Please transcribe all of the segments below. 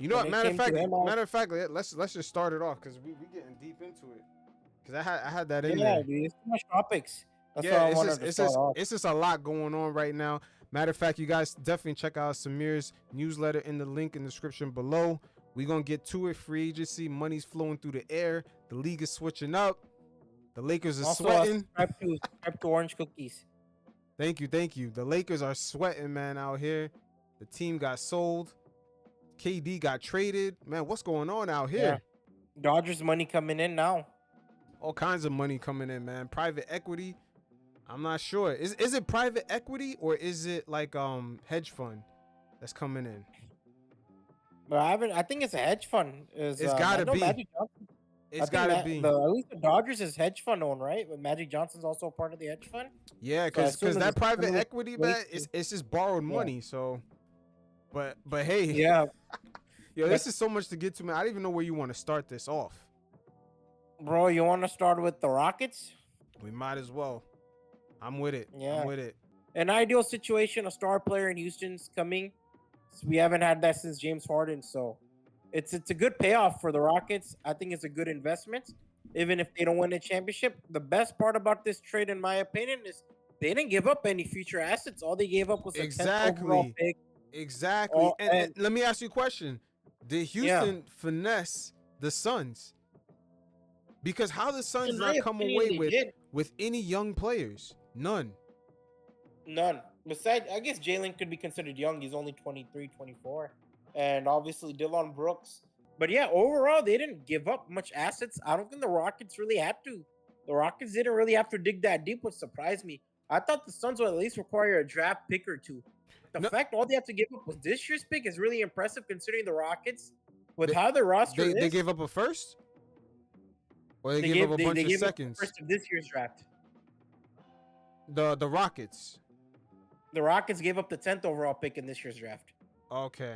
You know what? Matter Matter of fact, let's just start it off because we getting deep into it. Because I had that in Yeah, there. dude, it's too much topics. That's why Yeah, I wanted to start off. it's just a lot going on right now. Matter of fact, you guys definitely check out Samir's newsletter in the link in the description below. We're gonna get to it. Free agency, money's flowing through the air. The league is switching up. The Lakers are Also, sweating. subscribe to Orange Cookies. Thank you. The Lakers are sweating, man, out here. The team got sold. KD got traded. Man, what's going on out here? Yeah. Dodgers money coming in now. All kinds of money coming in, man. Private equity. I'm not sure. Is it private equity or is it like hedge fund that's coming in? But I think it's a hedge fund. It's gotta be. It's gotta be. At least the Dodgers is hedge fund owned, right? But Magic Johnson's also a part of the hedge fund. Yeah, because that private equity, man, it's just borrowed money. So, but hey, yeah, yo, this is so much to get to, man. I don't even know where you want to start this off, bro. You want to start with the Rockets? We might as well. I'm with it. Yeah, I'm with it. An ideal situation, a star player in Houston's coming. So we haven't had that since James Harden, so it's a good payoff for the Rockets. I think it's a good investment, even if they don't win a championship. The best part about this trade, in my opinion, is they didn't give up any future assets. All they gave up was a 10th overall pick. Exactly. And let me ask you a question: did Houston finesse the Suns? Because how the Suns not come away with any young players? None. Besides, I guess Jalen could be considered young. He's only 23, 24. And obviously Dillon Brooks. But yeah, overall, they didn't give up much assets. I don't think the Rockets really had to. The Rockets didn't really have to dig that deep, which surprised me. I thought the Suns would at least require a draft pick or two. The fact all they have to give up was this year's pick is really impressive considering the Rockets, with how their roster is. They gave up a first? Or they gave up a bunch of seconds? First of this year's draft. The Rockets. The Rockets gave up the 10th overall pick in this year's draft. Okay.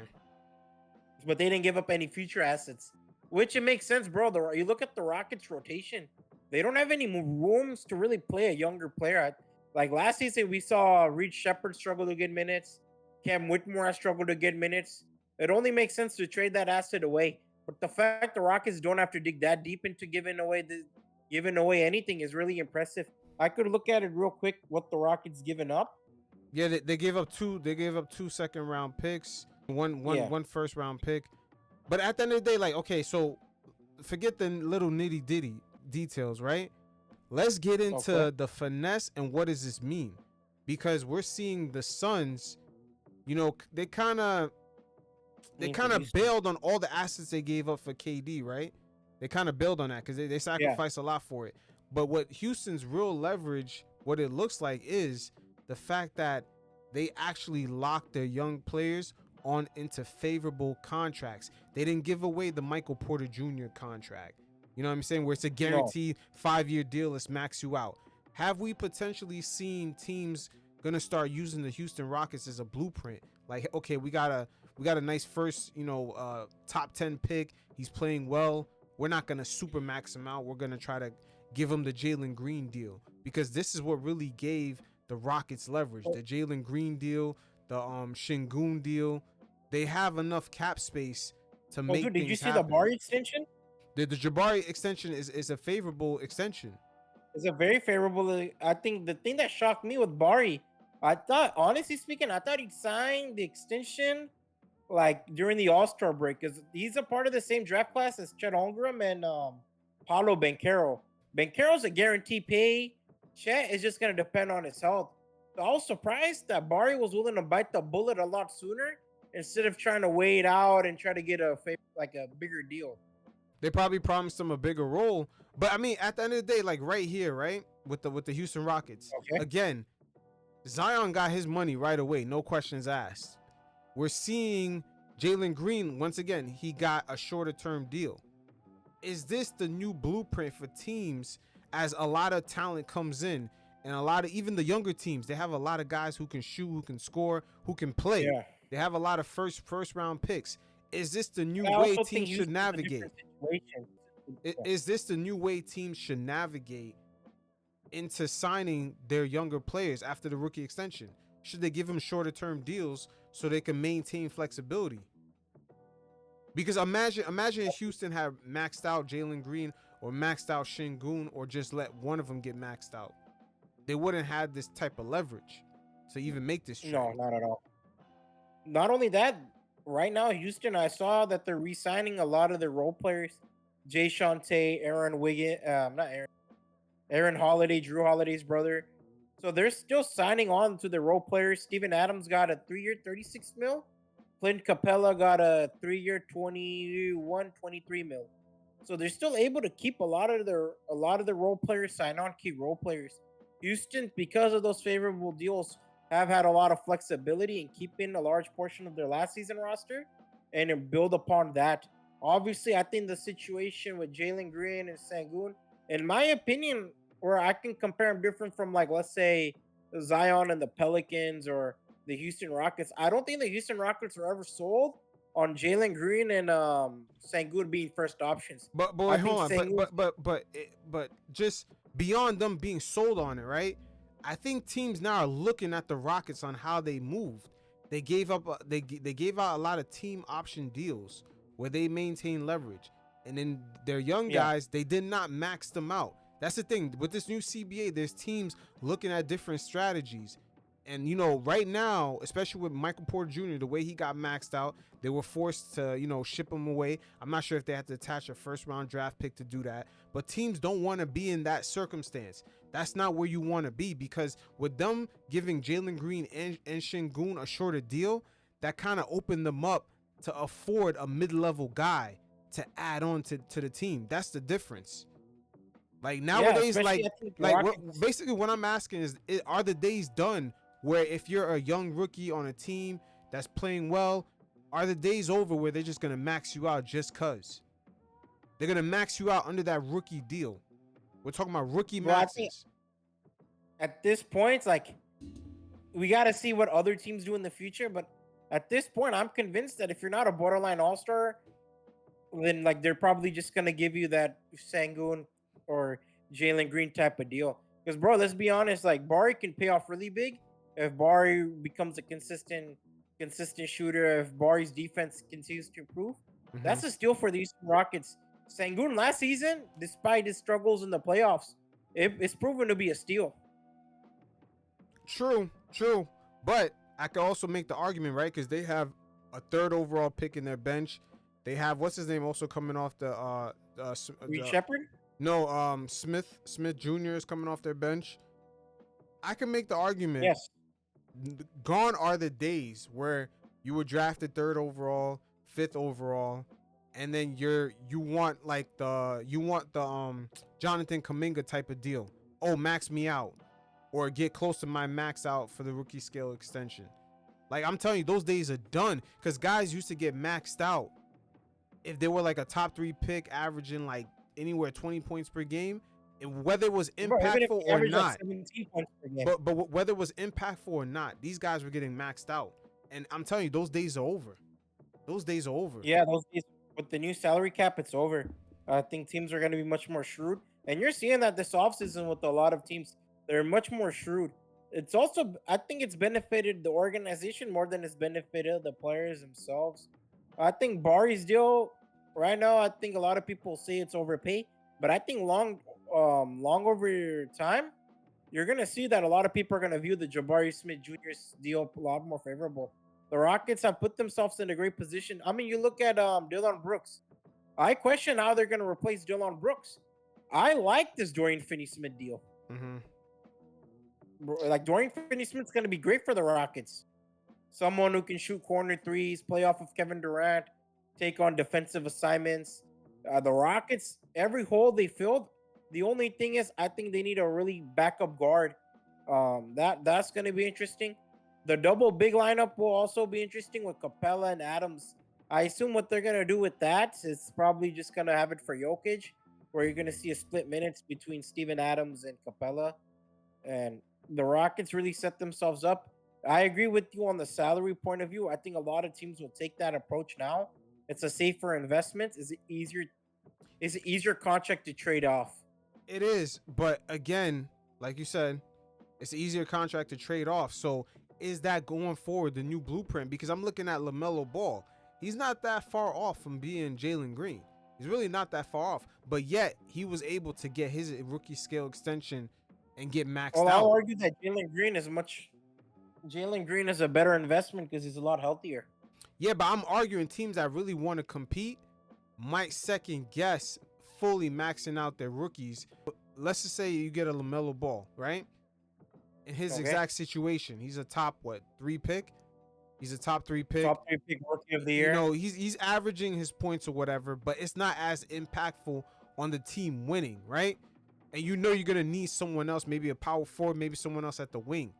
But they didn't give up any future assets, which it makes sense, bro. You look at the Rockets rotation, they don't have any rooms to really play a younger player. Like last season, we saw Reed Shepherd struggle to get minutes. Cam Whitmore has struggled to get minutes. It only makes sense to trade that asset away. But the fact the Rockets don't have to dig that deep into giving away anything is really impressive. I could look at it real quick what the Rockets given up. Yeah, they gave up two. They gave up 2 second-round picks, one first-round pick. But at the end of the day, like, okay, so forget the little nitty-ditty details, right? Let's get into the finesse and what does this mean? Because we're seeing the Suns, you know, they kind of bailed on all the assets they gave up for KD, right? They kind of bailed on that because they sacrificed a lot for it. But what Houston's real leverage, what it looks like, is the fact that they actually locked their young players on into favorable contracts. They didn't give away the Michael Porter Jr. contract. You know what I'm saying? Where it's a guaranteed 5-year deal, let's max you out. Have we potentially seen teams gonna start using the Houston Rockets as a blueprint? Like, okay, we got a nice first, top 10 pick. He's playing well. We're not gonna super max him out. We're gonna try to give him the Jalen Green deal, because this is what really gave the Rockets leverage. The Jalen Green deal, the Şengün deal. They have enough cap space to make things Did you see happen. the Jabari extension? The Jabari extension is a favorable extension. It's a very favorable. I think the thing that shocked me with Bari, honestly speaking, I thought he'd signed the extension like during the All-Star break, because he's a part of the same draft class as Chet Holmgren and Palo Banchero. Banchero's a guaranteed pay. Chet is just going to depend on his health. So I was surprised that Bari was willing to bite the bullet a lot sooner instead of trying to wait out and try to get a bigger deal. They probably promised him a bigger role. But I mean, at the end of the day, like right here, right, with the Houston Rockets, again, Zion got his money right away, no questions asked. We're seeing Jalen Green, once again, he got a shorter term deal. Is this the new blueprint for teams as a lot of talent comes in, and a lot of, even the younger teams, they have a lot of guys who can shoot, who can score, who can play. Yeah. They have a lot of first round picks. Is this the new way teams should navigate? Is this the new way teams should navigate into signing their younger players after the rookie extension? Should they give them shorter term deals so they can maintain flexibility? Because imagine if Houston had maxed out Jalen Green or maxed out Şengün or just let one of them get maxed out. They wouldn't have this type of leverage to even make this trade. No, not at all. Not only that, right now, Houston, I saw that they're re-signing a lot of their role players. Jay Shante, Aaron Holiday, Drew Holiday's brother. So they're still signing on to the role players. Steven Adams got a 3-year, $36 million. Clint Capella got a 3-year, 23 million. So they're still able to keep a lot of their role players, sign on key role players. Houston, because of those favorable deals, have had a lot of flexibility in keeping a large portion of their last season roster and build upon that. Obviously, I think the situation with Jalen Green and Şengün, in my opinion, where I can compare them different from, like, let's say Zion and the Pelicans or the Houston Rockets. I don't think the Houston Rockets were ever sold on Jalen Green and Şengün being first options. But boy, hold on. But just beyond them being sold on it, right? I think teams now are looking at the Rockets on how they moved. They gave up. They gave out a lot of team option deals where they maintain leverage, and then their young guys, they did not max them out. That's the thing with this new CBA. There's teams looking at different strategies, and right now, especially with Michael Porter Jr., the way he got maxed out, they were forced to ship him away. I'm not sure if they had to attach a first round draft pick to do that, but teams don't want to be in that circumstance. That's not where you want to be, because with them giving Jalen Green and Şengün a shorter deal, that kind of opened them up to afford a mid-level guy to add on to the team. That's the difference. Like nowadays, basically what I'm asking is, are the days done where if you're a young rookie on a team that's playing well, are the days over where they're just going to max you out just because? They're going to max you out under that rookie deal. We're talking about rookie maxes. At this point, it's like, we got to see what other teams do in the future. But at this point, I'm convinced that if you're not a borderline all-star, then like they're probably just going to give you that Şengün or Jalen Green type of deal. Because, bro, let's be honest, like Bari can pay off really big if Bari becomes a consistent shooter, if Bari's defense continues to improve. Mm-hmm. That's a steal for the Houston Rockets. Şengün last season, despite his struggles in the playoffs, it's proven to be a steal. True. But I could also make the argument, right? Because they have a 3rd overall pick in their bench. They have, what's his name, also coming off the Reed Shepherd? No, Smith Jr. is coming off their bench. I can make the argument. Yes. Gone are the days where you were drafted 3rd overall, 5th overall, and then you want the Jonathan Kuminga type of deal. Oh, max me out, or get close to my max out for the rookie scale extension. Like, I'm telling you, those days are done, because guys used to get maxed out if they were like a top 3 pick, averaging like anywhere 20 points per game, and whether it was impactful or not. But whether it was impactful or not, these guys were getting maxed out, and I'm telling you, those days are over. Yeah, those days. With the new salary cap, it's over. I think teams are going to be much more shrewd. And you're seeing that this offseason with a lot of teams. They're much more shrewd. It's also, I think it's benefited the organization more than it's benefited the players themselves. I think Bari's deal, right now, I think a lot of people say it's overpaid. But I think long over time, you're going to see that a lot of people are going to view the Jabari Smith Jr.'s deal a lot more favorable. The Rockets have put themselves in a great position. I mean, you look at Dillon Brooks. I question how they're going to replace Dillon Brooks. I like this Dorian Finney-Smith deal. Mm-hmm. Like, Dorian Finney-Smith's going to be great for the Rockets. Someone who can shoot corner threes, play off of Kevin Durant, take on defensive assignments. The Rockets, every hole they filled, the only thing is I think they need a really backup guard. That's going to be interesting. The double big lineup will also be interesting with Capella and Adams. I assume what they're going to do with that is probably just going to have it for Jokic, where you're going to see a split minutes between Steven Adams and Capella. And the Rockets really set themselves up. I agree with you on the salary point of view. I think a lot of teams will take that approach now. It's a safer investment. Is it easier contract to trade off? It is, but again, like you said, it's an easier contract to trade off. So is that going forward the new blueprint? Because I'm looking at LaMelo Ball. he's not that far off from being Jalen Green. He's really not that far off. But yet, he was able to get his rookie scale extension and get maxed out. I'll argue that Jalen Green is a better investment because he's a lot healthier. Yeah, but I'm arguing teams that really want to compete might second guess fully maxing out their rookies. Let's just say you get a LaMelo Ball, right? In his exact situation, he's a top 3 pick. He's a top 3 pick. Top 3 pick rookie of the year. You know, he's averaging his points or whatever, but it's not as impactful on the team winning, right? And you know you're gonna need someone else, maybe a power forward, maybe someone else at the wing.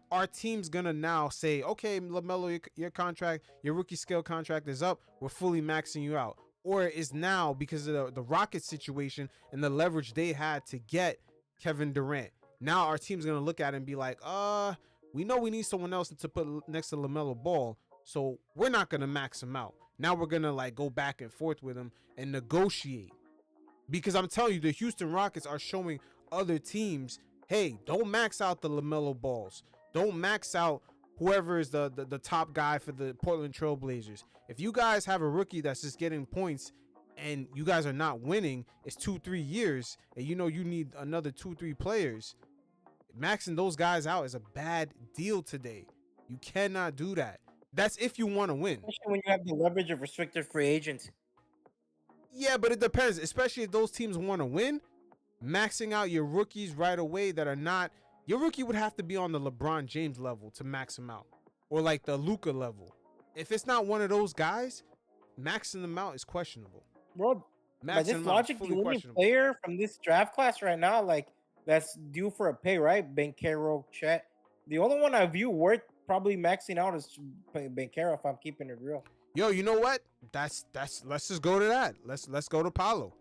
Our team's gonna now say, okay, LaMelo, your contract, your rookie scale contract is up. We're fully maxing you out. Or is now because of the Rockets situation and the leverage they had to get Kevin Durant. Now our team's gonna look at it and be like, we know we need someone else to put next to LaMelo Ball, so we're not gonna max him out. Now we're gonna like go back and forth with him and negotiate. Because I'm telling you, the Houston Rockets are showing other teams, hey, don't max out the LaMelo Balls. Don't max out whoever is the top guy for the Portland Trail Blazers. If you guys have a rookie that's just getting points and you guys are not winning, it's 2-3 years, and you know you need another 2-3 players. Maxing those guys out is a bad deal today. You cannot do that. That's if you want to win. Especially when you have the leverage of restricted free agents. Yeah, but it depends. Especially if those teams want to win, maxing out your rookies right away that are not. Your rookie would have to be on the LeBron James level to max him out, or like the Luka level. If it's not one of those guys, maxing them out is questionable. Bro, by this logic, the only player from this draft class right now, like that's due for a pay, right? Banchero, Chet. The only one I view worth probably maxing out is Banchero, if I'm keeping it real. Yo, you know what? That's let's just go to that. Let's go to Palo.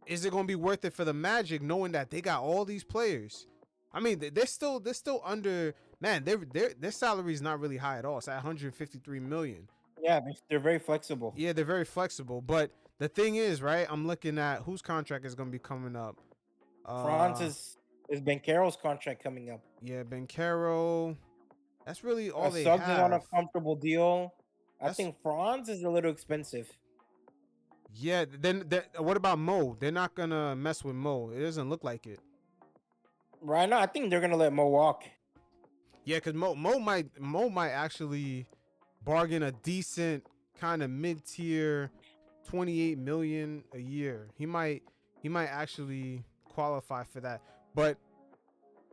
Is it gonna be worth it for the Magic knowing that they got all these players? I mean, they're still under, man, their salary is not really high at all. It's at 153 million. Yeah, they're very flexible. Yeah, they're very flexible. But the thing is, right, I'm looking at whose contract is going to be coming up. Franz is Banchero's contract coming up. Yeah, Banchero. That's really all they Suggs have. is on a comfortable deal. I think Franz is a little expensive. Yeah, then what about Mo? They're not going to mess with Mo. It doesn't look like it. Right now, I think they're going to let Mo walk. Yeah, because Mo might actually bargain a decent kind of mid-tier 28 million a year. He might actually qualify for that. But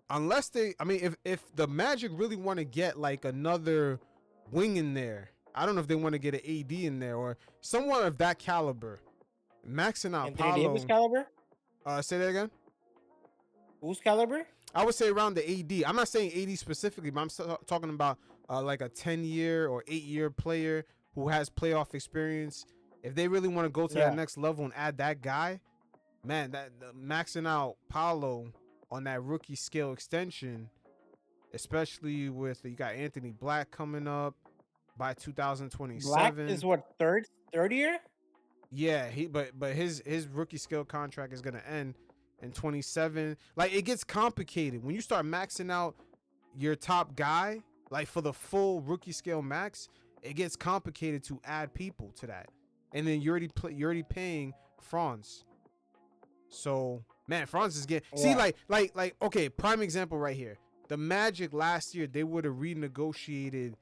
unless if the Magic really want to get like another wing in there, I don't know if they want to get an AD in there or someone of that caliber, maxing out Anthony Palo. Davis caliber? Say that again. Whose caliber? I would say around the AD. I'm not saying AD specifically, but I'm talking about like a 10-year or 8-year player who has playoff experience. If they really want to go to that next level and add that guy, man, maxing out Palo on that rookie scale extension, especially with you got Anthony Black coming up by 2027. Black is what, third year? Yeah, but his rookie scale contract is gonna end in 27. Like, it gets complicated when you start maxing out your top guy, like for the full rookie scale max. It gets complicated to add people to that, and then you're already paying Franz. So man, Franz is getting see like okay, prime example right here. The Magic last year, they would have renegotiated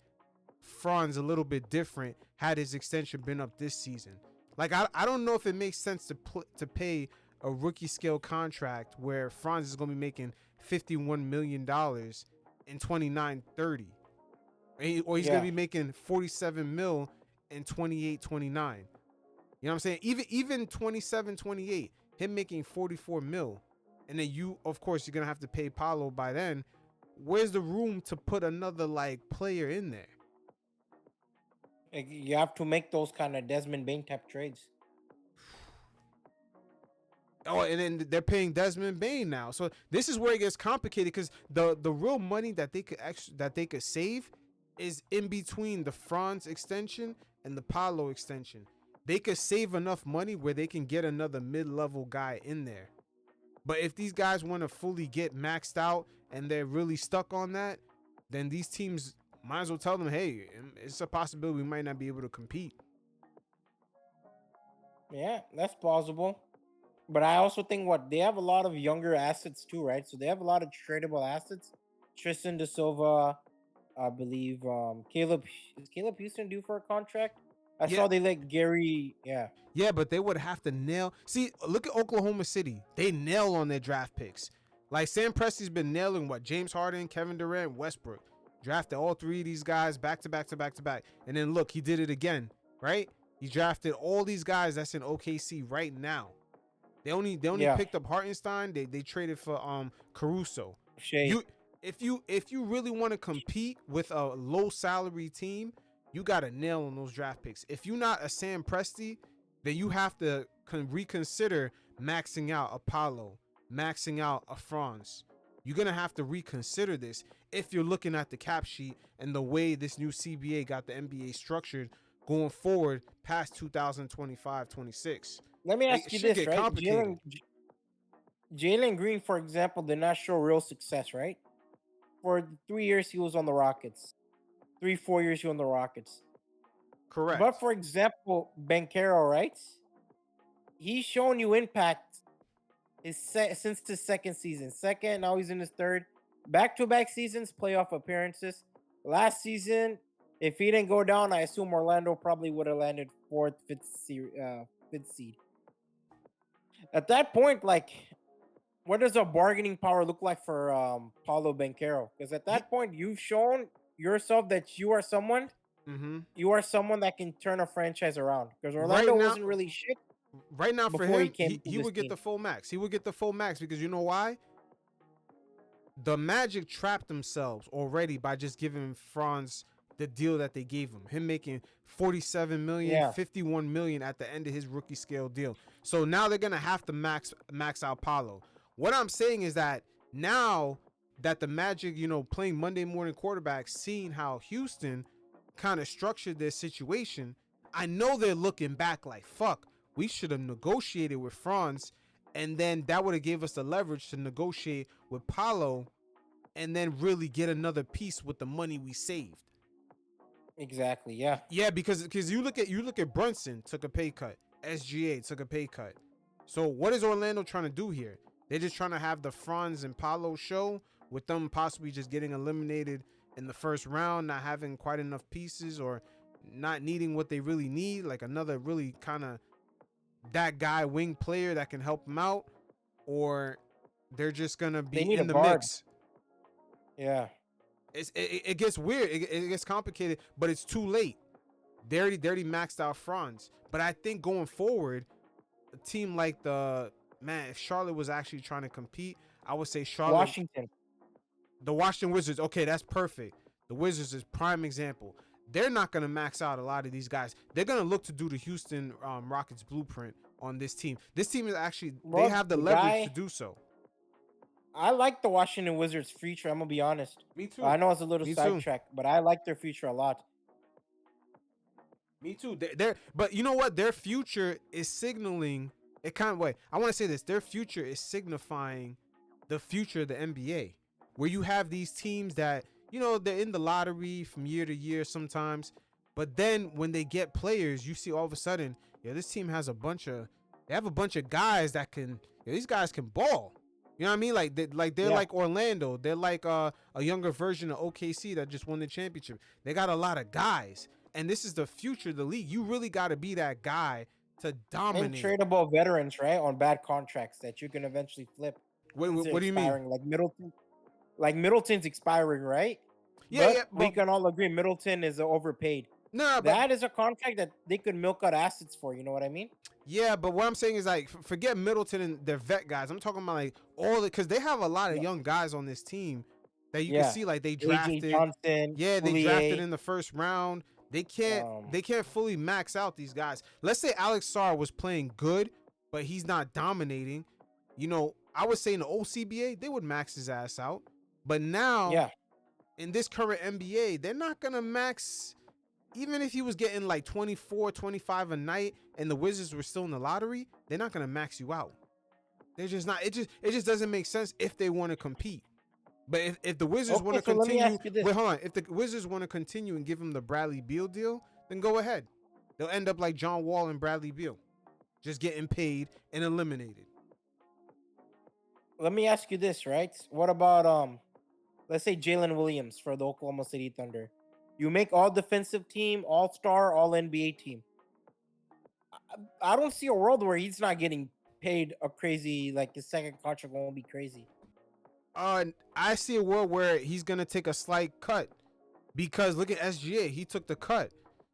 Franz a little bit different had his extension been up this season. Like I don't know if it makes sense to pay a rookie scale contract where Franz is going to be making $51 million in 29-30. Or he's going to be making 47 mil in 28-29. You know what I'm saying? Even 27-28, him making 44 mil. And then of course, you're going to have to pay Palo by then. Where's the room to put another like player in there? You have to make those kind of Desmond Bane type trades. Oh, and then they're paying Desmond Bane now. So this is where it gets complicated because the real money that they could save is in between the Franz extension and the Palo extension. They could save enough money where they can get another mid-level guy in there. But if these guys want to fully get maxed out and they're really stuck on that, then these teams might as well tell them, hey, it's a possibility we might not be able to compete. Yeah, that's plausible. But I also think they have a lot of younger assets too, right? So they have a lot of tradable assets. Tristan De Silva, I believe. Is Caleb Houston due for a contract? I saw they let Gary. Yeah. Yeah, but they would have to nail. See, look at Oklahoma City. They nail on their draft picks. Like Sam Presti's been nailing what? James Harden, Kevin Durant, Westbrook. Drafted all three of these guys back to back to back to back. And then look, he did it again, right? He drafted all these guys that's in OKC right now. They only picked up Hartenstein. They traded for Caruso. If you really want to compete with a low salary team, you got to nail on those draft picks. If you're not a Sam Presti, then you have to reconsider maxing out a Palo, maxing out a Franz. You're going to have to reconsider this if you're looking at the cap sheet and the way this new CBA got the NBA structured going forward past 2025-26. Let me ask you this, right? Jalen Green, for example, did not show real success, right? For 3 years, he was on the Rockets. 3-4 years, he was on the Rockets. Correct. But for example, Banchero, right? He's shown you impact since his second season. Second, now he's in his third. Back-to-back seasons, playoff appearances. Last season, if he didn't go down, I assume Orlando probably would have landed fifth seed. At that point, like, what does a bargaining power look like for Paulo Banchero? Because at that point, you've shown yourself that you are someone. You are someone that can turn a franchise around. Because Orlando wasn't really shit. Right now, for him, he would get the full max. He would get the full max because you know why? The Magic trapped themselves already by just giving Franz the deal that they gave him making $47 million, $51 million at the end of his rookie scale deal. So now they're gonna have to max out Palo. What I'm saying is that now that the Magic, playing Monday morning quarterback, seeing how Houston kind of structured their situation, I know they're looking back like, fuck, we should have negotiated with Franz, and then that would have gave us the leverage to negotiate with Palo and then really get another piece with the money we saved. Exactly, yeah. Yeah, because you look at Brunson took a pay cut. SGA took a pay cut. So what is Orlando trying to do here? They're just trying to have the Franz and Palo show with them possibly just getting eliminated in the first round, not having quite enough pieces or not needing what they really need, like another really kind of that guy wing player that can help them out, or they're just gonna be in the mix. Yeah. It gets weird. It gets complicated, but it's too late. They already maxed out Franz. But I think going forward, a team like if Charlotte was actually trying to compete, I would say Charlotte. The Washington Wizards. Okay, that's perfect. The Wizards is prime example. They're not going to max out a lot of these guys. They're going to look to do the Houston Rockets blueprint on this team. This team is actually, they have the leverage to do so. I like the Washington Wizards' future. I'm gonna be honest. Me too. I know it's a little sidetrack, but I like their future a lot. Me too. But you know what? Their future is signaling. It kind of way. I want to say this. Their future is signifying the future of the NBA, where you have these teams that they're in the lottery from year to year sometimes, but then when they get players, you see all of a sudden, this team has a bunch of guys that can. These guys can ball. You know what I mean? They're like Orlando. They're like a younger version of OKC that just won the championship. They got a lot of guys, and this is the future of the league. You really got to be that guy to dominate. And tradable veterans, right, on bad contracts that you can eventually flip. What do you mean? Like Middleton's expiring, right? But we can all agree Middleton is overpaid. No, that is a contract that they could milk out assets for. You know what I mean? Yeah, but what I'm saying is forget Middleton and their vet guys. I'm talking about because they can't lot of young guys on this team that you can see they drafted. AJ Johnson, they drafted in the first round. They can't fully max out these guys. Let's say Alex Sarr was playing good, but he's not dominating. I would say in the old CBA they would max his ass out, but now in this current NBA they're not gonna max. Even if he was getting 24, 25 a night and the Wizards were still in the lottery, they're not going to max you out. They're just not. It just doesn't make sense if they want to compete. But if the Wizards want to so let me continue, ask you this. wait, hold on. If the Wizards want to continue and give him the Bradley Beal deal, then go ahead. They'll end up like John Wall and Bradley Beal, just getting paid and eliminated. Let me ask you this, right? What about let's say Jalen Williams for the Oklahoma City Thunder? You make all defensive team, all star, all NBA team. I don't see a world where he's not getting paid a crazy, like his second contract won't be crazy. I see a world where he's gonna take a slight cut because look at SGA, he took the cut.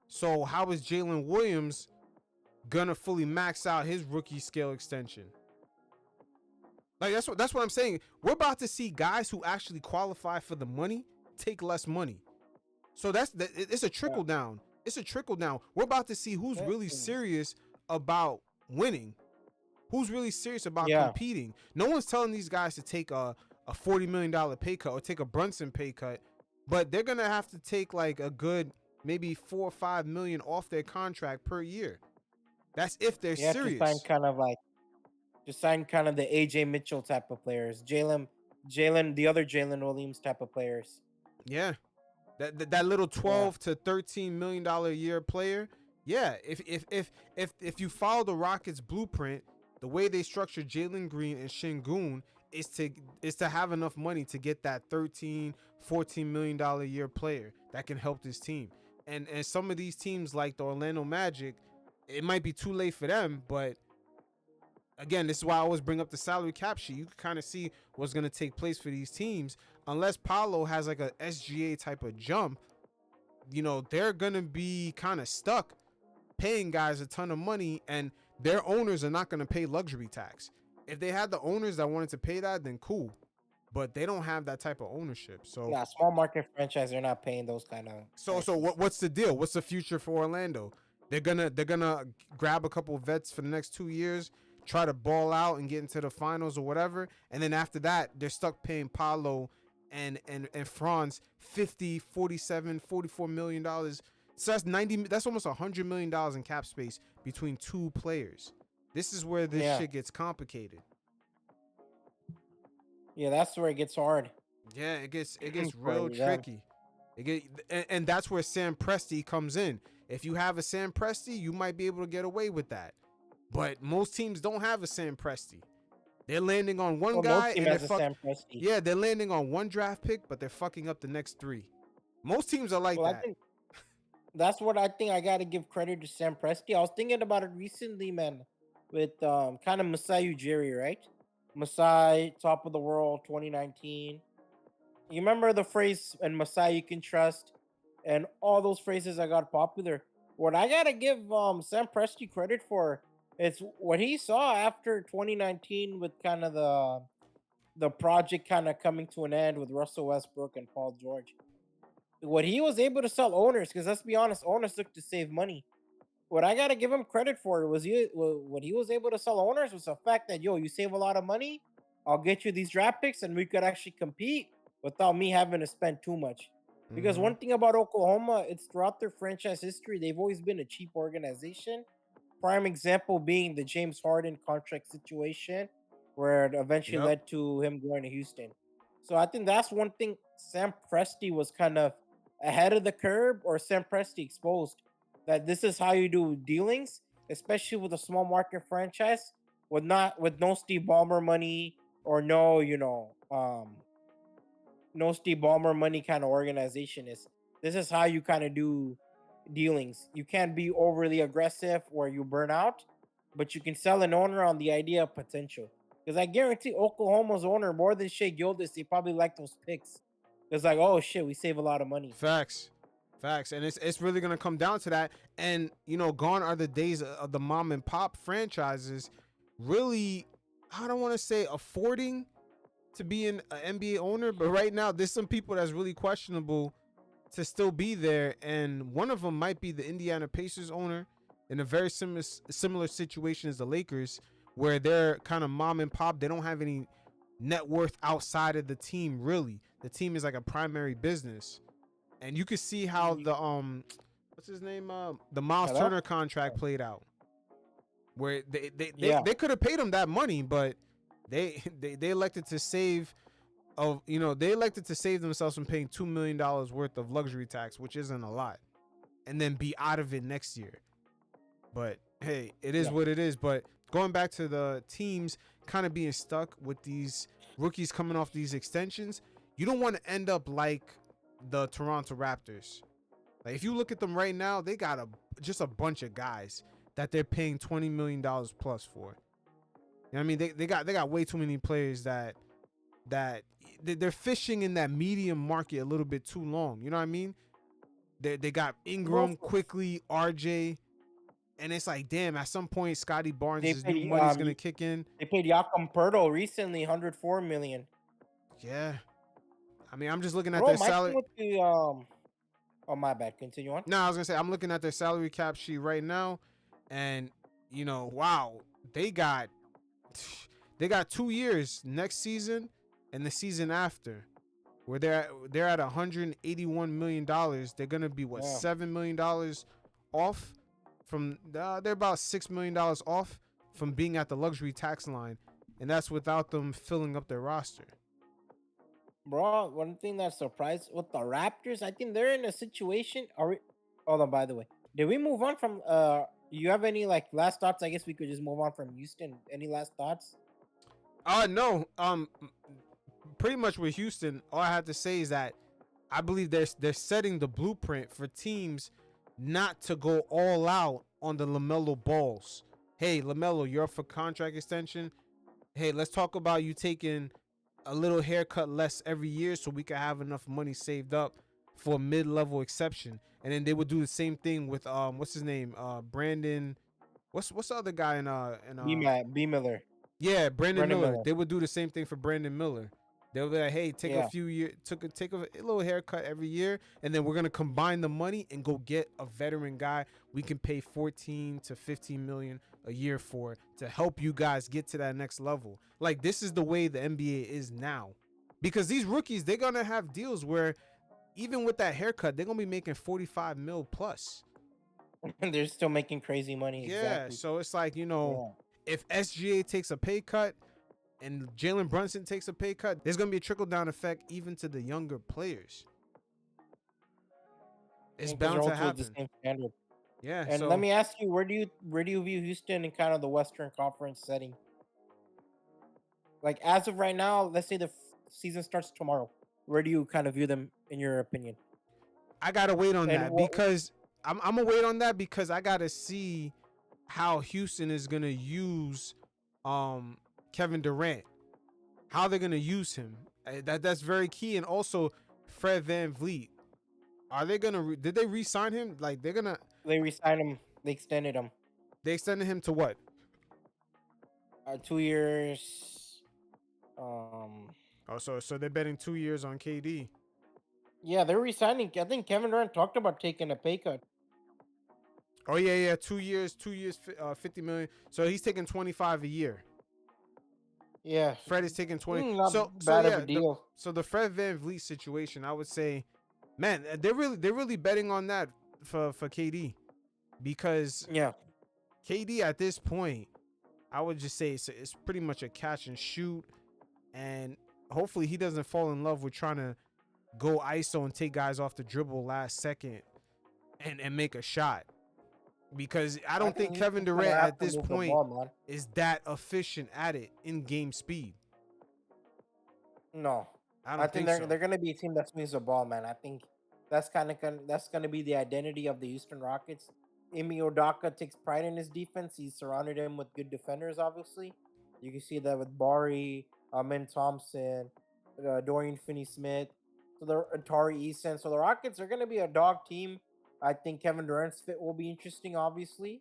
So how is Jalen Williams gonna fully max out his rookie scale extension? Like that's what I'm saying. We're about to see guys who actually qualify for the money take less money. So it's a trickle down. It's a trickle down. We're about to see who's really serious about winning, who's really serious about competing. No one's telling these guys to take a $40 million pay cut or take a Brunson pay cut, but they're gonna have to take like a good maybe $4 or $5 million off their contract per year. That's if they're serious. To sign kind of the AJ Mitchell type of players, the other Jalen Williams type of players. Yeah, that little 12 to $13 million a year player. Yeah, if you follow the Rockets blueprint, the way they structure Jalen Green and Şengün is to have enough money to get that $13, $14 million a year player that can help this team. And some of these teams like the Orlando Magic, it might be too late for them, but again, this is why I always bring up the salary cap sheet. You can kind of see what's going to take place for these teams. Unless Palo has like a SGA type of jump, they're going to be kind of stuck paying guys a ton of money, and their owners are not going to pay luxury tax. If they had the owners that wanted to pay that, then cool. But they don't have that type of ownership. So small market franchise, they're not paying those kind of. So what's the deal? What's the future for Orlando? They're gonna grab a couple of vets for the next 2 years, try to ball out and get into the finals or whatever, and then after that, they're stuck paying Palo and Franz $50, $47, $44 million. So that's almost $100 million in cap space between two players. This is where this shit gets complicated. Yeah, that's where it gets hard. Yeah, it gets real tricky. And that's where Sam Presti comes in. If you have a Sam Presti, you might be able to get away with that. But most teams don't have a Sam Presti. They're landing on one guy and they're landing on one draft pick, but they're fucking up the next three. Most teams are like that. That's what I think I got to give credit to Sam Presti. I was thinking about it recently, man, with kind of Masai Ujiri, right? Masai, top of the world, 2019. You remember the phrase, and Masai you can trust, and all those phrases that got popular. What I got to give Sam Presti credit for, it's what he saw after 2019 with kind of the project kind of coming to an end with Russell Westbrook and Paul George. What he was able to sell owners, because let's be honest, owners look to save money. What I got to give him credit for was what he was able to sell owners was the fact that, you save a lot of money, I'll get you these draft picks, and we could actually compete without me having to spend too much. Because one thing about Oklahoma, it's throughout their franchise history, they've always been a cheap organization. Prime example being the James Harden contract situation, where it eventually led to him going to Houston. So I think that's one thing Sam Presti was kind of ahead of the curve, or Sam Presti exposed that this is how you do dealings, especially with a small market franchise with no Steve Ballmer money or no Steve Ballmer money kind of organization. This is how you kind of do dealings. You can't be overly aggressive where you burn out, but you can sell an owner on the idea of potential. Because I guarantee Oklahoma's owner, more than Shea Gildas, they probably like those picks. It's like, oh shit, we save a lot of money. Facts. And it's really gonna come down to that. And gone are the days of the mom and pop franchises really, I don't want to say affording to be an NBA owner, but right now there's some people that's really questionable to still be there, and one of them might be the Indiana Pacers owner in a very similar situation as the Lakers, where they're kind of mom and pop. They don't have any net worth outside of the team, really. The team is like a primary business. And you can see how the what's his name? The Miles Turner contract played out. Where they could have paid him that money, but they elected to save of, they elected to save themselves from paying $2 million worth of luxury tax, which isn't a lot, and then be out of it next year. But hey, it is what it is. But going back to the teams kind of being stuck with these rookies coming off these extensions, you don't want to end up like the Toronto Raptors. Like, if you look at them right now, they got just a bunch of guys that they're paying $20 million plus for. You know what I mean? They got way too many players that they're fishing in that medium market a little bit too long. You know what I mean? They got Ingram, quickly, RJ, and it's like, damn, at some point Scotty Barnes' new money's gonna kick in. They paid Jakob Poeltl recently $104 million. Yeah. I mean, I'm just looking at their salary. Oh, my bad. Continue on. No, I was gonna say, I'm looking at their salary cap sheet right now, and wow, they got 2 years next season and the season after, where they're at $181 million. They're gonna be $7 million off from. They're about $6 million off from being at the luxury tax line, and that's without them filling up their roster. Bro, one thing that surprised with the Raptors, I think they're in a situation. Hold on, by the way, did we move on from? You have any last thoughts? I guess we could just move on from Houston. Any last thoughts? No. Pretty much with Houston, all I have to say is that I believe they're setting the blueprint for teams not to go all out on the LaMelo balls. Hey, LaMelo, you're up for contract extension. Hey, let's talk about you taking a little haircut less every year so we can have enough money saved up for a mid-level exception. And then they would do the same thing with what's his name? Brandon. What's the other guy in B. Miller. Yeah, Brandon Miller. They would do the same thing for Brandon Miller. They'll be like, hey, take a few years, take a little haircut every year, and then we're gonna combine the money and go get a veteran guy we can pay 14 to 15 million a year for to help you guys get to that next level. Like, this is the way the NBA is now, because these rookies, they're gonna have deals where even with that haircut, they're gonna be making 45 mil plus. And they're still making crazy money. Yeah, exactly. So it's like, if SGA takes a pay cut and Jalen Brunson takes a pay cut, there's going to be a trickle-down effect even to the younger players. It's bound to happen. The same standard. Yeah. And let me ask you, where do you view Houston in kind of the Western Conference setting? Like, as of right now, let's say the season starts tomorrow. Where do you kind of view them, in your opinion? I got to wait on that because I'm going to wait on that because I got to see how Houston is going to use Kevin Durant, how they're gonna use him. That's very key. And also Fred VanVleet, are they gonna did they re-sign him? Like, they re-signed him. They extended him. They extended him to what? 2 years. So they're betting 2 years on KD. Yeah, they're re-signing. I think Kevin Durant talked about taking a pay cut. Oh yeah, 2 years, 50 million. So he's taking 25 a year. Yeah, Fred is taking 20. Not bad of a deal. So the Fred VanVleet situation, I would say, man, they're really betting on that for KD, because KD at this point, I would just say it's pretty much a catch and shoot, and hopefully he doesn't fall in love with trying to go ISO and take guys off the dribble last second and make a shot. Because I don't think Kevin Durant at this point is that efficient at it in game speed. No, I think they're going to be a team that swings the ball, man. I think that's going to be the identity of the Houston Rockets. Ime Udoka takes pride in his defense. He's surrounded him with good defenders, obviously. You can see that with Barry, Amin Thompson, Dorian Finney-Smith, so the Atari Eason. So the Rockets are going to be a dog team. I think Kevin Durant's fit will be interesting, obviously.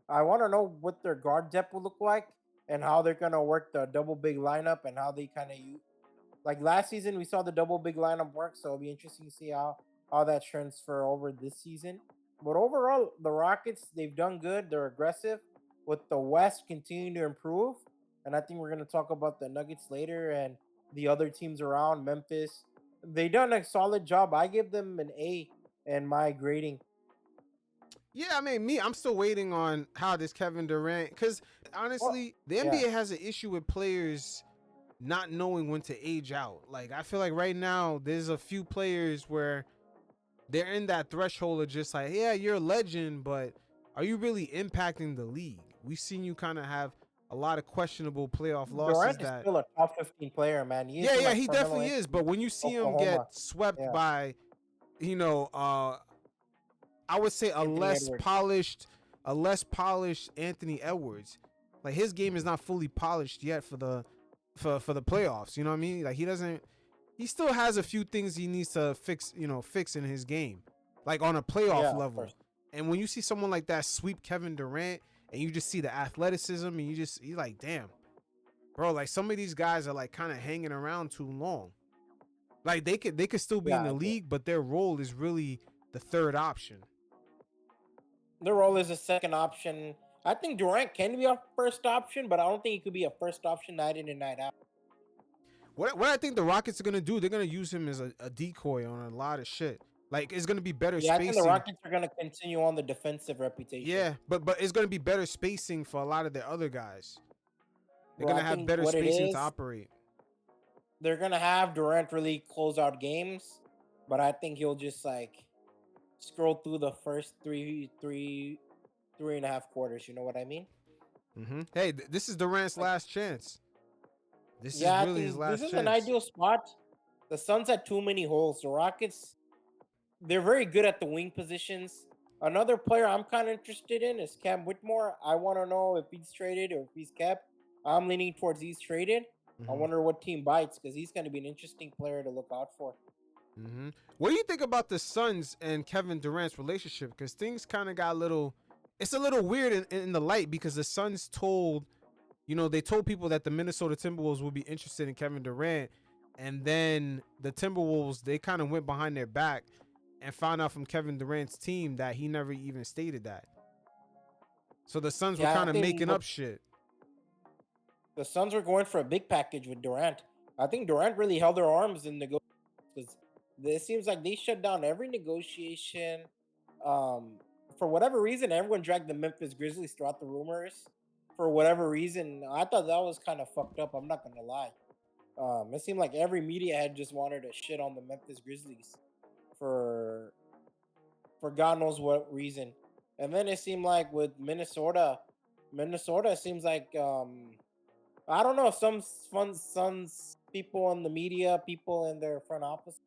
I want to know what their guard depth will look like and how they're going to work the double big lineup and how they kind of use. Like last season, we saw the double big lineup work, so it'll be interesting to see how that transfer over this season. But overall, the Rockets, they've done good. They're aggressive. With the West continuing to improve, and I think we're going to talk about the Nuggets later and the other teams around, Memphis. They've done a solid job. I give them an A in my grading. Yeah, I mean, I'm still waiting on how this Kevin Durant, because honestly, the NBA has an issue with players not knowing when to age out. Like, I feel like right now there's a few players where they're in that threshold of just like, yeah, you're a legend, but are you really impacting the league? We've seen you kind of have a lot of questionable playoff losses Durant is that, still a top 15 player, man. He is yeah, in yeah, like he Carmelo definitely is. But Anthony, when you see him get Oklahoma. swept Yeah, by, you know, I would say Anthony Edwards. a less polished Anthony Edwards. Like, his game is not fully polished yet for the playoffs. You know what I mean? Like, he still has a few things he needs to fix in his game, like on a playoff Yeah, of level. course. And when you see someone like that sweep Kevin Durant, and you just see the athleticism, and you're like, damn, bro, like some of these guys are like kind of hanging around too long. Like, they could still be in the Yeah. league, but their role is really the third option. Their role is a second option. I think Durant can be a first option, but I don't think he could be a first option night in and night out. What I think the Rockets are gonna do, they're gonna use him as a decoy on a lot of shit. Like, it's gonna be better Yeah, I spacing. think the Rockets are going to continue on the defensive reputation. Yeah, but it's gonna be better spacing for a lot of their other guys. They're Bro, gonna I have think better what it spacing is, to operate. they're going to have Durant really close out games, but I think he'll just like scroll through the first three and a half quarters. You know what I mean? Mm-hmm. Hey, this is Durant's last chance. This Yeah, is I really his think last this is chance. an ideal spot. The Suns had too many holes. The Rockets, they're very good at the wing positions. Another player I'm kind of interested in is Cam Whitmore. I want to know if he's traded or if he's kept. I'm leaning towards he's traded. I Mm-hmm. wonder what team bites because he's going to be an interesting player to look out for. Mm-hmm. What do you think about the Suns and Kevin Durant's relationship? Because things kind of got it's a little weird in the light, because the Suns they told people that the Minnesota Timberwolves would be interested in Kevin Durant, and then the Timberwolves, they kind of went behind their back and found out from Kevin Durant's team that he never even stated that. So the Suns were kind of making up shit. The Suns were going for a big package with Durant. I think Durant really held their arms in negotiations because it seems like they shut down every negotiation. For whatever reason, everyone dragged the Memphis Grizzlies throughout the rumors. For whatever reason, I thought that was kind of fucked up. I'm not gonna lie. It seemed like every media had just wanted to shit on the Memphis Grizzlies for God knows what reason. And then it seemed like with Minnesota seems like I don't know, some Suns people in the media, people in their front office,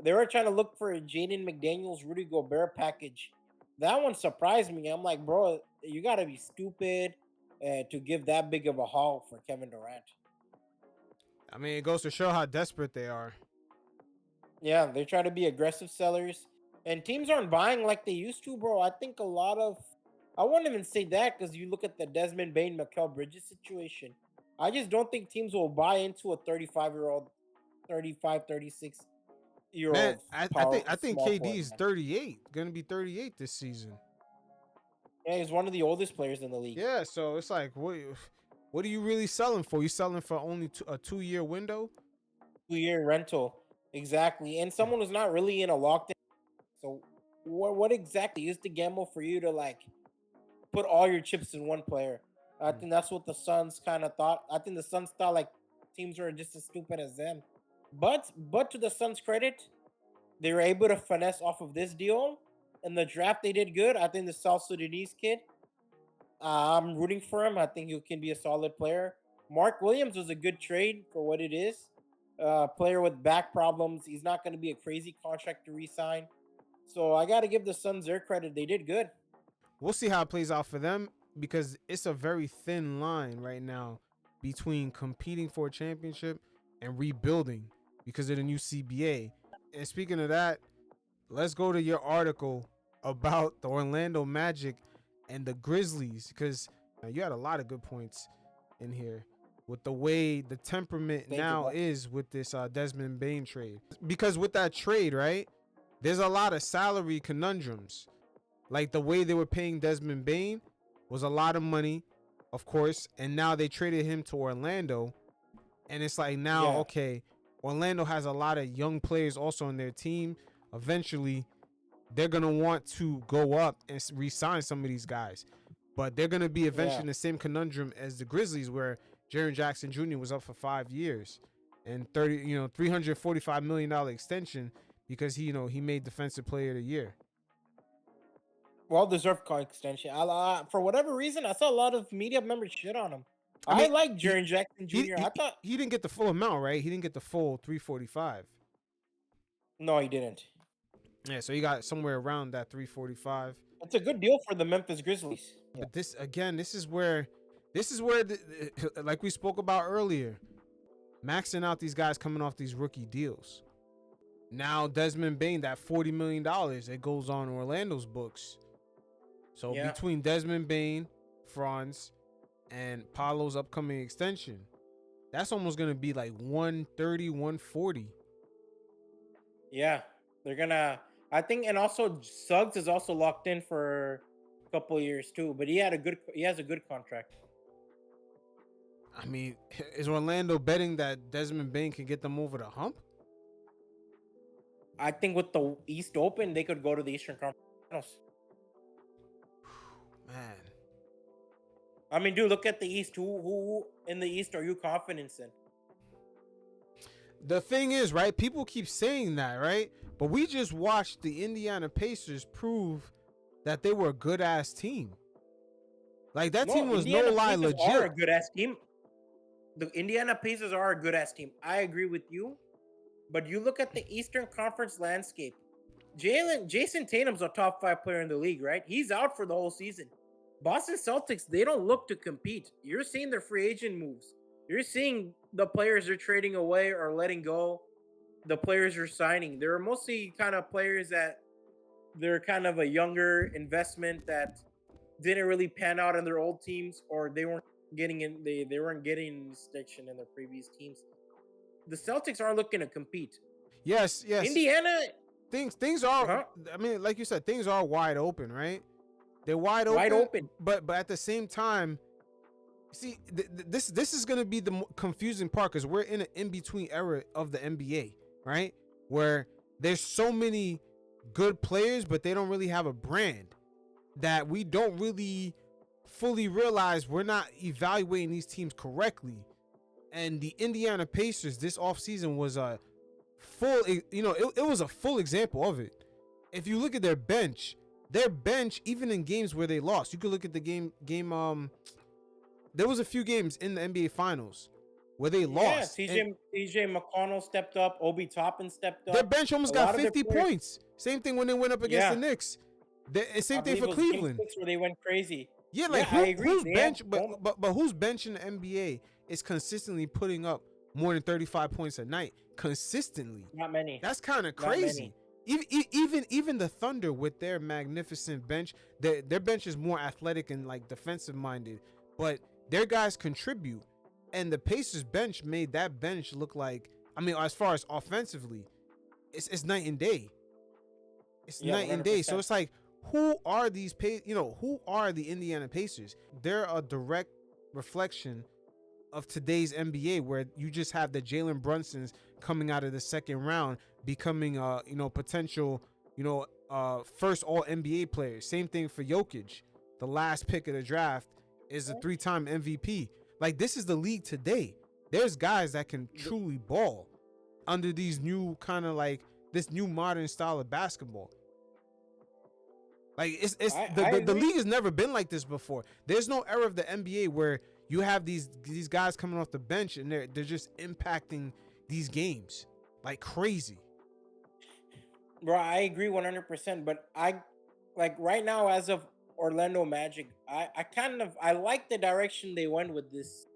they were trying to look for a Jaden McDaniels, Rudy Gobert package. That one surprised me. I'm like, bro, you got to be stupid to give that big of a haul for Kevin Durant. I mean, it goes to show how desperate they are. Yeah, they try to be aggressive sellers. And teams aren't buying like they used to, bro. I think I won't even say that because you look at the Desmond Bane, Mikal Bridges situation. I just don't think teams will buy into a 35-year-old, 35, 36-year-old. Man, I think KD is 38, gonna be 38 this season. Yeah, he's one of the oldest players in the league. Yeah, so it's like, what are you really selling for? You selling for only a 2-year window? 2-year rental, exactly. And someone who's not really in a lockdown. So what exactly is the gamble for you to like put all your chips in one player? I think that's what the Suns kind of thought. I think the Suns thought like teams were just as stupid as them. But to the Suns' credit, they were able to finesse off of this deal. In the draft, they did good. I think the South Sudanese kid, I'm rooting for him. I think he can be a solid player. Mark Williams was a good trade for what it is. Player with back problems. He's not going to be a crazy contract to re-sign. So I got to give the Suns their credit. They did good. We'll see how it plays out for them, because it's a very thin line right now between competing for a championship and rebuilding because of the new CBA. And speaking of that, let's go to your article about the Orlando Magic and the Grizzlies, because you had a lot of good points in here with the way the temperament is with this Desmond Bane trade. Because with that trade, right, there's a lot of salary conundrums. Like, the way they were paying Desmond Bane was a lot of money, of course, and now they traded him to Orlando, and it's like now, okay, Orlando has a lot of young players also on their team. Eventually, they're going to want to go up and re-sign some of these guys, but they're going to be eventually in the same conundrum as the Grizzlies, where Jaren Jackson Jr. was up for 5 years and $345 million extension because he made Defensive Player of the Year. Well-deserved extension. For whatever reason, I saw a lot of media members shit on him. I like Jaren Jackson Jr. I thought he didn't get the full amount, right? He didn't get the full 345. No, he didn't. Yeah, so he got somewhere around that 345. It's a good deal for the Memphis Grizzlies. But this is where like we spoke about earlier, maxing out these guys coming off these rookie deals. Now Desmond Bane, that $40 million, it goes on Orlando's books. So between Desmond Bane, Franz, and Palo's upcoming extension, that's almost going to be like 130, 140. Yeah, they're going to, I think, and also Suggs is also locked in for a couple of years too, but he has a good contract. I mean, is Orlando betting that Desmond Bane can get them over the hump? I think with the East Open, they could go to the Eastern Conference Finals. Man. I mean, dude, look at the East. Who in the East are you confident in? The thing is, right, people keep saying that, right? But we just watched the Indiana Pacers prove that they were a good-ass team. Like, that team was no lie legit. Are a good-ass team. The Indiana Pacers are a good-ass team. I agree with you. But you look at the Eastern Conference landscape. Jason Tatum's a top 5 player in the league, right? He's out for the whole season. Boston Celtics, they don't look to compete. You're seeing their free agent moves. You're seeing the players they're trading away or letting go. The players are signing. They're mostly kind of players that they're kind of a younger investment that didn't really pan out in their old teams, or they weren't getting in. They weren't getting distinction in their previous teams. The Celtics are looking to compete. Yes. Indiana, things are. I mean, like you said, things are wide open, right? They're wide open. But at the same time, see, this is gonna be the confusing part because we're in an in-between era of the NBA, right? Where there's so many good players, but they don't really have a brand, that we don't really fully realize we're not evaluating these teams correctly. And the Indiana Pacers this offseason was a full, it was a full example of it. If you look at their bench, even in games where they lost, you could look at the game. There was a few games in the NBA Finals where they lost. Yeah, TJ McConnell stepped up. Obi Toppin stepped up. Their bench almost got 50 points. Same thing when they went up against the Knicks. Same thing for Cleveland. Where they went crazy. Yeah, like who's bench? But who's bench in the NBA is consistently putting up more than 35 points a night consistently? Not many. That's kind of crazy. Even the Thunder with their magnificent bench, their bench is more athletic and like defensive minded, but their guys contribute. And the Pacers bench made that bench look like, I mean, as far as offensively, it's night and day. It's night and day. So it's like, who are these who are the Indiana Pacers? They're a direct reflection of today's NBA, where you just have the Jalen Brunsons coming out of the second round becoming potential first all NBA players. Same thing for Jokic. The last pick of the draft is a 3-time MVP. Like, this is the league today. There's guys that can truly ball under these new kind of like this new modern style of basketball. Like, the league has never been like this before. There's no era of the NBA where you have these guys coming off the bench and they're just impacting these games like crazy. Bro, I agree 100%. But right now, as of Orlando Magic, I like the direction they went with this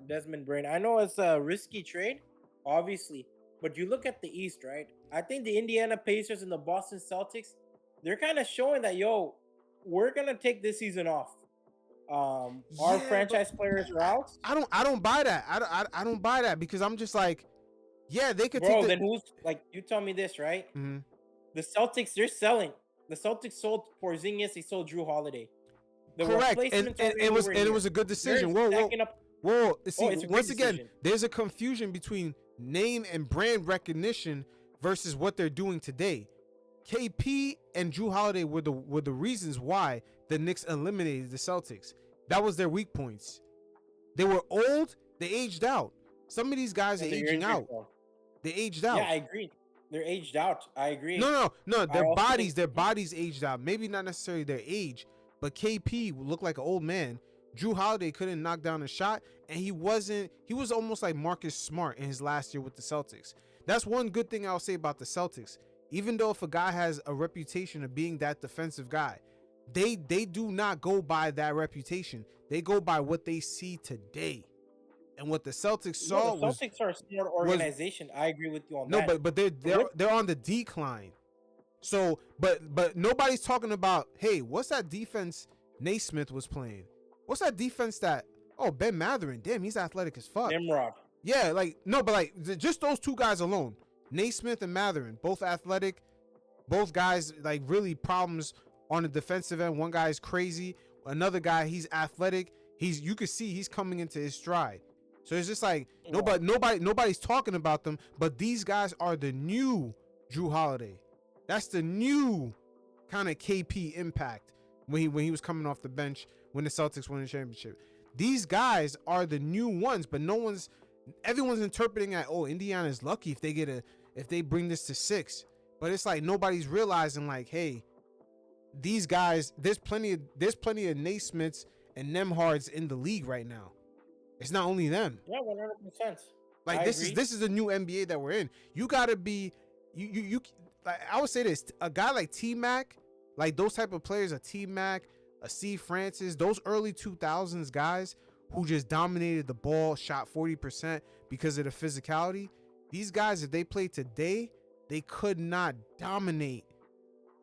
Desmond Bane. I know it's a risky trade, obviously, but you look at the East, right? I think the Indiana Pacers and the Boston Celtics, they're kind of showing that, we're gonna take this season off. Our franchise players are out. I don't buy that. I don't buy that, because I'm just like, yeah, they could. Bro, then who's like? You tell me this, right? Mm-hmm. The Celtics, they're selling. The Celtics sold Porzingis. They sold Drew Holiday. Correct, and it was a good decision. Whoa. See, once again, there's a confusion between name and brand recognition versus what they're doing today. KP and Drew Holiday were the reasons why the Knicks eliminated the Celtics. That was their weak points. They were old They aged out. Some of these guys are aging out. They aged out. Yeah, I agree. They're aged out. I agree. No. Their bodies aged out. Maybe not necessarily their age, but KP looked like an old man. Drew Holiday couldn't knock down a shot, and he was almost like Marcus Smart in his last year with the Celtics. That's one good thing I'll say about the Celtics. Even though if a guy has a reputation of being that defensive guy, they do not go by that reputation. They go by what they see today. And what the Celtics saw the Celtics are a smart organization. I agree with you on that. No, but they're on the decline. So, but nobody's talking about, hey, what's that defense Naismith was playing? What's that defense that, Ben Mathurin, damn, he's athletic as fuck. Nimrod. Yeah, just those two guys alone, Naismith and Mathurin, both athletic, both guys like really problems on the defensive end. One guy is crazy, another guy, he's athletic. You could see he's coming into his stride. So it's just like nobody's talking about them, but these guys are the new Drew Holiday. That's the new kind of KP impact when he was coming off the bench when the Celtics won the championship. These guys are the new ones, but everyone's interpreting that, Indiana's lucky if they bring this to 6. But it's like nobody's realizing like, hey, these guys, there's plenty of Naismiths and Nemhards in the league right now. It's not only them. Yeah, 100%. Like this is the new NBA that we're in. You gotta be you like, I would say this, a guy like T-Mac, like those type of players, a T-Mac, a C. Francis, those early 2000s guys who just dominated the ball, shot 40% because of the physicality. These guys, if they played today, they could not dominate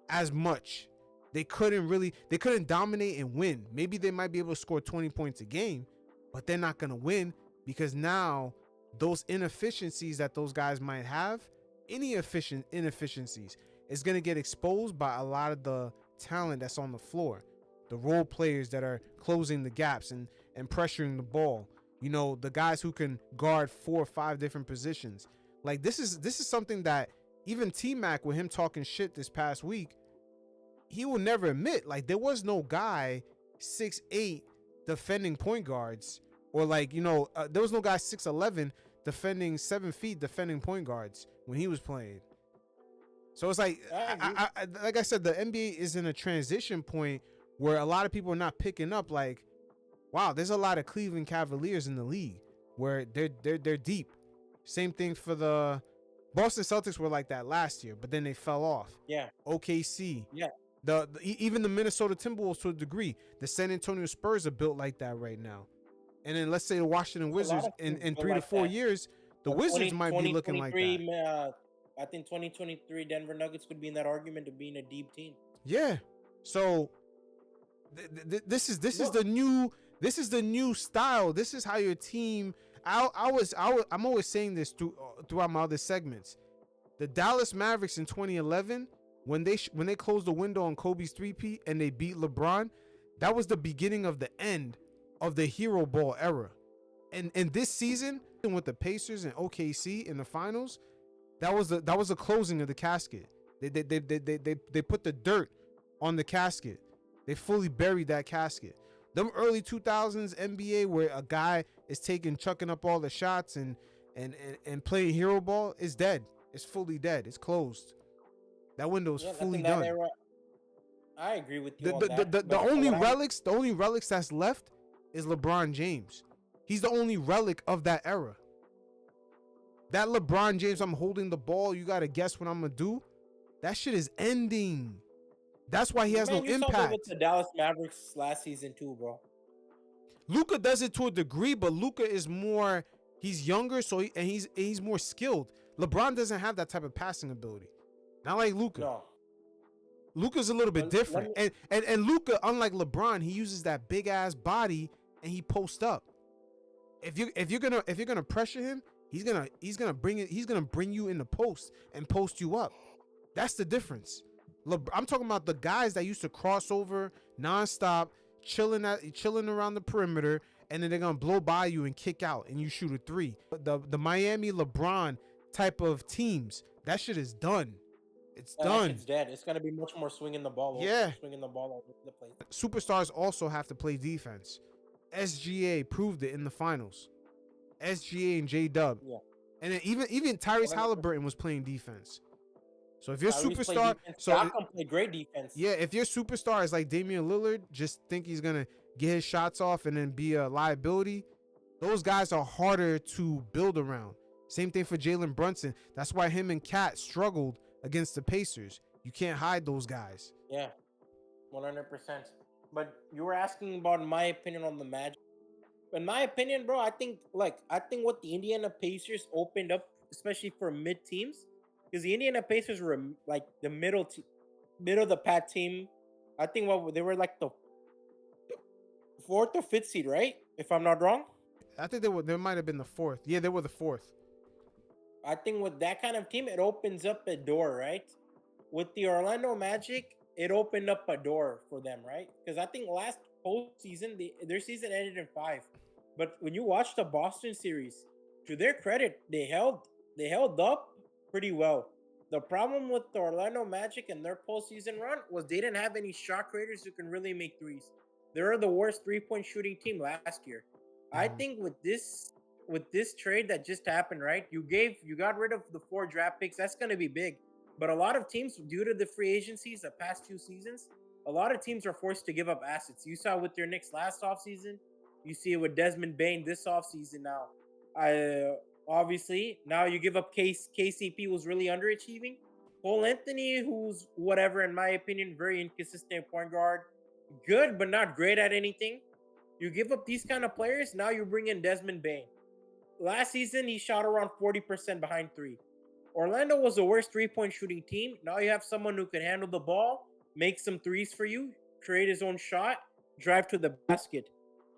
as much. They couldn't dominate and win. Maybe they might be able to score 20 points a game, but they're not going to win because now those inefficiencies that those guys might have, inefficiencies, is going to get exposed by a lot of the talent that's on the floor. The role players that are closing the gaps and pressuring the ball. You know, the guys who can guard 4 or 5 different positions. Like this is something that even T-Mac, with him talking shit this past week, he will never admit. Like there was no guy 6'8" defending point guards, or there was no guy 6'11" defending 7 feet defending point guards when he was playing. So it's like, like I said, the NBA is in a transition point where a lot of people are not picking up. Like, wow, there's a lot of Cleveland Cavaliers in the league where they're deep. Same thing for the Boston Celtics were like that last year, but then they fell off. Yeah. OKC. Yeah. Even the Minnesota Timberwolves to a degree. The San Antonio Spurs are built like that right now. And then let's say the Washington Wizards in 3 to 4 years, the Wizards might be looking like that. I think 2023 Denver Nuggets could be in that argument of being a deep team. Yeah. So this is the new style. This is how your team. I'm always saying this throughout my other segments. The Dallas Mavericks in 2011, when they closed the window on Kobe's 3-peat and they beat LeBron, that was the beginning of the end of the hero ball era. And this season with the Pacers and OKC in the finals, that was the closing of the casket. They put the dirt on the casket. They fully buried that casket. Them early 2000s NBA where a guy is chucking up all the shots and playing hero ball is dead. It's fully dead. It's closed. That window is fully done. Era, I agree with you on that. The only relics that's left is LeBron James. He's the only relic of that era. That LeBron James, I'm holding the ball, you got to guess what I'm going to do. That shit is ending. That's why he has no impact. Saw that with the Dallas Mavericks last season too, bro. Luka does it to a degree, but Luka is more, he's younger, so he's more skilled. LeBron doesn't have that type of passing ability. Not like Luka. No. Luka's a little bit different. And Luka, unlike LeBron, he uses that big ass body and he posts up. If you're gonna pressure him, he's gonna bring you in the post and post you up. That's the difference. I'm talking about the guys that used to cross over nonstop, chilling around the perimeter, and then they're gonna blow by you and kick out, and you shoot a 3. The Miami LeBron type of teams, that shit is done. It's done. It's dead. It's gonna be much more swinging the ball. Swinging the ball all over the place. Superstars also have to play defense. SGA proved it in the finals. SGA and J Dub. Yeah. And then even Tyrese 100%. Haliburton was playing defense. So if your Tyrese played superstar, defense. so Siakam played great defense. yeah, if your superstar is like Damian Lillard, just think he's gonna get his shots off and then be a liability. Those guys are harder to build around. Same thing for Jalen Brunson. That's why him and Cat struggled against the Pacers. You can't hide those guys. Yeah, 100%. But you were asking about my opinion on the Magic. In my opinion, bro, I think what the Indiana Pacers opened up, especially for mid teams, because the Indiana Pacers were like the middle of the pack team. I think they were like the fourth or fifth seed, right? If I'm not wrong. I think they might have been the fourth. Yeah, they were the fourth. I think with that kind of team, it opens up a door, right? With the Orlando Magic, it opened up a door for them, right? Because I think last postseason, their season ended in 5. But when you watch the Boston series, to their credit, they held up pretty well. The problem with the Orlando Magic and their postseason run was they didn't have any shot creators who can really make threes. They were the worst 3-point shooting team last year. I think with this trade that just happened, right? You got rid of the 4 draft picks. That's going to be big. But a lot of teams, due to the free agencies the past 2 seasons, a lot of teams are forced to give up assets. You saw with their Knicks last offseason. You see it with Desmond Bane this offseason now. Obviously, now you give up KCP, who's really underachieving. Cole Anthony, who's whatever, in my opinion, very inconsistent point guard. Good, but not great at anything. You give up these kind of players, now you bring in Desmond Bane. Last season, he shot around 40% behind 3. Orlando was the worst 3-point shooting team. Now you have someone who can handle the ball, make some threes for you, create his own shot, drive to the basket.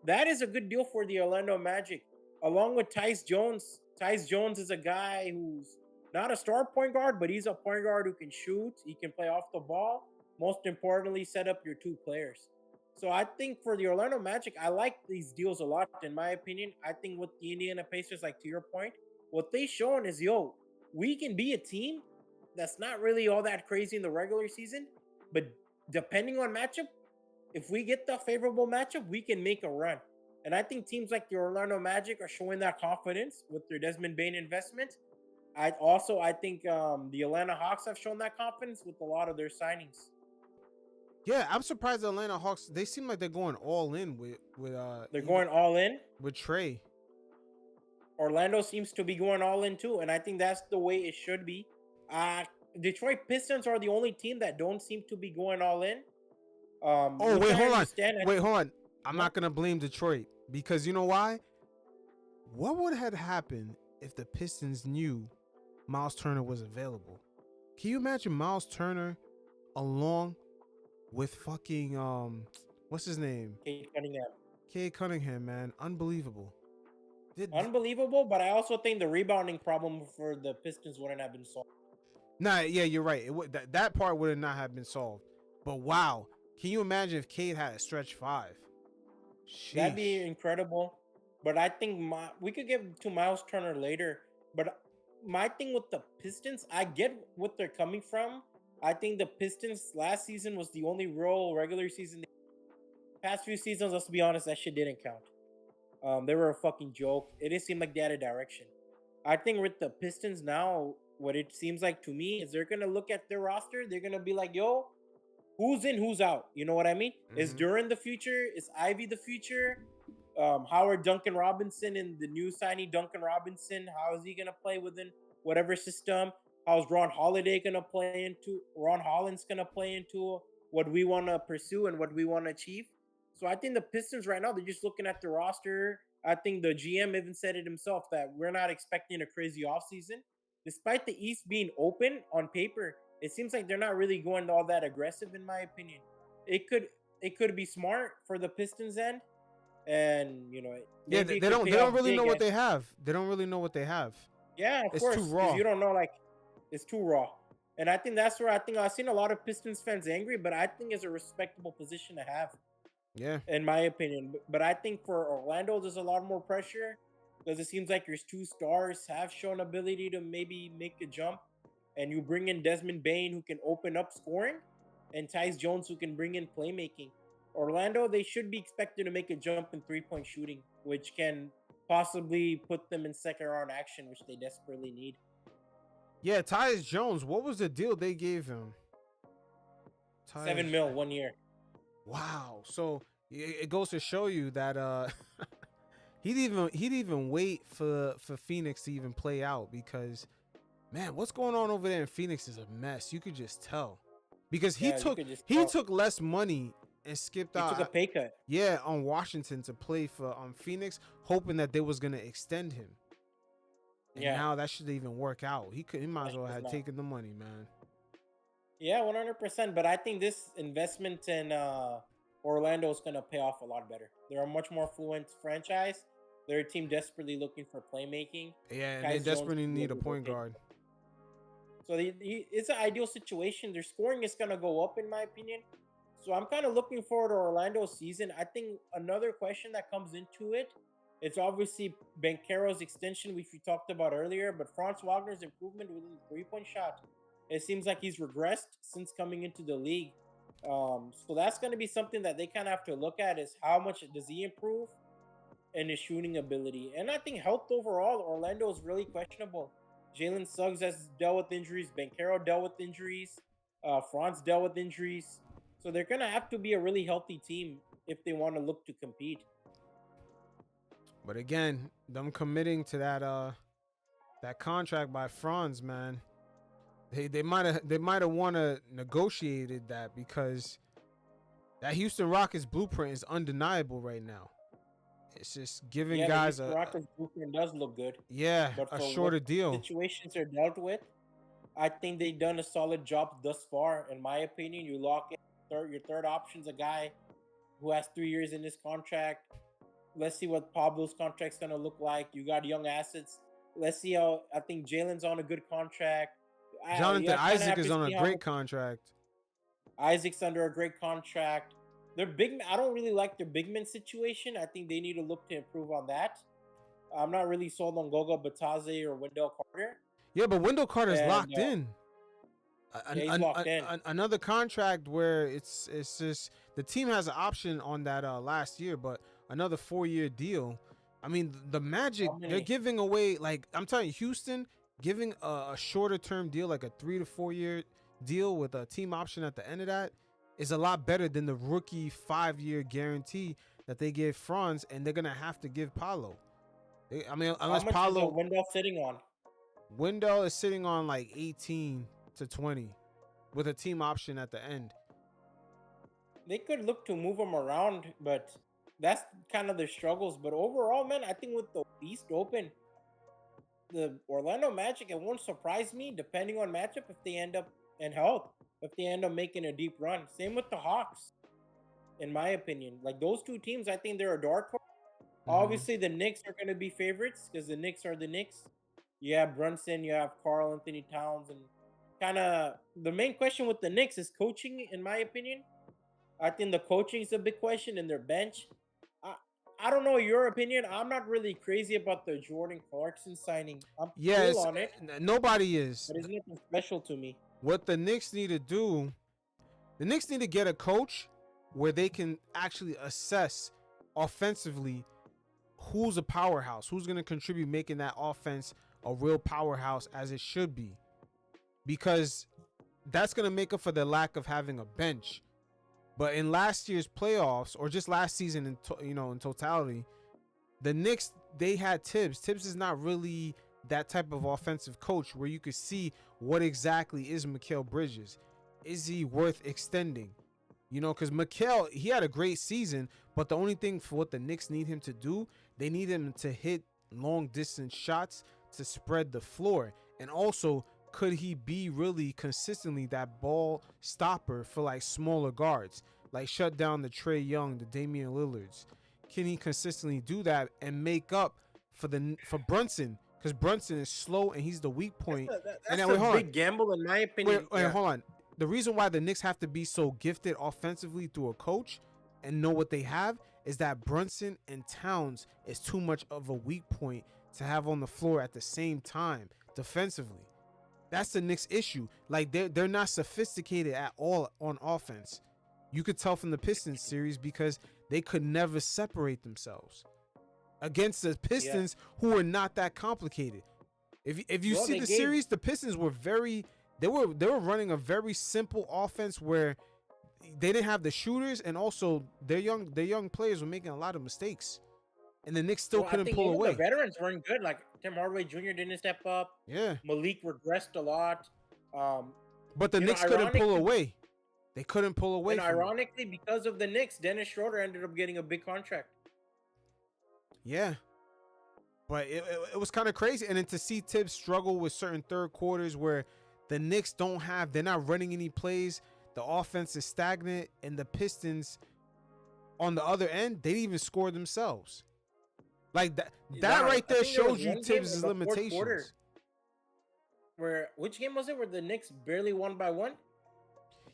That is a good deal for the Orlando Magic. Along with Tyus Jones. Tyus Jones is a guy who's not a star point guard, but he's a point guard who can shoot. He can play off the ball. Most importantly, set up your 2 players. So I think for the Orlando Magic, I like these deals a lot, in my opinion. I think with the Indiana Pacers, like to your point, what they shown is, we can be a team that's not really all that crazy in the regular season, but depending on matchup, if we get the favorable matchup, we can make a run. And I think teams like the Orlando Magic are showing that confidence with their Desmond Bane investment. I think the Atlanta Hawks have shown that confidence with a lot of their signings. Yeah, I'm surprised the Atlanta Hawks, they seem like they're going all in with they're going all in with Trey. Orlando seems to be going all in too, and I think that's the way it should be. Detroit Pistons are the only team that don't seem to be going all in. Hold on. I'm not gonna blame Detroit, because you know why? What would have happened if the Pistons knew Miles Turner was available? Can you imagine Miles Turner along with fucking what's his name? Cade Cunningham, man, unbelievable. Unbelievable, but I also think the rebounding problem for the Pistons wouldn't have been solved. Nah, yeah, you're right. That part would not have been solved. But wow, can you imagine if Cade had a stretch 5? Sheesh. That'd be incredible. But I think we could get to Miles Turner later. But my thing with the Pistons, I get what they're coming from. I think the Pistons last season was the only real regular season. Past few seasons, let's be honest, that shit didn't count. They were a fucking joke. It didn't seem like they had a direction. I think with the Pistons now, what it seems like to me is they're going to look at their roster. They're going to be like, who's in, who's out? You know what I mean? Mm-hmm. Is Durant the future? Is Ivy the future? Howard Duncan Robinson and the new signee Duncan Robinson, how is he going to play within whatever system? How's Ron Holland's going to play into what we want to pursue and what we want to achieve? So I think the Pistons right now, they're just looking at the roster. I think the GM even said it himself that we're not expecting a crazy offseason. Despite the East being open on paper, it seems like they're not really going all that aggressive, in my opinion. It could be smart for the Pistons end. And, they don't really know what they have. They don't really know what they have. Yeah, of course. It's too raw. You don't know, it's too raw. And I think that's where I've seen a lot of Pistons fans angry, but I think it's a respectable position to have. Yeah. In my opinion. But I think for Orlando, there's a lot more pressure because it seems like your 2 stars have shown ability to maybe make a jump. And you bring in Desmond Bane, who can open up scoring, and Tyus Jones, who can bring in playmaking. Orlando, they should be expected to make a jump in 3-point shooting, which can possibly put them in second round action, which they desperately need. Yeah, Tyus Jones. What was the deal they gave him? $7 million 1 year. Wow. So it goes to show you that he'd even wait for Phoenix to even play out, because man, what's going on over there in Phoenix is a mess. You could just tell, because he took less money and skipped out. He took a pay cut. Yeah, on Washington to play for Phoenix, hoping that they was gonna extend him. And now that should even work out. He might as well have taken the money, man. Yeah, 100%. But I think this investment in Orlando is gonna pay off a lot better. They're a much more fluent franchise. They're a team desperately looking for playmaking. Yeah, and they desperately need a point guard. So it's an ideal situation. Their scoring is gonna go up, in my opinion. So I'm kind of looking forward to Orlando's season. I think another question that comes into it, it's obviously Banchero's extension, which we talked about earlier, but Franz Wagner's improvement within the three-point shot. It seems like he's regressed since coming into the league. So that's going to be something that they kind of have to look at, is how much does he improve in his shooting ability. And I think health overall, Orlando is really questionable. Jalen Suggs has dealt with injuries. Banchero dealt with injuries. Franz dealt with injuries. So they're going to have to be a really healthy team if they want to look to compete. But again, them committing to that contract by Franz, man, they might have want to negotiated that, because that Houston Rockets blueprint is undeniable right now. It's just giving guys the Rockets blueprint does look good. Yeah, but a shorter deal. Situations are dealt with. I think they've done a solid job thus far. In my opinion, you lock in your third option's a guy who has 3 years in his contract. Let's see what Pablo's contract's gonna look like. You got young assets. Let's see how. I think Jalen's on a good contract. Jonathan Isaac is on a great contract. Isaac's under a great contract. Their big. I don't really like their big man situation. I think they need to look to improve on that. I'm not really sold on Goga Batadze or Wendell Carter. Yeah, but Wendell Carter's locked in. He's locked in. Another contract where it's just the team has an option on that last year, but another 4-year deal. I mean, the Magic, they're giving away, like, I'm telling you, Houston giving a shorter term deal, like a 3 to 4 year deal with a team option at the end of that, is a lot better than the rookie 5-year guarantee that they gave Franz, and they're gonna have to give Palo. I mean, unless Palo. Is Wendell sitting on? Wendell is sitting on like 18 to 20 with a team option at the end. They could look to move him around, but that's kind of their struggles. But overall, man, I think with the East open, the Orlando Magic, it won't surprise me, depending on matchup, if they end up in health, if they end up making a deep run. Same with the Hawks, in my opinion. Like, those two teams, I think they're a dark horse. Obviously, the Knicks are going to be favorites because the Knicks are the Knicks. You have Brunson, you have Karl Anthony Towns, and kind of the main question with the Knicks is coaching, in my opinion. I think the coaching is a big question in their bench. I don't know your opinion. I'm not really crazy about the Jordan Clarkson signing. I'm cool on it. Nobody is. But it's nothing special to me. What the Knicks need to do, the Knicks need to get a coach where they can actually assess offensively who's a powerhouse, who's going to contribute, making that offense a real powerhouse as it should be. Because that's going to make up for the lack of having a bench. But in last year's playoffs, or just last season in totality, the Knicks, they had Tibbs. Tibbs is not really that type of offensive coach where you could see what exactly is Mikal Bridges. Is he worth extending? You know, because Mikal, he had a great season, but the only thing for what the Knicks need him to do, they need him to hit long distance shots to spread the floor. And also, could he be really consistently that ball stopper for like smaller guards, like shut down the Trae Young, the Damian Lillards? Can he consistently do that and make up for Brunson? Because Brunson is slow and he's the weak point. That's a big gamble, in my opinion. Wait, hold on. The reason why the Knicks have to be so gifted offensively through a coach and know what they have is that Brunson and Towns is too much of a weak point to have on the floor at the same time defensively. That's the Knicks' issue. Like, they're not sophisticated at all on offense. You could tell from the Pistons series because they could never separate themselves. against the Pistons, who are not that complicated. If you see the series, the Pistons were they were running a very simple offense where they didn't have the shooters, and also their young players were making a lot of mistakes, and the Knicks still couldn't pull away. The veterans weren't good. Like Tim Hardaway Jr. didn't step up. Yeah, Malik regressed a lot. But the Knicks couldn't pull away. They couldn't pull away. And ironically, because of the Knicks, Dennis Schroeder ended up getting a big contract. Yeah. But it was kind of crazy. And then to see Tibbs struggle with certain third quarters where the Knicks they're not running any plays. The offense is stagnant. And the Pistons, on the other end, they didn't even score themselves. Like that right there shows you Tibbs' limitations. Which game was it where the Knicks barely won by one?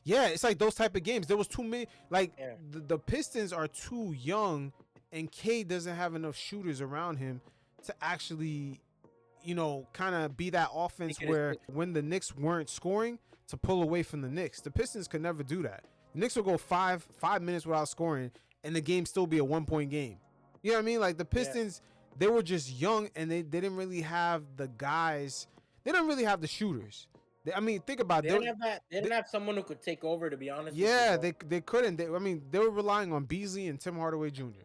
Yeah, it's like those type of games. There was too many. Like the Pistons are too young, and K doesn't have enough shooters around him to actually, kind of be that offense where when the Knicks weren't scoring to pull away from the Knicks. The Pistons could never do that. The Knicks will go five minutes without scoring, and the game still be a 1-point game. You know what I mean? Like the Pistons, they were just young, and they didn't really have the guys. They didn't really have the shooters. Think about it. They didn't have someone who could take over, to be honest. Yeah, they couldn't. They were relying on Beasley and Tim Hardaway Jr.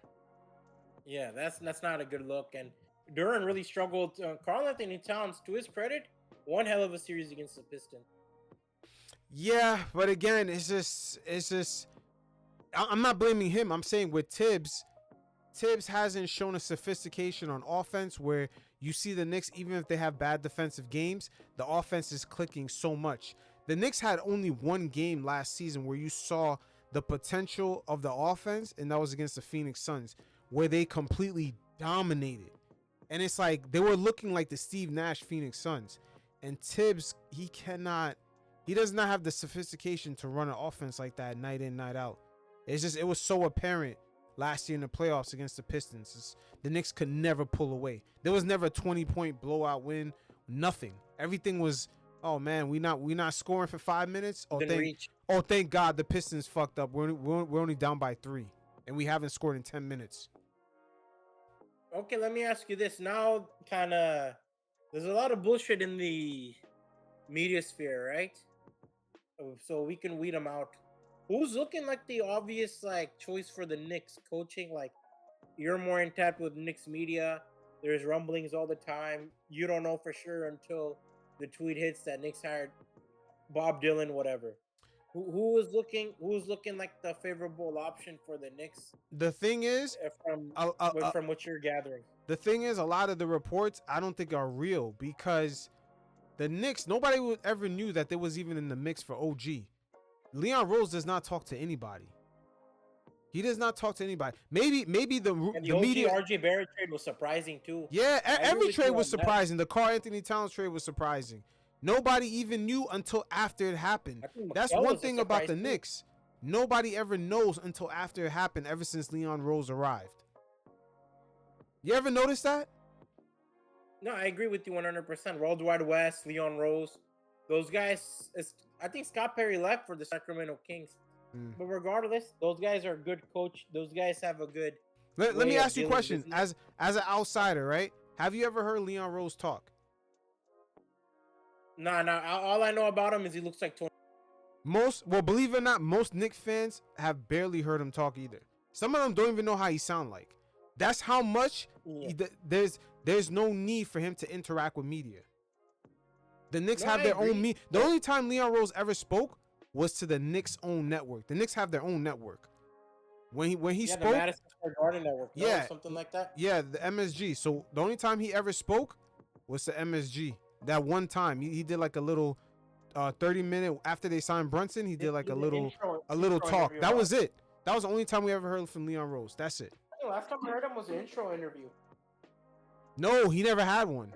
Yeah, that's not a good look. And Durant really struggled. Karl-Anthony Towns, to his credit, one hell of a series against the Pistons. Yeah, but again, it's just. I'm not blaming him. I'm saying with Tibbs hasn't shown a sophistication on offense where you see the Knicks, even if they have bad defensive games, the offense is clicking so much. The Knicks had only one game last season where you saw the potential of the offense, and that was against the Phoenix Suns, where they completely dominated. And it's like they were looking like the Steve Nash Phoenix Suns. And Tibbs, he does not have the sophistication to run an offense like that night in, night out. It was so apparent last year in the playoffs against the Pistons. The Knicks could never pull away. There was never a 20-point blowout win. Nothing. Everything was, oh man, we not scoring for 5 minutes. Thank God the Pistons fucked up. We're only down by 3, and we haven't scored in 10 minutes. Okay, let me ask you this. Now, there's a lot of bullshit in the media sphere, right? So we can weed them out. Who's looking like the obvious choice for the Knicks coaching? Like, you're more in touch with Knicks media. There's rumblings all the time. You don't know for sure until the tweet hits that Knicks hired Bob Dylan, whatever. Who is looking like the favorable option for the Knicks? The thing is, from what you're gathering, the thing is, a lot of the reports I don't think are real because the Knicks, nobody ever knew that they was even in the mix for OG. Leon Rose does not talk to anybody. He does not talk to anybody. Maybe the media. RJ Barrett trade was surprising too. Yeah, every trade was surprising. The Karl-Anthony Towns trade was surprising. Nobody even knew until after it happened. That's one thing about the Knicks. Nobody ever knows until after it happened, ever since Leon Rose arrived. You ever notice that? No, I agree with you 100%. World Wide West, Leon Rose, those guys. I think Scott Perry left for the Sacramento Kings. But regardless, those guys are a good coach. Those guys have a good. Let me ask you a question. As an outsider, right? Have you ever heard Leon Rose talk? Nah. All I know about him is he looks like Tony. Believe it or not, most Knicks fans have barely heard him talk either. Some of them don't even know how he sound like. That's how much there's no need for him to interact with media. The Knicks have their own media. The only time Leon Rose ever spoke was to the Knicks' own network. The Knicks have their own network. When he spoke, the Madison Square Garden network, something like that. Yeah, the MSG. So the only time he ever spoke was to MSG. That one time he did like a little 30-minute after they signed Brunson. He did like a little talk. That was it. That was the only time we ever heard from Leon Rose. That's it. I think last time I heard him was an intro interview. No, he never had one.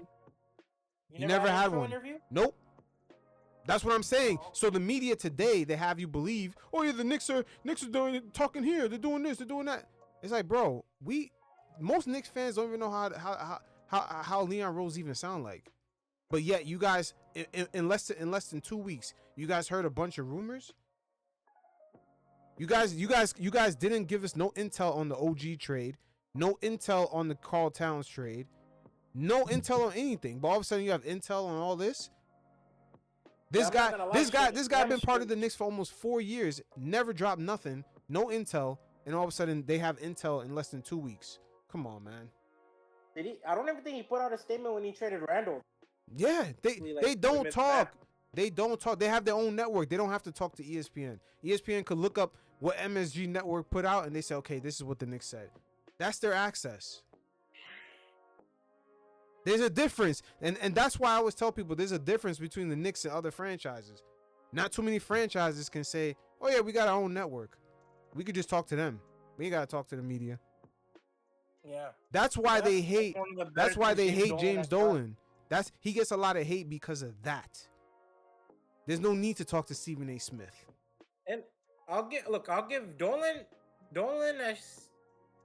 He never had one. Interview? Nope. That's what I'm saying. So the media today, they have you believe, oh yeah, the Knicks are talking here, they're doing this, they're doing that. It's like, bro, most Knicks fans don't even know how Leon Rose even sound like. But yet you guys in less than 2 weeks, you guys heard a bunch of rumors. You guys didn't give us no intel on the OG trade. no intel on the Karl Towns trade, no intel on anything. But all of a sudden you have intel on all this. This guy been part of the Knicks for almost 4 years, never dropped nothing, no intel, and all of a sudden they have intel in less than 2 weeks. Come on, man. Did he? I don't even think he put out a statement when he traded Randall. Yeah, they don't talk. They don't talk. They have their own network. They don't have to talk to ESPN. ESPN could look up what MSG network put out, and they say, okay, this is what the Knicks said. That's their access. There's a difference, and that's why I always tell people there's a difference between the Knicks and other franchises. Not too many franchises can say, oh yeah, we got our own network. We could just talk to them. We ain't got to talk to the media. Yeah. That's why they hate. That's why they hate James Dolan. He gets a lot of hate because of that. There's no need to talk to Stephen A. Smith. And I'll give Dolan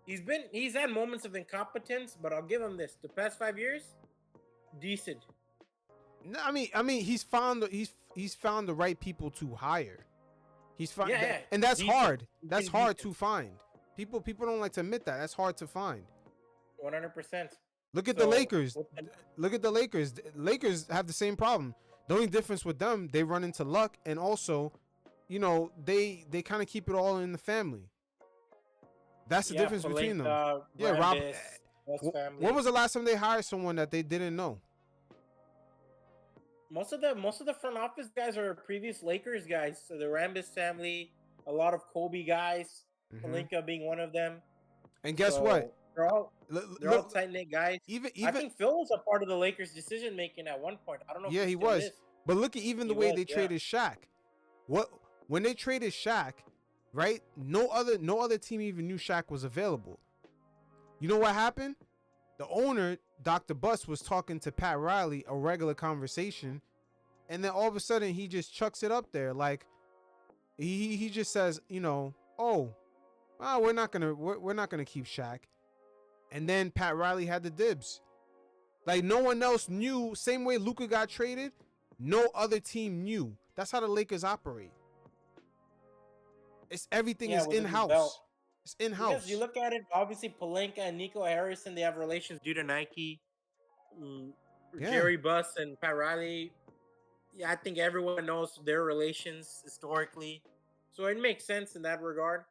he's had moments of incompetence, but I'll give him this. The past 5 years, decent. No, I mean he's found the right people to hire. He's found and that's decent. Hard. That's hard decent. To find. People don't like to admit that. That's hard to find. 100%. Look at the Lakers. Look at the Lakers. Lakers have the same problem. The only difference with them, they run into luck, and also, you know, they kind of keep it all in the family. That's the difference between them. Rob. When was the last time they hired someone that they didn't know? Most of the front office guys are previous Lakers guys. So the Rambis family, a lot of Kobe guys, Pelinka being one of them. And guess what? They're all tight-knit guys. Even I think Phil was a part of the Lakers' decision-making at one point. I don't know. Yeah, he was. Is. But look at even the way they traded Shaq. When they traded Shaq, right? No other team even knew Shaq was available. You know what happened? The owner, Dr. Buss, was talking to Pat Riley, a regular conversation, and then all of a sudden he just chucks it up there. Like he just says, you know, we're not gonna keep Shaq. And then Pat Riley had the dibs. Like no one else knew. Same way Luka got traded, no other team knew. That's how the Lakers operate. It's everything is in-house. It's in-house. Because you look at it, obviously Pelinka and Nico Harrison, they have relations due to Nike. Jerry Buss and Pat Riley. Yeah, I think everyone knows their relations historically. So it makes sense in that regard.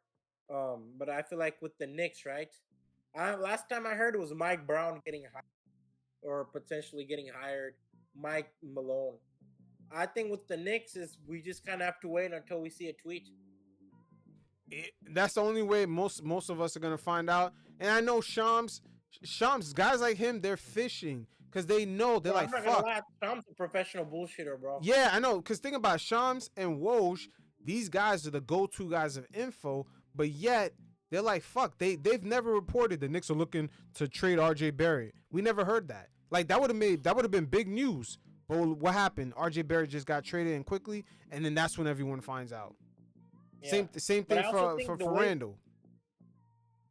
But I feel like with the Knicks, right? Last time I heard it was Mike Brown getting hired or potentially getting hired. Mike Malone. I think with the Knicks is we just kind of have to wait until we see a tweet. That's the only way most of us are gonna find out. And I know Shams, guys like him, they're fishing because they know they're like, fuck. Shams a professional bullshitter, bro. Yeah, I know. Because think about Shams and Woj. These guys are the go-to guys of info, but yet they're like, fuck. They've never reported the Knicks are looking to trade RJ Barrett. We never heard that. Like that would have been big news. But what happened? RJ Barrett just got traded in quickly, and then that's when everyone finds out. Yeah. Same thing for Randall.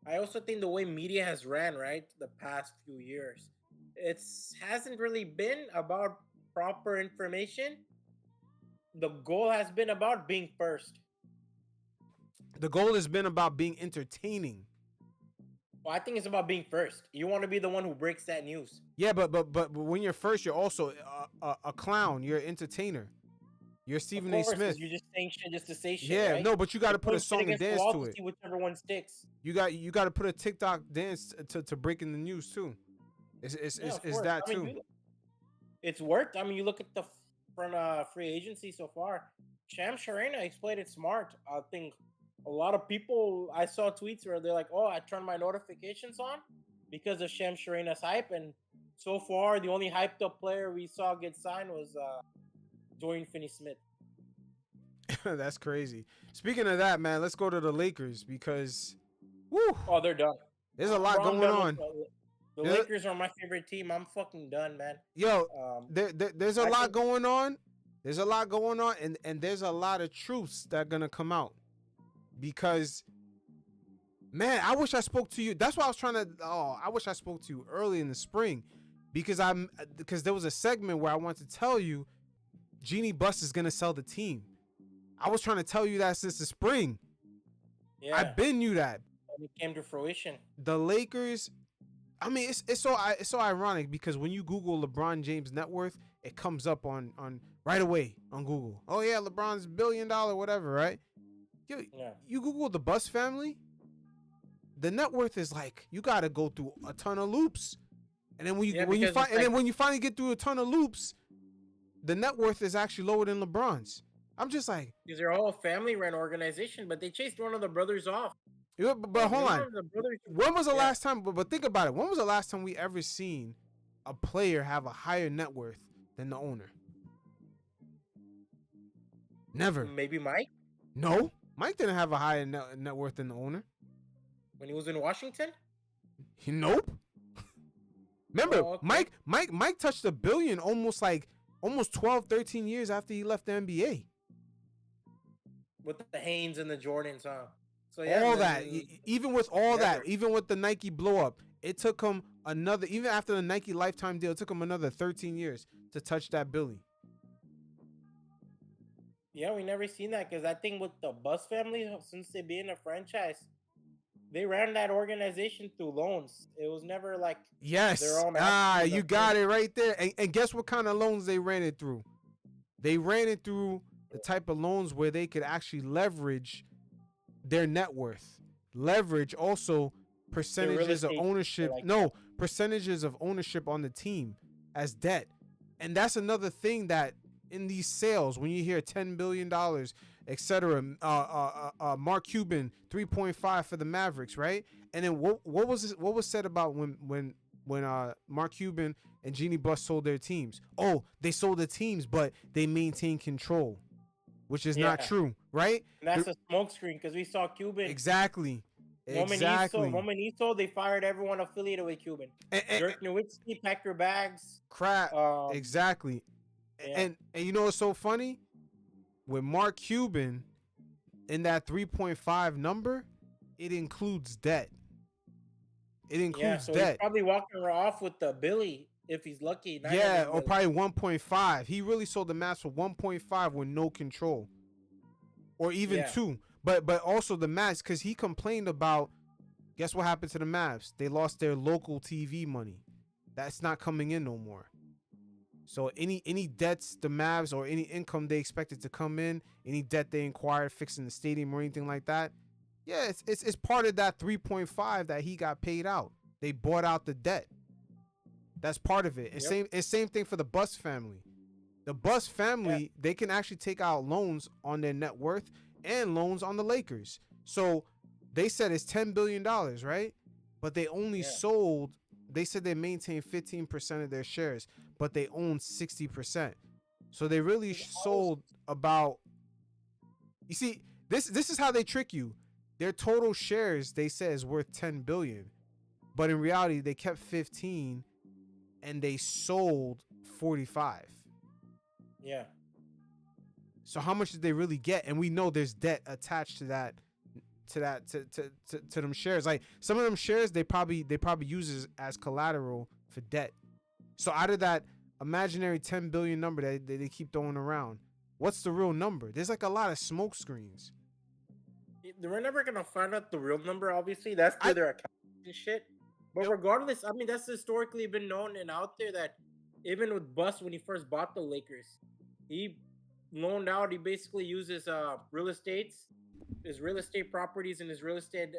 I also think the way media has ran, right, the past few years, it hasn't really been about proper information. The goal has been about being first. The goal has been about being entertaining. Well, I think it's about being first. You want to be the one who breaks that news. Yeah, but when you're first, you're also a clown. You're an entertainer. You're Stephen A. Smith. You're just saying shit just to say shit. Yeah, right? No, but you got to put a song and dance to it. See whichever one sticks. You got to put a TikTok dance to breaking the news too. It's that too. It's worked. I mean, you look at the free agency so far. Shams Charania played it smart. I think a lot of people, I saw tweets where they're like, "Oh, I turned my notifications on because of Shams Charania's hype." And so far, the only hyped up player we saw get signed was Dorian Finney-Smith. That's crazy. Speaking of that, man, let's go to the Lakers because, woo! Oh, they're done. There's a lot going on. The Lakers are my favorite team. I'm fucking done, man. Yo, there's a lot going on. There's a lot going on, and there's a lot of truths that are gonna come out because, man, I wish I spoke to you. That's why I was trying to. Oh, I wish I spoke to you early in the spring because there was a segment where I wanted to tell you. Jeanie Buss is gonna sell the team. I was trying to tell you that since the spring. Yeah. I've been knew that. And it came to fruition. The Lakers. I mean, it's so ironic because when you Google LeBron James net worth, it comes up on right away on Google. Oh yeah, LeBron's $1 billion whatever, right? You Google the Bus family, the net worth is like you got to go through a ton of loops, and then when you finally get through a ton of loops, the net worth is actually lower than LeBron's. I'm just like, because they're all family run organization, but they chased one of the brothers off. Yeah, but hold on. When was the last time? But think about it. When was the last time we ever seen a player have a higher net worth than the owner? Never. Maybe Mike? No, Mike didn't have a higher net worth than the owner. When he was in Washington? Nope. Remember, Mike touched $1 billion almost 12, 13 years after he left the NBA. With the Haynes and the Jordans, huh? So even with all that, even with the Nike blow up, it took him even after the Nike lifetime deal, it took him another 13 years to touch that Billy. Yeah, we never seen that because I think with the Bus family, since they being a franchise, they ran that organization through loans. It was never like their own. You got it right there. And guess what kind of loans they ran it through? They ran it through the type of loans where they could actually leverage their net worth, leverage also percentages of ownership. Percentages of ownership on the team as debt. And that's another thing that in these sales, when you hear $10 billion, etc., Mark Cuban 3.5 for the Mavericks, right? And then what was said about when Mark Cuban and Jeanie Buss sold their teams? Oh, they sold the teams, but they maintained control, which is not true, right? And that's a smokescreen because we saw Cuban. Exactly. Moment he sold, they fired everyone affiliated with Cuban. Dirk Nowitzki, pack your bags. Crap. Exactly. Yeah. And you know what's so funny? With Mark Cuban in that 3.5 number, it includes debt. It includes debt. He's probably walking off with the Billy if he's lucky. Or probably 1.5. He really sold the Mavs for 1.5 with no control, or even 2. But also the Mavs, because he complained about. Guess what happened to the Mavs? They lost their local TV money. That's not coming in no more. So any debts the Mavs or any income they expected to come in, any debt they acquired fixing the stadium or anything like that, it's part of that 3.5 that he got paid out. They bought out the debt. That's part of it. And same thing for the Buss family. The Buss family, they can actually take out loans on their net worth and loans on the Lakers. So they said it's $10 billion, right? But they only sold. They said they maintained 15% of their shares, but they own 60%. So they really sold about. You see, this is how they trick you. Their total shares, they say, is worth 10 billion, but in reality, they kept 15, and they sold 45. Yeah. So how much did they really get? And we know there's debt attached to that. To them shares, like some of them shares they probably use as collateral for debt. So out of that imaginary 10 billion number that they keep throwing around, what's the real number? There's like a lot of smoke screens. We're never gonna find out the real number. Obviously, that's through their accounting shit. But regardless, I mean that's historically been known and out there that even with Buss when he first bought the Lakers, he loaned out. He basically uses real estate properties and his real estate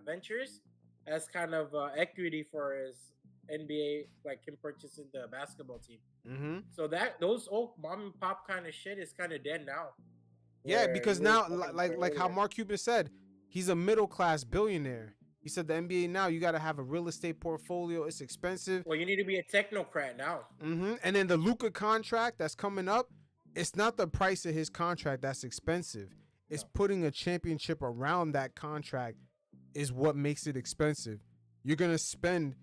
ventures as kind of equity for his NBA, like him purchasing the basketball team. Mm-hmm. So those old mom and pop kind of shit is kind of dead now. Yeah, because now, like how Mark Cuban said, he's a middle class billionaire. He said the NBA now you got to have a real estate portfolio. It's expensive. Well, you need to be a technocrat now. Mm-hmm. And then the Luka contract that's coming up, it's not the price of his contract that's expensive. It's putting a championship around that contract is what makes it expensive. You're gonna spend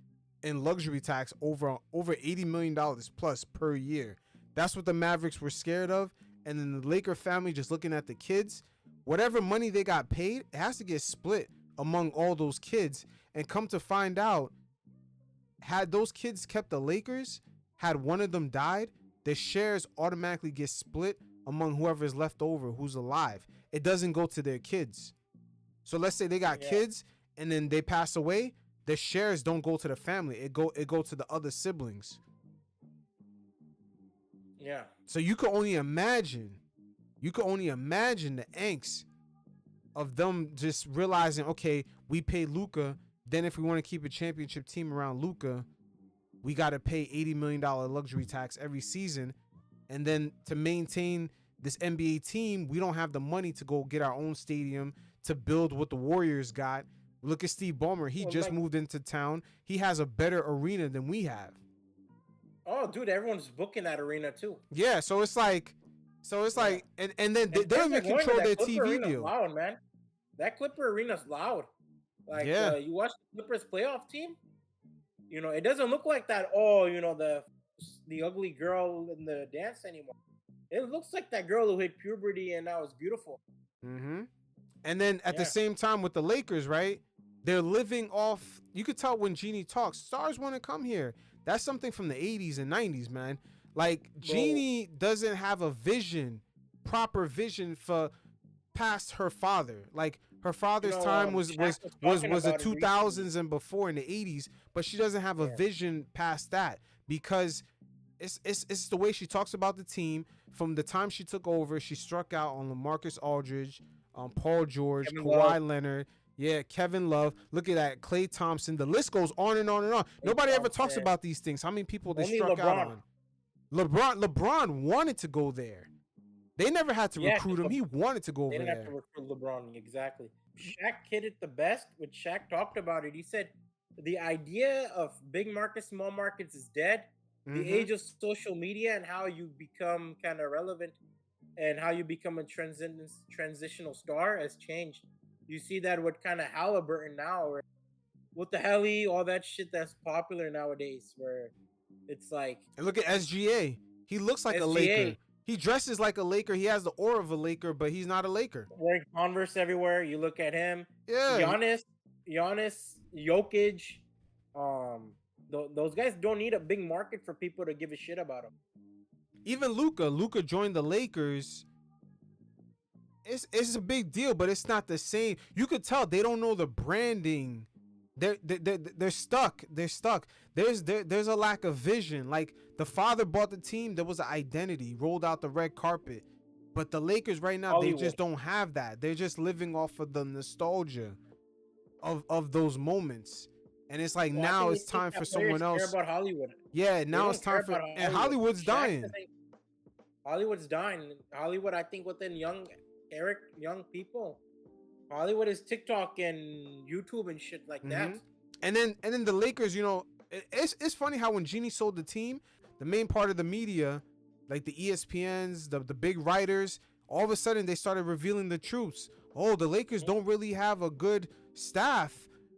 in luxury tax over $80 million plus per year. That's what the Mavericks were scared of. And then the Laker family just looking at the kids, whatever money they got paid, it has to get split among all those kids. And come to find out, had those kids kept the Lakers, had one of them died, the shares automatically get split among whoever is left over who's alive. It doesn't go to their kids. So let's say they got kids and then they pass away, the shares don't go to the family. It go to the other siblings. Yeah. So you could only imagine the angst of them just realizing, okay, we pay Luka. Then if we want to keep a championship team around Luka, we got to pay $80 million luxury tax every season. And then to maintain this NBA team, we don't have the money to go get our own stadium to build what the Warriors got. Look at Steve Ballmer. He just moved into town. He has a better arena than we have. Oh, dude, everyone's booking that arena too. Yeah, so it's like, and then they don't even control their TV deal. Loud, man. That Clipper arena's loud. Like, you watch the Clippers playoff team, you know, it doesn't look like that. Oh, you know, the ugly girl in the dance anymore. It looks like that girl who hit puberty and now is beautiful. Mm-hmm. And then at the same time with the Lakers, right? They're living off. You could tell when Jeanie talks, stars want to come here. That's something from the 80s and 90s, man. Like, Jeanie doesn't have a proper vision for past her father. Like, her father's time was the 2000s and before in the 80s, but she doesn't have a vision past that because it's the way she talks about the team. From the time she took over, she struck out on LaMarcus Aldridge, Paul George, Kawhi Leonard, Kevin Love. Look at that, Klay Thompson. The list goes on and on and on. Nobody ever talks about these things. How many people they struck out on? LeBron wanted to go there. They never had to recruit him. He wanted to go over there. They didn't have to recruit LeBron, exactly. Shaq hit it the best. When Shaq talked about it, he said the idea of big markets, small markets is dead. The age of social media and how you become kind of relevant and how you become a transitional star has changed. You see that with kind of Haliburton now, or what the hell, all that shit that's popular nowadays, where it's like. And look at SGA. He looks like a Laker. He dresses like a Laker. He has the aura of a Laker, but he's not a Laker. Wearing Converse everywhere. You look at him. Yeah. Giannis, Jokic, those guys don't need a big market for people to give a shit about them. Even Luka joined the Lakers. It's a big deal, but it's not the same. You could tell they don't know the branding. They're stuck. There's a lack of vision. Like, the father bought the team, there was an identity, rolled out the red carpet. But the Lakers right now, Hollywood. They just don't have that. They're just living off of the nostalgia of those moments. And it's like, now it's time for someone else. Care about Hollywood. Yeah, now it's time for and Hollywood's dying. Hollywood's dying. Hollywood, I think, within young people, Hollywood is TikTok and YouTube and shit like that. And then the Lakers, you know, it's funny how when Jeanie sold the team, the main part of the media, like the ESPNs, the big writers, all of a sudden they started revealing the truths. Oh, the Lakers don't really have a good staff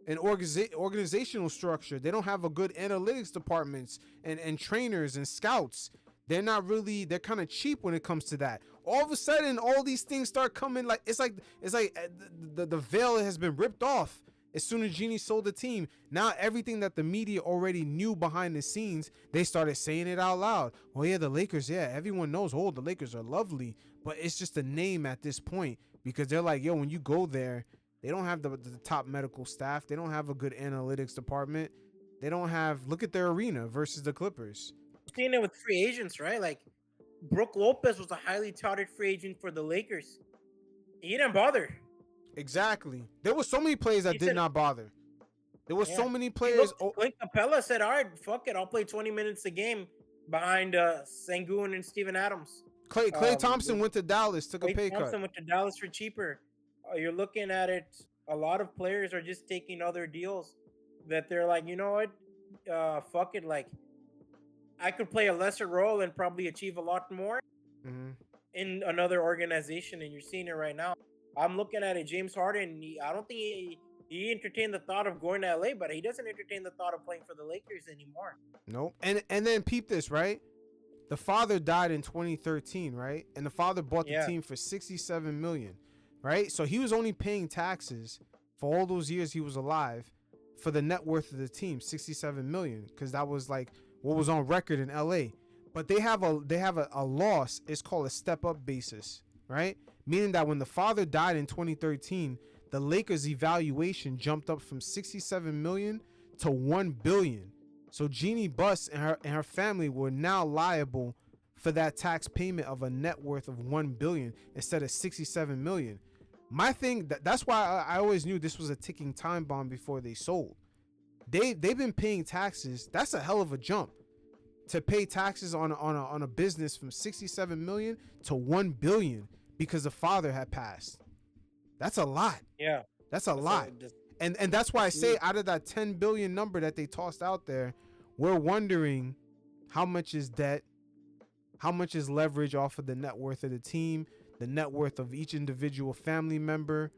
and organizational structure. They don't have a good analytics departments and trainers and scouts. They're kind of cheap when it comes to that. All of a sudden, all these things start coming. Like it's like the veil has been ripped off as soon as Jeanie sold the team. Now everything that the media already knew behind the scenes, they started saying it out loud. Oh yeah, the Lakers. Yeah, everyone knows. Oh, the Lakers are lovely, but it's just a name at this point because they're like, yo, when you go there, they don't have the top medical staff. They don't have a good analytics department. They don't have. Look at their arena versus the Clippers. Seeing it with free agents, right? Like, Brook Lopez was a highly touted free agent for the Lakers. He didn't bother. Exactly. There were so many players that did not bother. There were so many players. Clint Capella said, all right, fuck it. I'll play 20 minutes a game behind Sengun and Steven Adams. Klay Thompson went to Dallas, took a pay cut. Thompson went to Dallas for cheaper. You're looking at it, a lot of players are just taking other deals that they're like, you know what? Fuck it. Like, I could play a lesser role and probably achieve a lot more in another organization, and you're seeing it right now. I'm looking at it. James Harden, I don't think he entertained the thought of going to LA, but he doesn't entertain the thought of playing for the Lakers anymore. Nope. And then peep this, right? The father died in 2013, right? And the father bought the team for $67 million, right? So he was only paying taxes for all those years he was alive for the net worth of the team, $67 million, because that was like what was on record in LA. But they have a loss. It's called a step up basis, right? Meaning that when the father died in 2013, the Lakers' evaluation jumped up from 67 million to 1 billion. So Jeanie Buss and her family were now liable for that tax payment of a net worth of 1 billion instead of 67 million. My thing, that's why I always knew this was a ticking time bomb before they sold. They've been paying taxes. That's a hell of a jump to pay taxes on a business from 67 million to 1 billion because the father had passed. That's a lot. Yeah, that's a lot. And that's why I say out of that 10 billion number that they tossed out there, we're wondering how much is debt, how much is leverage off of the net worth of the team, the net worth of each individual family member.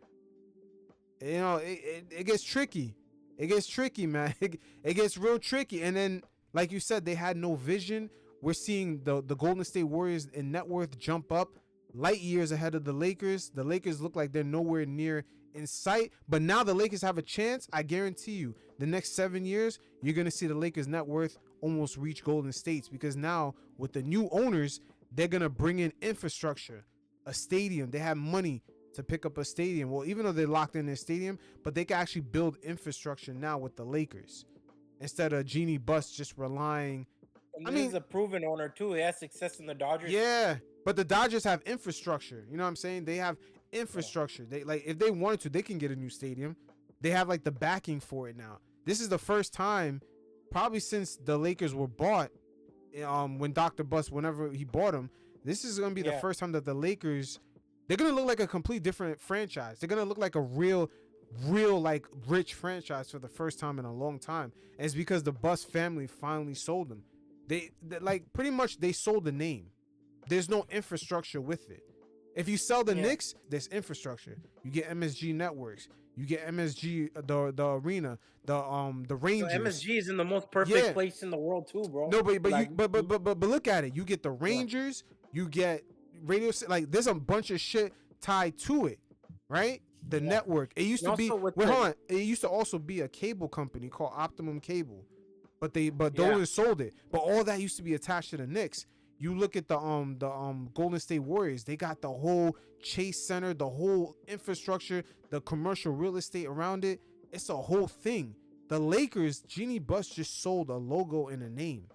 You know, it gets tricky. It gets tricky, man. It gets real tricky. And then, like you said, they had no vision. We're seeing the Golden State Warriors in net worth jump up light years ahead of the Lakers. The Lakers look like they're nowhere near in sight, but now the Lakers have a chance. I guarantee you the next 7 years you're going to see the Lakers net worth almost reach Golden State's, because now with the new owners, they're going to bring in infrastructure, a stadium. They have money to pick up a stadium. Well, even though they're locked in their stadium, but they can actually build infrastructure now with the Lakers instead of Jeanie Buss just relying. And he's a proven owner too. He has success in the Dodgers. Yeah, but the Dodgers have infrastructure. You know what I'm saying? They have infrastructure. They, like, if they wanted to, they can get a new stadium. They have like the backing for it now. This is the first time probably since the Lakers were bought, when Dr. Buss, whenever he bought them, this is going to be the first time that the Lakers, they're going to look like a complete different franchise. They're going to look like a real like rich franchise for the first time in a long time. And it's because the Buss family finally sold them. They like pretty much they sold the name. There's no infrastructure with it. If you sell the Knicks, there's infrastructure. You get MSG Networks. You get MSG, the arena, the Rangers. So MSG is in the most perfect place in the world too, bro. No, but look at it. You get the Rangers. You get radio. Like, there's a bunch of shit tied to it, right? The network. It used to be. Wait, hold on. It used to also be a cable company called Optimum Cable, but those sold it. But all that used to be attached to the Knicks. You look at the Golden State Warriors, they got the whole Chase Center, the whole infrastructure, the commercial real estate around it. It's a whole thing. The Lakers, Jeanie Buss just sold a logo and a name.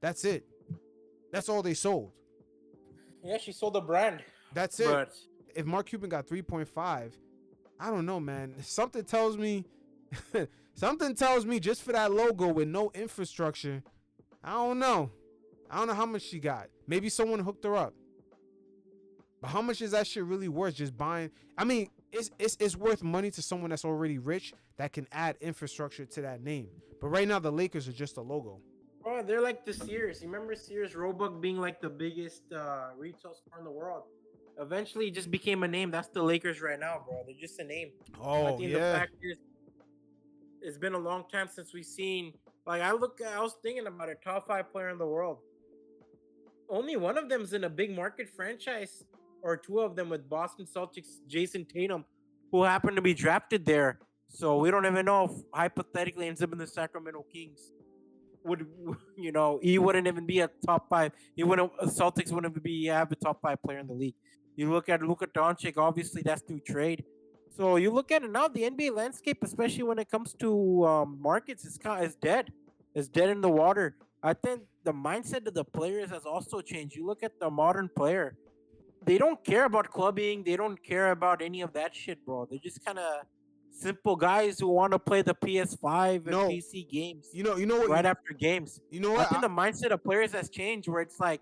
That's it. That's all they sold. Yeah, she sold a brand. That's it. But if Mark Cuban got 3.5, I don't know, man. Something tells me just for that logo with no infrastructure, I don't know how much she got. Maybe someone hooked her up. But how much is that shit really worth just buying? I mean, it's worth money to someone that's already rich that can add infrastructure to that name. But right now, the Lakers are just a logo. Bro, they're like the Sears. You remember Sears Roebuck being like the biggest retail store in the world? Eventually, it just became a name. That's the Lakers right now, bro. They're just a name. Oh, the fact is, it's been a long time since we've seen. Like, I was thinking about a top 5 player in the world. Only one of them is in a big market franchise, or two of them with Boston Celtics, Jason Tatum, who happened to be drafted there. So we don't even know if hypothetically ends up in the Sacramento Kings. He wouldn't even be a top 5. Celtics wouldn't have a top 5 player in the league. You look at Luka Doncic, obviously that's through trade. So you look at it now, the NBA landscape, especially when it comes to markets, is dead. It's dead in the water. I think the mindset of the players has also changed. You look at the modern player, they don't care about clubbing. They don't care about any of that shit, bro. They're just kind of simple guys who want to play the PS5 and PC games. You know what? Right after games. You know what? I think the mindset of players has changed, where it's like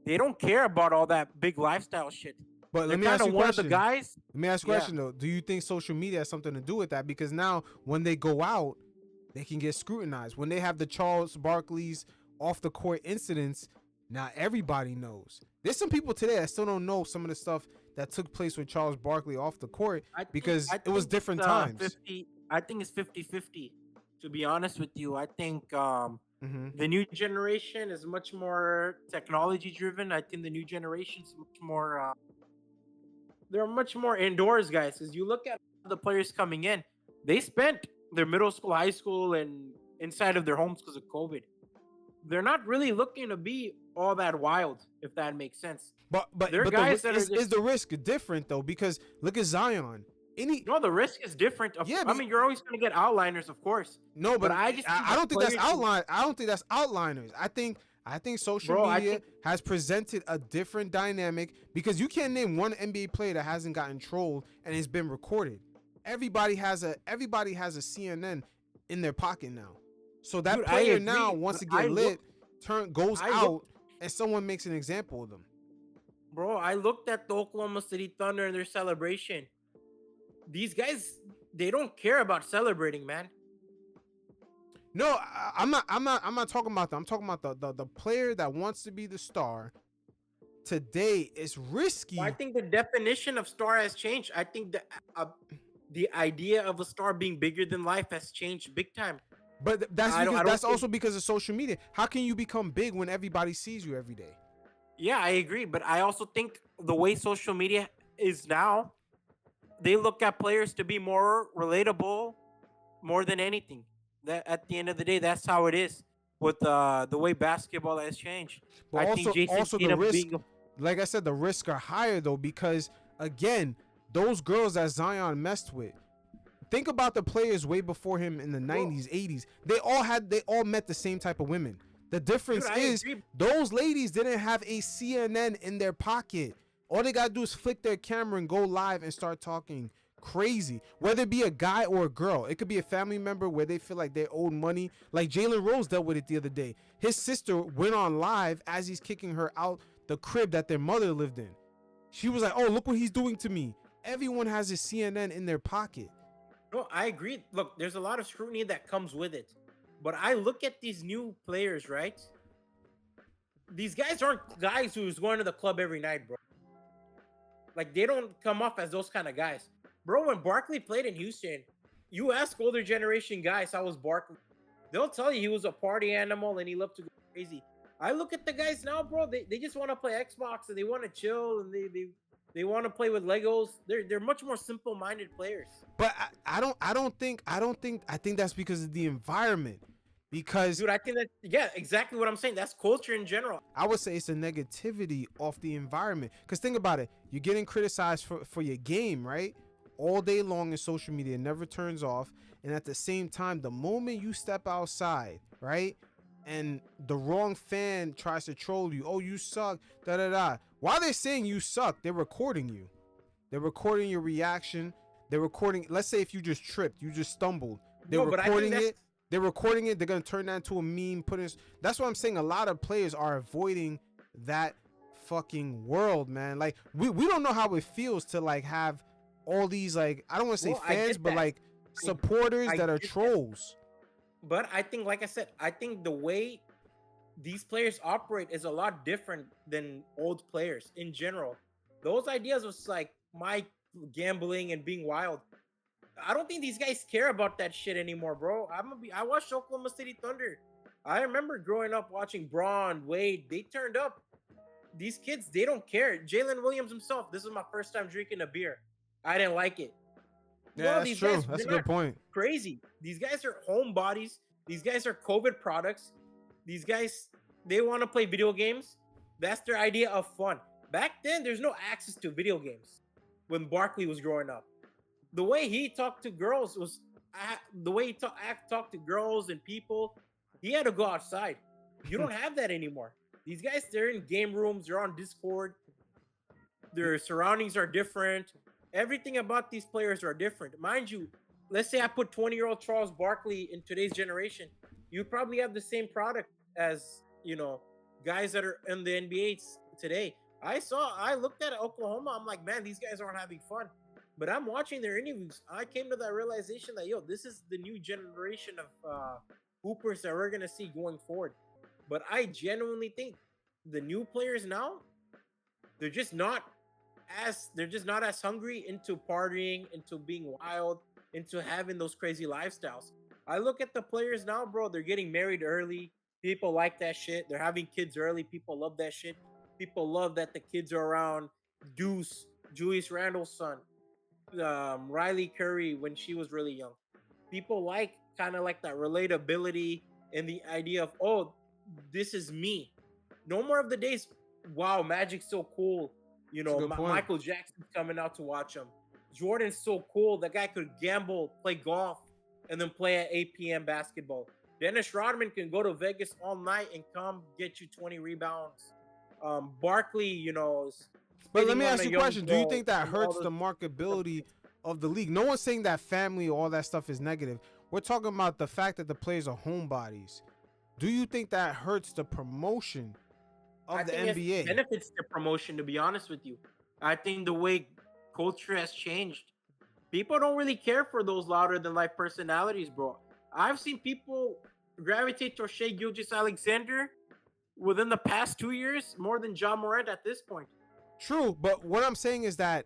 they don't care about all that big lifestyle shit. But let me ask you a question. Let me ask you a question though. Do you think social media has something to do with that? Because now when they go out, they can get scrutinized. When they have the Charles Barkley's off the court incidents, now everybody knows. There's some people today that still don't know some of the stuff that took place with Charles Barkley off the court because it was different times. I think it's 50-50, to be honest with you. I think the new generation is much more technology driven. I think the new generation is much more they're much more indoors guys, because you look at the players coming in, they spent their middle school, high school, and inside of their homes because of COVID. They're not really looking to be all that wild, if that makes sense. But is the risk different though? Because look at Zion. No, the risk is different. Yeah, I mean, you're always going to get outliners, of course. no, but I just I don't think that's outline. I don't think that's outliners. I think social media has presented a different dynamic because you can't name one NBA player that hasn't gotten trolled and it's been recorded. Everybody has a CNN in their pocket now. So that player now wants to get lit, goes out, and someone makes an example of them. Bro, I looked at the Oklahoma City Thunder and their celebration. These guys, they don't care about celebrating, man. No, I'm not talking about that. I'm talking about the player that wants to be the star. Today is risky. Well, I think the definition of star has changed. I think the idea of a star being bigger than life has changed big time. But that's also because of social media. How can you become big when everybody sees you every day? Yeah, I agree. But I also think the way social media is now, they look at players to be more relatable more than anything. That at the end of the day, that's how it is with the way basketball has changed. But also the risk, like I said, the risks are higher though, because again, those girls that Zion messed with, think about the players way before him in the 90s, 80s. They all met the same type of women. The difference is those ladies didn't have a CNN in their pocket. All they gotta do is flick their camera and go live and start talking crazy. Whether it be a guy or a girl, it could be a family member where they feel like they owed money. Like Jalen Rose dealt with it the other day. His sister went on live as he's kicking her out the crib that their mother lived in. She was like, "Oh, look what he's doing to me." Everyone has a CNN in their pocket. No, I agree. Look, there's a lot of scrutiny that comes with it. But I look at these new players, right? These guys aren't guys who's going to the club every night, bro. Like, they don't come off as those kind of guys. Bro, when Barkley played in Houston, you ask older generation guys how was Barkley. They'll tell you he was a party animal and he loved to go crazy. I look at the guys now, bro. They just want to play Xbox and they want to chill and they want to play with Legos. They're much more simple-minded players. But I think that's because of the environment. Because dude, I think that exactly what I'm saying. That's culture in general. I would say it's a negativity off the environment. Because think about it, you're getting criticized for your game, right? All day long in social media, it never turns off. And at the same time, the moment you step outside, right, and the wrong fan tries to troll you, oh, you suck, da da da. While they're saying you suck, they're recording you. They're recording your reaction. They're recording. Let's say if you just tripped, you just stumbled. They're recording it. They're recording it. They're going to turn that into a meme. That's what I'm saying. A lot of players are avoiding that fucking world, man. Like, we don't know how it feels to, like, have all these, like, I don't want to say fans, but, like, supporters that are trolls. But I think, like I said, I think the way these players operate is a lot different than old players in general. Those ideas was, like, my gambling and being wild. I don't think these guys care about that shit anymore, bro. I watched Oklahoma City Thunder. I remember growing up watching Braun, Wade. They turned up. These kids, they don't care. Jalen Williams himself. This is my first time drinking a beer. I didn't like it. Yeah, that's true. That's a good point. Crazy. These guys are homebodies. These guys are COVID products. These guys, they want to play video games. That's their idea of fun. Back then, there's no access to video games when Barkley was growing up. The way he talked to girls was the way he talked to girls and people. He had to go outside. You don't have that anymore. These guys, they're in game rooms. They're on Discord. Their surroundings are different. Everything about these players are different. Mind you, let's say I put 20-year-old Charles Barkley in today's generation. You probably have the same product as, guys that are in the NBA today. I looked at Oklahoma. I'm like, man, these guys aren't having fun. But I'm watching their interviews. I came to that realization that, this is the new generation of hoopers that we're going to see going forward. But I genuinely think the new players now, they're just not as hungry into partying, into being wild, into having those crazy lifestyles. I look at the players now, bro. They're getting married early. People like that shit. They're having kids early. People love that shit. People love that the kids are around Deuce, Julius Randle's son. Riley Curry when she was really young. People like kind of like that relatability and the idea of, oh, this is me. No more of the days, wow, Magic's so cool. Michael Jackson's coming out to watch him. Jordan's so cool. The guy could gamble, play golf, and then play at 8 p.m. basketball. Dennis Rodman can go to Vegas all night and come get you 20 rebounds. Barkley, you know. But let me ask you a question. Do you think that hurts the marketability of the league? No one's saying that family, all that stuff is negative. We're talking about the fact that the players are homebodies. Do you think that hurts the promotion of the NBA? It benefits the promotion, to be honest with you. I think the way culture has changed, people don't really care for those louder than life personalities, bro. I've seen people gravitate to Shai Gilgeous-Alexander within the past 2 years more than Ja Morant at this point. True, but what I'm saying is that,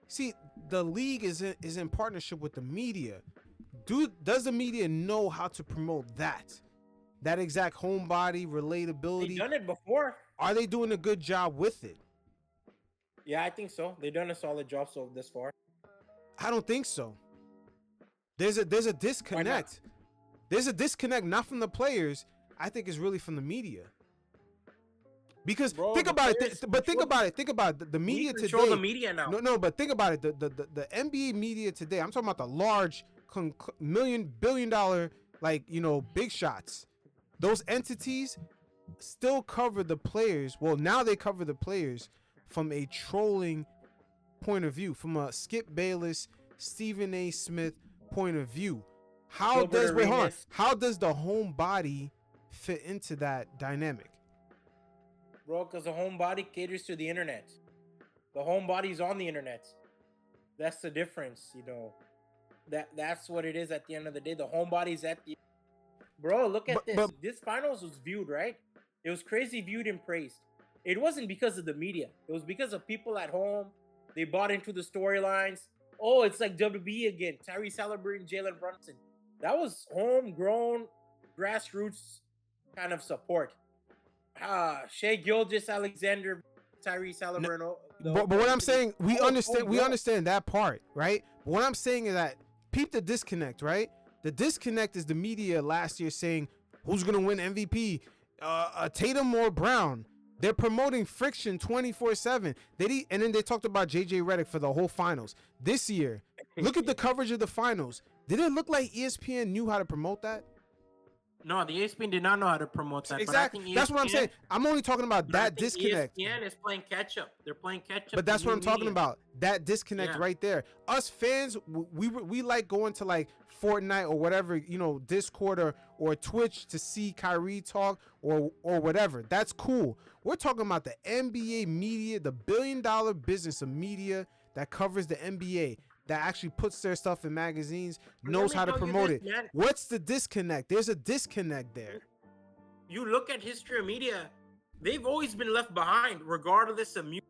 see, the league is in partnership with the media. Does the media know how to promote that exact homebody relatability? They've done it before. Are they doing a good job with it? Yeah, I think so. They've done a solid job so this far. I don't think so. There's a disconnect. There's a disconnect, not from the players. I think it's really from the media. Because think about it. The media today. Control the media now. No, but think about it. The NBA media today. I'm talking about the large billion-dollar, like, you know, big shots. Those entities still cover the players. Well, now they cover the players from a trolling point of view, from a Skip Bayless, Stephen A. Smith point of view. How does the homebody fit into that dynamic? Bro, because the homebody caters to the internet. The homebody's on the internet. That's the difference, you know. That's what it is at the end of the day. The homebody's at the... Bro, look at this. This finals was viewed, right? It was crazy viewed and praised. It wasn't because of the media. It was because of people at home. They bought into the storylines. Oh, it's like WWE again. Tyrese Haliburton, Jalen Brunson. That was homegrown, grassroots kind of support. Shai Gilgeous-Alexander, Tyrese Haliburton. But what I'm saying, we understand that part, right? But what I'm saying is that peep the disconnect, right? The disconnect is the media last year saying who's gonna win MVP, Tatum or Brown. They're promoting friction 24/7. And then they talked about JJ Redick for the whole finals. This year, look at the coverage of the finals. Did it look like ESPN knew how to promote that? No, the ESPN did not know how to promote that. Exactly. But I think that's what I'm saying. I'm only talking about that disconnect. ESPN is playing catch up. They're playing catch up. But that's what I'm talking about. That disconnect right there. Us fans, we like going to like Fortnite or whatever, you know, Discord or Twitch to see Kyrie talk or whatever. That's cool. We're talking about the NBA media, the billion-dollar business of media that covers the NBA, that actually puts their stuff in magazines, knows how to promote it. Man. What's the disconnect? There's a disconnect there. You look at history of media, they've always been left behind, regardless of music,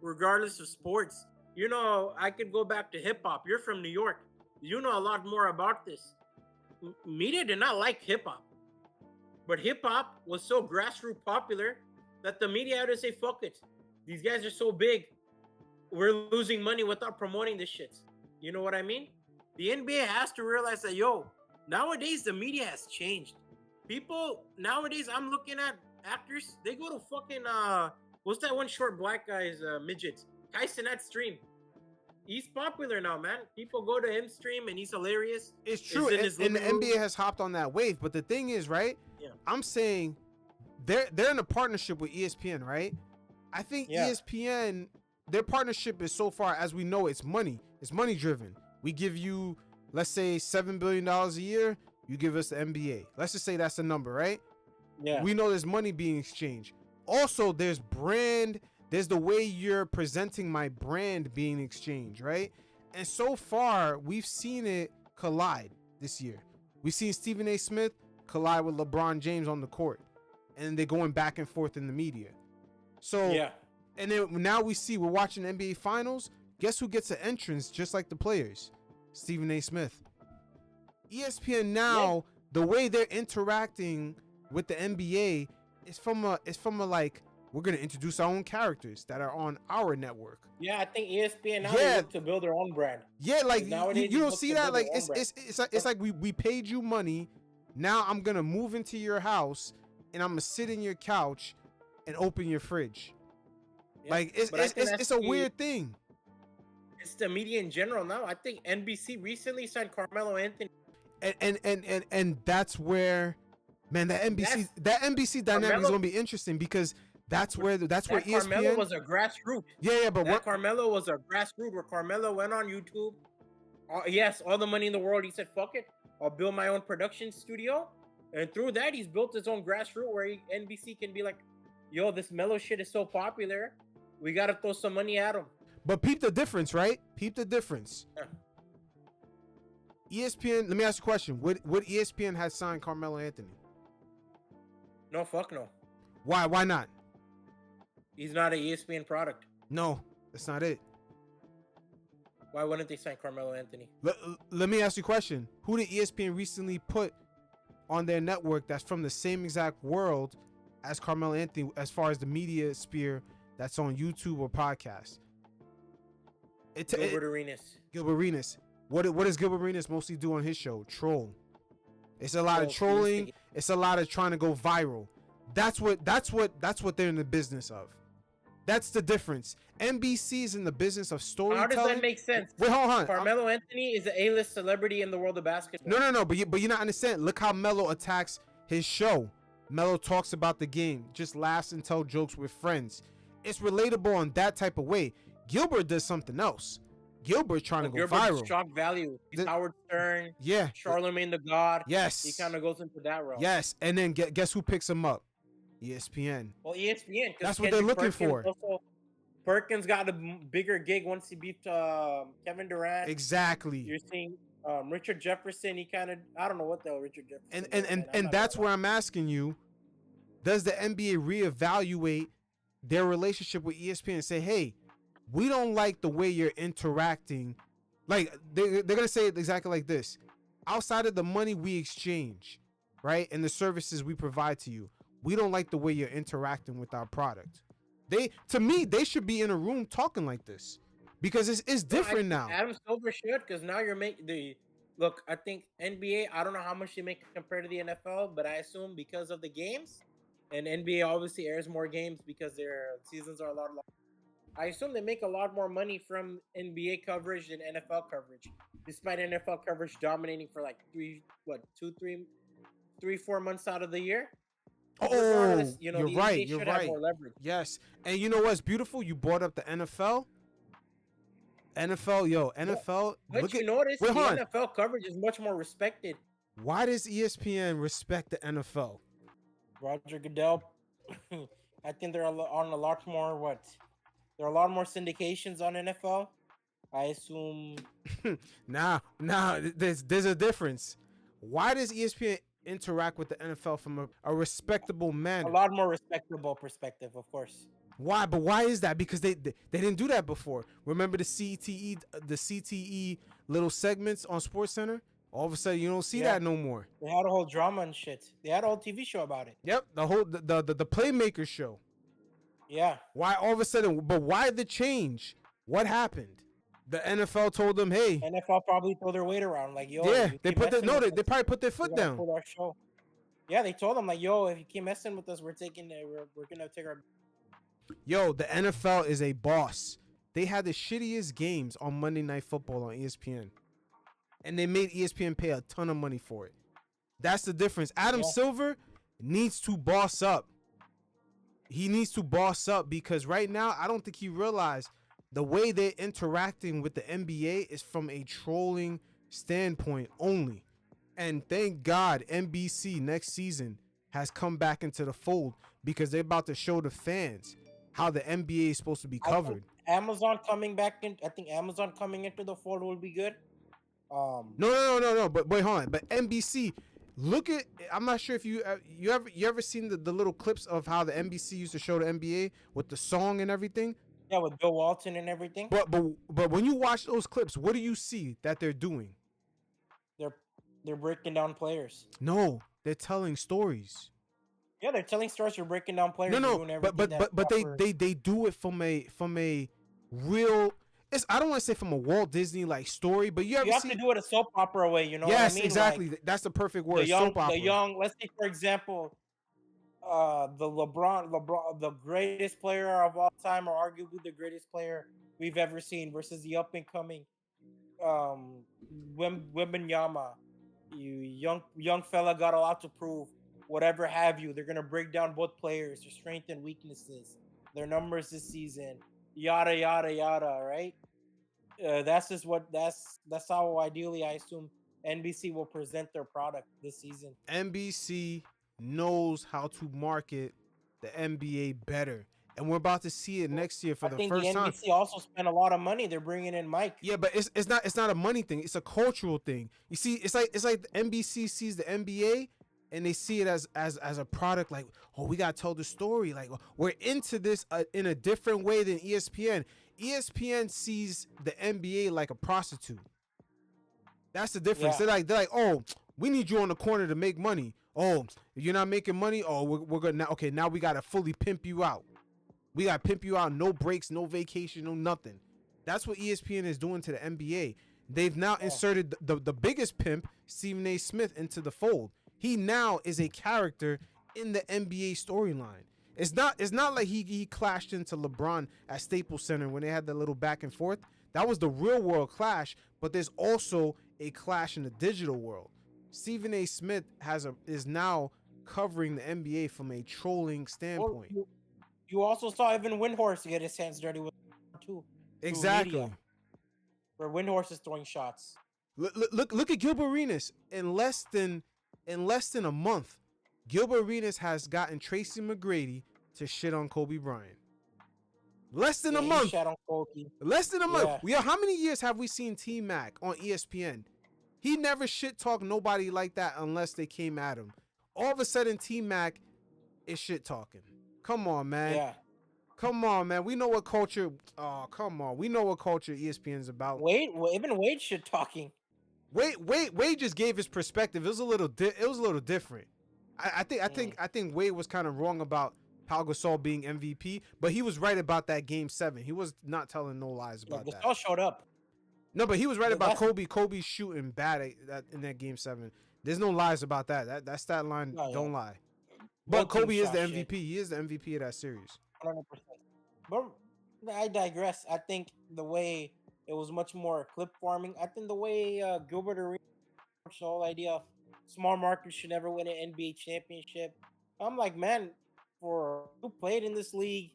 regardless of sports. You know, I could go back to hip-hop. You're from New York. You know a lot more about this. Media did not like hip-hop. But hip-hop was so grassroots popular that the media had to say, fuck it. These guys are so big. We're losing money without promoting this shit. You know what I mean? The NBA has to realize that, nowadays the media has changed. People, nowadays, I'm looking at actors, they go to fucking, what's that one short black guy's midget? Kai Cenat stream. He's popular now, man. People go to him stream and he's hilarious. It's true. And the NBA has hopped on that wave. But the thing is, right? Yeah. I'm saying they're in a partnership with ESPN, right? I think ESPN... Their partnership is, so far as we know, it's money. It's money driven. We give you, let's say, $7 billion a year. You give us the NBA. Let's just say that's the number, right? Yeah. We know there's money being exchanged. Also, there's brand. There's the way you're presenting my brand being exchanged, right? And so far, we've seen it collide this year. We've seen Stephen A. Smith collide with LeBron James on the court. And they're going back and forth in the media. So... yeah. And then now we're watching NBA Finals. Guess who gets an entrance just like the players? Stephen A. Smith. ESPN now, the way they're interacting with the NBA is from a like, we're gonna introduce our own characters that are on our network. Yeah, I think ESPN now they look to build their own brand. Yeah, like you don't see that. Like it's like we paid you money. Now I'm gonna move into your house and I'm gonna sit in your couch and open your fridge. Yeah, like it's a weird thing. It's the media in general now. I think NBC recently signed Carmelo Anthony. And that's where, man, that NBC dynamic is gonna be interesting because that's where ESPN. Carmelo was a grassroots. Yeah, but that Carmelo was a grassroots where Carmelo went on YouTube. Yes, all the money in the world. He said, "Fuck it, I'll build my own production studio," and through that, he's built his own grassroots where NBC can be like, "Yo, this Melo shit is so popular, we gotta throw some money at him." But peep the difference, right? Peep the difference. Yeah. ESPN. Let me ask you a question: Would ESPN have signed Carmelo Anthony? No, fuck no. Why? Why not? He's not an ESPN product. No, that's not it. Why wouldn't they sign Carmelo Anthony? Let me ask you a question. Who did ESPN recently put on their network that's from the same exact world as Carmelo Anthony as far as the media sphere that's on YouTube or podcast? Gilbert Arenas. Gilbert Arenas. What does Gilbert Arenas mostly do on his show? Troll. It's a lot of trolling. It's a lot of trying to go viral. That's what they're in the business of. That's the difference. NBC is in the business of storytelling. How does that make sense? Wait, hold on. Carmelo Anthony is an A-list celebrity in the world of basketball. No. But you're not understanding. Look how Melo attacks his show. Melo talks about the game, just laughs and tell jokes with friends. It's relatable in that type of way. Gilbert does something else. Gilbert trying to go viral. Shock value. He's Howard Stern. Yeah. Charlemagne the God. Yes. He kind of goes into that realm. Yes. And then guess who picks him up? ESPN. Well, ESPN. That's what they're looking for. Also, Perkins got a bigger gig once he beat Kevin Durant. Exactly. You're seeing Richard Jefferson. He kind of, I don't know what the hell Richard Jefferson. And that's where I'm asking you: does the NBA reevaluate their relationship with ESPN and say, "Hey, we don't like the way you're interacting"? Like they're gonna say it exactly like this: outside of the money we exchange, right, and the services we provide to you, we don't like the way you're interacting with our product. To me, they should be in a room talking like this because it's different now. Adam Silver should, because now you're making look. I think NBA. I don't know how much they make compared to the NFL, but I assume because of the games, and NBA obviously airs more games because their seasons are a lot longer. I assume they make a lot more money from NBA coverage than NFL coverage, despite NFL coverage dominating for like 4 months out of the year. Oh, you're right. You're right. Yes, and you know what's beautiful? You brought up the NFL. NFL. But you notice the NFL coverage is much more respected. Why does ESPN respect the NFL? Roger Goodell. I think they're on a lot more. There are a lot more syndications on NFL. I assume. Nah. There's a difference. Why does ESPN interact with the NFL from a respectable manner? A lot more respectable perspective, of course. Why? But why is that? Because they didn't do that before. Remember the CTE little segments on SportsCenter? All of a sudden you don't see that no more. They had a whole drama and shit. They had a whole TV show about it. Yep, the Playmaker show. Yeah. Why all of a sudden? But why the change? What happened? The NFL told them, "Hey." NFL probably threw their weight around, like, "Yo." Yeah, they probably put their foot down. Our show. Yeah, they told them, like, "Yo, if you keep messing with us, we're gonna take our." Yo, the NFL is a boss. They had the shittiest games on Monday Night Football on ESPN, and they made ESPN pay a ton of money for it. That's the difference. Adam Silver needs to boss up. He needs to boss up because right now, I don't think he realized the way they're interacting with the NBA is from a trolling standpoint only. And thank God NBC next season has come back into the fold because they're about to show the fans how the NBA is supposed to be covered. Amazon coming back in. I think Amazon coming into the fold will be good. No. But wait, hold on. But NBC, look at. I'm not sure if you ever seen the little clips of how the NBC used to show the NBA with the song and everything. Yeah, with Bill Walton and everything. But when you watch those clips, what do you see that they're doing? They're breaking down players. No, they're telling stories. Yeah, they're telling stories. You're breaking down players. No, but they do it from a real. I don't want to say from a Walt Disney like story, but you have to do it a soap opera way. You know? Yes, what I mean? Exactly. Like, that's the perfect word. Soap opera. Let's take for example, the Lebron, the greatest player of all time, or arguably the greatest player we've ever seen versus the up and coming Wembanyama. You young fella got a lot to prove. Whatever have you, they're gonna break down both players, their strengths and weaknesses, their numbers this season, yada yada yada. Right? That's how ideally I assume NBC will present their product this season. NBC knows how to market the NBA better, and we're about to see it next year for the first time. I think the NBC also spent a lot of money. They're bringing in Mike. Yeah, but it's not a money thing. It's a cultural thing. You see, it's like the NBC sees the NBA and they see it as a product. Like, oh, we gotta tell the story. Like, we're into this in a different way than ESPN. ESPN sees the NBA like a prostitute. That's the difference. Yeah. They're like, oh, we need you on the corner to make money. Oh, you're not making money. Oh, we're gonna now. Okay, now we gotta fully pimp you out. We gotta pimp you out. No breaks, no vacation, no nothing. That's what ESPN is doing to the NBA. They've now inserted the biggest pimp, Stephen A. Smith, into the fold. He now is a character in the NBA storyline. It's not like he clashed into LeBron at Staples Center when they had that little back and forth. That was the real world clash, but there's also a clash in the digital world. Stephen A. Smith is now covering the NBA from a trolling standpoint. Well, you also saw Evan Windhorst get his hands dirty with too. Exactly. Where Windhorst is throwing shots. Look at Gilbert Arenas. In less than a month, Gilbert Arenas has gotten Tracy McGrady to shit on Kobe Bryant. Less than a month. Less than a month. Yeah. How many years have we seen T-Mac on ESPN? He never shit talked nobody like that unless they came at him. All of a sudden, T-Mac is shit talking. Come on, man. Yeah. Come on, man. We know what culture. Oh, come on. We know what culture ESPN's about. Even Wade shit talking. Wade just gave his perspective. It was a little different. I think Wade was kind of wrong about Pau Gasol being MVP, but he was right about that Game 7. He was not telling no lies about that. Gasol showed up. No, but he was right about Kobe. Kobe shooting bad in that Game 7. There's no lies about that. That stat line don't lie. But Kobe is the MVP. Shit. He is the MVP of that series. 100%. But I digress. I think the way it was much more clip farming. I think the way Gilbert Arenas, the whole idea of small markets should never win an NBA championship. I'm like, man, for who played in this league,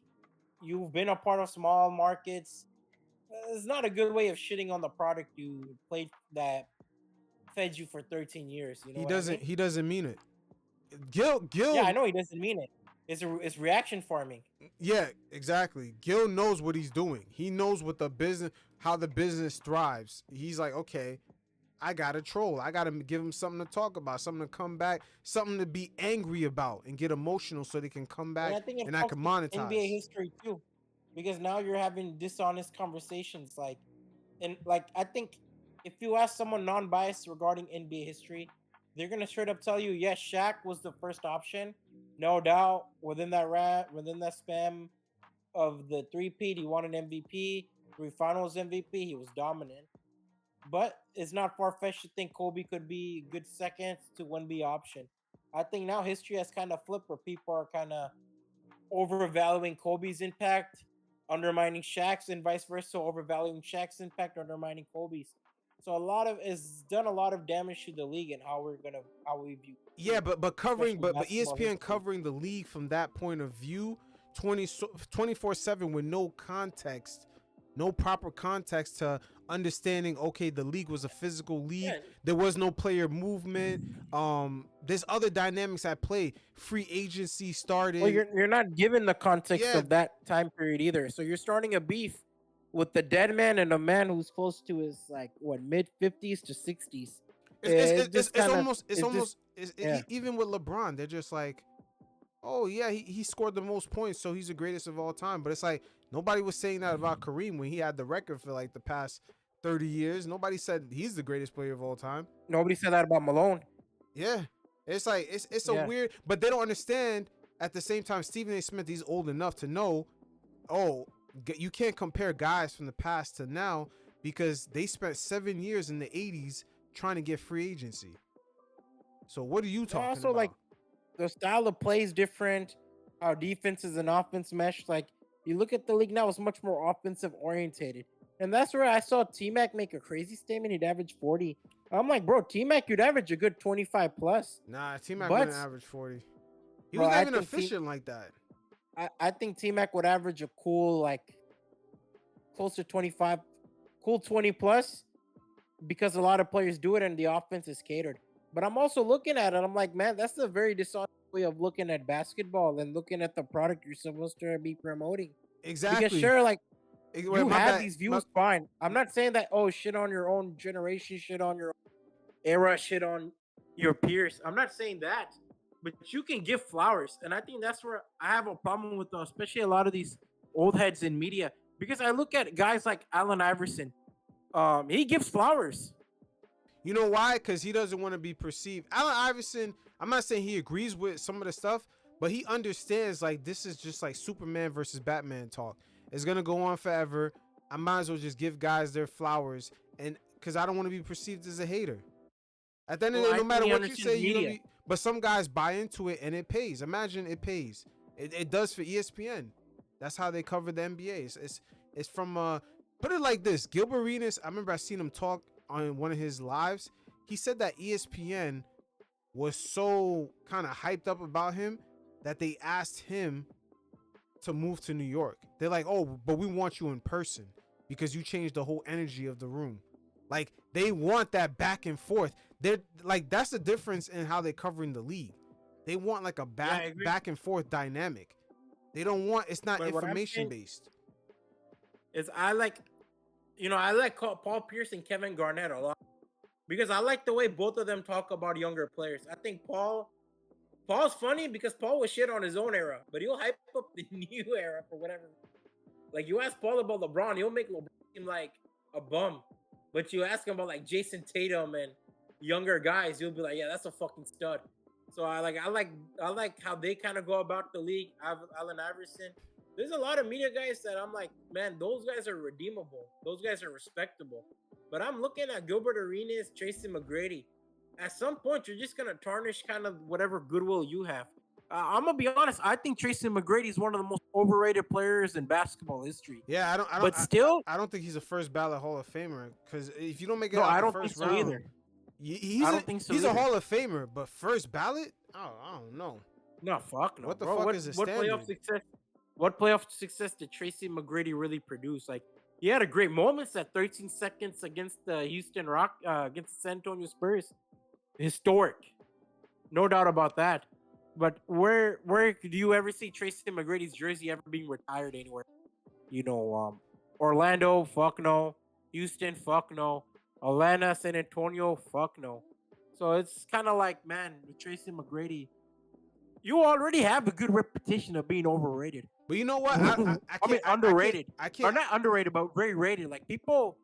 you've been a part of small markets. It's not a good way of shitting on the product you played that fed you for 13 years. You know he doesn't mean it. Gil. Yeah, I know he doesn't mean it. It's reaction farming. Yeah, exactly. Gil knows what he's doing. He knows what how the business thrives. He's like, okay, I gotta troll. I gotta give him something to talk about, something to come back, something to be angry about and get emotional so they can come back and I can monetize. NBA history too, because now you're having dishonest conversations. I think if you ask someone non-biased regarding NBA history, they're gonna straight up tell you, yes, Shaq was the first option, no doubt. Within that span of the three-peat, he won an MVP, 3 Finals MVP. He was dominant. But it's not far-fetched to think Kobe could be a good second to 1B option. I think now history has kind of flipped where people are kind of overvaluing Kobe's impact, undermining Shaq's, and vice versa, overvaluing Shaq's impact, undermining Kobe's. So it's done a lot of damage to the league and how we view. Yeah, but ESPN covering the league from that point of view, 24/7 with no context, no proper context to understanding. Okay, the league was a physical league. Yeah. There was no player movement. There's other dynamics at play. Free agency started. Well, you're not given the context of that time period either. So you're starting a beef with the dead man and a man who's close to his mid 50s to 60s. Even with LeBron, they're just like, oh yeah, he scored the most points, so he's the greatest of all time. But it's like nobody was saying that about Kareem when he had the record for like the past 30 years. Nobody said he's the greatest player of all time. Nobody said that about Malone. Yeah, it's like it's a weird, but they don't understand. At the same time, Stephen A. Smith, he's old enough to know, you can't compare guys from the past to now because they spent 7 years in the 80s trying to get free agency. So what are you talking about? Also, the style of play is different, how defenses and offense mesh. Like, You look at the league now; it's much more offensive orientated, and that's where I saw T-Mac make a crazy statement. He'd average 40. I'm like, bro, T-Mac, you'd average a good 25 plus. Nah, T-Mac But wouldn't average 40. He bro, was not I even think efficient like that. I think T-Mac would average a cool like close to 25, cool 20 plus, because a lot of players do it and the offense is catered. But I'm also looking at it. I'm like, man, that's a very dishonest way of looking at basketball and looking at the product you're supposed to be promoting. Exactly. Because sure, like you have bad. these views, fine. I'm not saying that, oh, shit on your own generation, shit on your own era, shit on your peers. I'm not saying that. But you can give flowers. And I think that's where I have a problem with, especially a lot of these old heads in media. Because I look at guys like Allen Iverson. He gives flowers. You know why? Because he doesn't want to be perceived. Allen Iverson, I'm not saying he agrees with some of the stuff, but he understands like this is just like Superman versus Batman talk. It's gonna go on forever. I might as well just give guys their flowers, and because I don't want to be perceived as a hater. At the end of the day, no matter what you say, you're gonna be. But some guys buy into it, and it pays. Imagine it pays. It does for ESPN. That's how they cover the NBA. It's from put it like this. Gilbert Arenas, I remember I seen him talk on one of his lives. He said that ESPN was so kind of hyped up about him that they asked him to move to New York. They're like, oh, but we want you in person because you changed the whole energy of the room. Like they want that back and forth. They're like, that's the difference in how they're covering the league. They want like a back and forth dynamic. They don't want, it's not information based. I like Paul Pierce and Kevin Garnett a lot because I like the way both of them talk about younger players. I think Paul's funny because Paul was shit on his own era, but he'll hype up the new era for whatever. Like you ask Paul about LeBron, he'll make LeBron seem like a bum, but you ask him about like Jason Tatum and younger guys, he'll be like, yeah, that's a fucking stud. So I like how they kind of go about the league. Allen Iverson. There's a lot of media guys that I'm like, man, those guys are redeemable. Those guys are respectable. But I'm looking at Gilbert Arenas, Tracy McGrady. At some point, you're just gonna tarnish kind of whatever goodwill you have. I'm gonna be honest. I think Tracy McGrady is one of the most overrated players in basketball history. Yeah, I don't think he's a first ballot Hall of Famer because if you don't make it out the first round, either. I don't think so. He's a Hall of Famer, but first ballot? Oh, I don't know. No, fuck no. What the fuck is the standard? What playoff success did Tracy McGrady really produce? Like, he had a great moments at 13 seconds against the against the San Antonio Spurs. Historic. No doubt about that. But where do you ever see Tracy McGrady's jersey ever being retired anywhere? Orlando, fuck no. Houston, fuck no. Atlanta, San Antonio, fuck no. So it's kind of like, man, with Tracy McGrady, you already have a good reputation of being overrated. But you know what? I mean, underrated. I can't. Or not underrated, but very rated. Like people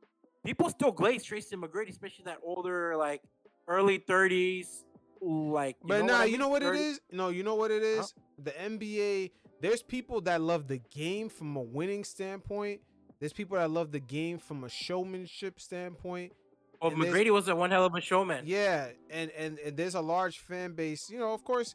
still glaze Tracy McGrady, especially that older, like early 30s. Like, but nah, you know what it is? No, you know what it is? The NBA. There's people that love the game from a winning standpoint. There's people that love the game from a showmanship standpoint. Oh, McGrady was one hell of a showman. Yeah, and there's a large fan base. You know, of course,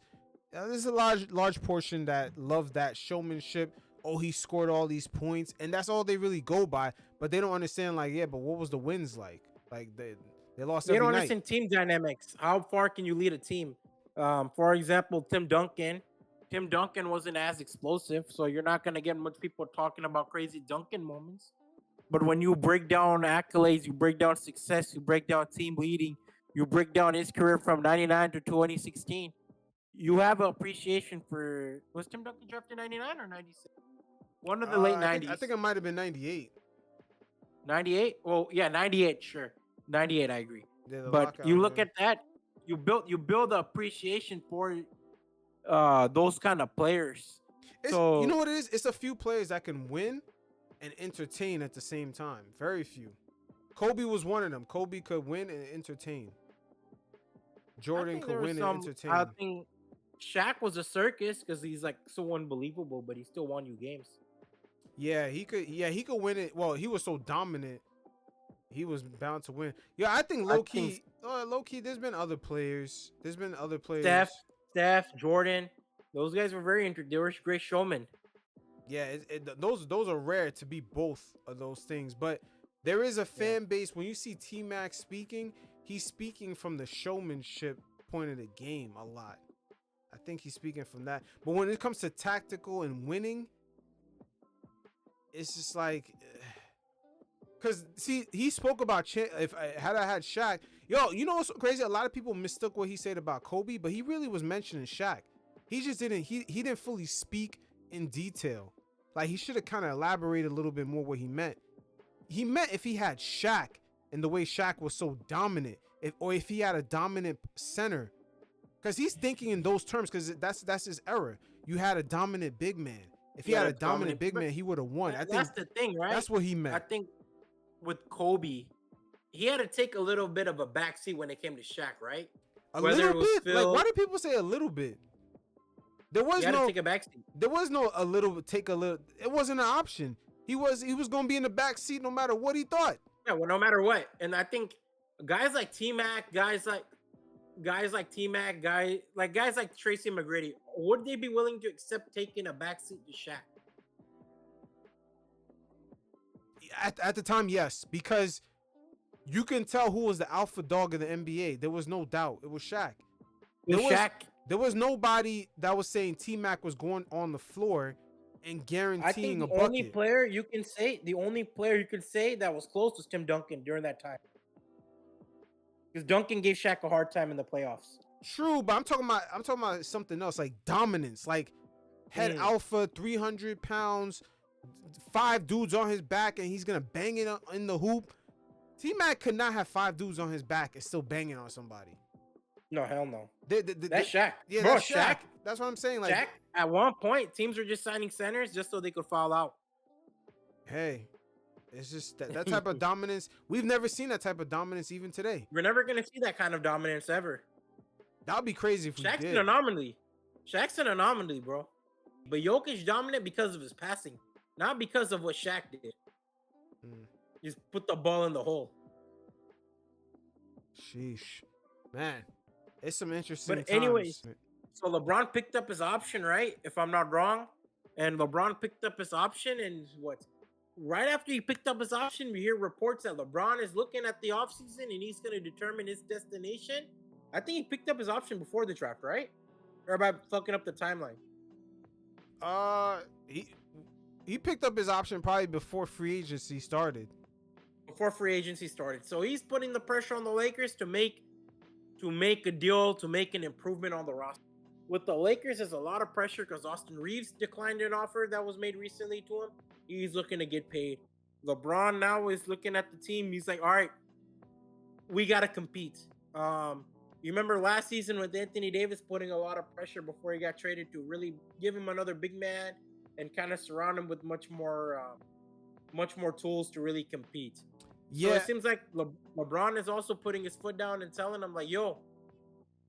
there's a large portion that love that showmanship. Oh, he scored all these points, and that's all they really go by. But they don't understand, like, yeah, but what was the wins like? Like they lost every night. They don't understand team dynamics. How far can you lead a team? For example, Tim Duncan wasn't as explosive, so you're not going to get much people talking about crazy Duncan moments. But when you break down accolades, you break down success, you break down team leading, you break down his career from 99 to 2016, you have an appreciation for... Was Tim Duncan drafted 99 or 96? One of the late 90s. I think it might have been 98. 98? Well, yeah, 98, sure. 98, I agree. But you look at that, you build the appreciation for those kind of players. So you know what it is? It's a few players that can win and entertain at the same time. Very few. Kobe was one of them. Kobe could win and entertain. Jordan could win and entertain. I think Shaq was a circus because he's like so unbelievable, but he still won you games. Yeah, he could win it. Well, he was so dominant. He was bound to win. Yeah, I think low key, there's been other players. Steph, Jordan. Those guys were they were great showmen. Yeah, those are rare to be both of those things. But there is a fan base. When you see T-Mac speaking, he's speaking from the showmanship point of the game a lot. I think he's speaking from that. But when it comes to tactical and winning, it's just like, because see, he spoke about if I had Shaq. Yo, you know what's so crazy? A lot of people mistook what he said about Kobe, but he really was mentioning Shaq. He just didn't. He didn't fully speak in detail. Like, he should have kind of elaborated a little bit more what he meant. He meant if he had Shaq and the way Shaq was so dominant, if he had a dominant center, because he's thinking in those terms, because that's his era. You had a dominant big man. If he had a dominant big man, he would have won. I think that's the thing, right? That's what he meant. I think with Kobe, he had to take a little bit of a backseat when it came to Shaq, right? Little bit. Like, why do people say a little bit? There was no take a backseat. There was no a little take a little. It wasn't an option. He was going to be in the back seat no matter what he thought. Yeah, well, no matter what. And I think guys like T-Mac, guys like T-Mac, guys like Tracy and McGrady, would they be willing to accept taking a backseat to Shaq? At the time, yes, because you can tell who was the alpha dog of the NBA. There was no doubt. It was Shaq. There was nobody that was saying T-Mac was going on the floor and guaranteeing a bucket. The only player you can say that was close was Tim Duncan during that time. Because Duncan gave Shaq a hard time in the playoffs. True, but I'm talking about something else, like dominance, like head alpha, 300 pounds, 5 dudes on his back, and he's gonna bang it in the hoop. T-Mac could not have 5 dudes on his back and still banging on somebody. No, hell no. That's Shaq. Yeah, bro, that's Shaq. That's what I'm saying. Like, Shaq, at one point, teams were just signing centers just so they could foul out. Hey, it's just that type of dominance. We've never seen that type of dominance even today. We're never going to see that kind of dominance ever. That would be crazy if we did. Shaq's an anomaly, bro. But Jokic dominant because of his passing, not because of what Shaq did. Just put the ball in the hole. Sheesh. Man. It's some interesting But anyways, so LeBron picked up his option, right? If I'm not wrong. And LeBron picked up his option, and right after he picked up his option, we hear reports that LeBron is looking at the offseason and he's going to determine his destination. I think he picked up his option before the draft, right? Or am I fucking up the timeline? He picked up his option probably before free agency started. So he's putting the pressure on the Lakers to make a deal, to make an improvement on the roster. With the Lakers, there's a lot of pressure because Austin Reeves declined an offer that was made recently to him. He's looking to get paid. LeBron now is looking at the team. He's like, all right, we got to compete. You remember last season with Anthony Davis putting a lot of pressure before he got traded to really give him another big man and kind of surround him with much more tools to really compete. Yeah. So it seems like LeBron is also putting his foot down and telling him, like, yo,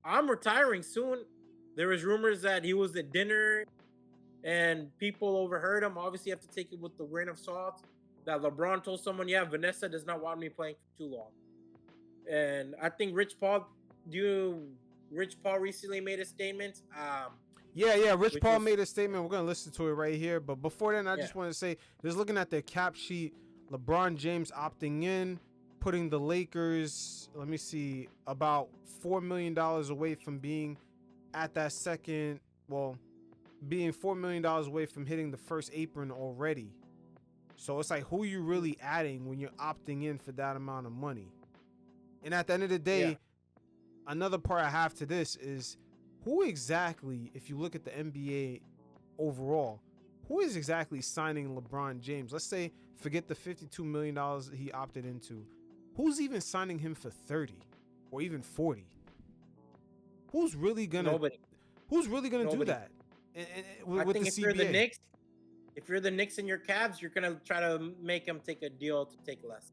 I'm retiring soon. There was rumors that he was at dinner and people overheard him. Obviously, you have to take it with a grain of salt. That LeBron told someone, yeah, Vanessa does not want me playing for too long. And I think Rich Paul recently made a statement. Rich Paul made a statement. We're going to listen to it right here. But before then, I just want to say, just looking at their cap sheet, LeBron James opting in, putting the Lakers, let me see, about $4 million away from being at that second, being $4 million away from hitting the first apron already. So it's like, who are you really adding when you're opting in for that amount of money? And at the end of the day, another part I have to this is, who exactly, if you look at the NBA overall, who is exactly signing LeBron James? Let's say, forget the $52 million that he opted into. Who's even signing him for 30 or even 40? Who's really gonna do that? I think if you're the Knicks, and your Cavs, you're gonna try to make him take a deal to take less.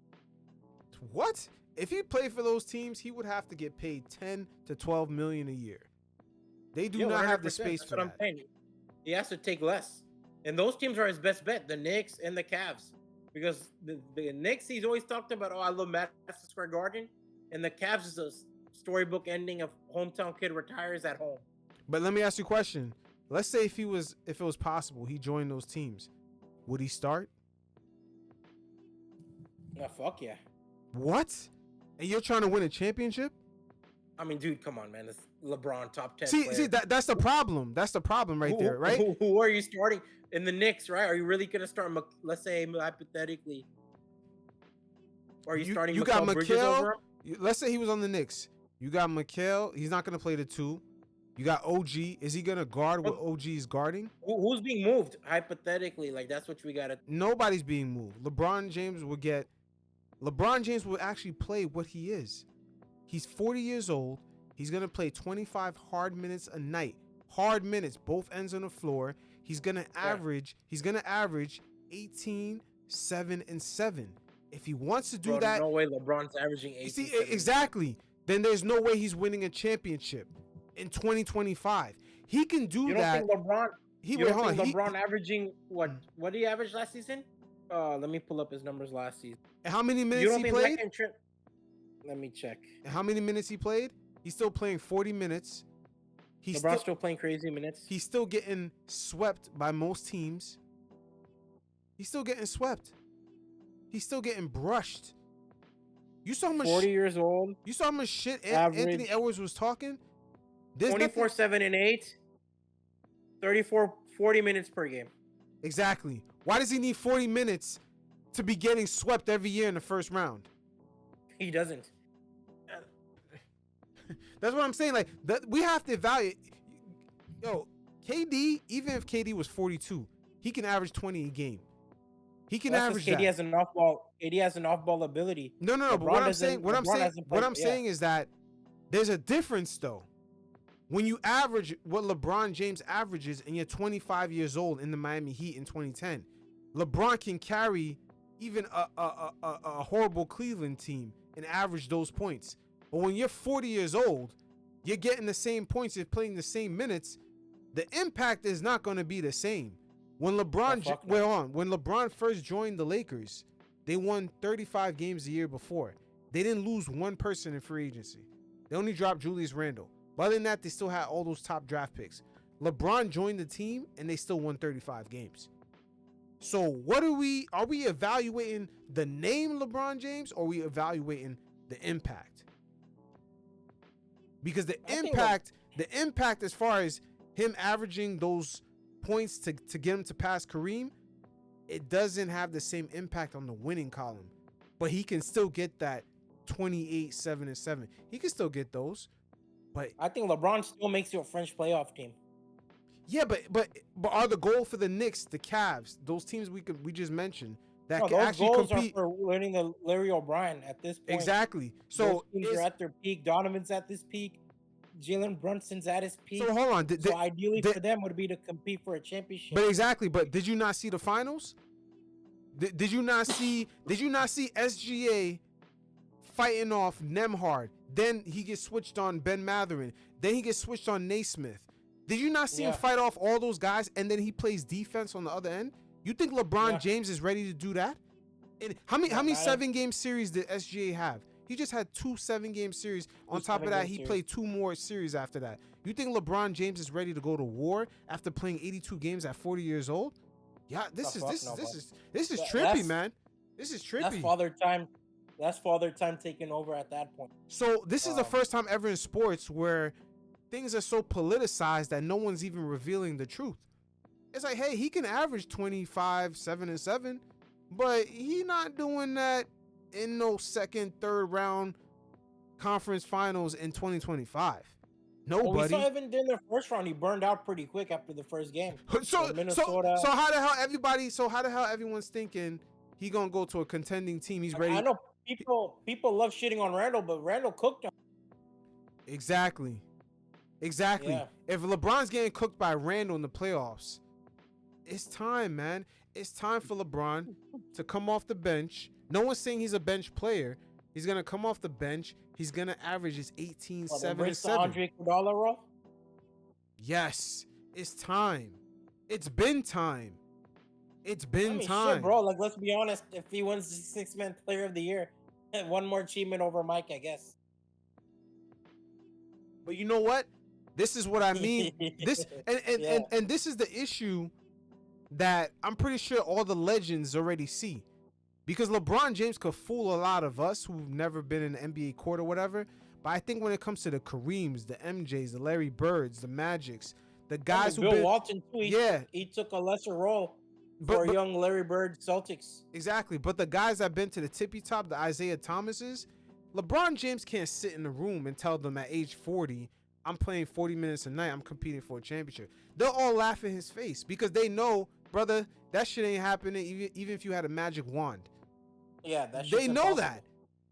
What? If he played for those teams, he would have to get paid 10 to 12 million a year. They do not have the space for that. I'm saying. He has to take less. And those teams are his best bet, the Knicks and the Cavs. Because the Knicks, he's always talked about, I love Madison Square Garden. And the Cavs is a storybook ending of hometown kid retires at home. But let me ask you a question. let's say if it was possible, he joined those teams, would he start? Fuck yeah. What? And you're trying to win a championship? I mean, dude, come on, man. It's LeBron, top 10 See, player. that's the problem. That's the problem right there, right? Who are you starting in the Knicks, right? Are you really going to start, let's say, hypothetically, or are you starting you got Bridges over him? Let's say he was on the Knicks. You got Mikal. He's not going to play the 2. You got OG. Is he going to guard what OG is guarding? Who's being moved, hypothetically? Like, that's what we got to... Nobody's being moved. LeBron James will actually play what he is. He's 40 years old. He's going to play 25 hard minutes a night. Hard minutes, both ends on the floor. He's going to average 18, 7, and 7. If he wants to do that... No way LeBron's averaging 18. See, exactly. Then there's no way he's winning a championship in 2025. He can do you that. Don't think LeBron... You don't think LeBron averaging... What did he average last season? Let me pull up his numbers last season. And how many minutes he played? Let me check. And how many minutes he played? He's still playing 40 minutes. LeBron's still playing crazy minutes. He's still getting swept by most teams. He's still getting swept. He's still getting brushed. You saw how much 40 years old. You saw how much shit Anthony Edwards was talking? 24, 7, and 8. 40 minutes per game. Exactly. Why does he need 40 minutes to be getting swept every year in the first round? He doesn't. That's what I'm saying. Like, we have to evaluate. Yo, KD, even if KD was 42, he can average 20 a game. He can average KD has an off-ball. KD has an off-ball ability. No. But what I'm saying is that there's a difference, though. When you average what LeBron James averages and you're 25 years old in the Miami Heat in 2010, LeBron can carry even a horrible Cleveland team and average those points. But when you're 40 years old, you're getting the same points, you're playing the same minutes. The impact is not going to be the same. When LeBron first joined the Lakers, they won 35 games the year before. They didn't lose one person in free agency. They only dropped Julius Randle. But other than that, they still had all those top draft picks. LeBron joined the team and they still won 35 games. So what are we evaluating the name LeBron James, or are we evaluating the impact? Because the impact as far as him averaging those points to get him to pass Kareem, it doesn't have the same impact on the winning column. But he can still get that 28, 7, and 7. He can still get those. But I think LeBron still makes you a French playoff team. Yeah, but are the goal for the Knicks, the Cavs, those teams we just mentioned that can those actually goals compete? Are for winning the Larry O'Brien at this point. Exactly. So those teams are at their peak. Donovan's at this peak. Jalen Brunson's at his peak. So hold on. So ideally for them would be to compete for a championship. But exactly. But did you not see the finals? Did you not see SGA fighting off Nembhard? Then he gets switched on Ben Mathurin. Then he gets switched on Naismith. Did you not see him fight off all those guys, and then he plays defense on the other end? You think LeBron James is ready to do that? And how many 7-game series did SGA have? He just had 2 7-game series. On top of that, he played 2 more series after that. You think LeBron James is ready to go to war after playing 82 games at 40 years old? Yeah, this is trippy, man. This is trippy. That's father time taking over at that point. So this is the first time ever in sports where things are so politicized that no one's even revealing the truth. It's like, hey, he can average 25, 7, and 7, but he not doing that in no second, third round conference finals in 2025. Nobody. Well, we saw even in the first round, he burned out pretty quick after the first game. So Minnesota. So how the hell everyone's thinking he gonna go to a contending team? He's ready. I know people love shitting on Randall, but Randall cooked him. Exactly. Yeah. If LeBron's getting cooked by Randall in the playoffs, it's time, man. It's time for LeBron to come off the bench. No one's saying he's a bench player. He's going to come off the bench. He's going to average his 18, 7, and 7. Andre Iguodala role? Yes. It's time. It's been time. It's been time. Shit, bro. Like, let's be honest. If he wins the 6-man player of the year, one more achievement over Mike, I guess. But you know what? This is what I mean. This and this is the issue that I'm pretty sure all the legends already see. Because LeBron James could fool a lot of us who've never been in the NBA court or whatever. But I think when it comes to the Kareems, the MJs, the Larry Birds, the Magics, the guys who Bill Walton too. He took a lesser role for young Larry Bird Celtics. Exactly. But the guys that have been to the tippy top, the Isaiah Thomases, LeBron James can't sit in the room and tell them at age 40, I'm playing 40 minutes a night, I'm competing for a championship. They'll all laugh in his face because they know, brother, that shit ain't happening even if you had a magic wand. Yeah, they know that.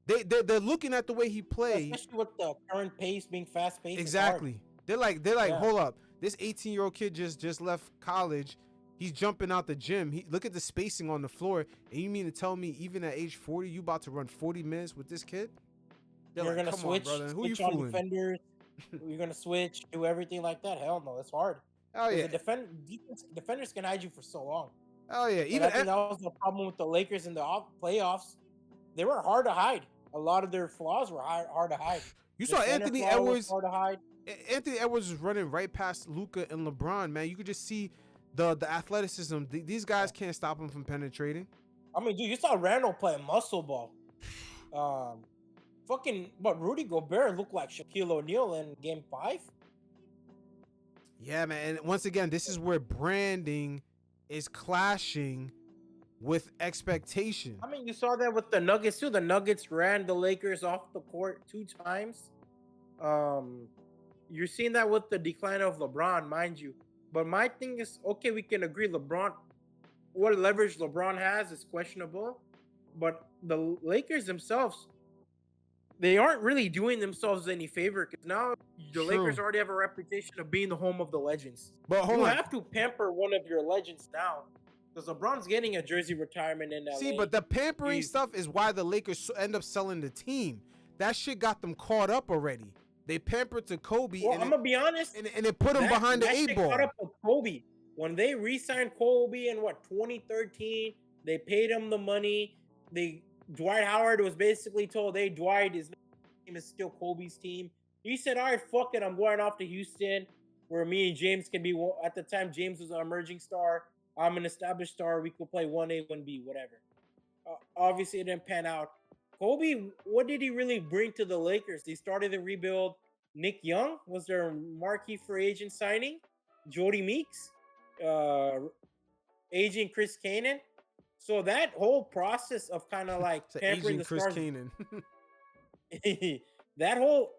They're looking at the way he plays. Especially with the current pace being fast paced. Exactly. They're like, hold up. This 18-year-old kid just left college. He's jumping out the gym. Look at the spacing on the floor. And you mean to tell me even at age 40, you about to run 40 minutes with this kid? You're gonna switch, who you fooling? Defenders. You're gonna switch, do everything like that. Hell no, it's hard. Oh yeah. Defenders can hide you for so long. Oh yeah. Even I think that was the problem with the Lakers in the playoffs. They were hard to hide. A lot of their flaws were hard to hide. You saw Anthony Edwards. Hard to hide. Anthony Edwards was running right past Luka and LeBron. Man, you could just see the athleticism. These guys can't stop him from penetrating. I mean, dude, you saw Randall play muscle ball. But Rudy Gobert looked like Shaquille O'Neal in Game 5. Yeah, man. And once again, this is where branding is clashing with expectation. I mean, you saw that with the Nuggets too. The Nuggets ran the Lakers off the court 2 times. You're seeing that with the decline of LeBron, mind you. But my thing is, okay, we can agree what leverage LeBron has is questionable. But the Lakers themselves, they aren't really doing themselves any favor because now the Lakers already have a reputation of being the home of the legends. But you have to pamper one of your legends now because LeBron's getting a jersey retirement in LA. See, but the pampering stuff is why the Lakers end up selling the team. That shit got them caught up already. They pampered to Kobe. Well, I'm gonna be honest, and it put him behind the 8 ball. Caught up with Kobe when they re-signed Kobe in 2013. They paid him the money. Dwight Howard was basically told, "Hey, Dwight, his team is still Kobe's team." He said, "All right, fuck it, I'm going off to Houston, where me and James can be." At the time, James was an emerging star. I'm an established star. We could play 1A, 1B, whatever. Obviously, it didn't pan out. Kobe, what did he really bring to the Lakers? They started the rebuild. Nick Young was their marquee free agent signing. Jody Meeks, aging Chris Cannon. So that whole process of kind of like pampering the stars, that whole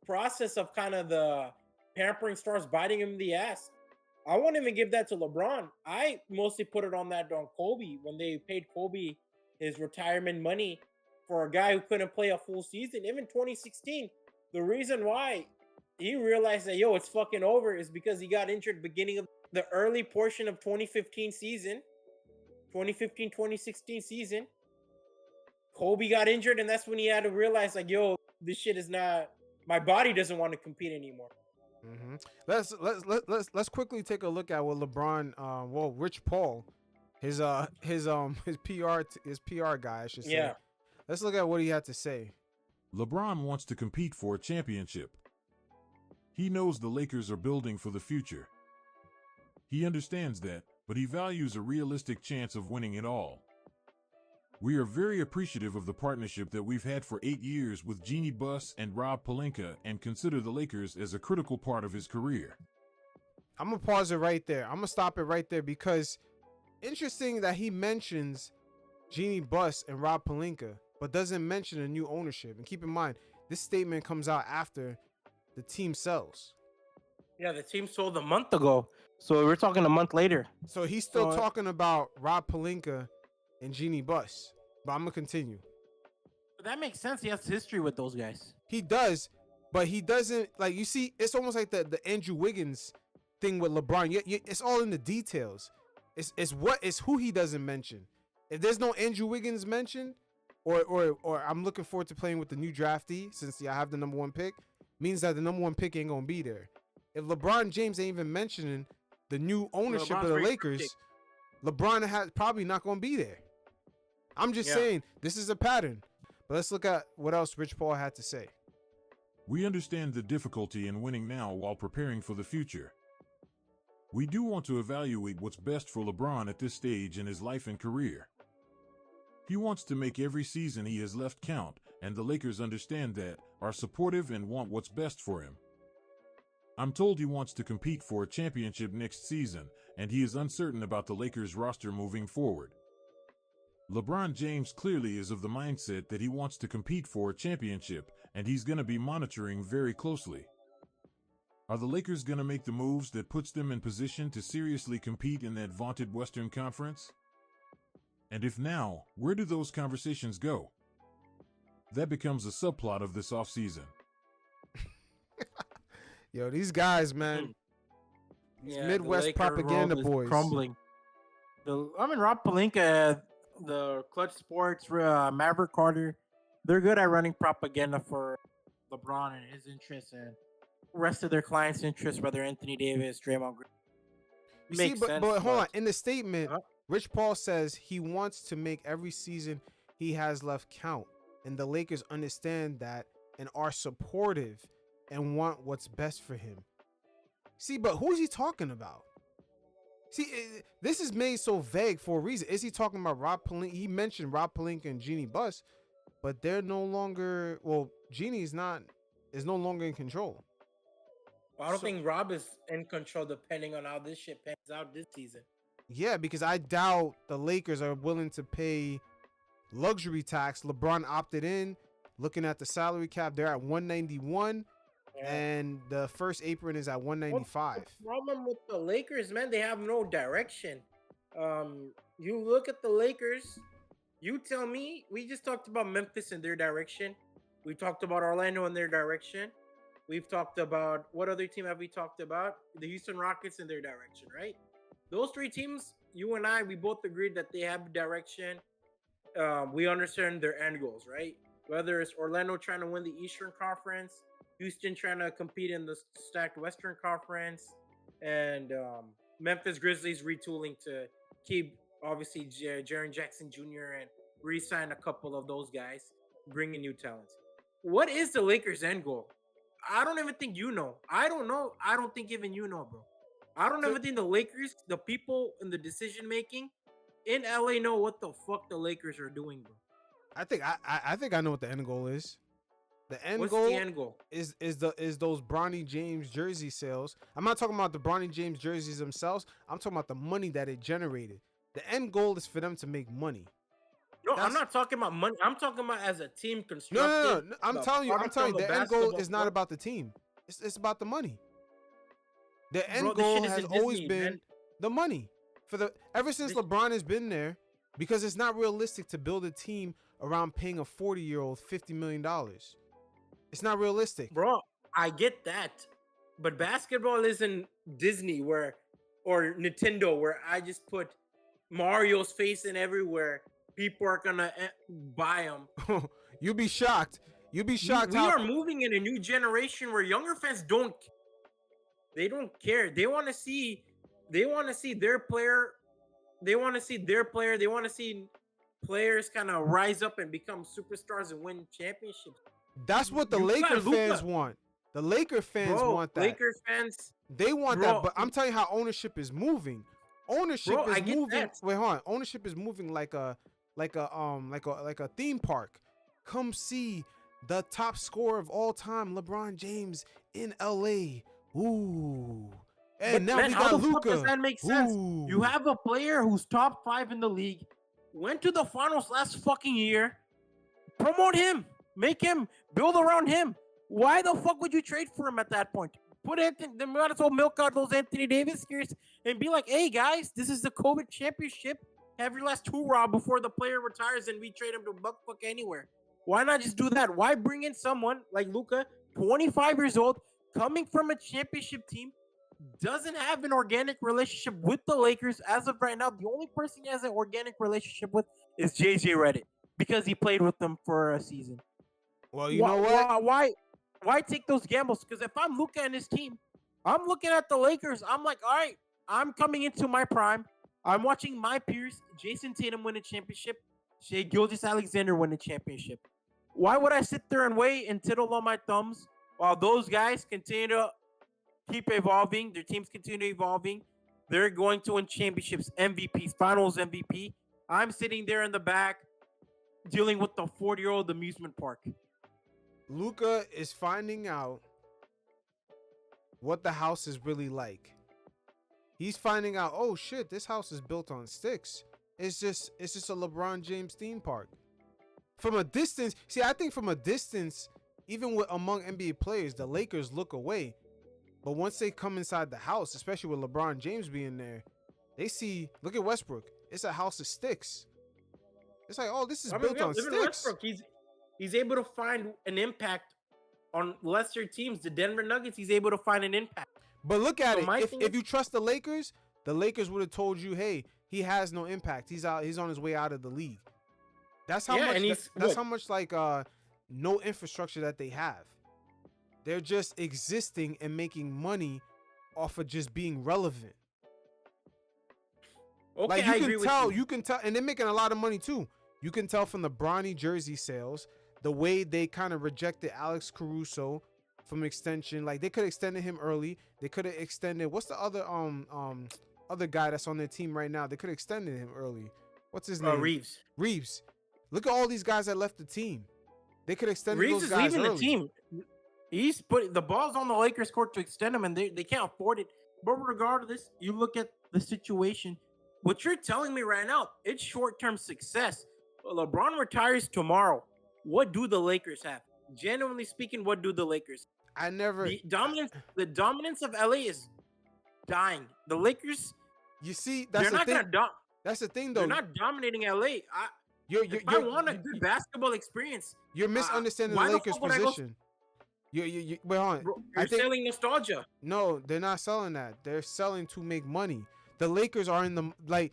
process of kind of the pampering stars biting him in the ass. I won't even give that to LeBron. I mostly put it on Kobe when they paid Kobe his retirement money for a guy who couldn't play a full season. Even 2016, the reason why he realized that, it's fucking over is because he got injured beginning of the early portion of 2015, 2016 season. Kobe got injured, and that's when he had to realize, this shit is not, my body doesn't want to compete anymore. Mm-hmm. Let's quickly take a look at what LeBron, Rich Paul, his PR guy, I should say. Yeah. Let's look at what he had to say. LeBron wants to compete for a championship. He knows the Lakers are building for the future. He understands that, but he values a realistic chance of winning it all. We are very appreciative of the partnership that we've had for 8 years with Jeanie Buss and Rob Pelinka and consider the Lakers as a critical part of his career. I'm going to pause it right there. I'm going to stop it right there because interesting that he mentions Jeanie Buss and Rob Pelinka, but doesn't mention a new ownership. And keep in mind, this statement comes out after the team sells. Yeah, the team sold a month ago. So we're talking a month later. So he's still talking about Rob Pelinka and Jeanie Buss. But I'm going to continue. But that makes sense. He has history with those guys. He does, but he doesn't, you see, it's almost like the Andrew Wiggins thing with LeBron. It's all in the details. It's who he doesn't mention. If there's no Andrew Wiggins mentioned, or I'm looking forward to playing with the new draftee since I have the number 1 pick, means that the number 1 pick ain't going to be there. If LeBron James ain't even mentioning the new ownership of the Lakers, LeBron probably not going to be there. I'm just saying this is a pattern. But let's look at what else Rich Paul had to say. We understand the difficulty in winning now while preparing for the future. We do want to evaluate what's best for LeBron at this stage in his life and career. He wants to make every season he has left count, and the Lakers understand that, are supportive and want what's best for him. I'm told he wants to compete for a championship next season, and he is uncertain about the Lakers roster moving forward. LeBron James clearly is of the mindset that he wants to compete for a championship, and he's going to be monitoring very closely. Are the Lakers going to make the moves that puts them in position to seriously compete in that vaunted Western Conference? And if now, where do those conversations go? That becomes a subplot of this offseason. Yo, these guys, man. These Midwest the propaganda boys. Crumbling. Rob Pelinka, the Clutch Sports, Maverick Carter, they're good at running propaganda for LeBron and his interests and rest of their clients' interests, whether Anthony Davis, Draymond Green. Makes sense. But hold on. In the statement, Rich Paul says he wants to make every season he has left count. And the Lakers understand that and are supportive and want what's best for him. See, but who is he talking about? See, this is made so vague for a reason. Is he talking about Rob Pelinka? He mentioned Rob Pelinka and Jeanie Buss, but they're no longer, well, Jeanie is no longer in control. I don't think Rob is in control depending on how this shit pans out this season. Yeah, because I doubt the Lakers are willing to pay luxury tax. LeBron opted in. Looking at the salary cap, they're at 191, and the first apron is at 195. What's the problem with the Lakers, man? They have no direction. You look at the Lakers. You tell me. We just talked about Memphis and their direction. We talked about Orlando and their direction. We've talked about, what other team have we talked about? The Houston Rockets and their direction, right? Those three teams, you and I, we both agreed that they have direction. We understand their end goals, right? Whether it's Orlando trying to win the Eastern Conference, Houston trying to compete in the stacked Western Conference, and Memphis Grizzlies retooling to keep, obviously, Jaren Jackson Jr. and re-sign a couple of those guys, bring in new talents. What is the Lakers' end goal? I don't even think you know. I don't know. I don't think even you know, bro. I don't even think the Lakers, the people in the decision making in LA, know what the fuck the Lakers are doing, bro. I think I know what the end goal is. The end What's goal, the end goal? is those Bronny James jersey sales. I'm not talking about the Bronny James jerseys themselves. I'm talking about the money that it generated. The end goal is for them to make money. No, I'm not talking about money. I'm talking about as a team constructed. No. I'm telling you, the end goal is not about the team. It's about the money. The end goal has always been the money. Ever since LeBron has been there, because it's not realistic to build a team around paying a 40-year-old $50 million. It's not realistic. Bro, I get that. But basketball isn't Disney or Nintendo where I just put Mario's face in everywhere. People are gonna buy them. You'll be shocked. You'll be shocked. We are moving in a new generation where younger fans don't care. They want to see their player. They want to see their player. They want to see players kind of rise up and become superstars and win championships. That's what the Laker fans want. The Laker fans want that. Laker fans, they want that. But I'm telling you how ownership is moving. Ownership is moving. Wait, hold on. Ownership is moving like a theme park. Come see the top scorer of all time, LeBron James in LA. Ooh. And now we got Luka. Does that make sense? Ooh. You have a player who's top 5 in the league, went to the finals last fucking year. Promote him. Make him. Build around him. Why the fuck would you trade for him at that point? Put Anthony, they might as well milk out those Anthony Davis years and be like, hey guys, this is the COVID championship. Have your last hoorah before the player retires and we trade him to buck fuck anywhere. Why not just do that? Why bring in someone like Luka, 25 years old, coming from a championship team, doesn't have an organic relationship with the Lakers as of right now? The only person he has an organic relationship with is JJ Redick because he played with them for a season. Well, you know what? Why take those gambles? Because if I'm Luka and his team, I'm looking at the Lakers. I'm like, all right, I'm coming into my prime. I'm watching my peers, Jason Tatum win a championship, Shai Gilgeous-Alexander win a championship. Why would I sit there and wait and tittle on my thumbs? while those guys continue to keep evolving, their teams continue evolving, they're going to win championships, MVPs, Finals MVP. I'm sitting there in the back dealing with the 40-year-old amusement park. Luka is finding out what the house is really like. He's finding out, oh shit, this house is built on sticks. It's just a LeBron James theme park. From a distance, see, I think from a distance, even among NBA players, the Lakers look away. But once they come inside the house, especially with LeBron James being there, they see, look at Westbrook. It's a house of sticks. It's like, oh, this is built on sticks. Westbrook, he's able to find an impact on lesser teams. The Denver Nuggets, he's able to find an impact. But look at it. If you trust the Lakers would have told you, hey, he has no impact. He's out. He's on his way out of the league. That's how much. That's how much like no infrastructure that they have. They're just existing and making money off of just being relevant. Okay, like I agree with you. You can tell, and they're making a lot of money too. You can tell from the Bronny jersey sales, the way they kind of rejected Alex Caruso from extension. Like they could have extended him early. They could have extended. What's the other guy that's on their team right now? They could have extended him early. What's his name? Reeves. Look at all these guys that left the team. They could extend those guys early. The team. He's put the ball's on the Lakers court to extend him, and they can't afford it. But regardless, you look at the situation. What you're telling me right now, it's short-term success. LeBron retires tomorrow. What do the Lakers have? Genuinely speaking, what do the Lakers? The dominance of LA is dying. The Lakers. You see, that's the thing. That's the thing, though. They're not dominating LA. If I want a good basketball experience, you're misunderstanding the Lakers' position. Wait, hold on. You're selling nostalgia. No, they're not selling that. They're selling to make money. The Lakers are in the like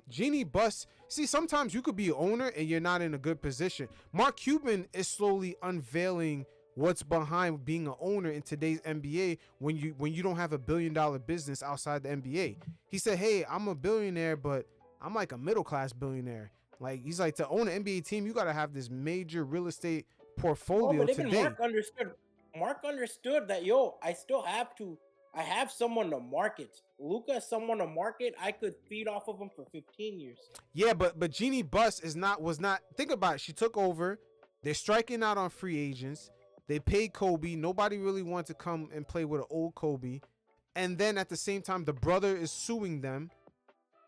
Jeanie bust. See, sometimes you could be an owner and you're not in a good position. Mark Cuban is slowly unveiling what's behind being an owner in today's NBA when you don't have $1 billion business outside the NBA. He said, "Hey, I'm a billionaire, but I'm like a middle class billionaire." Like he's like, to own an NBA team, you got to have this major real estate portfolio today. Mark understood that. I have someone to market. Luka is someone to market. I could feed off of him for 15 years. Yeah, but Jeanie Buss was not. Think about it. She took over. They're striking out on free agents. They paid Kobe. Nobody really wanted to come and play with an old Kobe. And then at the same time, the brother is suing them.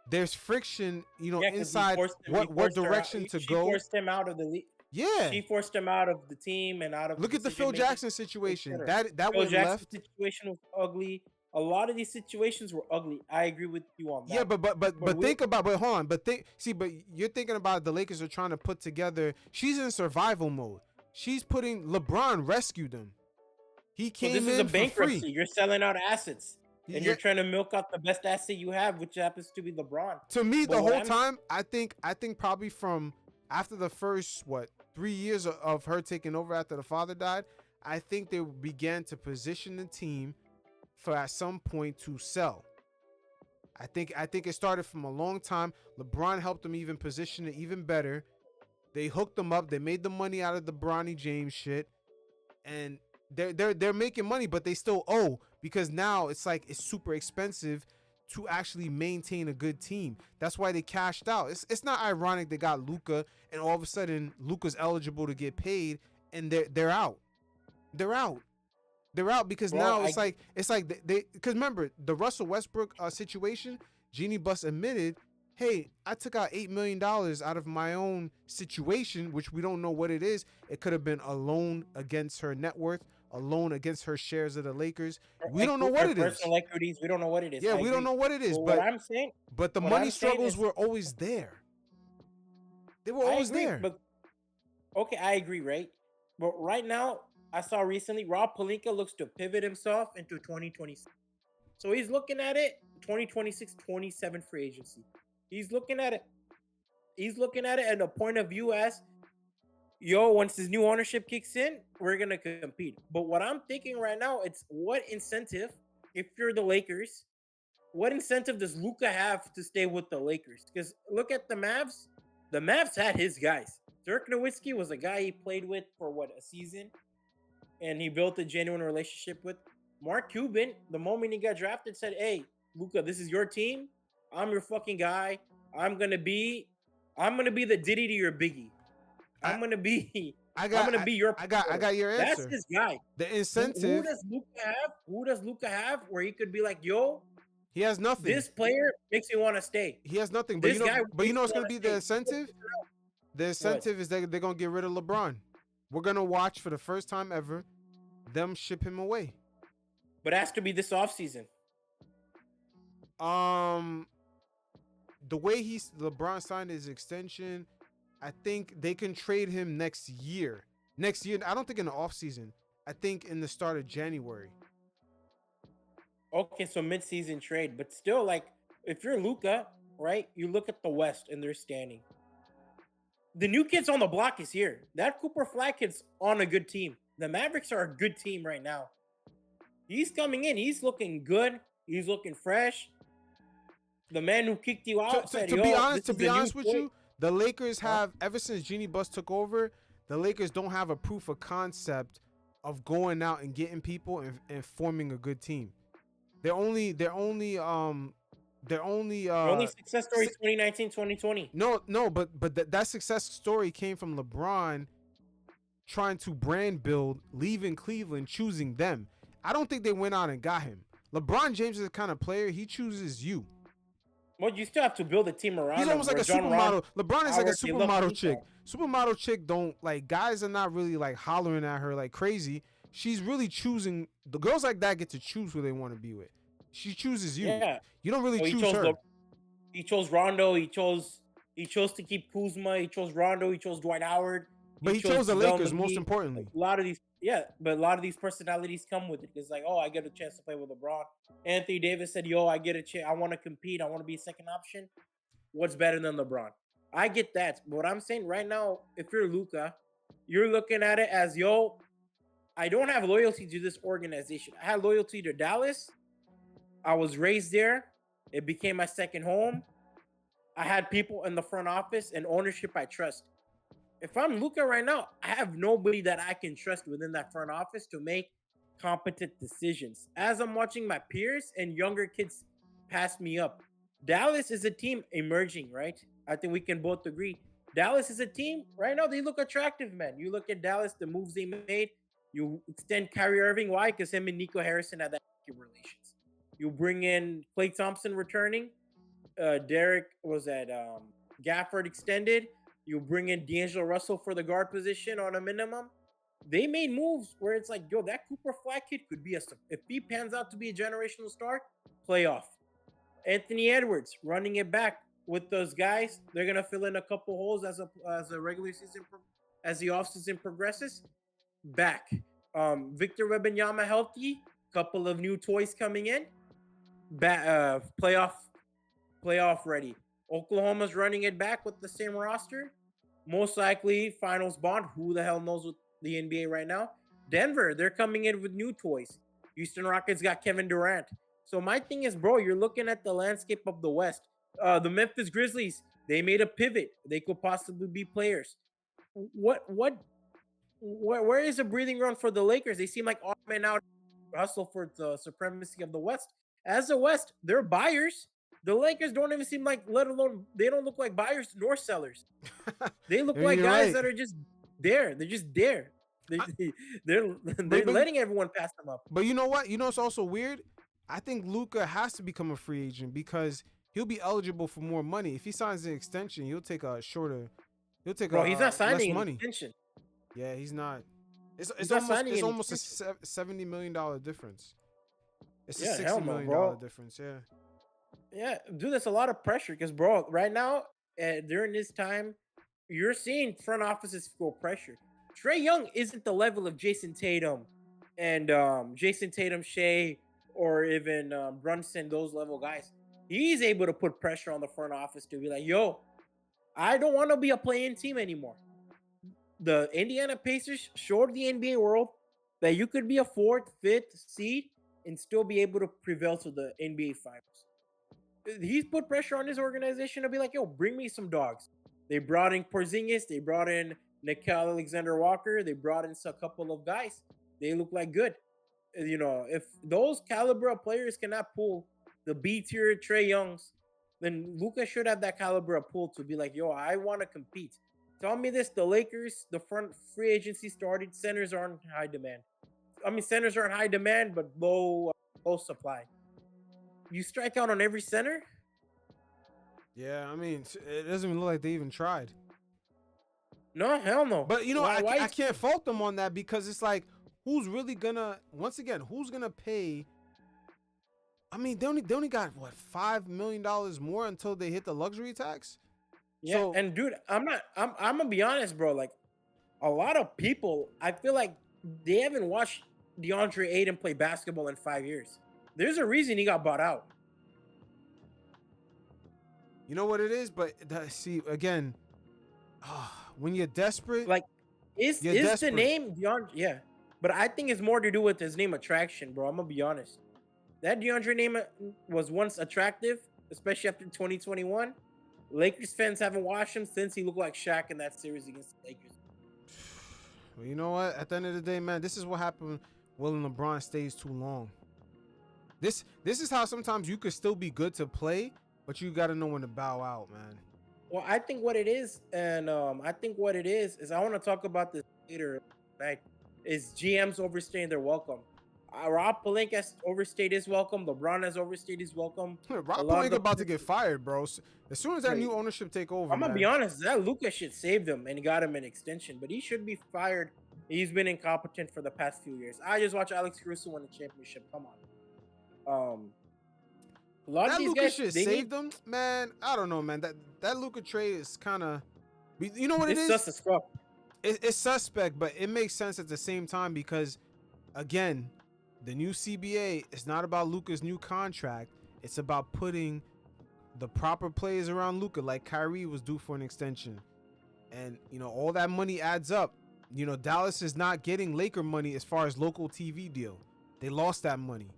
There's friction, inside what direction to go. She forced him out of the league. Yeah, she forced him out of the team and out of. Look at the Phil Jackson situation. That Phil Jackson situation was ugly. A lot of these situations were ugly. I agree with you on that. Yeah, but think about. But hold on. But you're thinking about the Lakers are trying to put together. She's in survival mode. She's putting LeBron rescued them. He came in for free. This is a bankruptcy. You're selling out assets. And you're trying to milk out the best asset you have, which happens to be LeBron. To me, the whole time, I think probably from after the first 3 years of her taking over after the father died, I think they began to position the team for at some point to sell. I think it started from a long time. LeBron helped them even position it even better. They hooked them up. They made the money out of the Bronny James shit, and they're making money, but they still owe because now it's super expensive to actually maintain a good team. That's why they cashed out. It's not ironic they got Luka and all of a sudden Luka's eligible to get paid and they're out. They're out because now it's like they because remember the Russell Westbrook situation. Jeanie Buss admitted, hey, I took out $8 million out of my own situation, which we don't know what it is. It could have been a loan against her net worth, a loan against her shares of the Lakers. We don't know what it is. Personal equities, we don't know what it is. Yeah, we don't know what it is. But what I'm saying, but the money struggles were always there. They were always there. But okay, I agree, right? But right now, I saw recently Rob Pelinka looks to pivot himself into 2026. So he's looking at it 2026, 27 free agency. He's looking at it at a point of view as, once this new ownership kicks in, we're going to compete. But what I'm thinking right now, it's what incentive, if you're the Lakers, what incentive does Luka have to stay with the Lakers? Because look at the Mavs. The Mavs had his guys. Dirk Nowitzki was a guy he played with for a season. and he built a genuine relationship with Mark Cuban. The moment he got drafted, said, "Hey, Luka, this is your team. I'm your fucking guy. I'm gonna be the Diddy to your Biggie. I'm gonna be your. I got your answer. That's his guy. The incentive. Who does Luka have? Where he could be like, yo, he has nothing. This player makes me want to stay. He has nothing. But you know what's gonna be the incentive? The incentive is that they're gonna get rid of LeBron. We're gonna watch for the first time ever them ship him away. But it has to be this offseason. The way LeBron signed his extension, I think they can trade him next year. Next year, I don't think in the offseason. I think in the start of January. Okay, so mid-season trade, but still, like, if you're Luka, right? You look at the West and they're standing. The new kids on the block is here. That Cooper Flag kid's on a good team. The Mavericks are a good team right now. He's coming in. He's looking good. He's looking fresh. The man who kicked you out said, to be honest with you, the Lakers have, ever since Jeanie Buss took over, the Lakers don't have a proof of concept of going out and getting people and forming a good team. Their only success story is 2019, 2020. No, but that success story came from LeBron trying to brand build, leaving Cleveland, choosing them. I don't think they went out and got him. LeBron James is the kind of player, he chooses you. Well, you still have to build a team around him. He's almost like a supermodel. LeBron is like a supermodel chick. Supermodel chick don't, like, guys are not really like hollering at her like crazy. She's really choosing. The girls like that get to choose who they want to be with. She chooses you. Yeah. You don't really choose her. He chose Rondo. He chose to keep Kuzma. He chose Rondo. He chose Dwight Howard. But he chose the Lakers, most importantly. A lot of these personalities come with it. It's like, oh, I get a chance to play with LeBron. Anthony Davis said, yo, I get a chance. I want to compete. I want to be a second option. What's better than LeBron? I get that. But what I'm saying right now, if you're Luka, you're looking at it as, yo, I don't have loyalty to this organization. I had loyalty to Dallas. I was raised there. It became my second home. I had people in the front office and ownership I trust. If I'm Luka right now, I have nobody that I can trust within that front office to make competent decisions. As I'm watching my peers and younger kids pass me up, Dallas is a team emerging, right? I think we can both agree. Dallas is a team right now. They look attractive, man. You look at Dallas, the moves they made. You extend Kyrie Irving. Why? Because him and Nico Harrison had that relations. You bring in Klay Thompson returning. Derek was at Gafford extended. You bring in D'Angelo Russell for the guard position on a minimum. They made moves where it's like, yo, that Cooper Flag kid could be if he pans out to be a generational star, playoff. Anthony Edwards running it back with those guys. They're gonna fill in a couple holes as a regular season, as the offseason progresses. Back. Victor Wembanyama healthy. Couple of new toys coming in. Playoff ready. Oklahoma's running it back with the same roster. Most likely finals bond. Who the hell knows with the NBA right now? Denver, they're coming in with new toys. Houston Rockets got Kevin Durant. So my thing is, bro, you're looking at the landscape of the West. The Memphis Grizzlies, they made a pivot. They could possibly be players. Where is a breathing room for the Lakers? They seem like odd men out hustle for the supremacy of the West. As the West, they're buyers. The Lakers don't even seem like, let alone, they don't look like buyers nor sellers. They look like guys that are just there. They're just there. They're letting everyone pass them up. But you know what? You know what's also weird? I think Luka has to become a free agent because he'll be eligible for more money. If he signs an extension, he'll take a shorter. He's not signing an extension. Yeah, he's not. It's almost a $70 million difference. It's a $60 million difference. Yeah. Yeah, dude, that's a lot of pressure because, bro, right now, during this time, you're seeing front offices feel pressure. Trae Young isn't the level of Jason Tatum and Shea, or even Brunson, those level guys. He's able to put pressure on the front office to be like, yo, I don't want to be a play-in team anymore. The Indiana Pacers showed the NBA world that you could be a 4th, 5th seed and still be able to prevail to the NBA Finals. He's put pressure on his organization to be like, yo, bring me some dogs. They brought in Porzingis. They brought in Nickeil Alexander-Walker. They brought in a couple of guys. they look like good. You know, if those caliber of players cannot pull the B tier Trae Youngs, then Luka should have that caliber of pull to be like, yo, I want to compete. Tell me this: the Lakers, the front free agency started, centers are in high demand. I mean, centers are in high demand, but low supply. You strike out on every center. Yeah, I mean, it doesn't even look like they even tried. No, hell no. But you know, I can't fault them on that because it's like, who's really gonna? Once again, who's gonna pay? I mean, they only got what, $5 million more until they hit the luxury tax. Yeah, so, and dude, I'm gonna be honest, bro. Like, a lot of people, I feel like they haven't watched DeAndre Ayton play basketball in 5 years. There's a reason he got bought out. You know what it is, but see again, when you're desperate, like, is desperate. The name DeAndre? Yeah, but I think it's more to do with his name attraction, bro. I'm gonna be honest. That DeAndre name was once attractive, especially after 2021. Lakers fans haven't watched him since he looked like Shaq in that series against the Lakers. Well, you know what? At the end of the day, man, this is what happened when LeBron stays too long. This is how sometimes you could still be good to play, but you got to know when to bow out, man. Well, I think what it is, and I want to talk about this later tonight, is GMs overstaying their welcome. Rob Pelinka has overstayed his welcome. LeBron has overstayed his welcome. Rob Pelinka about to get fired, bro. As soon as that new ownership take over, I'm gonna be honest. That Luka shit saved him and got him an extension, but he should be fired. He's been incompetent for the past few years. I just watched Alex Caruso win the championship. Come on. A lot that of these Luka guys shit saved them, man. I don't know, man. That Luka trade is kind of, you know what it is? Just a scrub. It's suspect, but it makes sense at the same time because, again, the new CBA is not about Luka's new contract. It's about putting the proper players around Luka, like Kyrie was due for an extension. And, you know, all that money adds up. You know, Dallas is not getting Laker money as far as local TV deal. They lost that money.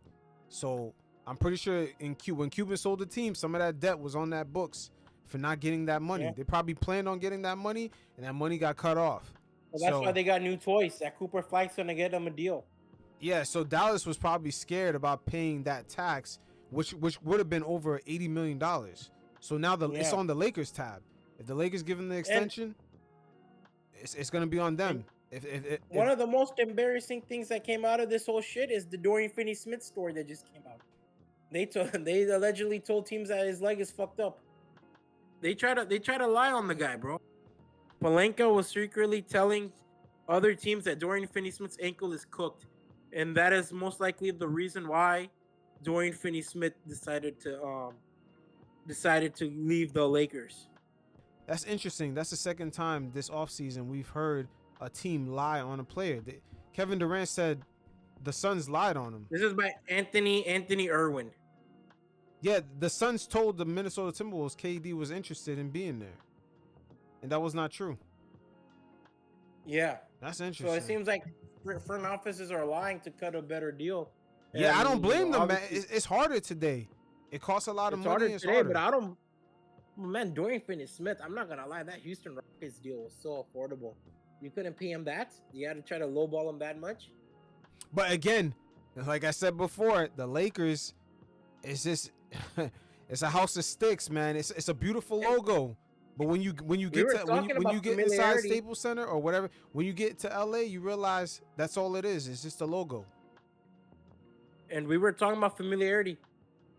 So I'm pretty sure when Cuban sold the team, some of that debt was on that books for not getting that money. Yeah. They probably planned on getting that money, and that money got cut off. Well, that's why they got new toys. That Cooper Flag's going to get them a deal. Yeah, so Dallas was probably scared about paying that tax, which would have been over $80 million. So now it's on the Lakers tab. If the Lakers give them the extension, it's going to be on them. One of the most embarrassing things that came out of this whole shit is the Dorian Finney-Smith story that just came out. They allegedly told teams that his leg is fucked up. They try to lie on the guy, bro. Pelinka was secretly telling other teams that Dorian Finney-Smith's ankle is cooked. And that is most likely the reason why Dorian Finney-Smith decided to leave the Lakers. That's interesting. That's the second time this offseason we've heard a team lie on a player. Kevin Durant said the Suns lied on him. This is by Anthony Irwin. Yeah, the Suns told the Minnesota Timberwolves KD was interested in being there. And that was not true. Yeah. That's interesting. So it seems like front offices are lying to cut a better deal. Yeah, and I don't blame them, man. It's harder today. It costs a lot of money. It's harder. But I don't. Man, Dorian Finney-Smith, I'm not gonna lie. That Houston Rockets deal was so affordable. You couldn't pay him that. You had to try to lowball him that much. But again, like I said before, the Lakers is just it's a house of sticks, man. It's a beautiful logo. But when you get inside Staples Center or whatever, when you get to LA, you realize that's all it is. It's just a logo. And we were talking about familiarity.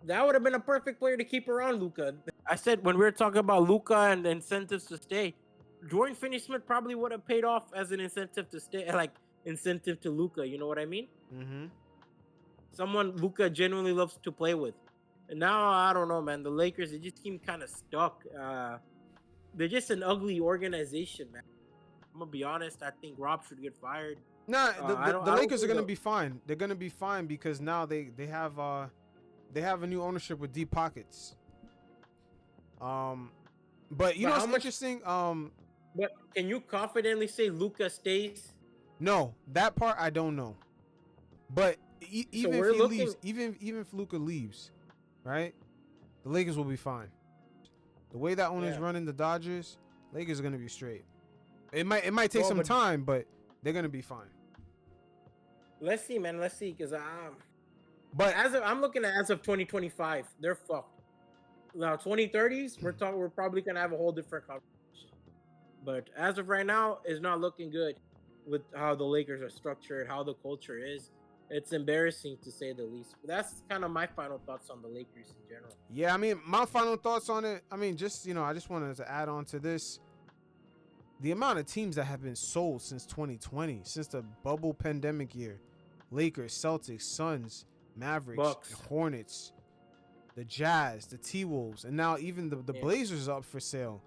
That would have been a perfect player to keep around Luka. I said when we were talking about Luka and the incentives to stay, Dorian Finney-Smith probably would have paid off as an incentive to stay, like incentive to Luka. You know what I mean? Mm-hmm. Someone Luka genuinely loves to play with. And now I don't know, man. The Lakers, they just seem kind of stuck. They're just an ugly organization, man. I'm gonna be honest. I think Rob should get fired. Nah, the Lakers are gonna be fine. They're gonna be fine because now they have a new ownership with deep pockets. But you know what's interesting? But can you confidently say Luka stays? No, that part I don't know. But even if he leaves, even if Luka leaves, right? The Lakers will be fine. The way that owner's running the Dodgers, Lakers are gonna be straight. It might take some time, but they're gonna be fine. Let's see, man. Let's see, because But I'm looking at as of 2025, they're fucked. Now 2030s, we're probably gonna have a whole different conversation. But as of right now, it's not looking good with how the Lakers are structured, how the culture is. It's embarrassing to say the least. But that's kind of my final thoughts on the Lakers in general. yeah, I mean, my final thoughts on it. I mean, just I just wanted to add on to this. The amount of teams that have been sold since 2020, since the bubble pandemic year: Lakers, Celtics, Suns, Mavericks, Bucks, Hornets, the Jazz, the T-Wolves, and now even the Blazers are up for sale.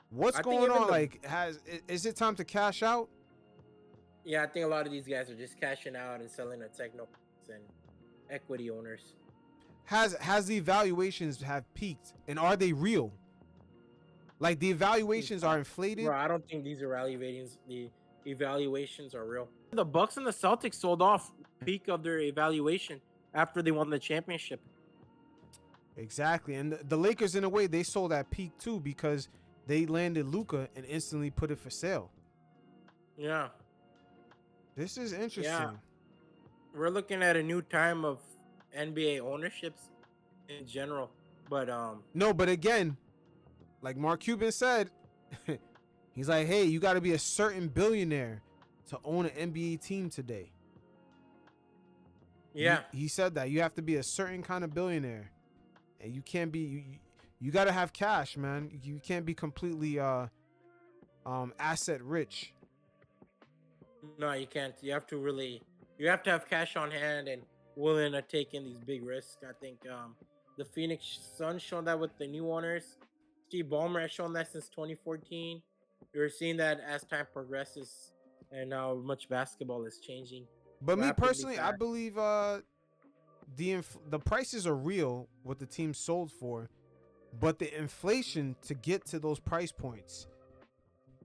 What's going on? Like, is it time to cash out? Yeah, I think a lot of these guys are just cashing out and selling to techno and equity owners. Has the evaluations have peaked, and are they real? Like, the evaluations are inflated. Bro, I don't think these evaluations are real. The Bucks and the Celtics sold off peak of their evaluation after they won the championship. Exactly, and the Lakers, in a way, they sold at peak too, because they landed Luka and instantly put it for sale. Yeah. This is interesting. Yeah. We're looking at a new time of NBA ownerships in general. But no, but again, like Mark Cuban said, he's like, hey, you got to be a certain billionaire to own an NBA team today. Yeah. He said that. You have to be a certain kind of billionaire. And you can't be you got to have cash, man. You can't be completely asset rich. No, you can't. You have to have cash on hand and willing to take in these big risks. I think the Phoenix Suns shown that with the new owners. Steve Ballmer has shown that since 2014. You're seeing that as time progresses and how much basketball is changing. But me personally, I believe the prices are real, what the team sold for, but the inflation to get to those price points,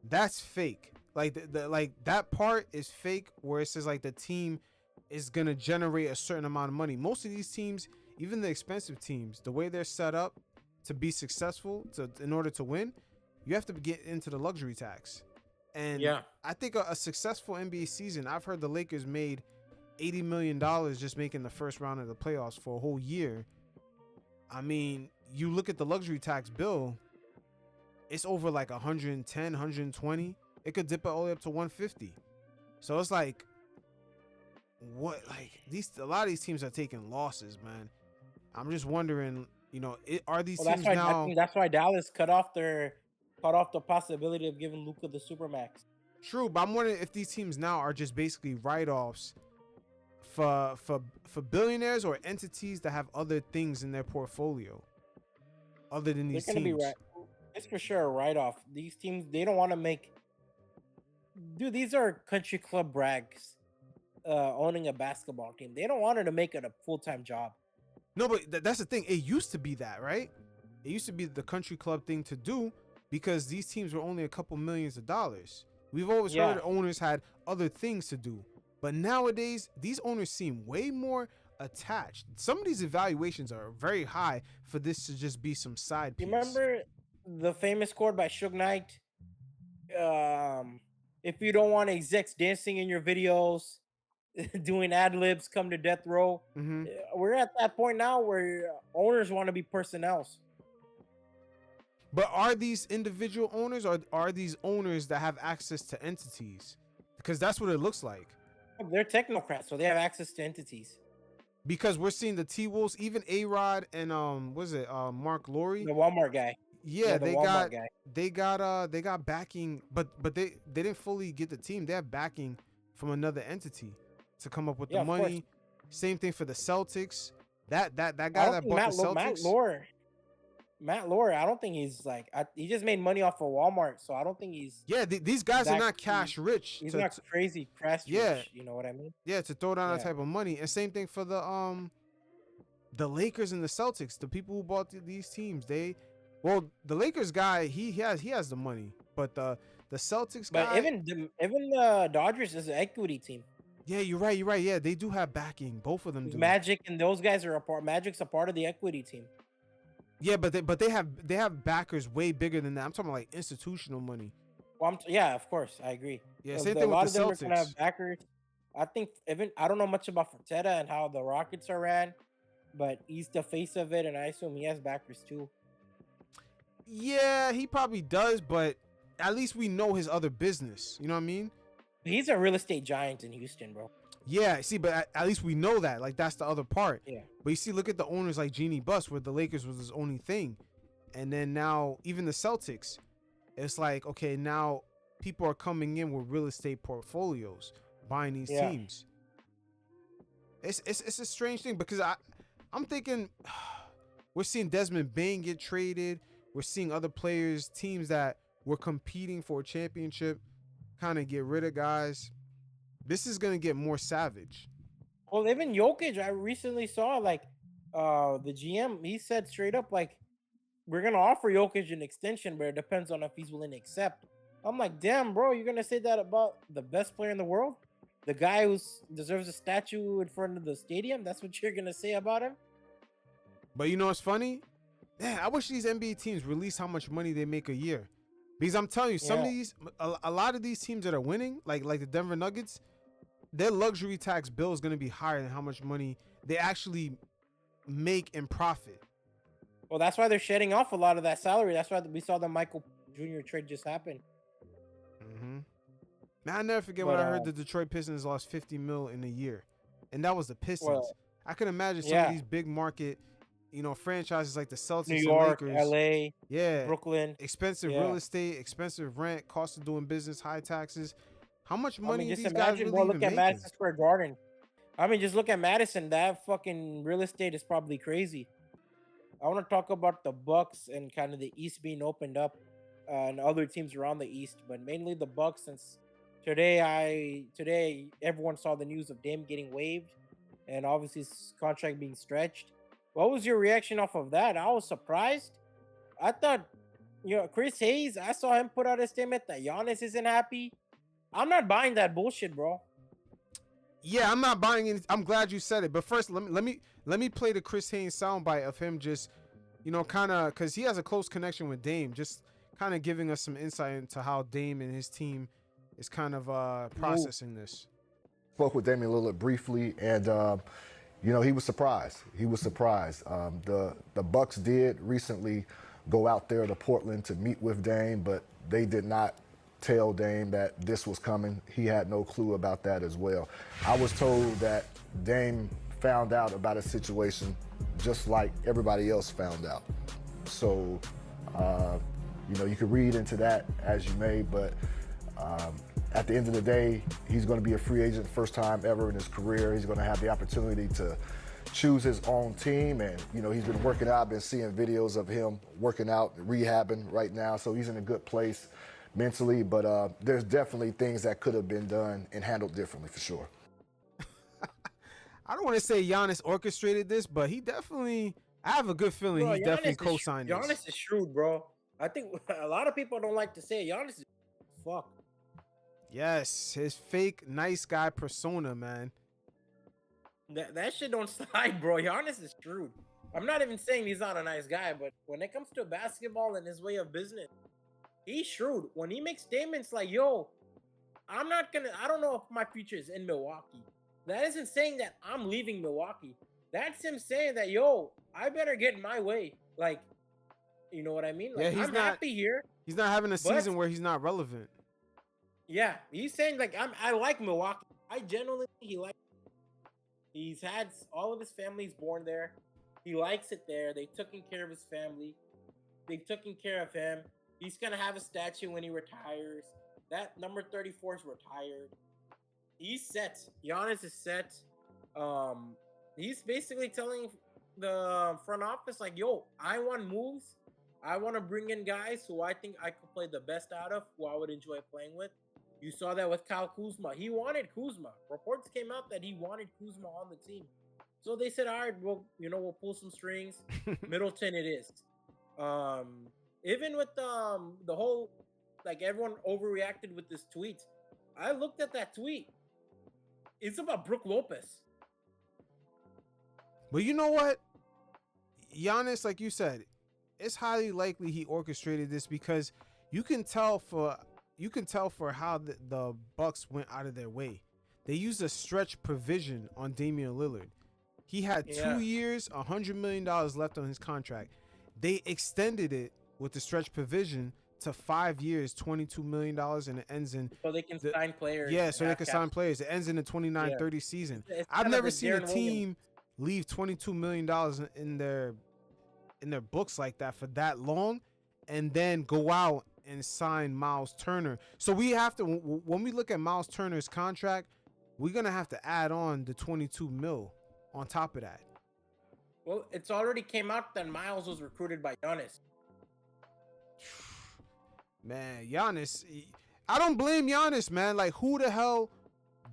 that's fake. Like like that part is fake, where it says like the team is gonna generate a certain amount of money. Most of these teams, even the expensive teams, the way they're set up to be successful, in order to win, you have to get into the luxury tax. And yeah, I think a successful NBA season, I've heard the Lakers made $80 million just making the first round of the playoffs for a whole year. I mean, you look at the luxury tax bill, it's over like 110, 120. It could dip it all the way up to 150. So it's like, what? Like, a lot of these teams are taking losses, man. I'm just wondering, are these teams now? That's why Dallas cut off the possibility of giving Luka the supermax. True, but I'm wondering if these teams now are just basically write-offs for billionaires or entities that have other things in their portfolio other than these teams. It's for sure a write-off. These teams, they don't want to make. Dude, these are country club brags owning a basketball team. They don't want to make it a full-time job. No, but that's the thing. It used to be that, right? It used to be the country club thing to do because these teams were only a couple millions of dollars. We've always heard owners had other things to do. But nowadays, these owners seem way more attached. Some of these evaluations are very high for this to just be some side piece. You remember the famous quote by Suge Knight? If you don't want execs dancing in your videos, doing ad libs, come to death row. Mm-hmm. We're at that point now where owners want to be personnels. But are these individual owners or are these owners that have access to entities? Because that's what it looks like. They're technocrats, so they have access to entities. Because we're seeing the T-Wolves, even A-Rod and Mark Lowry, the Walmart guy. Yeah, they got backing, but they didn't fully get the team. They have backing from another entity to come up with the money. Same thing for the Celtics. That guy that bought the Celtics. Matt Lore, I don't think he's like. He just made money off of Walmart, so I don't think he's. Yeah, these guys are not cash rich. He's not crazy cash rich. You know what I mean? Yeah, to throw down that type of money, and same thing for the Lakers and the Celtics. The people who bought these teams, the Lakers guy, he has the money, but the Celtics guy. But even the Dodgers is an equity team. Yeah, you're right. Yeah, they do have backing. Both of them do. Magic and those guys are a part. Magic's a part of the equity team. Yeah, but they have backers way bigger than that. I'm talking like institutional money. Well, yeah, of course, I agree. Yeah, same thing with the Celtics. A lot of them are gonna have backers. I think I don't know much about Fertitta and how the Rockets are ran, but he's the face of it, and I assume he has backers too. Yeah, he probably does, but at least we know his other business. You know what I mean? He's a real estate giant in Houston, bro. Yeah, see, but at least we know that. Like, that's the other part. Yeah. But you see, look at the owners like Jeanie Buss, where the Lakers was his only thing. And then now, even the Celtics, it's like, okay, now people are coming in with real estate portfolios, buying these teams. It's a strange thing because I'm thinking we're seeing Desmond Bane get traded. We're seeing other players, teams that were competing for a championship, kind of get rid of guys. This is going to get more savage. Well, even Jokic, I recently saw like the GM, he said straight up, like, we're going to offer Jokic an extension, but it depends on if he's willing to accept. I'm like, damn, bro, you're going to say that about the best player in the world? The guy who deserves a statue in front of the stadium? That's what you're going to say about him? But you know what's funny? Man, I wish these NBA teams release how much money they make a year. Because I'm telling you, some of these, a lot of these teams that are winning, like the Denver Nuggets, their luxury tax bill is going to be higher than how much money they actually make in profit. Well, that's why they're shedding off a lot of that salary. That's why we saw the Michael Jr. trade just happen. Mm-hmm. Man, I never forget when I heard the Detroit Pistons lost $50 million in a year. And that was the Pistons. Well, I can imagine some of these big market, franchises like the Celtics, New York, and Lakers, LA, Brooklyn, expensive real estate, expensive rent, cost of doing business, high taxes. How much money these guys really even look at Madison Square Garden. I mean, just look at Madison. That fucking real estate is probably crazy. I want to talk about the Bucks and kind of the East being opened up and other teams around the East, but mainly the Bucks. Since today everyone saw the news of Dame getting waived and obviously his contract being stretched. What was your reaction off of that? I was surprised. I thought, Chris Hayes, I saw him put out a statement that Giannis isn't happy. I'm not buying that bullshit, bro. Yeah, I'm not buying it. I'm glad you said it. But first, let me play the Chris Hayes soundbite of him just, kind of, because he has a close connection with Dame, just kind of giving us some insight into how Dame and his team is kind of processing this. Spoke with Dame a little bit briefly, and he was surprised. The Bucks did recently go out there to Portland to meet with Dame, but they did not tell Dame that this was coming. He had no clue about that as well. I was told that Dame found out about a situation just like everybody else found out. So, you could read into that as you may, but at the end of the day, he's going to be a free agent first time ever in his career. He's going to have the opportunity to choose his own team, and he's been working out. I've been seeing videos of him working out, rehabbing right now, so he's in a good place mentally, but there's definitely things that could have been done and handled differently for sure. I don't want to say Giannis orchestrated this, but I have a good feeling he definitely co-signed this. Giannis is shrewd, bro. I think a lot of people don't like to say it. Giannis is fuck. Yes, his fake nice guy persona, man. That shit don't slide, bro. Giannis is shrewd. I'm not even saying he's not a nice guy, but when it comes to basketball and his way of business, he's shrewd. When he makes statements like, yo, I don't know if my future is in Milwaukee. That isn't saying that I'm leaving Milwaukee. That's him saying that, yo, I better get in my way. Like, you know what I mean? Like, I'm happy here. He's not having a season where he's not relevant. Yeah, he's saying, like, I like Milwaukee. I genuinely think he's had all of his family's born there. He likes it there. They've taken care of his family. They've taken care of him. He's going to have a statue when he retires. That number 34 is retired. He's set. Giannis is set. He's basically telling the front office, like, yo, I want moves. I want to bring in guys who I think I could play the best out of, who I would enjoy playing with. You saw that with Kyle Kuzma. He wanted Kuzma. Reports came out that he wanted Kuzma on the team. So they said, all right, we'll pull some strings. Middleton it is. Even with the whole, like, everyone overreacted with this tweet. I looked at that tweet. It's about Brook Lopez. But you know what? Giannis, like you said, it's highly likely he orchestrated this because you can tell for how the Bucks went out of their way. they used a stretch provision on Damian Lillard. He had 2 years, $100 million left on his contract. They extended it with the stretch provision to 5 years, $22 million, and it ends in. So they can sign players. Yeah, so they can sign players. It ends in the 29-30 season. I've never seen a team leave $22 million in their books like that for that long, and then go out and sign Miles Turner. So we have to, when we look at Miles Turner's contract, we're gonna have to add on the 22 mil on top of that. Well, it's already came out that Miles was recruited by Giannis. Man, Giannis, I don't blame Giannis, man. Like, who the hell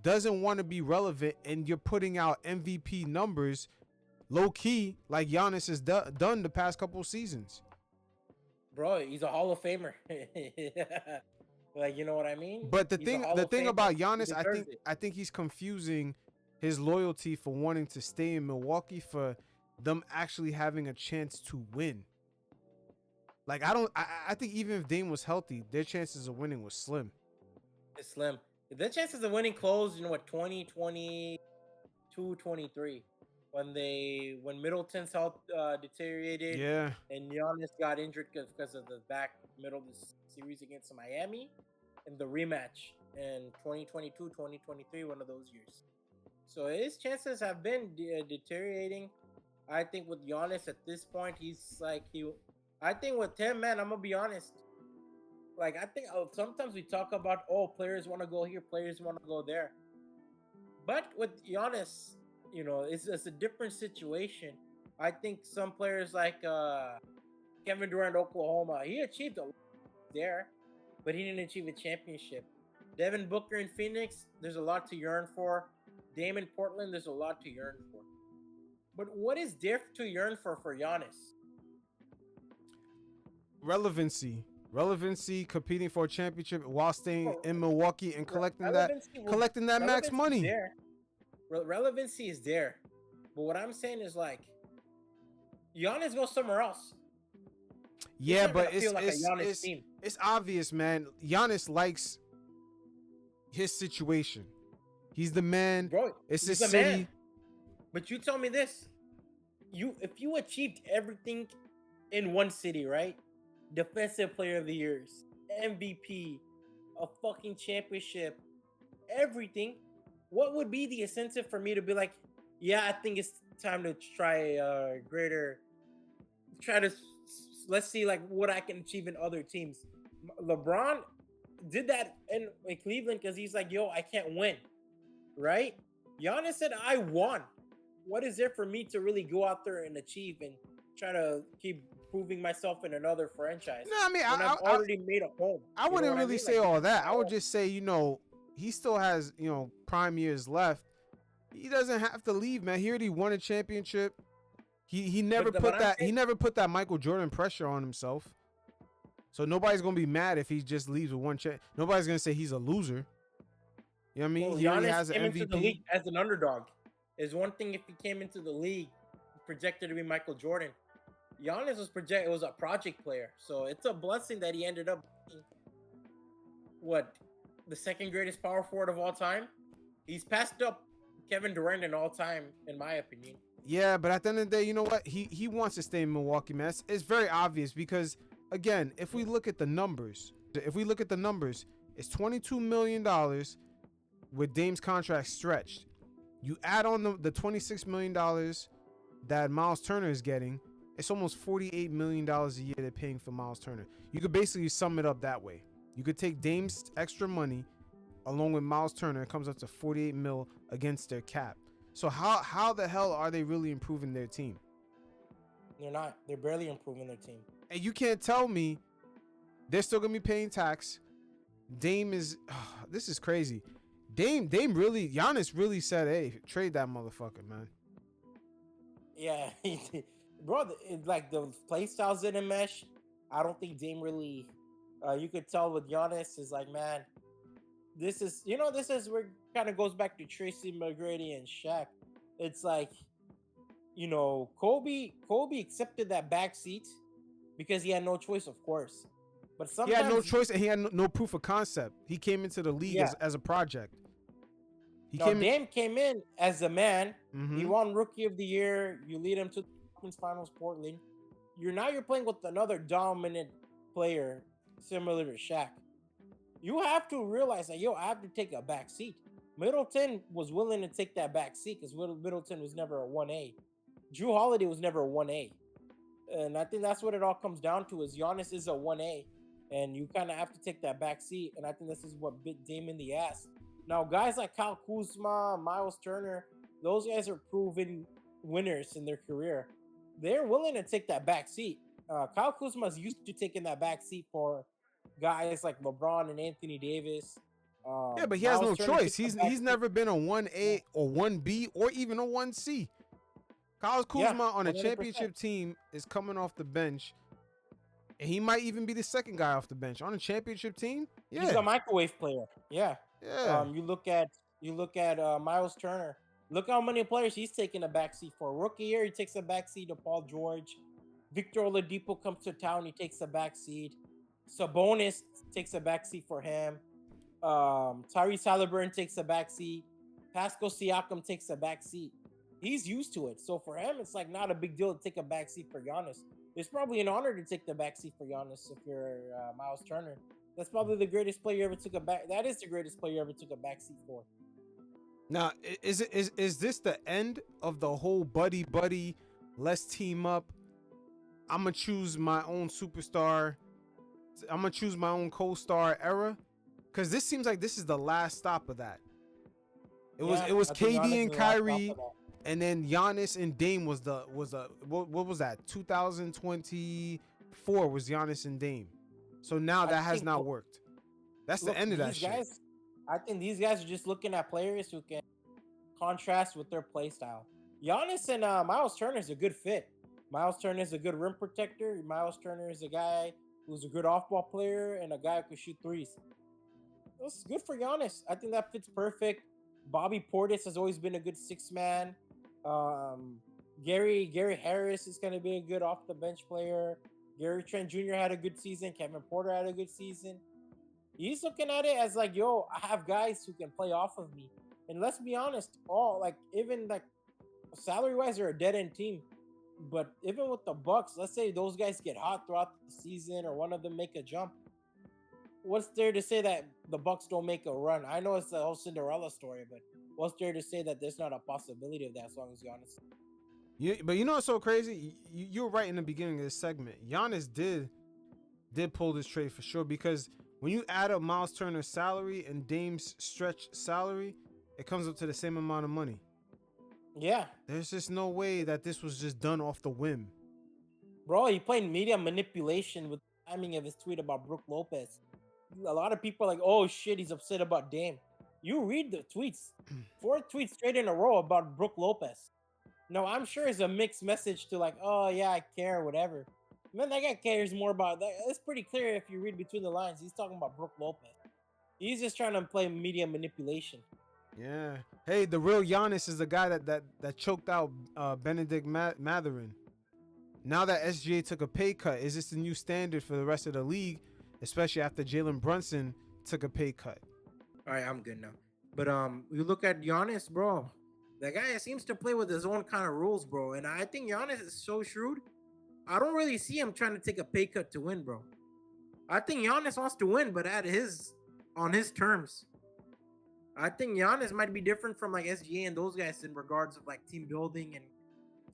doesn't want to be relevant, and you're putting out MVP numbers low key like Giannis has done the past couple seasons? Bro, he's a Hall of Famer. Like, you know what I mean? But the thing about Giannis, I think he's confusing his loyalty for wanting to stay in Milwaukee for them actually having a chance to win. Like, I think even if Dame was healthy, their chances of winning was slim. It's slim. Their chances of winning closed, 2022, 23. When Middleton's health deteriorated, and Giannis got injured because of the back middle of the series against Miami, and the rematch in 2022, 2023, one of those years. So his chances have been deteriorating. I think with Giannis at this point, I think with him, man, I'm gonna be honest. Like, I think sometimes we talk about, players want to go here, players want to go there. But with Giannis, it's a different situation. I think some players like Kevin Durant, Oklahoma, he achieved a lot there, but he didn't achieve a championship. Devin Booker in Phoenix, there's a lot to yearn for. Dame in Portland, there's a lot to yearn for. But what is there to yearn for Giannis? Relevancy, competing for a championship while staying in Milwaukee and collecting that max money. Relevancy is there, but what I'm saying is, like, Giannis goes somewhere else. Yeah, but it's obvious, man. Giannis likes his situation. He's the man. Bro, it's his city. Man. But you tell me this: if you achieved everything in one city, right? Defensive Player of the Years, MVP, a fucking championship, everything. What would be the incentive for me to be like, yeah, I think it's time to try let's see like what I can achieve in other teams. LeBron did that in Cleveland because he's like, yo, I can't win, right? Giannis said, I won. What is there for me to really go out there and achieve and try to keep proving myself in another franchise? No, I mean, I've already made a home. I wouldn't really say all that. I would just say, he still has, prime years left. He doesn't have to leave, man. He already won a championship. He never put that Michael Jordan pressure on himself. So nobody's gonna be mad if he just leaves with one check. Nobody's gonna say he's a loser. You know what I mean? He already has an MVP. Into the league as an underdog. Is one thing if he came into the league projected to be Michael Jordan. Giannis was a project player, so it's a blessing that he ended up being, the second greatest power forward of all time. He's passed up Kevin Durant in all time, in my opinion. Yeah, but at the end of the day, you know what? He wants to stay in Milwaukee, man. It's very obvious because, again, if we look at the numbers, it's $22 million with Dame's contract stretched. You add on the $26 million that Miles Turner is getting, it's almost $48 million a year they're paying for Miles Turner. You could basically sum it up that way. You could take Dame's extra money along with Miles Turner. It comes up to $48 mil against their cap. So how the hell are they really improving their team? They're not. They're barely improving their team. And you can't tell me they're still going to be paying tax. Dame is... this is crazy. Giannis really said, hey, trade that motherfucker, man. Yeah. Bro, like the play styles didn't mesh. I don't think Dame really... you could tell with Giannis is like, man, this is where it kind of goes back to Tracy, McGrady, and Shaq. It's like, Kobe accepted that back seat because he had no choice, of course. But sometimes he had no choice, and he had no proof of concept. He came into the league as a project. Dame came in as a man. Mm-hmm. He won Rookie of the Year. You lead him to the conference finals, Portland. You're playing with another dominant player similar to Shaq. You have to realize that, I have to take a back seat. Middleton was willing to take that back seat because Middleton was never a 1A. Drew Holiday was never a 1A. And I think that's what it all comes down to is Giannis is a 1A. And you kind of have to take that back seat. And I think this is what bit Dame in the ass. Now, guys like Kyle Kuzma, Miles Turner, those guys are proven winners in their career. They're willing to take that back seat. Kyle Kuzma's used to taking that back seat for guys like LeBron and Anthony Davis. Yeah, but he has no choice. He's never been a 1A or 1B or even a 1C. Kyle Kuzma on a 100%. Championship team is coming off the bench, and he might even be the second guy off the bench on a championship team. Yeah, he's a microwave player. Yeah. Yeah. You look at Miles Turner. Look how many players he's taking a backseat for. Rookie year, he takes a backseat to Paul George. Victor Oladipo comes to town, he takes a backseat. Sabonis takes a backseat for him. Tyrese Haliburton takes a backseat. Pascal Siakam takes a backseat. He's used to it. So for him, it's like not a big deal to take a backseat for Giannis. It's probably an honor to take the backseat for Giannis if you're Miles Turner. That's probably the greatest player ever took a back. That is the greatest player ever took a backseat for. Now, is this the end of the whole buddy? Let's team up. I'm gonna choose my own superstar. I'm gonna choose my own co-star era, because this seems like this is the last stop of that. It was KD and Kyrie, and then Giannis and Dame was what was that? 2024 was Giannis and Dame. So now that has not worked. That's the end of that shit. I think these guys are just looking at players who can contrast with their play style. Giannis and Miles Turner is a good fit. Miles Turner is a good rim protector. Miles Turner is a guy who's a good off-ball player and a guy who can shoot threes. That's good for Giannis. I think that fits perfect. Bobby Portis has always been a good six-man. Gary Harris is going to be a good off-the-bench player. Gary Trent Jr. had a good season. Kevin Porter had a good season. He's looking at it as like, I have guys who can play off of me. And let's be honest, even salary-wise, they're a dead-end team. But even with the Bucks, let's say those guys get hot throughout the season or one of them make a jump. What's there to say that the Bucks don't make a run? I know it's the whole Cinderella story, but what's there to say that there's not a possibility of that as long as Giannis? Yeah, but you know what's so crazy? You were right in the beginning of this segment. Giannis did pull this trade for sure, because when you add up Miles Turner's salary and Dame's stretch salary, it comes up to the same amount of money. Yeah. There's just no way that this was just done off the whim. Bro, he played media manipulation with the timing of his tweet about Brook Lopez. A lot of people are like, oh shit, he's upset about Dame. You read the tweets. 4 tweets straight in a row about Brook Lopez. No, I'm sure it's a mixed message to like, oh yeah, I care, whatever. Man, that guy cares more about that. It's pretty clear if you read between the lines. He's talking about Brook Lopez. He's just trying to play media manipulation. Yeah. Hey, the real Giannis is the guy that choked out Benedict Mathurin. Now that SGA took a pay cut, is this the new standard for the rest of the league, especially after Jalen Brunson took a pay cut? All right, I'm good now. But you look at Giannis, bro. That guy seems to play with his own kind of rules, bro. And I think Giannis is so shrewd. I don't really see him trying to take a pay cut to win, bro. I think Giannis wants to win, but on his terms. I think Giannis might be different from like SGA and those guys in regards of like team building and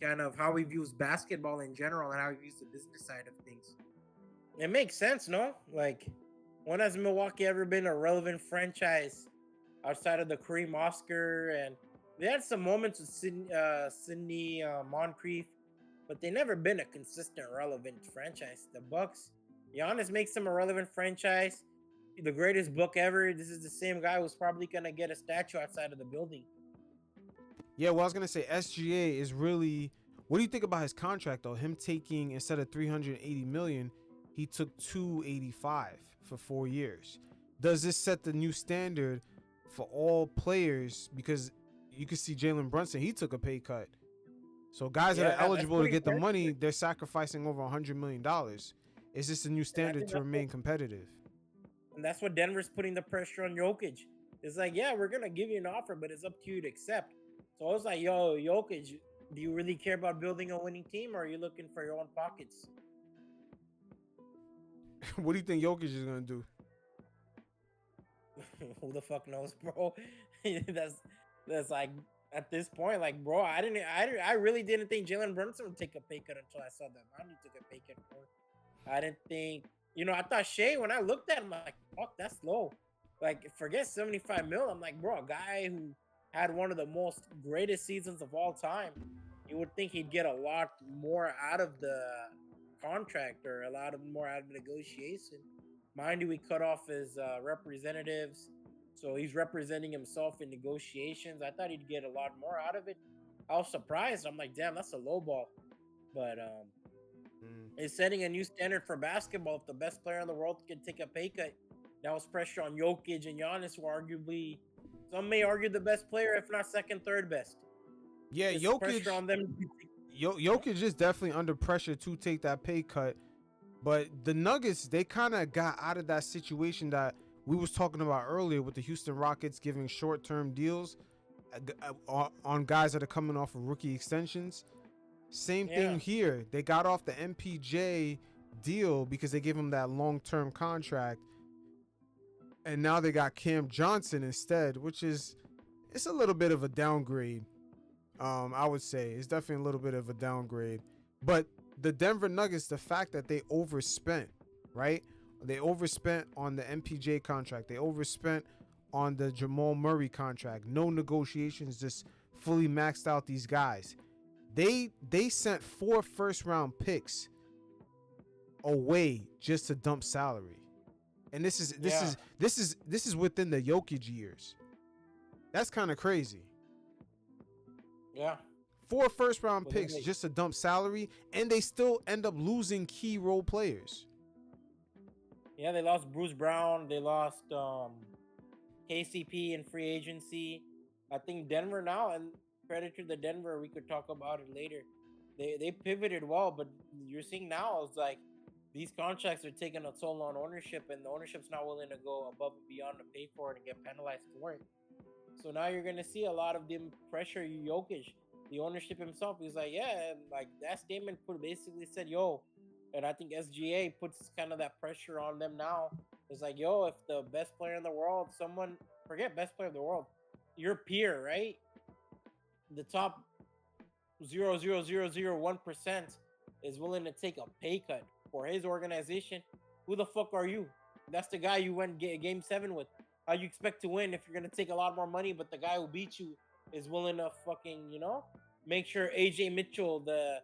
kind of how he views basketball in general and how he views the business side of things. It makes sense, no? Like, when has Milwaukee ever been a relevant franchise outside of the Kareem Oscar? And they had some moments with Sidney Moncrief, but they never been a consistent, relevant franchise. The Bucks, Giannis makes them a relevant franchise. The greatest book ever. This is the same guy who's probably going to get a statue outside of the building. Yeah, well, I was going to say SGA is really... What do you think about his contract, though? Him taking, instead of $380 million, he took $285 for 4 years. Does this set the new standard for all players? Because you can see Jalen Brunson, he took a pay cut. So guys that are eligible to get the money, they're sacrificing over $100 million. Is this a new standard to remain competitive? And that's what Denver's putting the pressure on Jokic. It's like, yeah, we're gonna give you an offer, but it's up to you to accept. So I was like, yo, Jokic, do you really care about building a winning team, or are you looking for your own pockets? What do you think Jokic is gonna do? Who the fuck knows, bro? that's like at this point, like, bro, I really didn't think Jalen Brunson would take a pay cut until I saw that Mountie took a pay cut for. I didn't think, I thought Shea, when I looked at him, I'm like, fuck, that's low. Like, forget 75 mil. I'm like, bro, a guy who had one of the most greatest seasons of all time, you would think he'd get a lot more out of the contract or a lot more out of the negotiation. Mind you, we cut off his representatives, so he's representing himself in negotiations. I thought he'd get a lot more out of it. I was surprised. I'm like, damn, that's a low ball. But it's setting a new standard for basketball. If the best player in the world can take a pay cut, that was pressure on Jokic and Giannis, who are arguably, some may argue, the best player, if not second, third best. Yeah, it's Jokic. Pressure on them. Jokic is definitely under pressure to take that pay cut. But the Nuggets, they kind of got out of that situation that we was talking about earlier with the Houston Rockets giving short-term deals on guys that are coming off of rookie extensions. Same thing here. They got off the MPJ deal because they gave him that long-term contract. And now they got Cam Johnson instead, which is, it's a little bit of a downgrade. I would say it's definitely a little bit of a downgrade. But the Denver Nuggets, the fact that they overspent, right? They overspent on the MPJ contract. They overspent on the Jamal Murray contract. No negotiations, just fully maxed out these guys. They sent 4 first-round picks away just to dump salary. And this is within the Jokic years. That's kind of crazy. Yeah. 4 first-round picks just to dump salary, and they still end up losing key role players. Yeah, they lost Bruce Brown. They lost KCP in free agency. I think Denver now, and credit to the Denver, we could talk about it later. They pivoted well, but you're seeing now it's like these contracts are taking a toll on ownership, and the ownership's not willing to go above and beyond to pay for it and get penalized for it. So now you're going to see a lot of them pressure Jokic. The ownership himself, he's like, yeah, like that statement basically said, yo, and I think SGA puts kind of that pressure on them now. It's like, yo, if the best player in the world, forget best player in the world, your peer, right? The top 0.0001% is willing to take a pay cut for his organization. Who the fuck are you? That's the guy you went game 7 with. How you expect to win if you're going to take a lot more money, but the guy who beat you is willing to fucking, make sure AJ Mitchell, the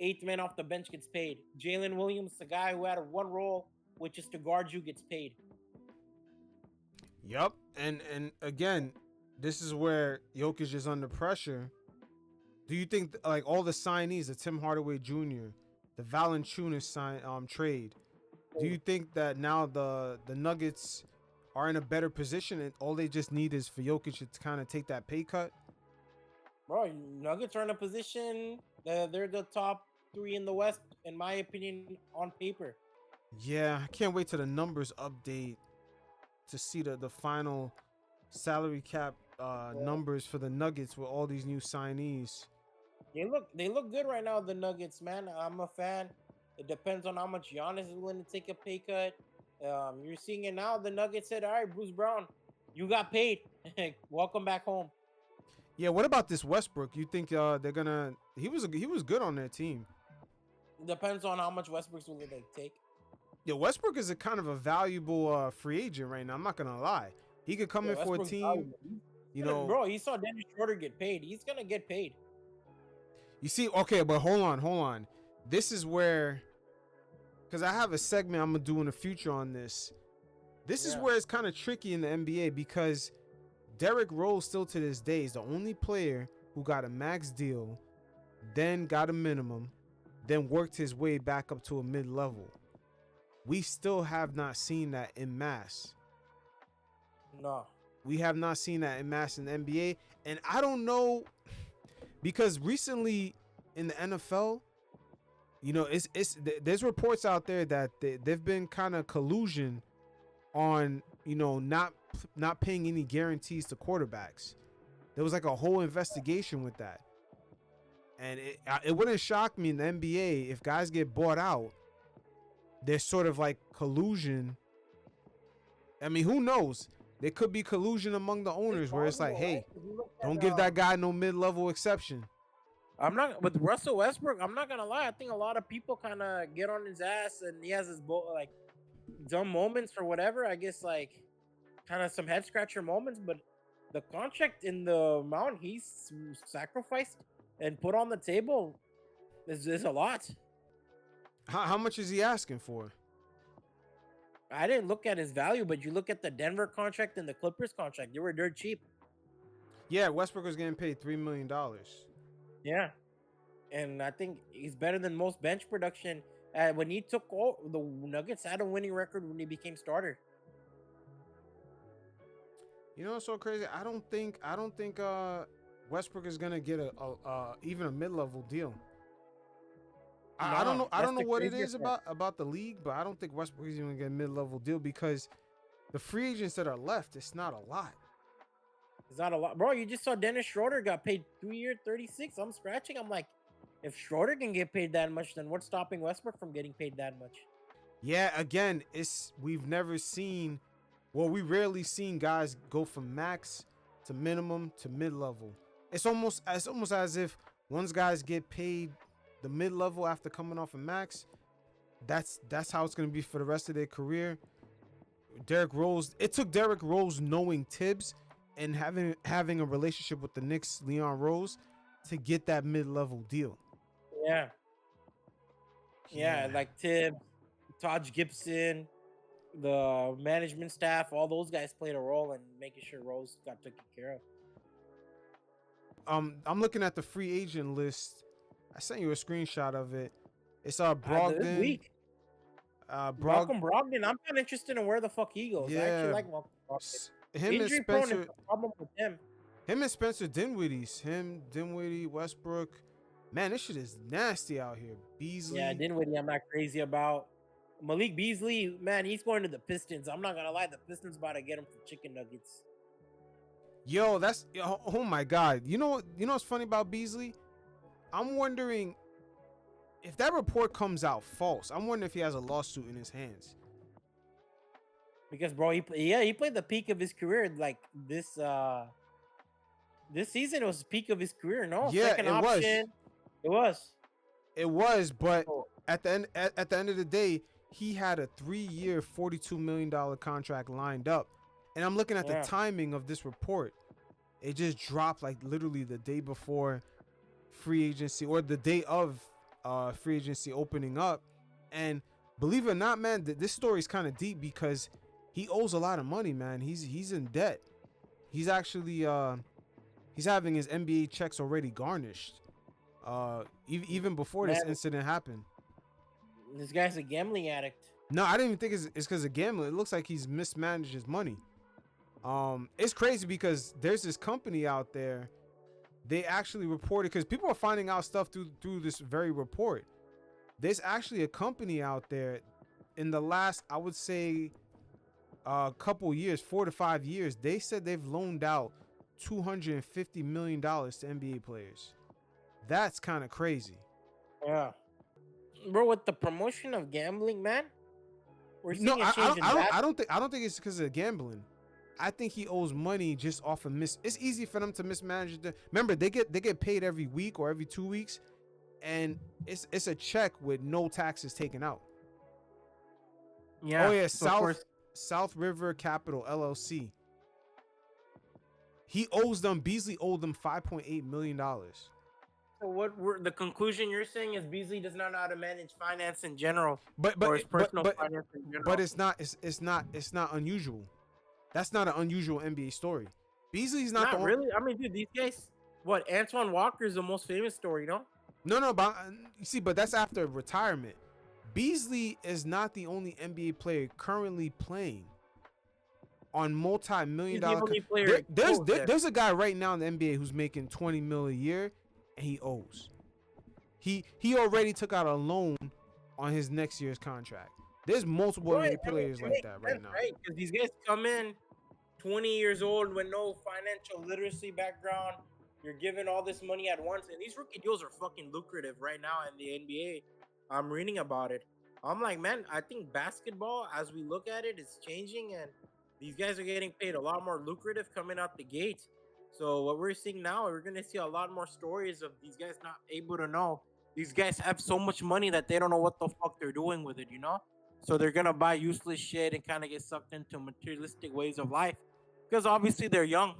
8th man off the bench, gets paid. Jalen Williams, the guy who had one role, which is to guard you, gets paid. Yup. And again, this is where Jokic is under pressure. Do you think like all the signees, the Tim Hardaway Jr., the Valanciunas trade, do you think that now the Nuggets are in a better position and all they just need is for Jokic to kind of take that pay cut? Bro, Nuggets are in a position that they're the top 3 in the West, in my opinion, on paper. Yeah, I can't wait till the numbers update to see the final salary cap numbers for the Nuggets with all these new signees. They look good right now, the Nuggets, man. I'm a fan. It depends on how much Giannis is willing to take a pay cut. You're seeing it now. The Nuggets said, all right, Bruce Brown, you got paid. Welcome back home. Yeah, what about this Westbrook? You think they're gonna? He was good on their team. Depends on how much Westbrook's willing to take. Yeah, Westbrook is a kind of a valuable free agent right now. I'm not gonna lie. He could come in for a team. Bro, he saw Dennis Schroeder get paid. He's gonna get paid. You see, okay, but hold on. This is where, because I have a segment I'm gonna do in the future on this. This is where it's kind of tricky in the NBA because Derrick Rose still to this day is the only player who got a max deal, then got a minimum, then worked his way back up to a mid-level. We still have not seen that in mass. No. We have not seen that in mass in the NBA. And I don't know, because recently in the NFL, there's reports out there that they've been kind of collusion on, not paying any guarantees to quarterbacks. There was like a whole investigation with that. And it wouldn't shock me in the NBA if guys get bought out. There's sort of like collusion. I mean, who knows? There could be collusion among the owners where it's like, hey, don't give that guy no mid-level exception. I'm not with Russell Westbrook. I'm not gonna lie. I think a lot of people kind of get on his ass, and he has his like dumb moments or whatever. I guess like kind of some head scratcher moments, but the contract in the amount he's sacrificed and put on the table is a lot. How much is he asking for? I didn't look at his value, but you look at the Denver contract and the Clippers contract. They were dirt cheap. Yeah, Westbrook was getting paid $3 million. Yeah. And I think he's better than most bench production. When he took the Nuggets had a winning record when he became starter. You know what's so crazy? I don't think Westbrook is gonna get even a mid-level deal. I don't know what it is about the league, but I don't think Westbrook is even gonna get a mid-level deal because the free agents that are left, it's not a lot. It's not a lot, bro. You just saw Dennis Schroeder got paid 3 years, 36. I'm scratching. I'm like, if Schroeder can get paid that much, then what's stopping Westbrook from getting paid that much? Yeah, again, we've rarely seen guys go from max to minimum to mid-level. It's almost as if once guys get paid the mid-level after coming off a max, that's how it's gonna be for the rest of their career. It took Derrick Rose knowing Tibbs and having a relationship with the Knicks, Leon Rose, to get that mid-level deal. Yeah, like Tibbs, Taj Gibson, the management staff, all those guys played a role in making sure Rose got taken care of. I'm looking at the free agent list. I sent you a screenshot of it. It's Brogdon. Malcolm Brogdon. I'm kind of interested in where the fuck he goes. Yeah. I actually like Malcolm Brogdon. Injury prone is a problem with him. Him and Spencer Dinwiddie, Westbrook. Man, this shit is nasty out here. Beasley. Yeah, Dinwiddie, I'm not crazy about. Malik Beasley, man, he's going to the Pistons. I'm not gonna lie, the Pistons about to get him for chicken nuggets. Yo, oh my God. You know what's funny about Beasley? I'm wondering if that report comes out false. I'm wondering if he has a lawsuit in his hands. Because, bro, he played the peak of his career. Like this season was the peak of his career. No, yeah, second option. It was, but at the end of the day, he had a 3-year, $42 million contract lined up, and I'm looking at the timing of this report. It just dropped like literally the day before free agency or the day of free agency opening up. And believe it or not, man, this story is kind of deep because he owes a lot of money, man. He's in debt. He's actually he's having his NBA checks already garnished. Even before this incident happened. This guy's a gambling addict. No, I didn't even think it's because of gambling. It looks like he's mismanaged his money. It's crazy because there's this company out there. They actually reported, because people are finding out stuff through this very report. There's actually a company out there in the last, I would say, couple years, 4 to 5 years. They said they've loaned out $250 million to NBA players. That's kind of crazy. Yeah. Bro, with the promotion of gambling, man, we're seeing a change I don't think it's because of gambling. I think he owes money just off of It's easy for them to mismanage it. Remember, they get paid every week or every 2 weeks, and it's a check with no taxes taken out. Yeah. Oh yeah, South River Capital LLC. He owes them. Beasley owed them $5.8 million. So the conclusion you're saying is Beasley does not know how to manage finance in general, but or his personal finance in general. But it's not unusual. That's not an unusual NBA story. Beasley's not the really. I mean, dude, these guys. What, Antoine Walker is the most famous story, no? No, but you see, but that's after retirement. Beasley is not the only NBA player currently playing on multi-million-dollar. There's a guy right now in the NBA who's making $20 million a year, and he owes. He already took out a loan on his next year's contract. There's multiple Bro, NBA players like that right now. Right? Because these guys come in 20 years old with no financial literacy background. You're giving all this money at once, and these rookie deals are fucking lucrative right now in the NBA. I'm reading about it. I'm like, man, I think basketball, as we look at it, is changing, and these guys are getting paid a lot more lucrative coming out the gate. So what we're seeing now, we're gonna see a lot more stories of these guys not able to know. These guys have so much money that they don't know what the fuck they're doing with it, you know? So they're gonna buy useless shit and kind of get sucked into materialistic ways of life because obviously they're young.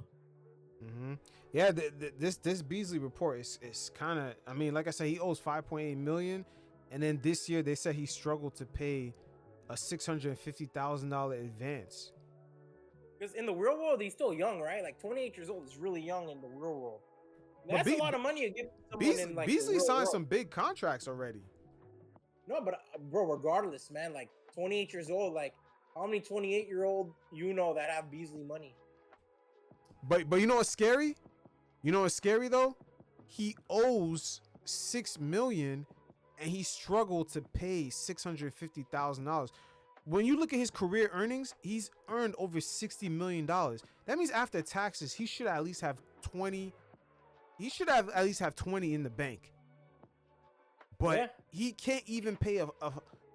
Mm-hmm. Yeah, this Beasley report is kind of. I mean, like I said, he owes $5.8 million, and then this year they said he struggled to pay a $650,000 advance. Because in the real world, he's still young, right? Like 28 years old is really young in the real world. That's a lot of money to give someone in like Beasley signed world. some big contracts already. No, but bro, regardless, man, like 28 years old, like how many 28-year-old that have Beasley money? But you know what's scary? You know what's scary though? He owes $6 million, and he struggled to pay $650,000. When you look at his career earnings, he's earned over $60 million. That means after taxes, he should at least have 20. He should have at least have 20 in the bank. But he can't even pay a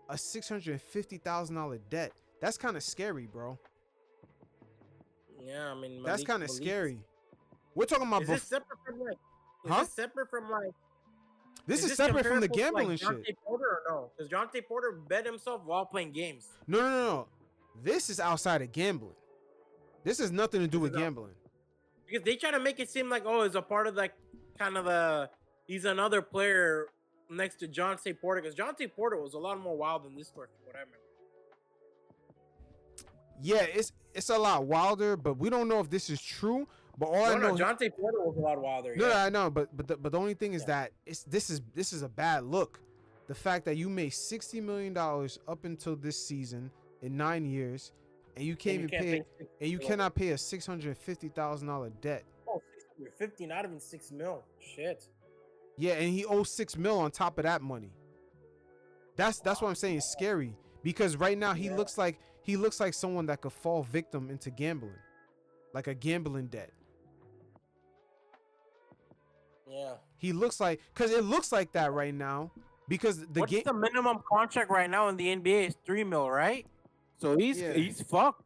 $650,000 debt. That's kind of scary, bro. Yeah, I mean, Malik, that's kind of scary. We're talking about. Is this separate from like? Is this separate from like? This is separate from the gambling like shit. Jonte Porter or no? Because Jonte Porter bet himself while playing games. No. This is outside of gambling. This has nothing to do with gambling. Because they try to make it seem like, oh, it's a part of like kind of he's another player next to Jonte Porter. Because Jonte Porter was a lot more wild than this story, from what I remember. Yeah, it's a lot wilder, but we don't know if this is true. But all I know, Jonte Porter was a lot wilder. No, I know, but the only thing is that this is a bad look. The fact that you made $60 million up until this season in 9 years, and you can't even pay, and you cannot pay a $650,000 debt. Oh, $650, not even $6 million. Shit. Yeah, and he owes $6 million on top of that money. That's what I'm saying. It's scary because right now he looks like someone that could fall victim into gambling, like a gambling debt. Yeah, he looks like, because it looks like that right now, because what's the minimum contract right now in the NBA is $3 million, right? So he's fucked.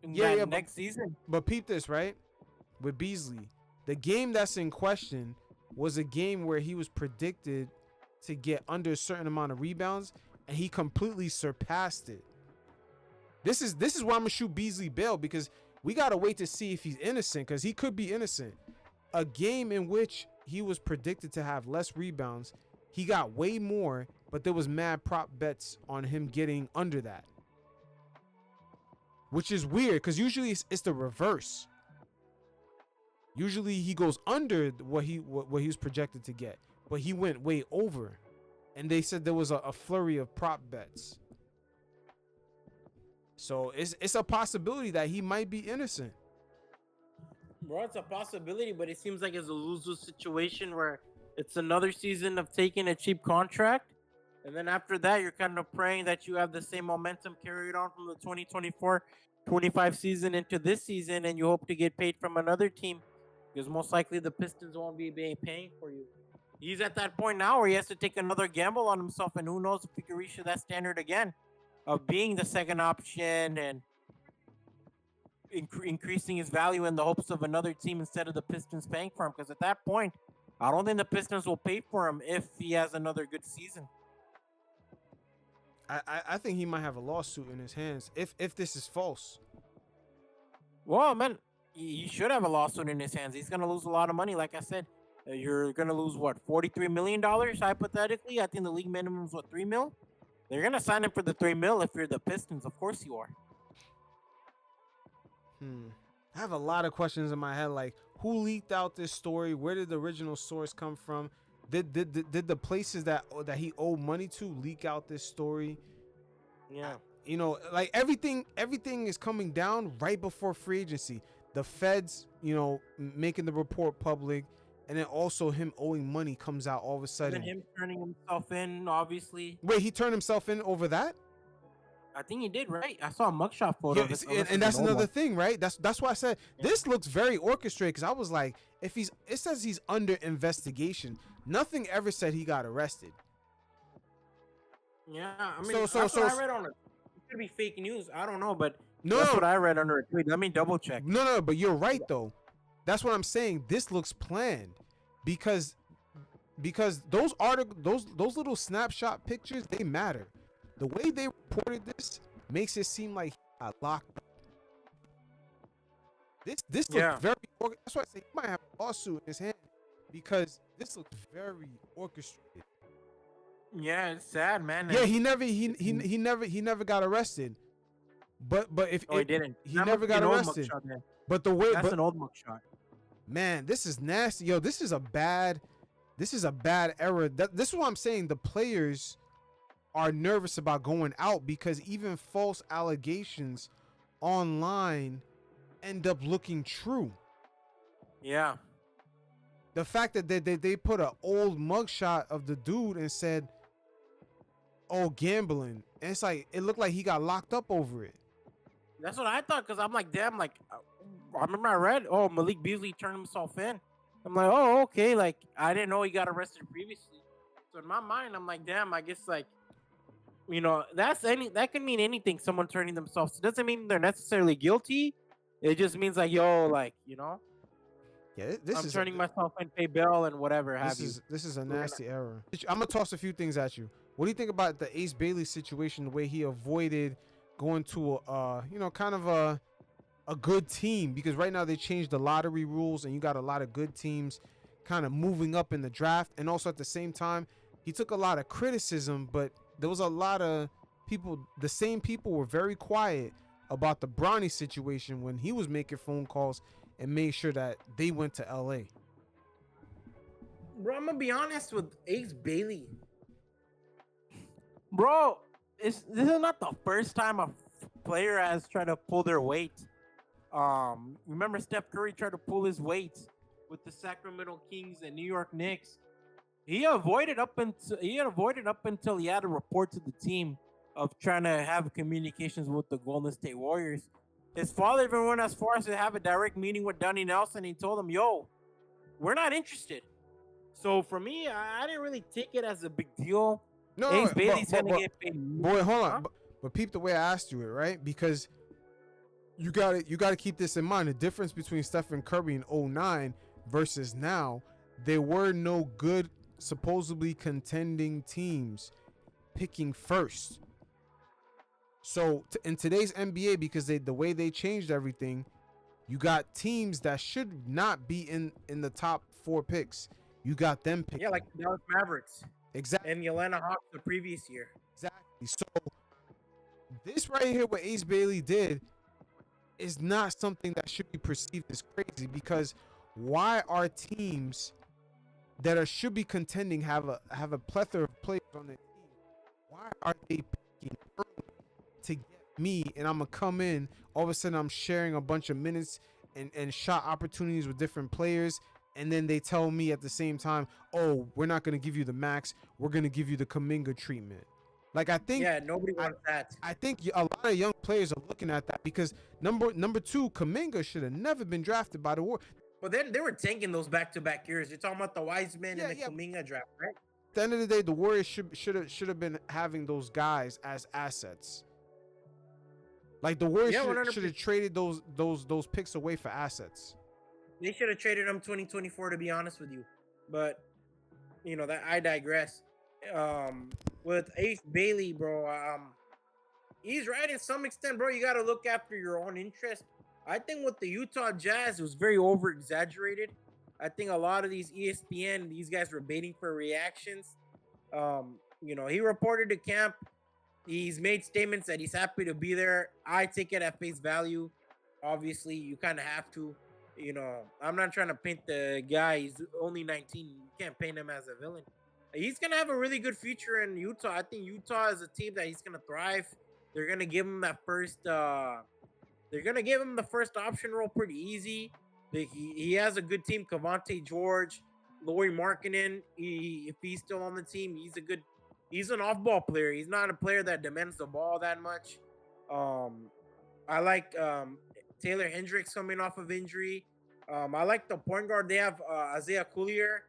Next season. But peep this, right? With Beasley, the game that's in question was a game where he was predicted to get under a certain amount of rebounds, and he completely surpassed it. This is why I'm gonna shoot Beasley bail, because we gotta wait to see if he's innocent, because he could be innocent. A game in which he was predicted to have less rebounds, he got way more, but there was mad prop bets on him getting under that, which is weird because usually it's the reverse. Usually he goes under what he was projected to get, but he went way over, and they said there was a flurry of prop bets. So it's a possibility that he might be innocent. Bro, it's a possibility, but it seems like it's a lose-lose situation where it's another season of taking a cheap contract, and then after that, you're kind of praying that you have the same momentum carried on from the 2024-25 season into this season, and you hope to get paid from another team, because most likely the Pistons won't be paying for you. He's at that point now where he has to take another gamble on himself, and who knows if he can reach that standard again of being the second option and increasing his value in the hopes of another team instead of the Pistons paying for him. Because at that point, I don't think the Pistons will pay for him if he has another good season. I think he might have a lawsuit in his hands if this is false. Well, man, he should have a lawsuit in his hands. He's going to lose a lot of money. Like I said, you're going to lose, what, $43 million, hypothetically? I think the league minimum is, what, $3 million? They're going to sign him for the $3 million if you're the Pistons. Of course you are. I have a lot of questions in my head, like who leaked out this story? Where did the original source come from? Did the places that he owed money to leak out this story? Yeah. You know, like everything is coming down right before free agency. The feds, you know, making the report public, and then also him owing money comes out all of a sudden. And him turning himself in, obviously. Wait, he turned himself in over that? I think he did, right? I saw a mugshot photo. Yeah, and that's another thing, right? That's why I said this looks very orchestrated. Because I was like, it says he's under investigation. Nothing ever said he got arrested. Yeah, I mean, that's what I read on it. It could be fake news. I don't know, but that's what I read under a tweet. Let me double check. No, but you're right though. That's what I'm saying. This looks planned because those little snapshot pictures, they matter. The way they reported this makes it seem like he got locked up. This looks very. That's why I say he might have a lawsuit in his hand because this looks very orchestrated. Yeah, it's sad, man. Yeah, he never got arrested. But if he didn't, he never got arrested. But the way that's an old mugshot. Man, this is nasty. Yo, this is a bad era. This is what I'm saying. The players are nervous about going out because even false allegations online end up looking true. Yeah. The fact that they put an old mugshot of the dude and said, "Oh, gambling," and it's like it looked like he got locked up over it. That's what I thought, because I'm like, damn, like I remember I read, oh, Malik Beasley turned himself in. I'm like, oh, okay, like I didn't know he got arrested previously. So in my mind, I'm like, damn, I guess like, you know, that could mean anything. Someone turning themselves. It doesn't mean they're necessarily guilty. It just means like, yo, like, you know. Yeah, I'm turning myself in, pay bail and whatever have you. This is a nasty error. I'm gonna toss a few things at you. What do you think about the Ace Bailey situation? The way he avoided going to kind of a good team, because right now they changed the lottery rules and you got a lot of good teams kind of moving up in the draft, and also at the same time he took a lot of criticism, but there was a lot of people. The same people were very quiet about the Bronny situation when he was making phone calls and made sure that they went to LA. Bro, I'm gonna be honest with Ace Bailey. Bro, this is not the first time a player has tried to pull their weight. Remember Steph Curry tried to pull his weight with the Sacramento Kings and New York Knicks. He avoided up until he had to report to the team of trying to have communications with the Golden State Warriors. His father even went as far as to have a direct meeting with Donnie Nelson. He told him, yo, we're not interested. So for me, I didn't really take it as a big deal. No, Ace Bailey's gonna get paid. Boy, hold on. But peep the way I asked you it, right? Because you gotta keep this in mind. The difference between Stephen Curry in 2009 versus now, there were no good, supposedly contending teams picking first. So in today's NBA, because the way they changed everything, you got teams that should not be in the top 4 picks. You got them picking. Yeah, like the Dallas Mavericks. Exactly. And the Atlanta Hawks the previous year. Exactly. So this right here, what Ace Bailey did, is not something that should be perceived as crazy, because why are teams that should be contending have a plethora of players on their team? Why are they picking early to get me, and I'm gonna come in, all of a sudden I'm sharing a bunch of minutes and shot opportunities with different players, and then they tell me at the same time, oh, we're not gonna give you the max, we're gonna give you the Kuminga treatment. Like, I think nobody wants that. I think a lot of young players are looking at that, because number 2, Kuminga should have never been drafted by the Warriors. But then they were tanking those back-to-back years. You're talking about the Wiseman and the Kuminga draft, right? At the end of the day, the Warriors should have been having those guys as assets. Like, the Warriors should have traded those picks away for assets. They should have traded them 2024, to be honest with you. But that I digress. With Ace Bailey, bro, he's right in some extent, bro. You got to look after your own interest. I think with the Utah Jazz, it was very over-exaggerated. I think a lot of these ESPN, these guys were baiting for reactions. He reported to camp. He's made statements that he's happy to be there. I take it at face value. Obviously, you kind of have to. I'm not trying to paint the guy. He's only 19. You can't paint him as a villain. He's going to have a really good future in Utah. I think Utah is a team that he's going to thrive. They're going to give him that first they're going to give him the first option role pretty easy. He has a good team. Cavante George, Lauri Markkanen, if he's still on the team, he's a good He's an off-ball player. He's not a player that demands the ball that much. I like Taylor Hendricks coming off of injury. I like the point guard. They have Isaiah Collier.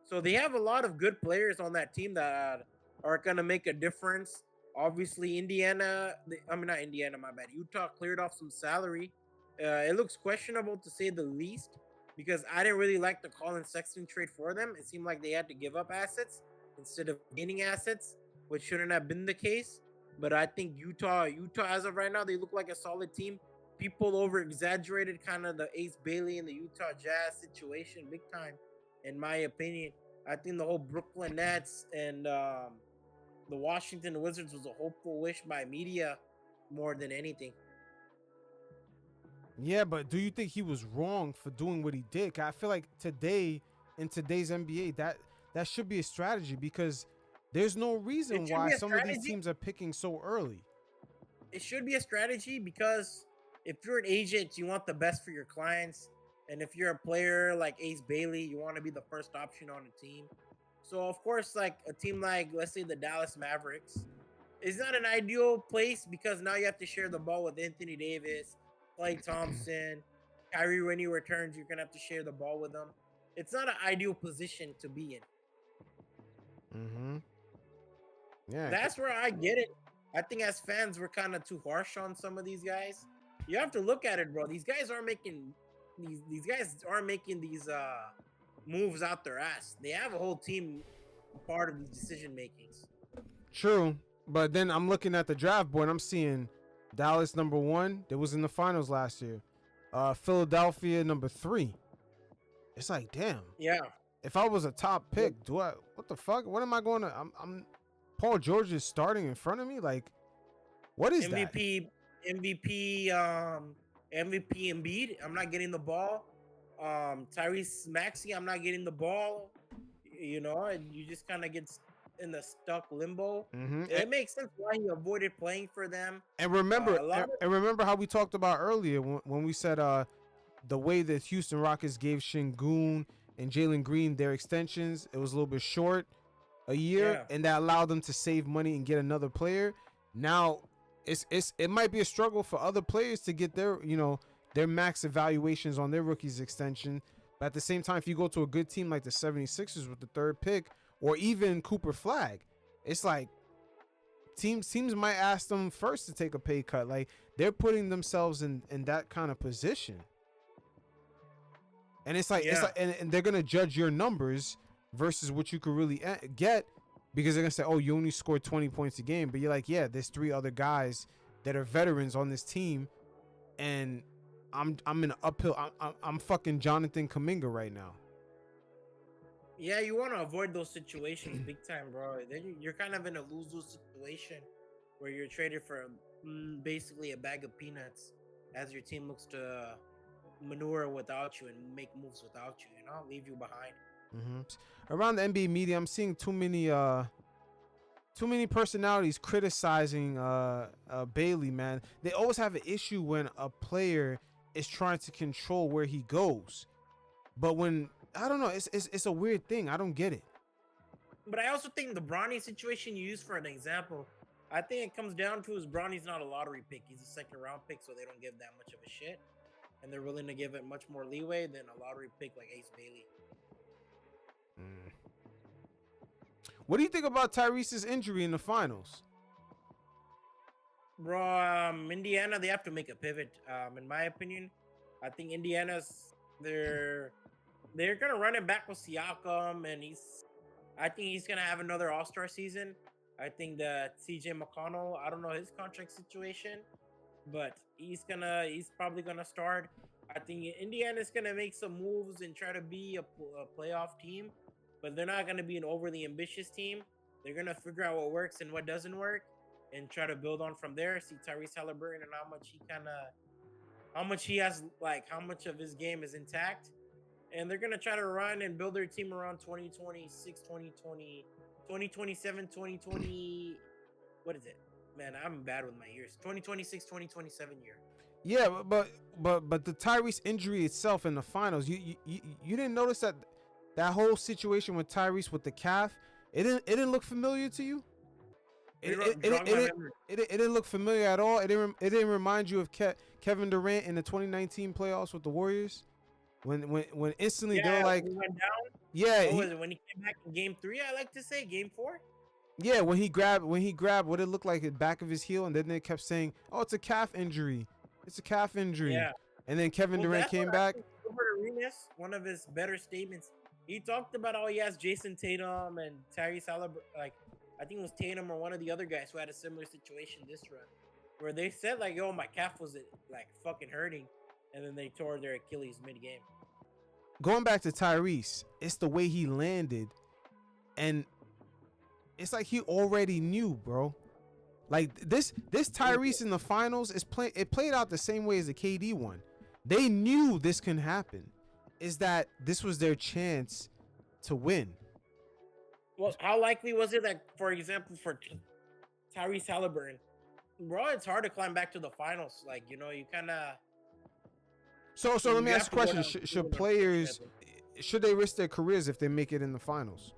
So they have a lot of good players on that team that are going to make a difference. Obviously, not Indiana, my bad. Utah cleared off some salary. It looks questionable to say the least because I didn't really like the Colin Sexton trade for them. It seemed like they had to give up assets instead of gaining assets, which shouldn't have been the case. But I think Utah, as of right now, they look like a solid team. People over-exaggerated kind of the Ace Bailey and the Utah Jazz situation big time, in my opinion. I think the whole Brooklyn Nets and the Washington Wizards was a hopeful wish by media more than anything. Yeah, but do you think he was wrong for doing what he did? 'Cause I feel like in today's NBA, that should be a strategy because there's no reason why some of these teams are picking so early. It should be a strategy because if you're an agent, you want the best for your clients. And if you're a player like Ace Bailey, you want to be the first option on a team. So, of course, like a team like, let's say, the Dallas Mavericks, is not an ideal place because now you have to share the ball with Anthony Davis, Klay Thompson, Kyrie when he returns, you're going to have to share the ball with them. It's not an ideal position to be in. Mm-hmm. Yeah. That's where I get it. I think as fans, we're kind of too harsh on some of these guys. You have to look at it, bro. These guys aren't making these moves out their ass. They have a whole team part of these decision makings. True, but then I'm looking at the draft board and I'm seeing Dallas number 1. That was in the finals last year. Philadelphia number 3. It's like, damn. Yeah. If I was a top pick, what the fuck? What am I going to? I'm Paul George is starting in front of me. Like, what is MVP, that? MVP Embiid. I'm not getting the ball. Tyrese Maxey. I'm not getting the ball. You know, and you just kind of get in the stuck limbo. Mm-hmm. It makes sense why he avoided playing for them. And remember, remember how we talked about earlier when we said the way that Houston Rockets gave Şengün and Jalen Green their extensions, it was a little bit short, a year, and that allowed them to save money and get another player. Now it might be a struggle for other players to get their max evaluations on their rookies extension. But at the same time, if you go to a good team like the 76ers with the 3rd pick, or even Cooper Flag, it's like teams might ask them first to take a pay cut. Like, they're putting themselves in that kind of position. And it's like, and they're gonna judge your numbers versus what you could really get, because they're gonna say, oh, you only scored 20 points a game, but you're like, yeah, there's 3 other guys that are veterans on this team, and I'm in an uphill. I'm fucking Jonathan Kuminga right now. Yeah, you want to avoid those situations big time, bro. Then you're kind of in a lose-lose situation where you're traded for basically a bag of peanuts as your team looks to maneuver without you and make moves without you, leave you behind. Mm-hmm. Around the NBA media, I'm seeing too many personalities criticizing Bailey, man. They always have an issue when a player is trying to control where he goes. But when, I don't know, it's a weird thing. I don't get it. But I also think the Bronny situation you use for an example, I think it comes down to is Bronny's not a lottery pick. He's a 2nd round pick, so they don't give that much of a shit. And they're willing to give it much more leeway than a lottery pick like Ace Bailey. What do you think about Tyrese's injury in the finals? Bro, Indiana, they have to make a pivot. In my opinion, I think they're gonna run it back with Siakam, and I think he's gonna have another All-Star season. I think that CJ McConnell, I don't know his contract situation, but he's probably gonna start. I think Indiana's gonna make some moves and try to be a playoff team, but they're not gonna be an overly ambitious team. They're gonna figure out what works and what doesn't work, and try to build on from there. See Tyrese Haliburton and how much of his game is intact. And they're going to try to run and build their team around 2026, 2020, 2027, 2020. What is it? Man, I'm bad with my years. 2026, 2027 year. Yeah, but the Tyrese injury itself in the finals, you didn't notice that whole situation with Tyrese with the calf, it didn't look familiar to you? It didn't look familiar at all. It didn't remind you of Kevin Durant in the 2019 playoffs with the Warriors, when instantly they were like, we went down. yeah, What was it when he came back in Game 3? I like to say Game 4. Yeah, when he grabbed what it looked like the back of his heel, and then they kept saying, "Oh, it's a calf injury. It's a calf injury." Yeah. And then Kevin Durant came back. One of his better statements. He talked about how he has Jason Tatum and Tyrese Haliburton. Like, I think it was Tatum or one of the other guys who had a similar situation this run, where they said like, "Yo, my calf was like fucking hurting," and then they tore their Achilles mid-game. Going back to Tyrese, it's the way he landed, and it's like he already knew, bro. Like this Tyrese in the finals it played out the same way as the KD one. They knew this can happen. Is that this was their chance to win? Well, how likely was it that, for example, for Tyrese Haliburton, bro, it's hard to climb back to the finals. Like, you kind of. So let me ask a question: should players they risk their careers if they make it in the finals?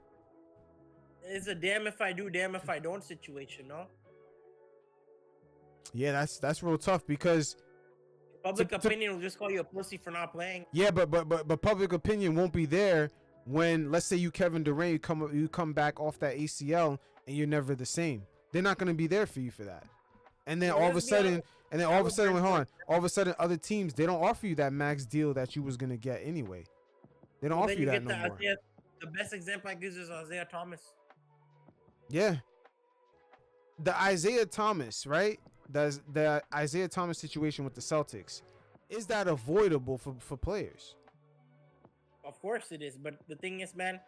It's a damn if I do, damn if I don't situation, no? Yeah, that's real tough because public opinion will just call you a pussy for not playing. Yeah, but public opinion won't be there when, let's say, you Kevin Durant, you come back off that ACL and you're never the same. They're not going to be there for you for that. And then all of a sudden, other teams, they don't offer you that max deal that you was going to get anymay. They don't offer you that no more. The best example I give is Isaiah Thomas. Yeah. The Isaiah Thomas, right? The Isaiah Thomas situation with the Celtics, is that avoidable for players? Of course it is, but the thing is, man,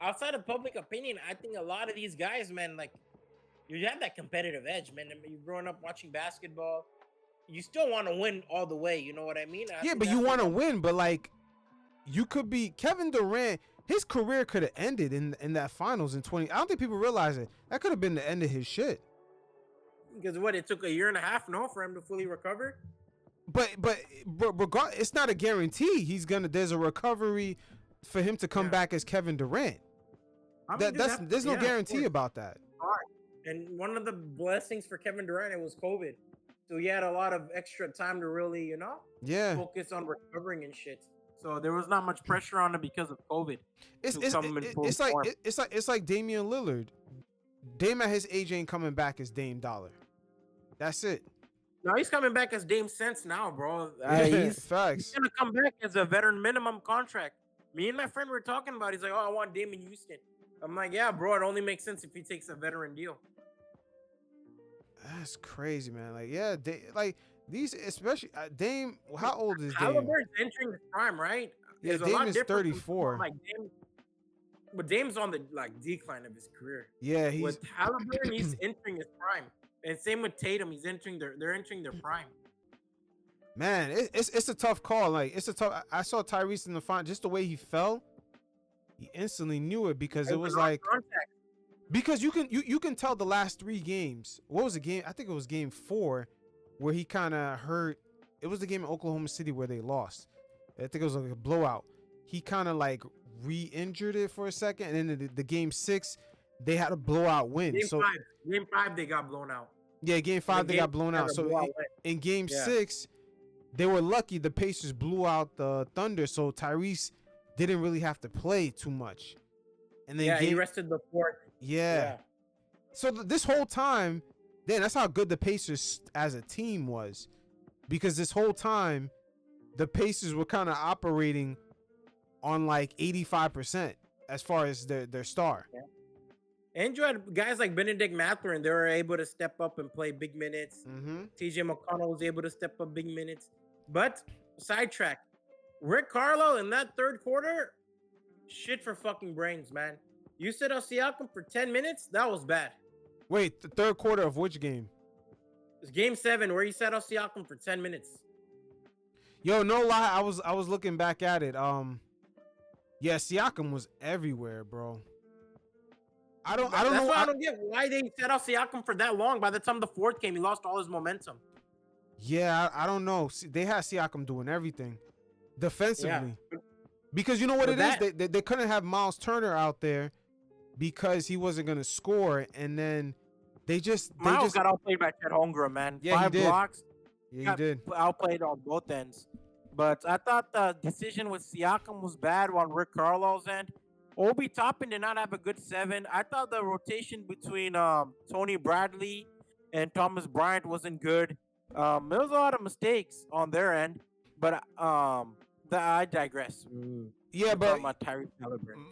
outside of public opinion, I think a lot of these guys, man, like, you have that competitive edge, man. I mean, you're growing up watching basketball, you still want to win all the way. You know what I mean? Yeah, but you want to win, but like, you could be Kevin Durant. His career could have ended in that finals in 20. I don't think people realize it. That could have been the end of his shit. Because it took 1.5 years, no, for him to fully recover. But it's not a guarantee. There's a recovery for him to come back as Kevin Durant. There's no guarantee about that. And one of the blessings for Kevin Durant, it was COVID, so he had a lot of extra time to really, focus on recovering and shit. So there was not much pressure on him because of COVID. It's like Damian Lillard. Dame at his age ain't coming back as Dame Dollar. That's it. No, he's coming back as Dame Sense now, bro. Facts. He's gonna come back as a veteran minimum contract. Me and my friend were talking about it. He's like, "Oh, I want Dame in Houston." I'm like, "Yeah, bro. It only makes sense if he takes a veteran deal." That's crazy, man. Like, yeah, these, especially Dame. How old is Dame? Haliburton's entering his prime, right? Yeah, Dame is 34. But Dame's on the decline of his career. Yeah, with Haliburton, he's entering his prime, and same with Tatum. They're entering their prime. Man, it's a tough call. Like, it's a tough. I saw Tyrese in the final. Just the way he fell, he instantly knew it because it was like. Contact. Because you can tell the last 3 games. What was the game? I think it was game 4, where he kind of hurt. It was the game in Oklahoma City where they lost. I think it was like a blowout. He kind of like re-injured it for a second, and then the game 6, they had a blowout win. Game 5, they got blown out. Yeah, game 5 they got blown out. So in game 6, they were lucky the Pacers blew out the Thunder, so Tyrese didn't really have to play too much. And then he rested the 4th. Yeah. So this whole time, that's how good the Pacers as a team was, because this whole time the Pacers were kind of operating on like 85% as far as their star. Yeah. And you had guys like Benedict Mathurin. They were able to step up and play big minutes. Mm-hmm. TJ McConnell was able to step up big minutes. But sidetrack, Rick Carlisle in that 3rd quarter, shit for fucking brains, man. You said Siakam for 10 minutes? That was bad. Wait, the 3rd quarter of which game? It's game 7 where he set Siakam for 10 minutes. Yo, no lie, I was looking back at it. Yeah, Siakam was everywhere, bro. I don't know. That's why I don't get why they set Siakam for that long. By the time the 4th came, he lost all his momentum. Yeah, I don't know. They had Siakam doing everything defensively. Yeah. Because you know what is? They couldn't have Miles Turner out there because he wasn't going to score, and then Miles got outplayed by Chet Holmgren, man. Yeah, 5 blocks. Yeah, he did. Outplayed on both ends. But I thought the decision with Siakam was bad on Rick Carlisle's end. Obi Toppin did not have a good 7. I thought the rotation between Tony Bradley and Thomas Bryant wasn't good. There was a lot of mistakes on their end, but I digress. Yeah, but Tyrese Haliburton.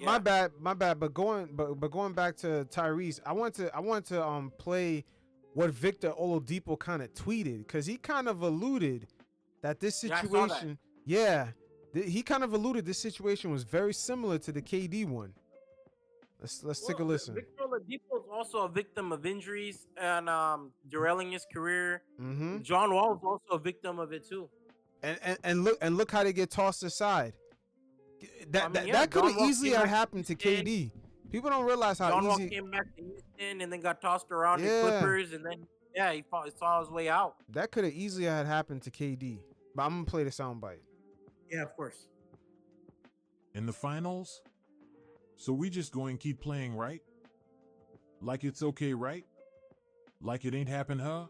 My bad. But going back to Tyrese, I want to play what Victor Oladipo kind of tweeted, because he kind of alluded that this situation, he kind of alluded this situation was very similar to the KD one. Let's take a listen. Victor Oladipo is also a victim of injuries and derailing his career. Mm-hmm. John Wall is also a victim of it too. And look how they get tossed aside. That could have easily happened to KD. People don't realize how John Wall easy. came back to Houston and then got tossed around the Clippers, and then he saw his way out. That could have easily had happened to KD. But I'm gonna play the soundbite. Yeah, of course. In the finals? So we just going to keep playing, right? Like it's okay, right? Like it ain't happened, huh?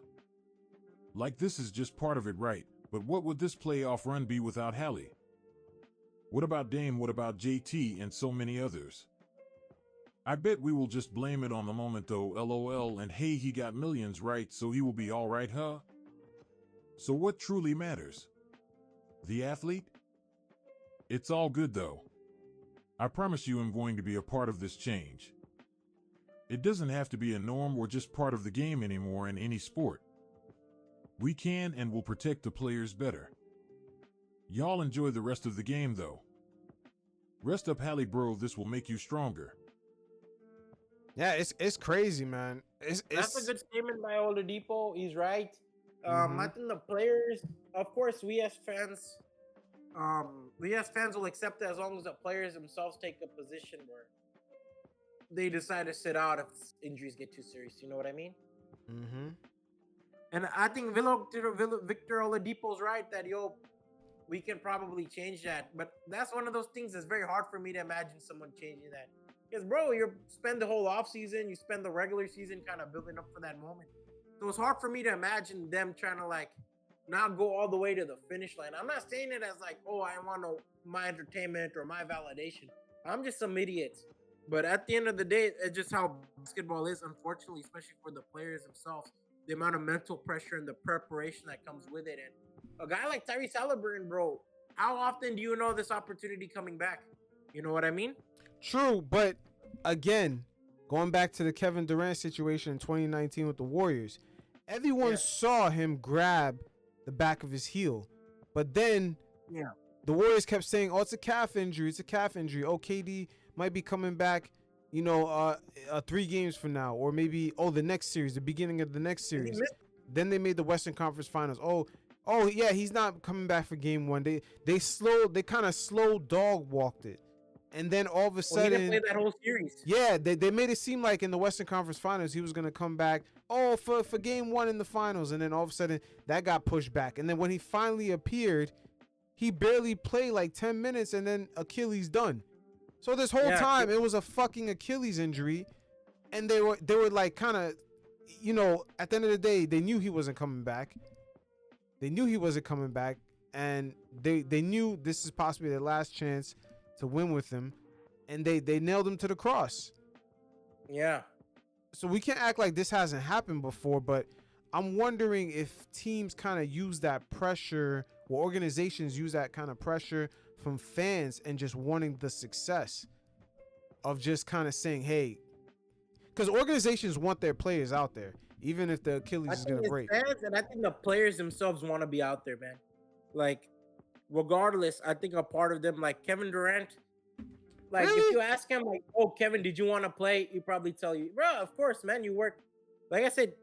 Like this is just part of it, right? But what would this playoff run be without Hallie? What about Dame? What about JT and so many others? I bet we will just blame it on the moment though, LOL, and hey, he got millions, right? So he will be all right, huh? So what truly matters? The athlete? It's all good though. I promise you I'm going to be a part of this change. It doesn't have to be a norm or just part of the game anymore in any sport. We can and will protect the players better. Y'all enjoy the rest of the game though. Rest up, Hallie, bro. This will make you stronger. Yeah, it's crazy, man. That's a good statement by Oladipo. He's right. I think the players, of course, we as fans will accept it as long as the players themselves take a position where they decide to sit out if injuries get too serious. You know what I mean? Mm-hmm. And I think Victor Oladipo's right that we can probably change that. But that's one of those things that's very hard for me to imagine someone changing that. Because, bro, you spend the whole offseason, you spend the regular season kind of building up for that moment. So it's hard for me to imagine them trying to, like, not go all the way to the finish line. I'm not saying it as, like, oh, I want my entertainment or my validation. I'm just some idiot. But at the end of the day, it's just how basketball is, unfortunately, especially for the players themselves. The amount of mental pressure and the preparation that comes with it. And a guy like Tyrese Haliburton, bro, how often do you know this opportunity coming back? You know what I mean? True, but again, going back to the Kevin Durant situation in 2019 with the Warriors, everyone saw him grab the back of his heel. But then the Warriors kept saying, oh, it's a calf injury. It's a calf injury. Oh, KD might be coming back, 3 games from now. Or maybe, the next series, the beginning of the next series. Then they made the Western Conference Finals. Oh, yeah, he's not coming back for game 1. They kind of slow dog walked it. And then all of a sudden, he didn't play that whole series. Yeah, they made it seem like in the Western Conference Finals he was gonna come back. For game 1 in the finals, and then all of a sudden that got pushed back. And then when he finally appeared, he barely played like 10 minutes, and then Achilles done. So this whole time it was a fucking Achilles injury, and they were like kind of, at the end of the day they knew he wasn't coming back. They knew he wasn't coming back, and they knew this is possibly their last chance to win with him, and they nailed him to the cross. Yeah. So we can't act like this hasn't happened before, but I'm wondering if teams kind of use that pressure, or organizations use that kind of pressure from fans and just wanting the success of just kind of saying, hey, because organizations want their players out there, even if the Achilles is going to break. Fans, and I think the players themselves want to be out there, man. Like, regardless, I think a part of them, like Kevin Durant, like if you ask him, like, oh, Kevin, did you want to play? He'd probably tell you, bro, of course, man, you work. Like I said,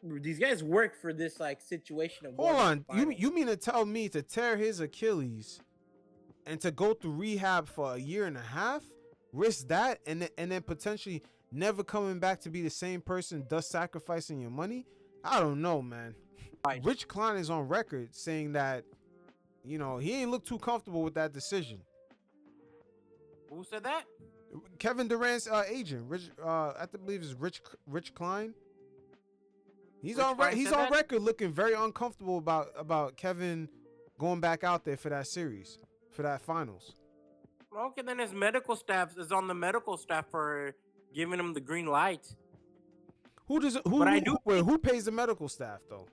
these guys work for this like situation. Hold on, you mean to tell me to tear his Achilles and to go through rehab for 1.5 years, risk that, and then potentially never coming back to be the same person, thus sacrificing your money? I don't know, man. Rich Klein is on record saying that, he ain't look too comfortable with that decision. Who said that? Kevin Durant's agent, I believe is Rich Klein. He's Rich on Brian he's said on that? record looking very uncomfortable about Kevin going back out there for that series, for that finals. Okay, then his medical staff is on the medical staff for giving him the green light. Who pays the medical staff though?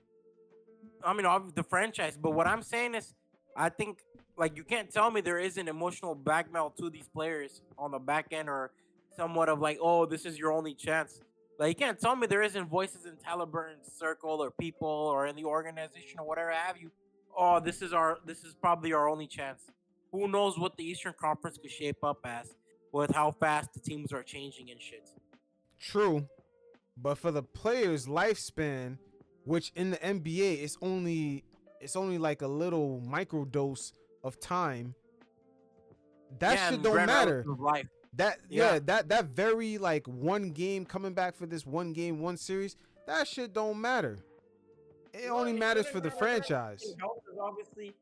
I mean, the franchise. But what I'm saying is, I think like you can't tell me there isn't emotional blackmail to these players on the back end, or somewhat of like, oh, this is your only chance. Like you can't tell me there isn't voices in Haliburton's circle or people or in the organization or whatever have you. Oh, this is probably our only chance. Who knows what the Eastern Conference could shape up as with how fast the teams are changing and shit. True, but for the player's lifespan, which in the NBA it's only like a little microdose of time. That shit don't matter. That very like one game coming back for this one game, one series, that shit don't matter. It only matters for the franchise. Obviously,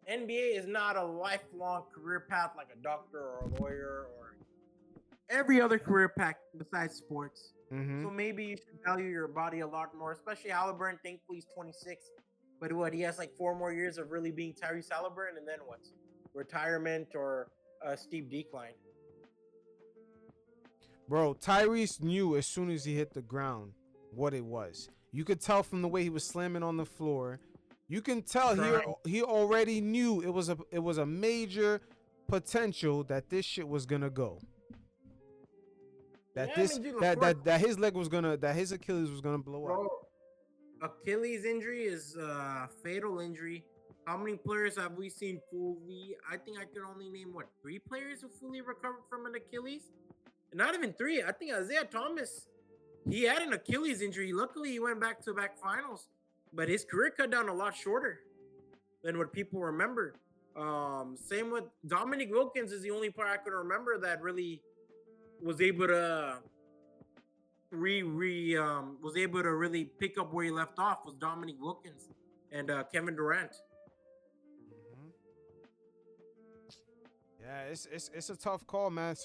NBA is not a lifelong career path like a doctor or a lawyer or every other career path besides sports. Mm-hmm. So maybe you should value your body a lot more, especially Haliburton. Thankfully, he's 26. But what, he has like 4 more years of really being Tyrese Haliburton, and then what? Retirement or a steep decline. Bro, Tyrese knew as soon as he hit the ground what it was. You could tell from the way he was slamming on the floor. You can tell he already knew it was a major potential that this shit was gonna go. That his leg was gonna, that his Achilles was gonna blow up. Achilles injury is a fatal injury. How many players have we seen fully? I think I can only name 3 players who fully recovered from an Achilles. Not even 3. I think Isaiah Thomas, he had an Achilles injury. Luckily, he went back-to-back finals, but his career cut down a lot shorter than what people remember. Same with Dominic Wilkins is the only player I could remember that really was able to really pick up where he left off was Dominic Wilkins and Kevin Durant. Yeah, it's a tough call, man.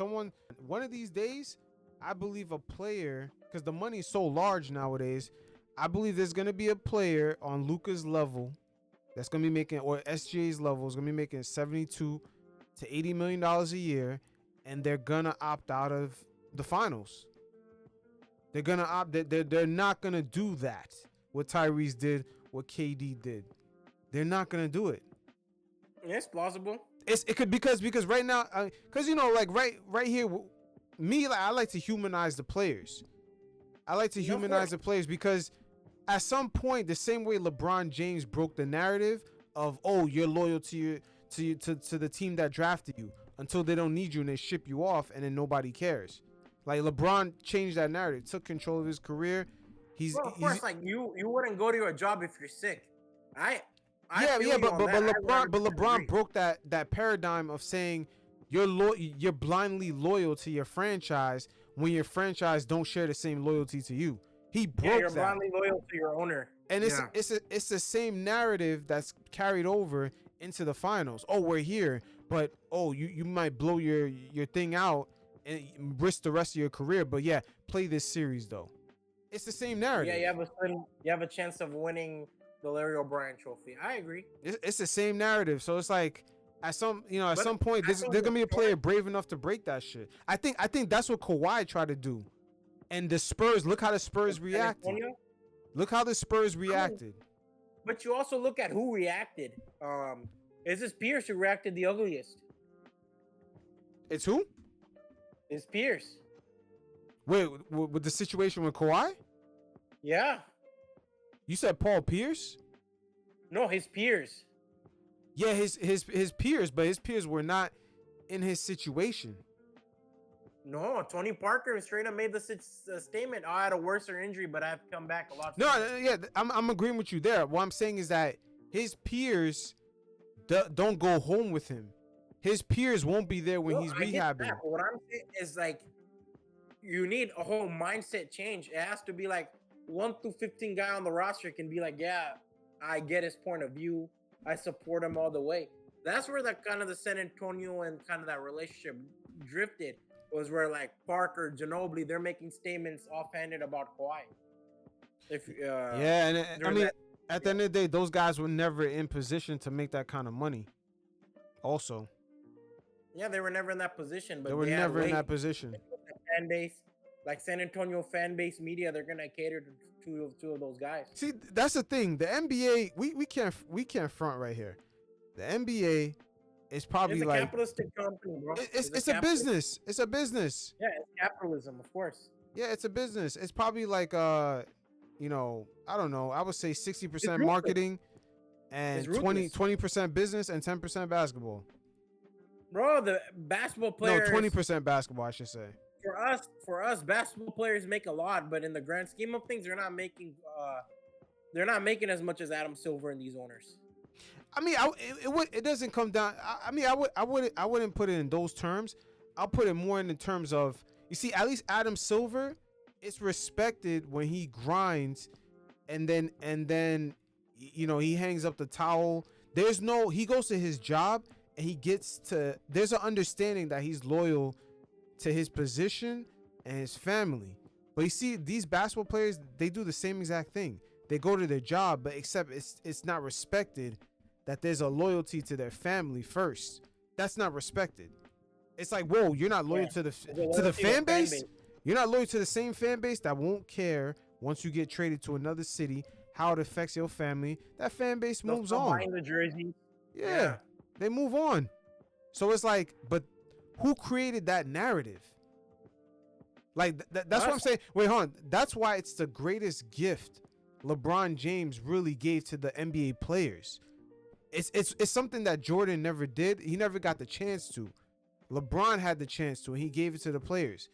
One of these days, I believe a player, because the money is so large nowadays, I believe there's gonna be a player on Luka's level that's gonna be making, or SGA's level, is gonna be making $72 to $80 million a year, and they're gonna opt out of the finals. They're gonna opt. They're not gonna do that. What Tyrese did, what KD did, they're not gonna do it. Yeah, it's plausible. It could, because right now, because like right here, me, like, I like to humanize the players. I like to humanize the players because at some point, the same way LeBron James broke the narrative of, oh, you're loyal to the team that drafted you until they don't need you and they ship you off, and then nobody cares. Like LeBron changed that narrative, took control of his career. Of course, like you wouldn't go to your job if you're sick. But LeBron broke that paradigm of saying you're blindly loyal to your franchise when your franchise don't share the same loyalty to you. He broke you're blindly loyal to your owner. And it's the same narrative that's carried over into the finals. Oh, we're here, but you might blow your thing out and risk the rest of your career. But yeah, play this series though. It's the same narrative. Yeah, you have a chance of winning the Larry O'Brien trophy. I agree. It's the same narrative. So it's like at some point there's gonna be a player brave enough to break that shit. I think that's what Kawhi tried to do. And the Spurs, look how the Spurs reacted. Look how the Spurs reacted. But you also look at who reacted. Is this Pierce who reacted the ugliest? It's who? It's Pierce. Wait, with the situation with Kawhi? Yeah. You said Paul Pierce? No, his peers. Yeah, his peers, but his peers were not in his situation. No, Tony Parker straight up made the statement. I had a worser injury, but I've come back a lot. No, yeah, I'm agreeing with you there. What I'm saying is that his peers don't go home with him. His peers won't be there when he's rehabbing. What I'm saying is like, you need a whole mindset change. It has to be like 1 through 15 guy on the roster can be like, yeah, I get his point of view. I support him all the way. That's where the kind of the San Antonio and kind of that relationship drifted. Was where like Parker, Ginobili, they're making statements offhanded about Kawhi. If yeah, and I mean, at the end of the day, those guys were never in position to make that kind of money. Also, yeah, they were never in that position, but they were never in that position. Fan base, like San Antonio fan base media, they're gonna cater to two of those guys. See, that's the thing. The NBA, we can't front right here. The NBA is probably It's a like capitalistic company, bro. It's a business. It's a business. Yeah, it's capitalism, of course. Yeah, it's a business. It's probably like you know, I don't know. I would say 60% marketing and 20% business and 10% basketball. Bro, the basketball players. No, 20% basketball, I should say. For us, basketball players make a lot, but in the grand scheme of things, they're not making as much as Adam Silver and these owners. I mean, it doesn't come down. I wouldn't put it in those terms. I'll put it more in the terms of, you see, at least Adam Silver, it's respected when he grinds, and then you know, he hangs up the towel. He goes to his job and there's an understanding that he's loyal to his position and his family. But you see, these basketball players, they do the same exact thing. They go to their job, but except it's not respected that there's a loyalty to their family first. That's not respected. It's like, whoa, you're not loyal to the fan base? You're not loyal to the same fan base that won't care once you get traded to another city how it affects your family. That fan base moves on. Buying the jersey. Yeah, they move on. So it's like, but who created that narrative? Like that's what I'm saying. Wait, hold on. That's why it's the greatest gift LeBron James really gave to the NBA players. It's something that Jordan never did. He never got the chance to. LeBron had the chance to, and he gave it to the players.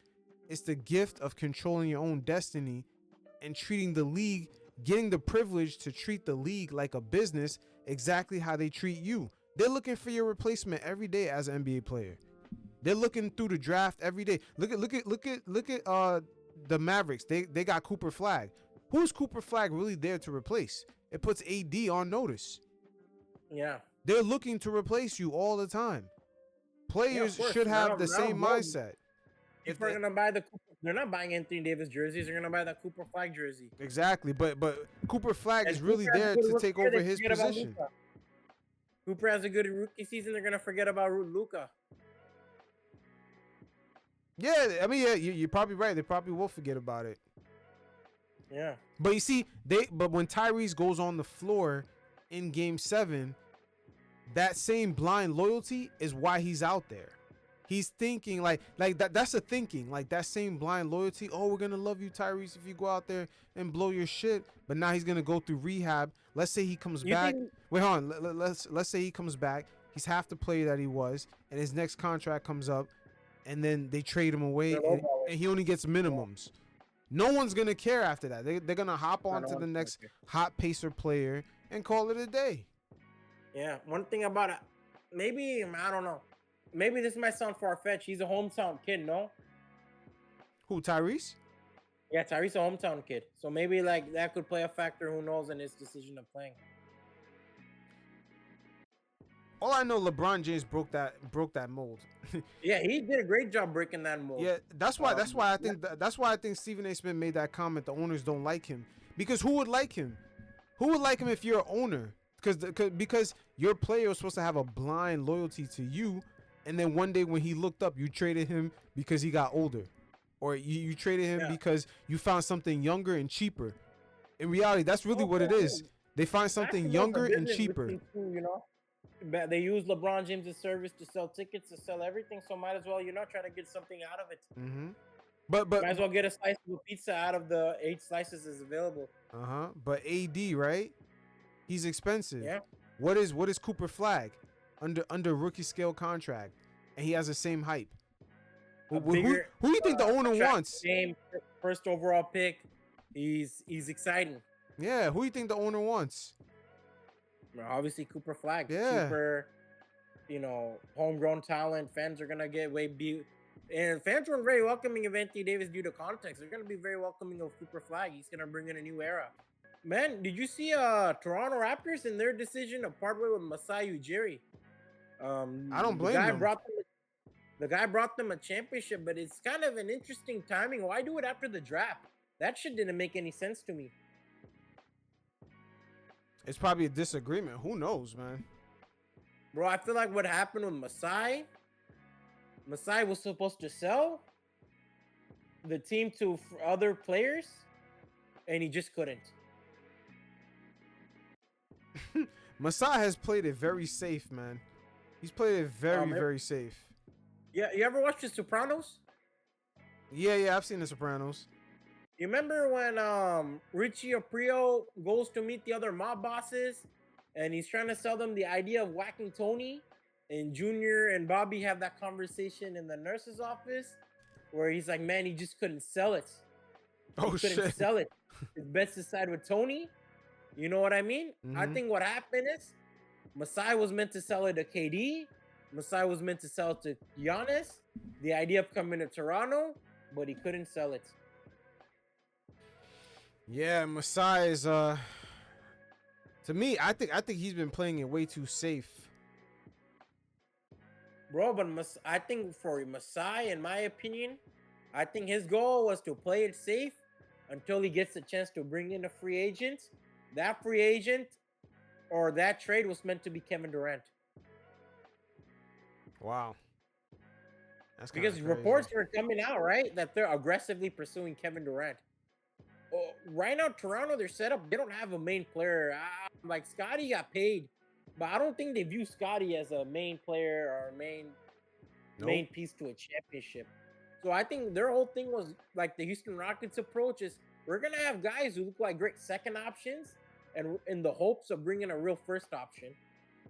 It's the gift of controlling your own destiny and treating the league, getting the privilege to treat the league like a business, exactly how they treat you. They're looking for your replacement every day as an NBA player. They're looking through the draft every day. Look at the Mavericks. They got Cooper Flag. Who's Cooper Flag really there to replace? It puts AD on notice. Yeah. They're looking to replace you all the time. Players should have the same mindset. If they're gonna buy they're not buying Anthony Davis jerseys. They're gonna buy that Cooper Flag jersey. Exactly, but Cooper Flag is really there to take over his position. Cooper has a good rookie season. They're gonna forget about Luka. Yeah, I mean, yeah, you're probably right. They probably will forget about it. Yeah. But you see, but when Tyrese goes on the floor in Game 7, that same blind loyalty is why he's out there. He's thinking like that. That's the thinking, like that same blind loyalty. Oh, we're gonna love you, Tyrese, if you go out there and blow your shit. But now he's gonna go through rehab. Let's say he comes back. Wait, hold on. Let's say he comes back. He's half the player that he was, and his next contract comes up, and then they trade him away, and he only gets minimums. No one's gonna care after that. They're gonna hop on to the next hot pacer player and call it a day. Yeah. One thing about it, maybe I don't know. Maybe this might sound far-fetched. He's a hometown kid, no? Who, Tyrese? Yeah, Tyrese a hometown kid. So maybe like that could play a factor, who knows, in his decision of playing. All I know, LeBron James broke that mold. Yeah, he did a great job breaking that mold. Yeah, that's why I think Stephen A. Smith made that comment. The owners don't like him because who would like him? Who would like him if you're an owner? Because your player was supposed to have a blind loyalty to you. And then one day when he looked up, you traded him because he got older. Or you traded him because you found something younger and cheaper. In reality, that's really what it is. They find something younger and cheaper. Too, you know? They use LeBron James' service to sell tickets, to sell everything. So might as well, try to get something out of it. Mm-hmm. But might as well get a slice of pizza out of the 8 slices is available. But AD, right? He's expensive. Yeah. What is Cooper Flag? Under rookie scale contract, and he has the same hype. Who do you think the owner wants? First overall pick. He's exciting. Yeah, who do you think the owner wants? Well, obviously Cooper Flag. Yeah. Super, homegrown talent. Fans are gonna get and fans were very welcoming of Anthony Davis due to context. They're gonna be very welcoming of Cooper Flag. He's gonna bring in a new era. Man, did you see Toronto Raptors in their decision to part way with Masai Ujiri? I don't blame them. The guy brought them a championship, but it's kind of an interesting timing. Why do it after the draft? That shit didn't make any sense to me. It's probably a disagreement. Who knows, man? Bro, I feel like what happened with Masai was supposed to sell the team to other players, and he just couldn't. Masai has played it very safe, man. He's played it very safe. Yeah, you ever watch The Sopranos? Yeah, I've seen The Sopranos. You remember when Richie Aprile goes to meet the other mob bosses, and he's trying to sell them the idea of whacking Tony, and Junior and Bobby have that conversation in the nurse's office, where he's like, man, he just couldn't sell it. He couldn't sell it. It's best to side with Tony. You know what I mean? Mm-hmm. I think what happened is Masai was meant to sell it to KD. Masai was meant to sell it to Giannis. The idea of coming to Toronto, but he couldn't sell it. Yeah, Masai is to me, I think he's been playing it way too safe. Bro, but I think for Masai, in my opinion, I think his goal was to play it safe until he gets the chance to bring in a free agent. That free agent or that trade was meant to be Kevin Durant. Wow. That's because crazy. Reports were coming out, right, that they're aggressively pursuing Kevin Durant. Right now, Toronto, they're set up. They don't have a main player. Like, Scotty got paid, but I don't think they view Scotty as a main player or main piece to a championship. So I think their whole thing was like the Houston Rockets approach is we're going to have guys who look like great second options and in the hopes of bringing a real first option.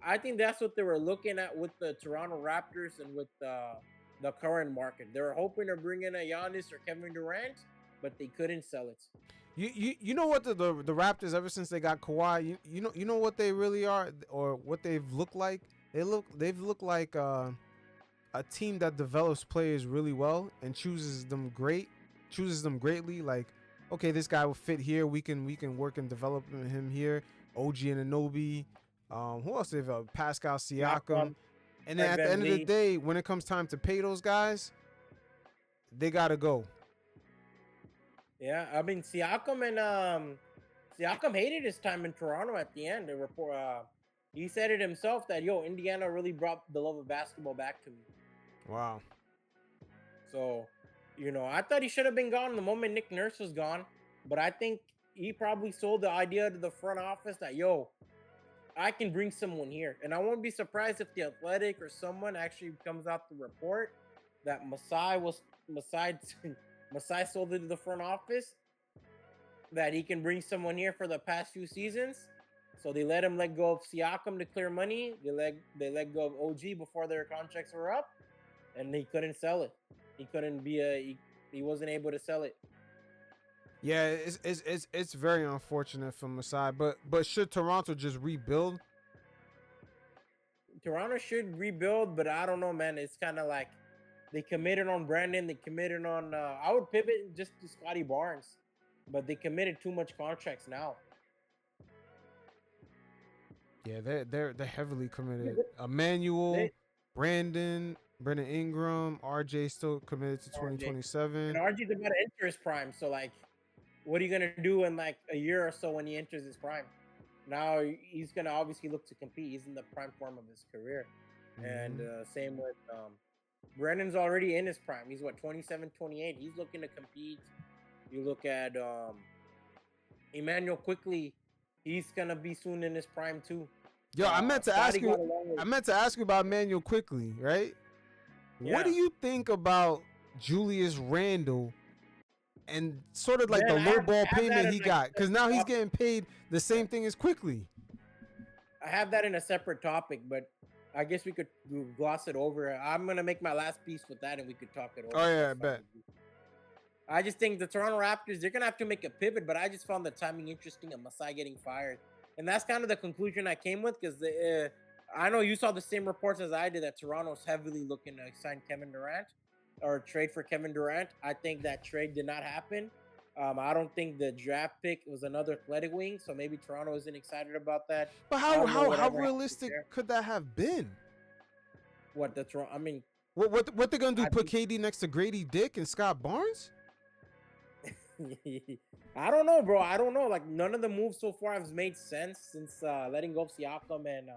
I think that's what they were looking at with the Toronto Raptors and with the current market. They were hoping to bring in a Giannis or Kevin Durant, but they couldn't sell it. You know what the Raptors, ever since they got Kawhi, you know what they really are, or what they've looked like? They've looked like a team that develops players really well and chooses them greatly. Like, okay, this guy will fit here. We can work and develop him here. OG Anunoby. Who else? They've Pascal Siakam. And then at the end of the day, when it comes time to pay those guys, they gotta go. Yeah, I mean Siakam hated his time in Toronto at the end. He said it himself that Indiana really brought the love of basketball back to me. Wow. So, I thought he should have been gone the moment Nick Nurse was gone, but I think he probably sold the idea to the front office that I can bring someone here. And I won't be surprised if the Athletic or someone actually comes out to report that Masai sold it to the front office, that he can bring someone here for the past few seasons. So they let him let go of Siakam to clear money. They let go of OG before their contracts were up, and he couldn't sell it. He couldn't be he wasn't able to sell it. Yeah, it's very unfortunate for Masai, but should Toronto just rebuild? Toronto should rebuild, but I don't know, man. It's kind of like they committed on Brandon. They committed on. I would pivot just to Scotty Barnes, but they committed too much contracts now. Yeah, they're heavily committed. Emmanuel, Brandon Ingram, RJ still committed to 2027. And RJ's about to enter his prime, so like, what are you gonna do in like a year or so when he enters his prime? Now he's gonna obviously look to compete. He's in the prime form of his career, and same with Brandon's already in his prime. He's 27, 28. He's looking to compete. You look at Emmanuel quickly. He's gonna be soon in his prime too. Yo, I meant to ask you about Emmanuel quickly, right? Yeah. What do you think about Julius Randle and sort of like the low ball payment he got? Because now he's getting paid the same thing as Quickly. I have that in a separate topic, but I guess we could gloss it over. I'm gonna make my last piece with that, and we could talk it over. Oh yeah, I bet. I just think the Toronto Raptors, they're gonna have to make a pivot, but I just found the timing interesting of Masai getting fired, and that's kind of the conclusion I came with, because I know you saw the same reports as I did that Toronto's heavily looking to sign Kevin Durant or trade for Kevin Durant. I think that trade did not happen. I don't think the draft pick was another athletic wing, so maybe Toronto isn't excited about that. But how realistic could that have been? What the Toronto? I mean, what they're gonna do? Put KD next to Grady Dick and Scott Barnes? I don't know, bro. I don't know. Like, none of the moves so far have made sense since letting go of Siakam and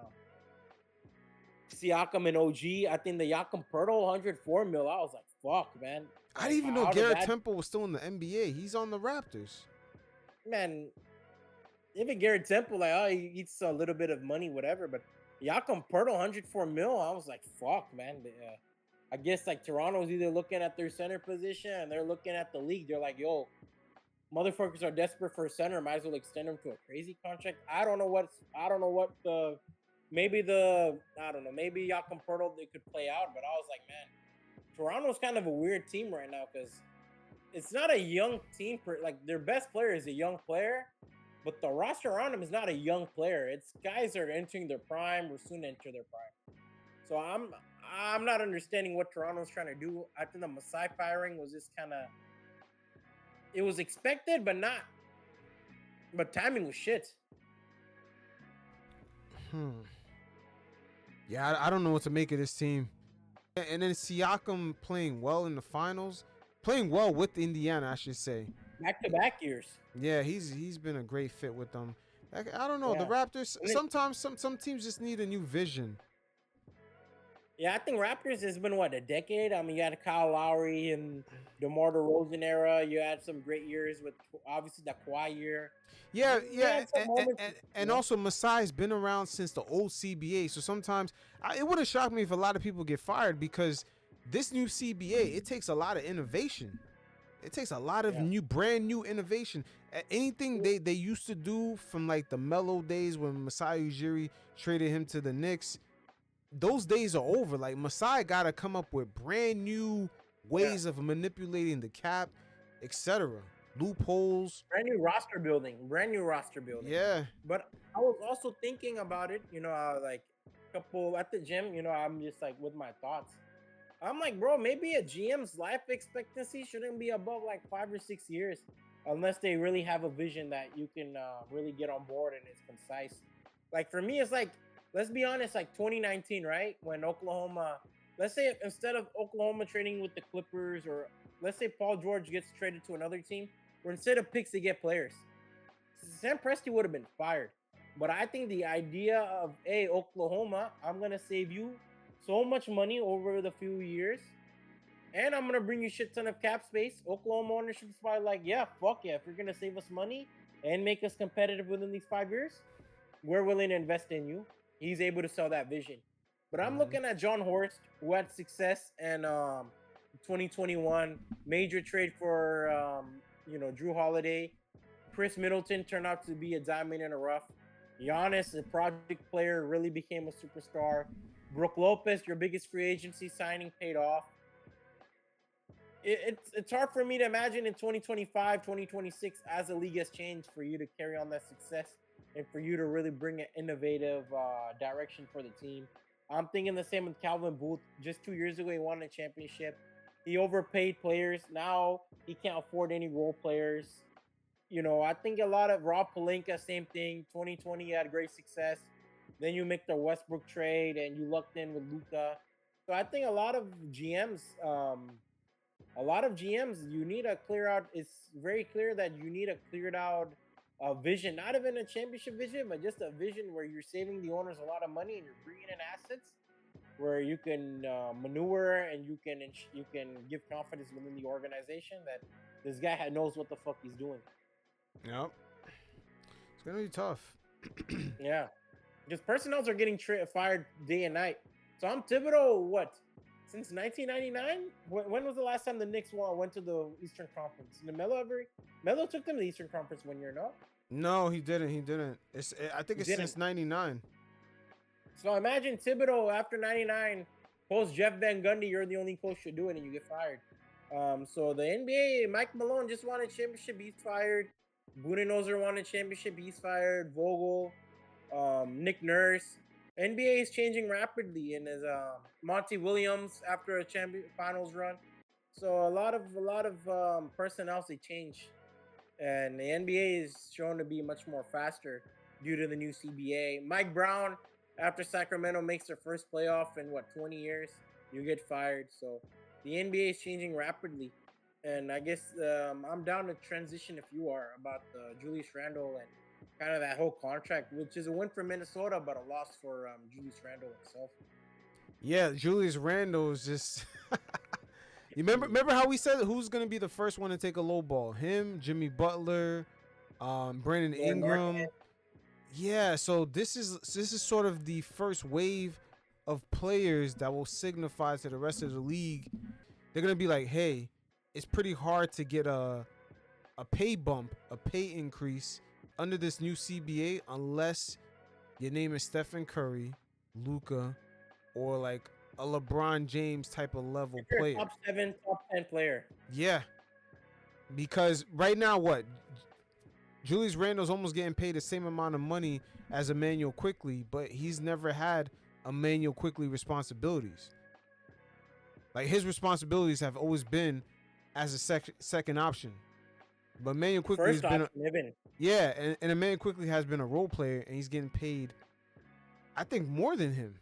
OG. I think the Siakam Pirtle 104 mil. I was like, fuck, man. I didn't even know Garrett Temple was still in the NBA. He's on the Raptors. Man, even Garrett Temple, like, oh, he eats a little bit of money, whatever. But Siakam Pirtle 104 mil. I was like, fuck, man. I guess like Toronto's either looking at their center position and they're looking at the league. They're like, yo, motherfuckers are desperate for a center. Might as well extend them to a crazy contract. I don't know what maybe Siakam Pirtle they could play out. But I was like, man, Toronto's kind of a weird team right now because it's not a young team. Like, their best player is a young player, but the roster around him is not a young player. It's guys that are entering their prime or soon enter their prime. So I'm not understanding what Toronto's trying to do. I think the Masai firing was just kind of, it was expected, but timing was shit. Yeah, I don't know what to make of this team. And then Siakam playing well in the finals, playing well with Indiana, I should say. Back-to-back years. Yeah, he's been a great fit with them. I don't know. Yeah. The Raptors, sometimes some teams just need a new vision. Yeah, I think Raptors has been, a decade? I mean, you had Kyle Lowry and DeMar DeRozan era. You had some great years with, obviously, the Kawhi year. Yeah. And also, Masai's been around since the old CBA. So sometimes, it wouldn't shock me if a lot of people get fired because this new CBA, it takes a lot of innovation. It takes a lot of brand new innovation. Anything they used to do from, like, the Melo days when Masai Ujiri traded him to the Knicks, those days are over. Like, Masai got to come up with brand new ways of manipulating the cap, etc. Loopholes. Brand new roster building. Yeah. But I was also thinking about it, like a couple at the gym, I'm just like with my thoughts. I'm like, bro, maybe a GM's life expectancy shouldn't be above like 5 or 6 years unless they really have a vision that you can really get on board and it's concise. Like, for me, it's like, let's be honest, like 2019, right? When Oklahoma, let's say instead of Oklahoma trading with the Clippers, or let's say Paul George gets traded to another team, or instead of picks, they get players. Sam Presti would have been fired. But I think the idea of, hey, Oklahoma, I'm going to save you so much money over the few years, and I'm going to bring you shit ton of cap space. Oklahoma ownership is probably like, yeah, fuck yeah. If you're going to save us money and make us competitive within these 5 years, we're willing to invest in you. He's able to sell that vision. But I'm looking at John Horst, who had success in 2021, major trade for, Drew Holiday. Chris Middleton turned out to be a diamond in the rough. Giannis, a project player, really became a superstar. Brook Lopez, your biggest free agency signing, paid off. It's hard for me to imagine in 2025, 2026, as the league has changed, for you to carry on that success and for you to really bring an innovative direction for the team. I'm thinking the same with Calvin Booth. Just 2 years ago, he won a championship. He overpaid players. Now he can't afford any role players. I think a lot of Rob Pelinka, same thing. 2020, he had great success. Then you make the Westbrook trade and you lucked in with Luka. So I think a lot of GMs, you need to clear out. It's very clear that you need a cleared out vision, not even a championship vision, but just a vision where you're saving the owners a lot of money and you're bringing in assets where you can maneuver and you can give confidence within the organization that this guy knows what the fuck he's doing. Yep. It's going to be tough. Yeah. Because personnels are getting fired day and night. So I'm Thibodeau, since 1999? When was the last time the Knicks went to the Eastern Conference? Did Melo took them to the Eastern Conference 1 year, no? No, he didn't. I think it's since 99. So imagine Thibodeau after 99, post Jeff Van Gundy, you're the only coach to do it and you get fired. So the NBA, Mike Malone just won a championship, he's fired. Budenholzer won a championship, he's fired. Vogel, Nick Nurse. NBA is changing rapidly, and as Monty Williams after a finals run. So a lot of personnel, they change, and the NBA is shown to be much more faster due to the new CBA. Mike Brown, after Sacramento makes their first playoff in 20 years, you get fired. So the NBA is changing rapidly. And I guess I'm down to transition if you are about Julius Randle and kind of that whole contract, which is a win for Minnesota, but a loss for Julius Randle himself. Yeah, Julius Randle is just. You remember how we said who's gonna be the first one to take a low ball? Him, Jimmy Butler, Brandon Ingram. Yeah, so this is sort of the first wave of players that will signify to the rest of the league. They're gonna be like, hey, it's pretty hard to get a pay bump, a pay increase under this new CBA unless your name is Stephen Curry, Luka, or like a LeBron James type of level player. Top 7, top 10 player. Yeah. Because right now, what? Julius Randle's almost getting paid the same amount of money as Emmanuel Quickley, but he's never had Emmanuel Quickley responsibilities. Like, his responsibilities have always been as a second option. But Emmanuel Quickley has been and Emmanuel Quickley has been a role player, and he's getting paid, I think, more than him.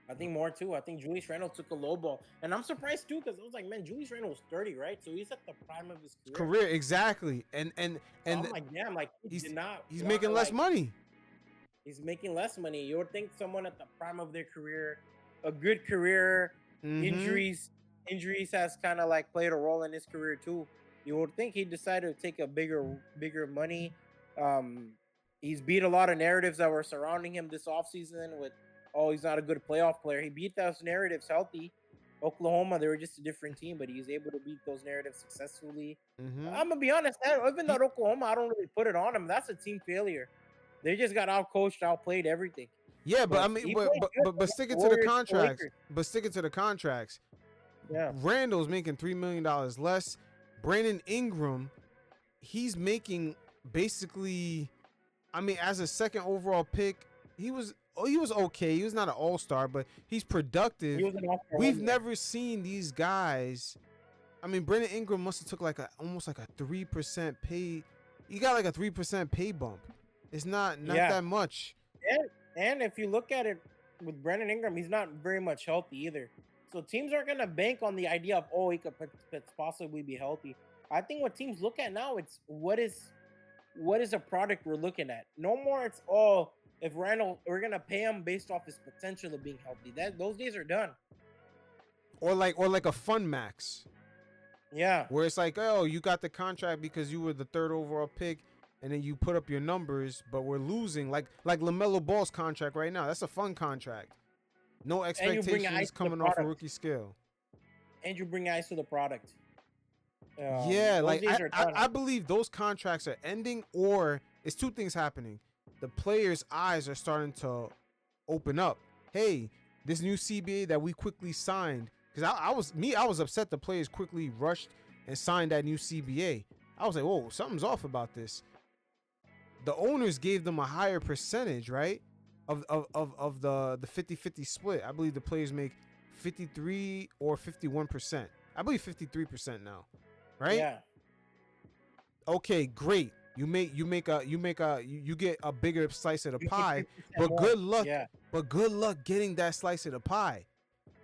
I think more too. I think Julius Randle took a low ball, and I'm surprised too because I was like, man, Julius Randle was 30, right? So he's at the prime of his career. Exactly, and I'm like, damn, like he's making less money. He's making less money. You would think someone at the prime of their career, a good career, injuries has kind of like played a role in his career too. You would think he decided to take a bigger money. He's beat a lot of narratives that were surrounding him this offseason with, oh, he's not a good playoff player. He beat those narratives healthy. Oklahoma, they were just a different team, but he was able to beat those narratives successfully. I'm going to be honest, even though Oklahoma, I don't really put it on him. That's a team failure. They just got out-coached, outplayed, everything. Yeah, but I mean, but sticking to the contracts. But sticking to the contracts. Yeah. Randall's making $3 million less. Brandon Ingram, he's making basically, I mean, as a second overall pick, he was okay. He was not an all-star, but he's productive. We've never seen these guys. I mean, Brandon Ingram must have took like almost like a 3% pay. He got like a 3% pay bump. It's not that much. And if you look at it with Brandon Ingram, he's not very much healthy either. So teams aren't going to bank on the idea of, oh, he could possibly be healthy. I think what teams look at now, it's what is a product we're looking at. No more it's, oh, if Randall, we're going to pay him based off his potential of being healthy. Those days are done. Or like a fun max. Yeah. Where it's like, oh, you got the contract because you were the third overall pick, and then you put up your numbers, but we're losing. Like LaMelo Ball's contract right now. That's a fun contract. No expectations coming off a rookie scale. And you bring eyes to the product. Yeah, like I believe those contracts are ending, or it's two things happening. The players' eyes are starting to open up. Hey, this new CBA that we quickly signed, because I was upset the players quickly rushed and signed that new CBA. I was like, whoa, something's off about this. The owners gave them a higher percentage, right? Of the 50-50 split. I believe the players make 53 or 51%. I believe 53% now. Right? Yeah. Okay, great. You get a bigger slice of the pie, but good luck. Yeah. But good luck getting that slice of the pie.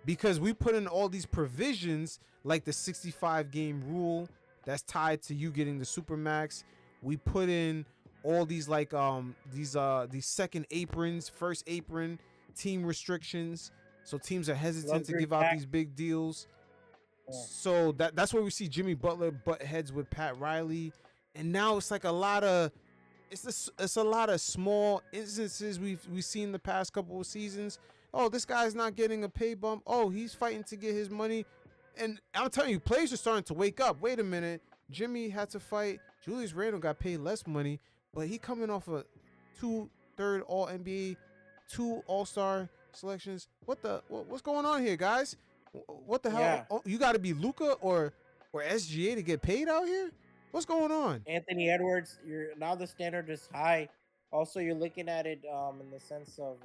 Because we put in all these provisions like the 65 game rule that's tied to you getting the Supermax. We put in all these like these second aprons, first apron, team restrictions. So teams are hesitant to give out these big deals. Yeah. So that's where we see Jimmy Butler butt heads with Pat Riley, and now it's like a lot of small instances we've seen the past couple of seasons. Oh, this guy's not getting a pay bump. Oh, he's fighting to get his money, and I'm telling you, players are starting to wake up. Wait a minute, Jimmy had to fight. Julius Randle got paid less money, but he coming off a 2/3 All NBA, 2 All-Star selections. What's going on here, guys? What the hell? Yeah. Oh, you got to be Luka or SGA to get paid out here? What's going on? Anthony Edwards, now the standard is high. Also, you're looking at it in the sense of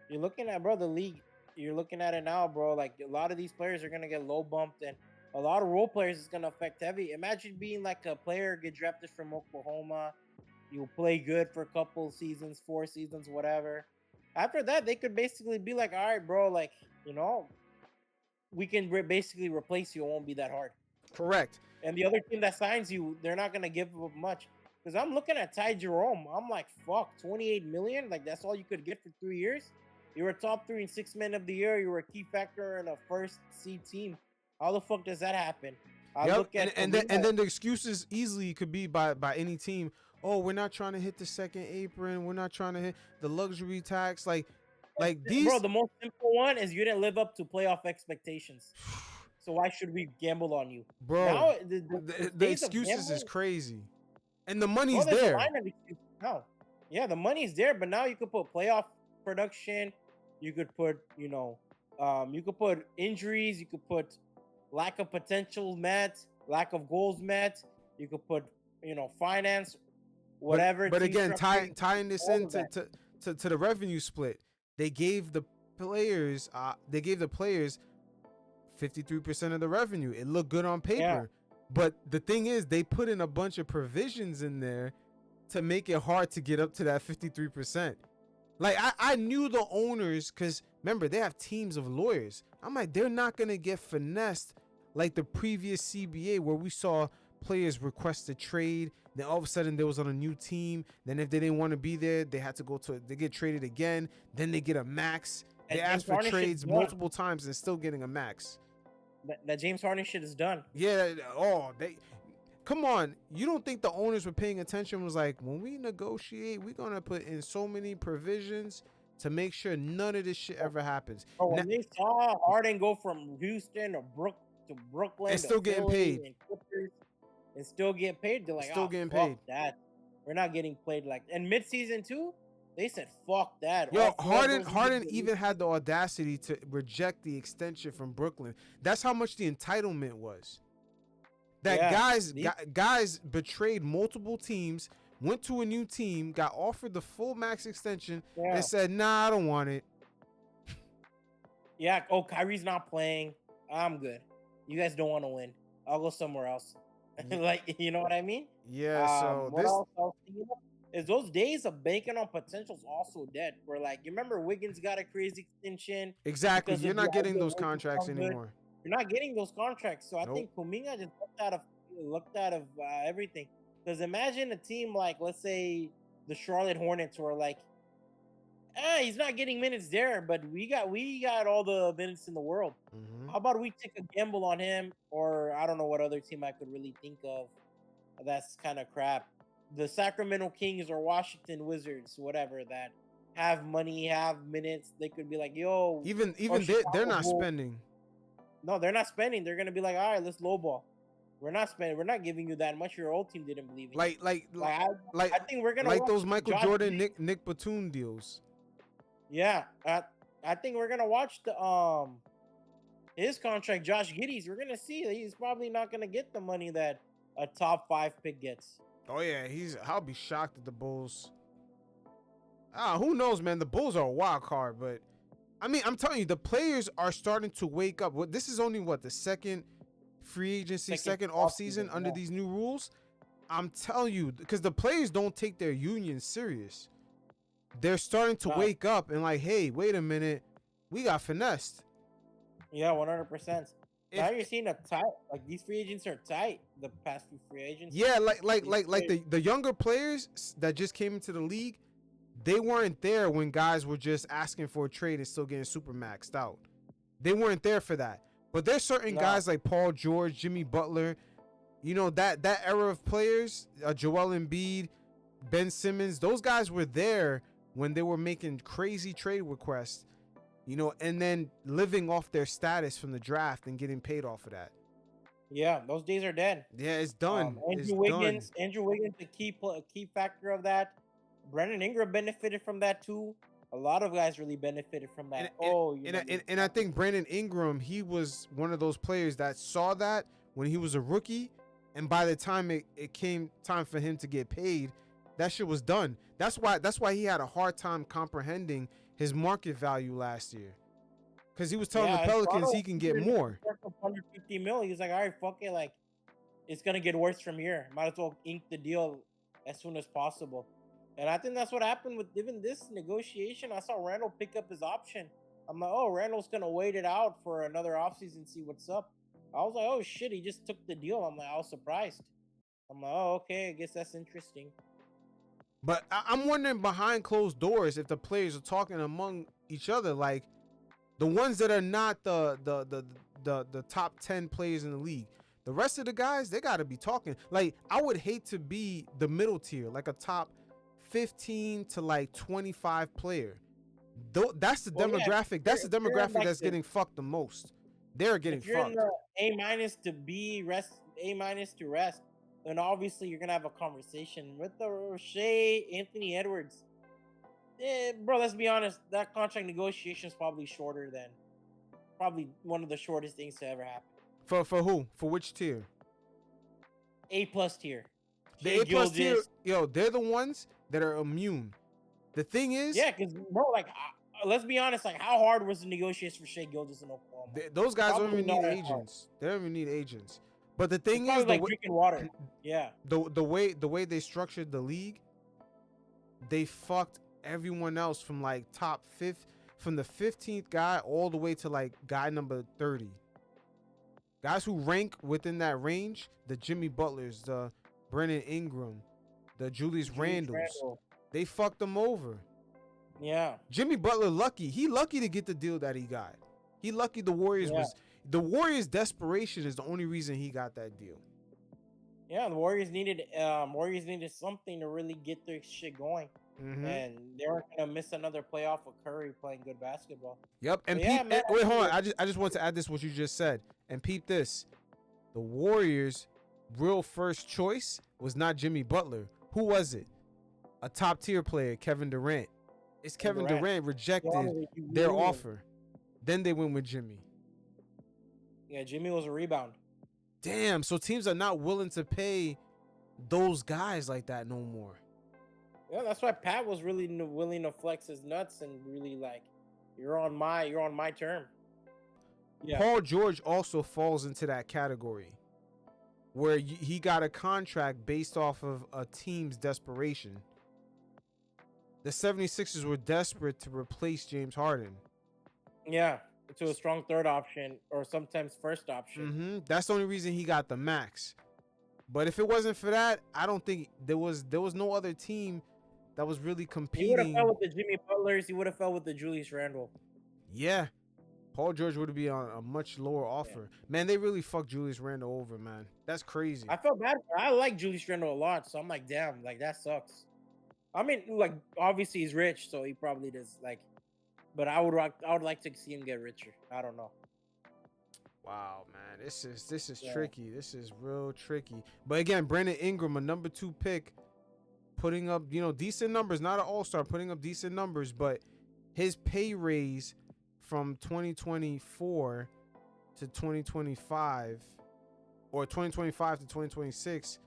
you're looking at, bro, the league. You're looking at it now, bro. Like a lot of these players are gonna get low bumped, and a lot of role players is gonna affect heavy. Imagine being like a player get drafted from Oklahoma. You play good for a couple seasons, 4 seasons, whatever. After that, they could basically be like, all right, bro, like, we can basically replace you. It won't be that hard. Correct. And the other team that signs you, they're not gonna give up much. Because I'm looking at Ty Jerome. I'm like, fuck, 28 million. Like that's all you could get for 3 years. You were top 3 and 6 man of the year. You were a key factor in a first seed team. How the fuck does that happen? Yep. And then the excuses easily could be by any team. Oh, we're not trying to hit the second apron. We're not trying to hit the luxury tax. Like these. Bro, the most simple one is you didn't live up to playoff expectations. So why should we gamble on you, bro? Now, the excuses is crazy, and the money's there. No, yeah, the money's there, but now you could put playoff production. You could put, you could put injuries. You could put lack of potential met, lack of goals met. You could put, finance, whatever. But again, tying this into to the revenue split, they gave the players 53% of the revenue. It looked good on paper. Yeah. But the thing is, they put in a bunch of provisions in there to make it hard to get up to that 53%. Like, I knew the owners, because remember, they have teams of lawyers. I'm like, they're not going to get finessed like the previous CBA where we saw players request a trade. Then all of a sudden they was on a new team. Then if they didn't want to be there, they had to they get traded again. Then they get a max. They asked for trades multiple times and still getting a max. That James Harden shit is done. Yeah. Come on. You don't think the owners were paying attention? Was like, when we negotiate, we're going to put in so many provisions to make sure none of this shit ever happens. Bro, when they saw Harden go from Houston to Brooklyn and still getting paid. And still get paid, they're like, still getting paid. That. We're not getting played like. And mid-season too, they said, fuck that. Yo, Harden even had the audacity to reject the extension from Brooklyn. That's how much the entitlement was. That guys betrayed multiple teams, went to a new team, got offered the full max extension, and said, nah, I don't want it. Yeah, Kyrie's not playing. I'm good. You guys don't want to win. I'll go somewhere else. Like, you know what I mean? Yeah, so what else is those days of banking on potential's also dead. Where, like, you remember Wiggins got a crazy extension. Exactly. You're not getting those contracts anymore. You're not getting those contracts. So I think Kuminga just looked out of everything. Because imagine a team like, let's say, the Charlotte Hornets, were like, he's not getting minutes there, but we got all the minutes in the world. Mm-hmm. How about we take a gamble on him? Or I don't know what other team I could really think of. That's kind of crap. The Sacramento Kings or Washington Wizards, whatever, that have money, have minutes. They could be like, yo. Even they're not spending. No, they're not spending. They're gonna be like, all right, let's lowball. We're not spending. We're not giving you that much. Your old team didn't believe in you. I think we're gonna like those Michael Jordan, Nick Batum deals. Yeah, I think we're gonna watch the his contract, Josh Giddey's. We're gonna see that he's probably not gonna get the money that a top 5 pick gets. Oh yeah, I'll be shocked at the Bulls. Who knows, man? The Bulls are a wild card, but I mean, I'm telling you, the players are starting to wake up. This is only the second free agency, second offseason under these new rules. I'm telling you, because the players don't take their union serious. They're starting to wake up and like, hey, wait a minute, we got finessed. Yeah, 100%. Now you're seeing a tight, like these free agents are tight. The past few free agents. Yeah, like the younger players that just came into the league, they weren't there when guys were just asking for a trade and still getting super maxed out. They weren't there for that. But there's certain guys like Paul George, Jimmy Butler, that era of players, Joel Embiid, Ben Simmons, those guys were there when they were making crazy trade requests, and then living off their status from the draft and getting paid off of that. Yeah, those days are dead. Yeah, it's done. Andrew Wiggins, a key factor of that. Brandon Ingram benefited from that too. A lot of guys really benefited from that. And I think Brandon Ingram, he was one of those players that saw that when he was a rookie, and by the time it came time for him to get paid, that shit was done. That's why he had a hard time comprehending his market value last year, because he was telling the Pelicans he can get more. 150 million. He's like, all right, fuck it, like it's gonna get worse from here. Might as well ink the deal as soon as possible. And I think that's what happened with even this negotiation. I saw Randall pick up his option I'm like, oh, Randall's gonna wait it out for another offseason, see what's up. I was like, oh shit, he just took the deal. I'm like, I was surprised. I'm like, oh, okay, I guess that's interesting. But I'm wondering behind closed doors if the players are talking among each other, like the ones that are not the top 10 players in the league. The rest of the guys, they got to be talking. Like, I would hate to be the middle tier, like a top 15 to like 25 player. That's the demographic. That's the demographic like that's getting fucked the most. They're getting fucked. If you're in the A- to B, rest, A- to rest, then obviously you're gonna have a conversation with the Shea, Anthony Edwards. Bro, let's be honest. That contract negotiation is probably shorter than, probably one of the shortest things to ever happen. For who? For which tier? A+ tier. The A+ tier, yo, they're the ones that are immune. The thing is, yeah, because bro, like, let's be honest, like, how hard was the negotiations for Shea Gilgeous in Oklahoma? Those guys don't even need agents. They don't even need agents. But the thing is, like drinking water. Yeah. The way they structured the league, they fucked everyone else from like from the 15th guy all the way to like guy number 30. Guys who rank within that range, the Jimmy Butlers, the Brandon Ingram, the Julius Randles, they fucked them over. Yeah. Jimmy Butler lucky. He lucky to get the deal that he got. He lucky the Warriors the Warriors' desperation is the only reason he got that deal. Yeah, the Warriors needed something to really get their shit going. Mm-hmm. And they weren't gonna miss another playoff with Curry playing good basketball. Yep. And wait, hold on. I just want to add this what you just said. And peep this. The Warriors' real first choice was not Jimmy Butler. Who was it? A top tier player, Kevin Durant. It's Kevin Durant rejected their offer. Then they went with Jimmy. Yeah, Jimmy was a rebound. Damn, so teams are not willing to pay those guys like that no more. Yeah, that's why Pat was really willing to flex his nuts and really like, you're on my term. Yeah. Paul George also falls into that category where he got a contract based off of a team's desperation. The 76ers were desperate to replace James Harden. Yeah, to a strong third option or sometimes first option. Mm-hmm. That's the only reason he got the max. But if it wasn't for that, I don't think there was no other team that was really competing. He would have fell with the Jimmy Butlers. He would have fell with the Julius Randle. Yeah. Paul George would be on a much lower offer. Yeah. Man, they really fucked Julius Randle over, man. That's crazy. I felt bad. I like Julius Randle a lot, so I'm like, damn, like that sucks. I mean, like, obviously he's rich, so he probably does, like, but I would like to see him get richer. I don't know. Wow, man, this is tricky. This is real tricky. But again, Brandon Ingram, a number 2 pick, putting up, decent numbers, not an all-star, putting up decent numbers, but his pay raise from 2024 to 2025 or 2025 to 2026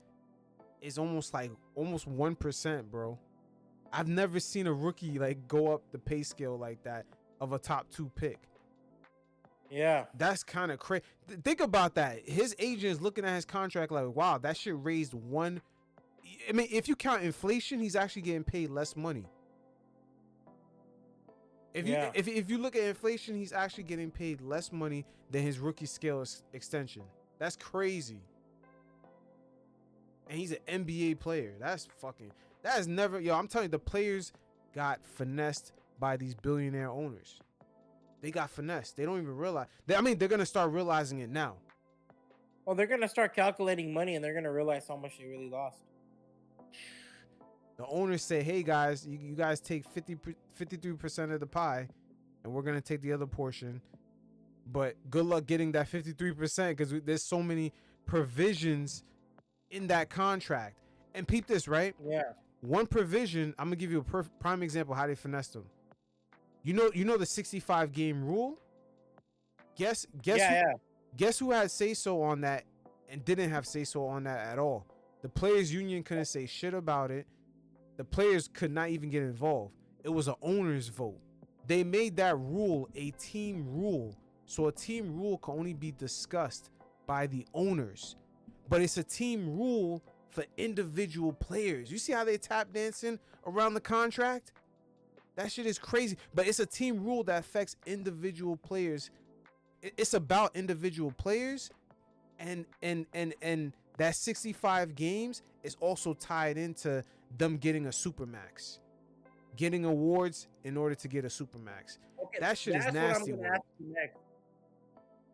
is almost 1%, bro. I've never seen a rookie like go up the pay scale like that of a top 2 pick. Yeah. That's kind of crazy. Think about that. His agent is looking at his contract like, wow, that shit raised one. I mean, if you count inflation, he's actually getting paid less money. If you look at inflation, he's actually getting paid less money than his rookie scale extension. That's crazy. And he's an NBA player. That is never, I'm telling you, the players got finessed by these billionaire owners. They got finessed. They don't even realize. They're going to start realizing it now. Well, they're going to start calculating money and they're going to realize how much they really lost. The owners say, hey, guys, you guys take 53% of the pie, and we're going to take the other portion. But good luck getting that 53% because there's so many provisions in that contract. And peep this, right? Yeah. One provision, I'm going to give you a prime example how they finessed them. You know the 65 game rule? Guess who had say so on that and didn't have say so on that at all? The players union couldn't say shit about it. The players could not even get involved. It was an owner's vote. They made that rule a team rule. So a team rule can only be discussed by the owners. But it's a team rule for individual players. You see how they tap dancing around the contract? That shit is crazy. But it's a team rule that affects individual players. It's about individual players, and that 65 games is also tied into them getting a supermax, getting awards in order to get a supermax. Okay, That shit is nasty. What I'm gonna ask you next.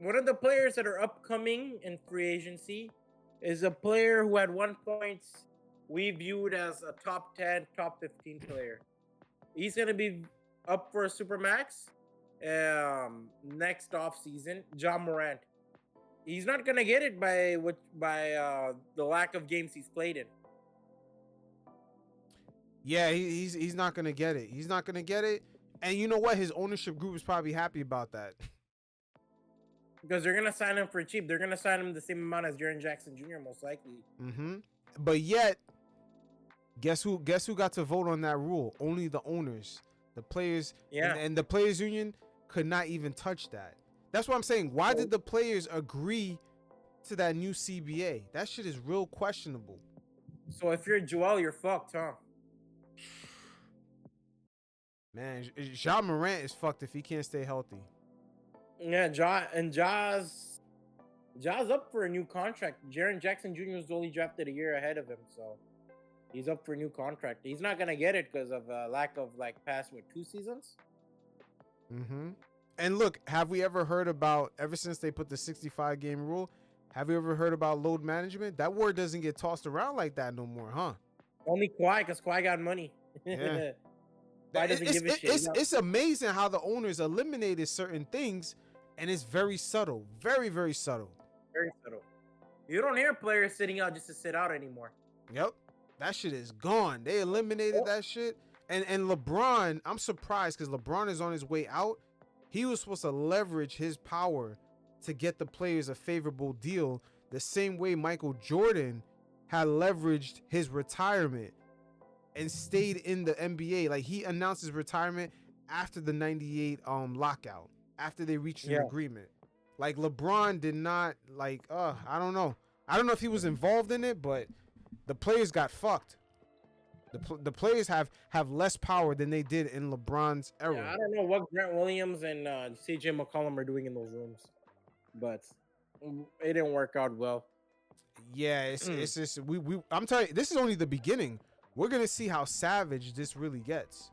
One of the players that are upcoming in free agency is a player who at one point we viewed as a top 10, top 15 player. He's gonna be up for a supermax next offseason. Ja Morant. He's not gonna get it by the lack of games he's played in. Yeah, he's not gonna get it. He's not gonna get it. And you know what? His ownership group is probably happy about that. Because they're gonna sign him for cheap. They're gonna sign him the same amount as Jaren Jackson Jr. most likely. Mm-hmm. But yet, guess who got to vote on that rule? Only the owners, the players, and the players union could not even touch that. That's what I'm saying. Why did the players agree to that new CBA? That shit is real questionable. So if you're Joel, you're fucked, huh? Man, Ja Morant is fucked if he can't stay healthy. Yeah, Ja's up for a new contract. Jaren Jackson Jr. was only drafted a year ahead of him, so he's up for a new contract. He's not gonna get it because of lack of past 2 seasons. Mm-hmm. And look, have we ever heard about, ever since they put the 65 game rule, have you ever heard about load management? That word doesn't get tossed around like that no more, huh? Only Kawhi, because Kawhi got money. Yeah. Kawhi doesn't give a shit. It's amazing how the owners eliminated certain things, and it's very subtle. Very, very subtle. Very subtle. You don't hear players sitting out just to sit out anymore. Yep. That shit is gone. They eliminated that shit. And LeBron, I'm surprised because LeBron is on his way out. He was supposed to leverage his power to get the players a favorable deal the same way Michael Jordan had leveraged his retirement and stayed in the NBA. Like, he announced his retirement after the 98 lockout, after they reached an agreement. Like, LeBron did not, I don't know. I don't know if he was involved in it, but the players got fucked. The players have less power than they did in LeBron's era. Yeah, I don't know what Grant Williams and CJ McCollum are doing in those rooms, but it didn't work out well. Yeah, it's just I'm telling you, this is only the beginning. We're gonna see how savage this really gets.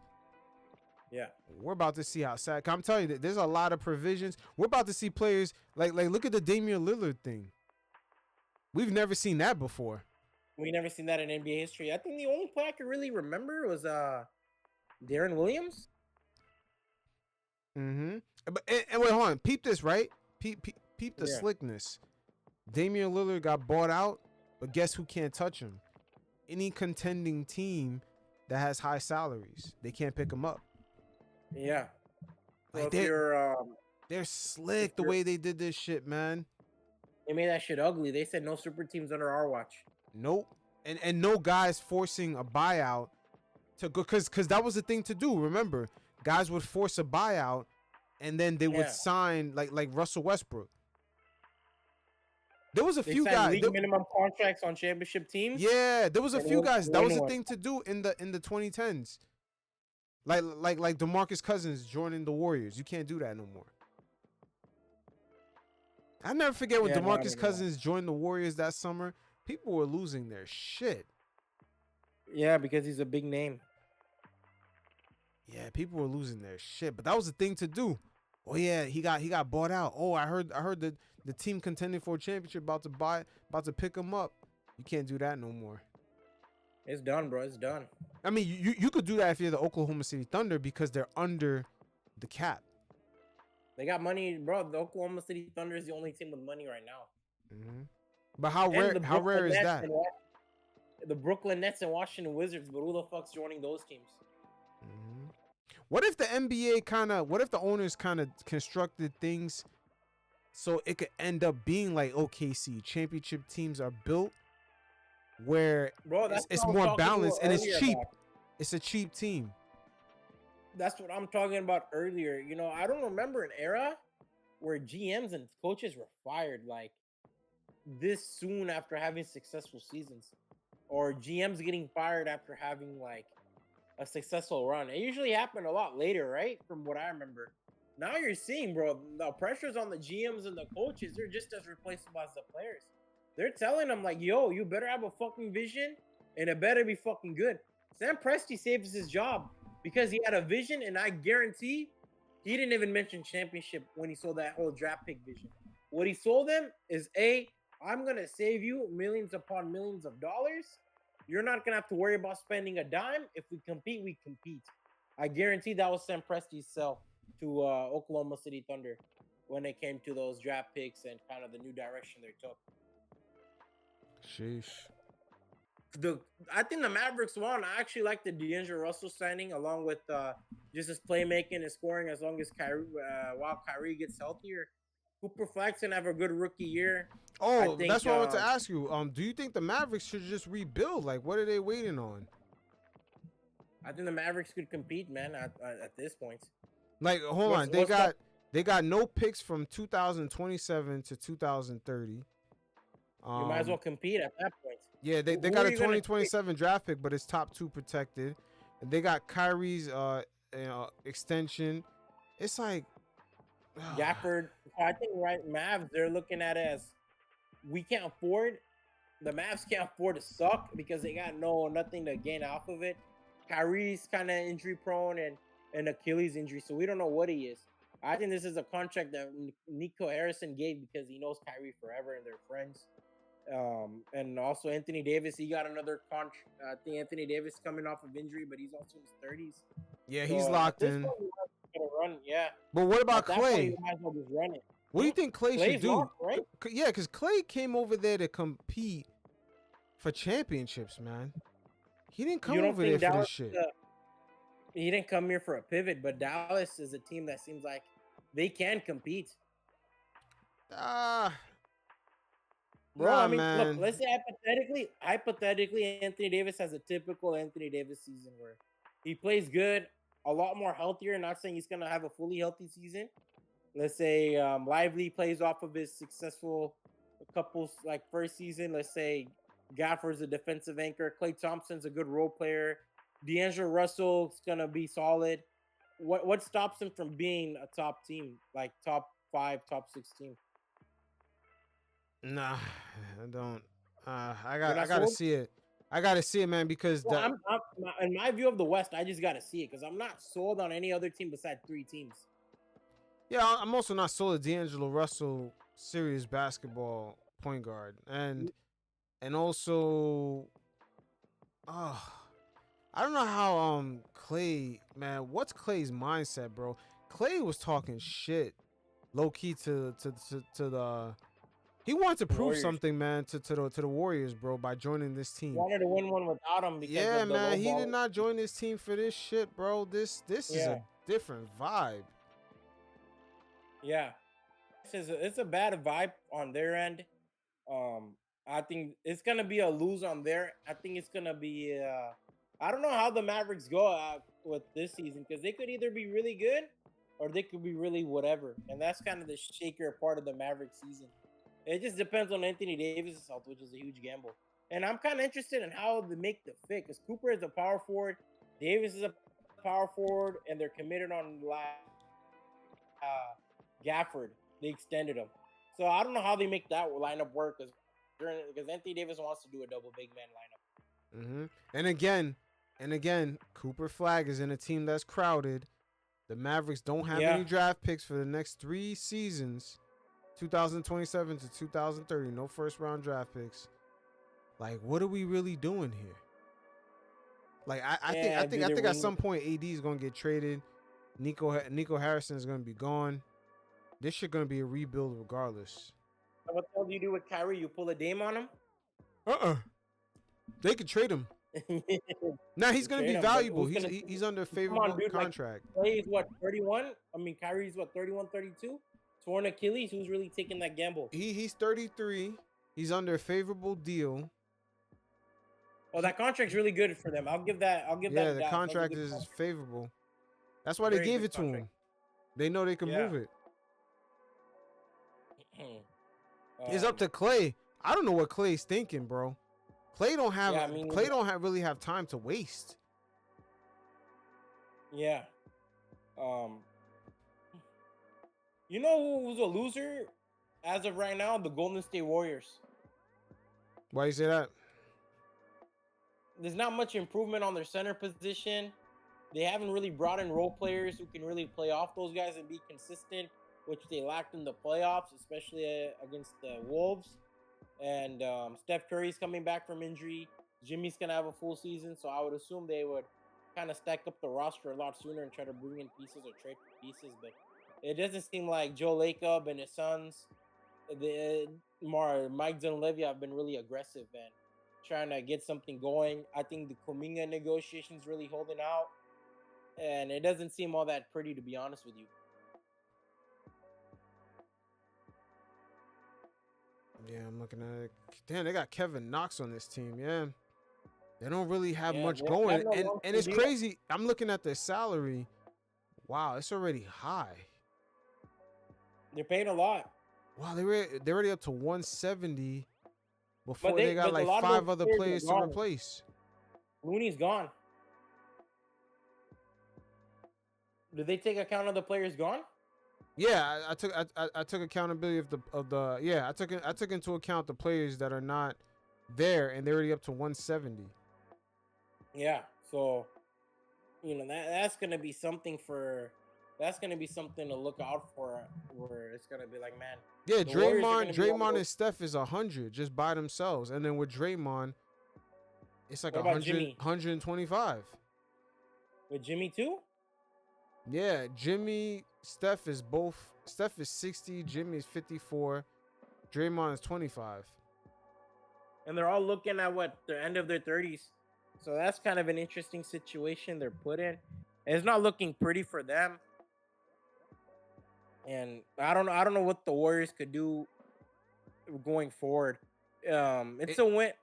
Yeah, we're about to see how savage. I'm telling you that there's a lot of provisions. We're about to see players like look at the Damian Lillard thing. We've never seen that before. We never seen that in NBA history. I think the only play I could really remember was Darren Williams. Mm-hmm. And wait, hold on. Peep this, right? Peep the slickness. Damian Lillard got bought out, but guess who can't touch him? Any contending team that has high salaries. They can't pick him up. Yeah. So Like they're slick the way they did this shit, man. They made that shit ugly. They said no super teams under our watch. Nope. And no guys forcing a buyout to go, because that was the thing to do. Remember, guys would force a buyout and then they would sign like Russell Westbrook. There was a few guys league minimum contracts on championship teams. Yeah, there was a few guys. That was the thing to do in the 2010s. Like DeMarcus Cousins joining the Warriors. You can't do that no more. I never forget when DeMarcus Cousins joined the Warriors that summer. People were losing their shit. Yeah, because he's a big name. Yeah, people were losing their shit, but that was the thing to do. Oh yeah, he got bought out. Oh, I heard that the team contending for a championship about to pick him up. You can't do that no more. It's done, bro. It's done. I mean, you could do that if you're the Oklahoma City Thunder because they're under the cap. They got money, bro. The Oklahoma City Thunder is the only team with money right now. Mm-hmm. But how rare is that? The Brooklyn Nets and Washington Wizards, but who the fuck's joining those teams? Mm-hmm. What if the NBA what if the owners kind of constructed things so it could end up being like OKC? Championship teams are built where it's more balanced and it's cheap. It's a cheap team. That's what I'm talking about earlier. You know, I don't remember an era where GMs and coaches were fired like this soon after having successful seasons, or GMs getting fired after having like a successful run. It usually happened a lot later, right? From what I remember. Now you're seeing, bro, the pressures on the GMs and the coaches, they're just as replaceable as the players. They're telling them, like, yo, you better have a fucking vision and it better be fucking good. Sam Presti saves his job because he had a vision, and I guarantee he didn't even mention championship when he sold that whole draft pick vision. What he sold them is, I'm going to save you millions upon millions of dollars. You're not going to have to worry about spending a dime. If we compete, we compete. I guarantee that was Sam Presti's sell to Oklahoma City Thunder when it came to those draft picks and kind of the new direction they took. Sheesh. I think the Mavericks won. I actually like the D'Angelo Russell signing, along with just his playmaking and scoring. As long as while Kyrie gets healthier, Cooper Flag's gonna have a good rookie year. Oh, that's what I wanted to ask you. Do you think the Mavericks should just rebuild? Like, what are they waiting on? I think the Mavericks could compete, man. At this point, like, hold on, they got no picks from 2027 to 2030. You might as well compete at that point. Yeah, they got a 2027 draft pick, but it's top 2 protected. And they got Kyrie's extension. It's like Gafford. I think Mavs, they're looking at it as we can't afford. The Mavs can't afford to suck because they got nothing to gain off of it. Kyrie's kind of injury prone and Achilles injury, so we don't know what he is. I think this is a contract that Nico Harrison gave because he knows Kyrie forever and they're friends. And also Anthony Davis, he got another contract. I think Anthony Davis coming off of injury, but he's also in his 30s. Yeah, he's locked in. Run, yeah. But what about Clay? Point, you might as well just run it. What do you think Clay should do? Locked, right? Yeah, because Clay came over there to compete for championships, man. He didn't come over there for this shit. He didn't come here for a pivot, but Dallas is a team that seems like they can compete. Bro, I mean, man. Look, let's say hypothetically, Anthony Davis has a typical Anthony Davis season where he plays good, a lot more healthier. Not saying he's going to have a fully healthy season. Let's say Lively plays off of his successful couples like first season. Let's say Gafford's a defensive anchor. Klay Thompson's a good role player. D'Angelo Russell's going to be solid. What stops him from being a top team, like top 5, top 6 team? Nah, I don't. I gotta see it. I gotta see it, man, because in my view of the West, I just gotta see it because I'm not sold on any other team besides 3 teams. Yeah, I'm also not sold on D'Angelo Russell, serious basketball point guard, and also, I don't know how Clay, man, what's Clay's mindset, bro? Clay was talking shit, low key to the. He wanted to prove something, man, to the Warriors, bro, by joining this team. He wanted to win one without him. Because yeah, of the man, he ball. did not join this team for this shit, bro. This is a different vibe. Yeah, it's a bad vibe on their end. I think it's gonna be a lose on their. I think it's gonna be. I don't know how the Mavericks go with this season because they could either be really good or they could be really whatever, and that's kind of the shakier part of the Mavericks season. It just depends on Anthony Davis' health, which is a huge gamble. And I'm kind of interested in how they make the fit because Cooper is a power forward, Davis is a power forward, and they're committed on Gafford. They extended him. So I don't know how they make that lineup work because Anthony Davis wants to do a double big man lineup. Mm-hmm. And again, Cooper Flag is in a team that's crowded. The Mavericks don't have any draft picks for the next 3 seasons. 2027 to 2030, no first round draft picks. Like, what are we really doing here? Like, I think at some point AD is gonna get traded. Nico Harrison is gonna be gone. This shit gonna be a rebuild regardless. What the hell do you do with Kyrie? You pull a Dame on him? They could trade him. Now he's gonna be valuable. He's under a favorable contract. Like, Clay is what, 31? I mean, Kyrie's what, 31, 32? Torn Achilles. Who's really taking that gamble? He's 33. He's under a favorable deal. Oh, that contract's really good for them. I'll give that. Yeah, the contract is favorable. That's why they gave it to him. They know they can move it. It's up to Clay. I don't know what Clay's thinking, bro. Clay don't have really have time to waste. Yeah. Um, you know who's a loser as of right now? The Golden State Warriors. Why you say that? There's not much improvement on their center position. They haven't really brought in role players who can really play off those guys and be consistent, which they lacked in the playoffs, especially against the Wolves. And Steph Curry's coming back from injury. Jimmy's going to have a full season, so I would assume they would kind of stack up the roster a lot sooner and try to bring in pieces or trade pieces. But it doesn't seem like Joe Lacob and his sons, Mike Dunleavy, have been really aggressive and trying to get something going. I think the Kuminga negotiation's really holding out. And it doesn't seem all that pretty, to be honest with you. Yeah, I'm looking at it. Damn, they got Kevin Knox on this team. Yeah, they don't really have much going, and it's crazy. I'm looking at their salary. Wow, it's already high. They're paying a lot. Wow, they're already up to 170. Before they got like 5 other players to replace. Looney's gone. Did they take account of the players gone? Yeah, I took accountability of the yeah, I took into account the players that are not there, and they're already up to 170. Yeah, so that's gonna be something to look out for. Where it's gonna be like, man. Yeah, Draymond and Steph is 100 just by themselves, and then with Draymond, it's like 100, 125. With Jimmy too? Yeah, Steph is 60, Jimmy is 54, Draymond is 25. And they're all looking at the end of their 30s. So that's kind of an interesting situation they're put in. And it's not looking pretty for them. And I don't know what the Warriors could do going forward. It's a win.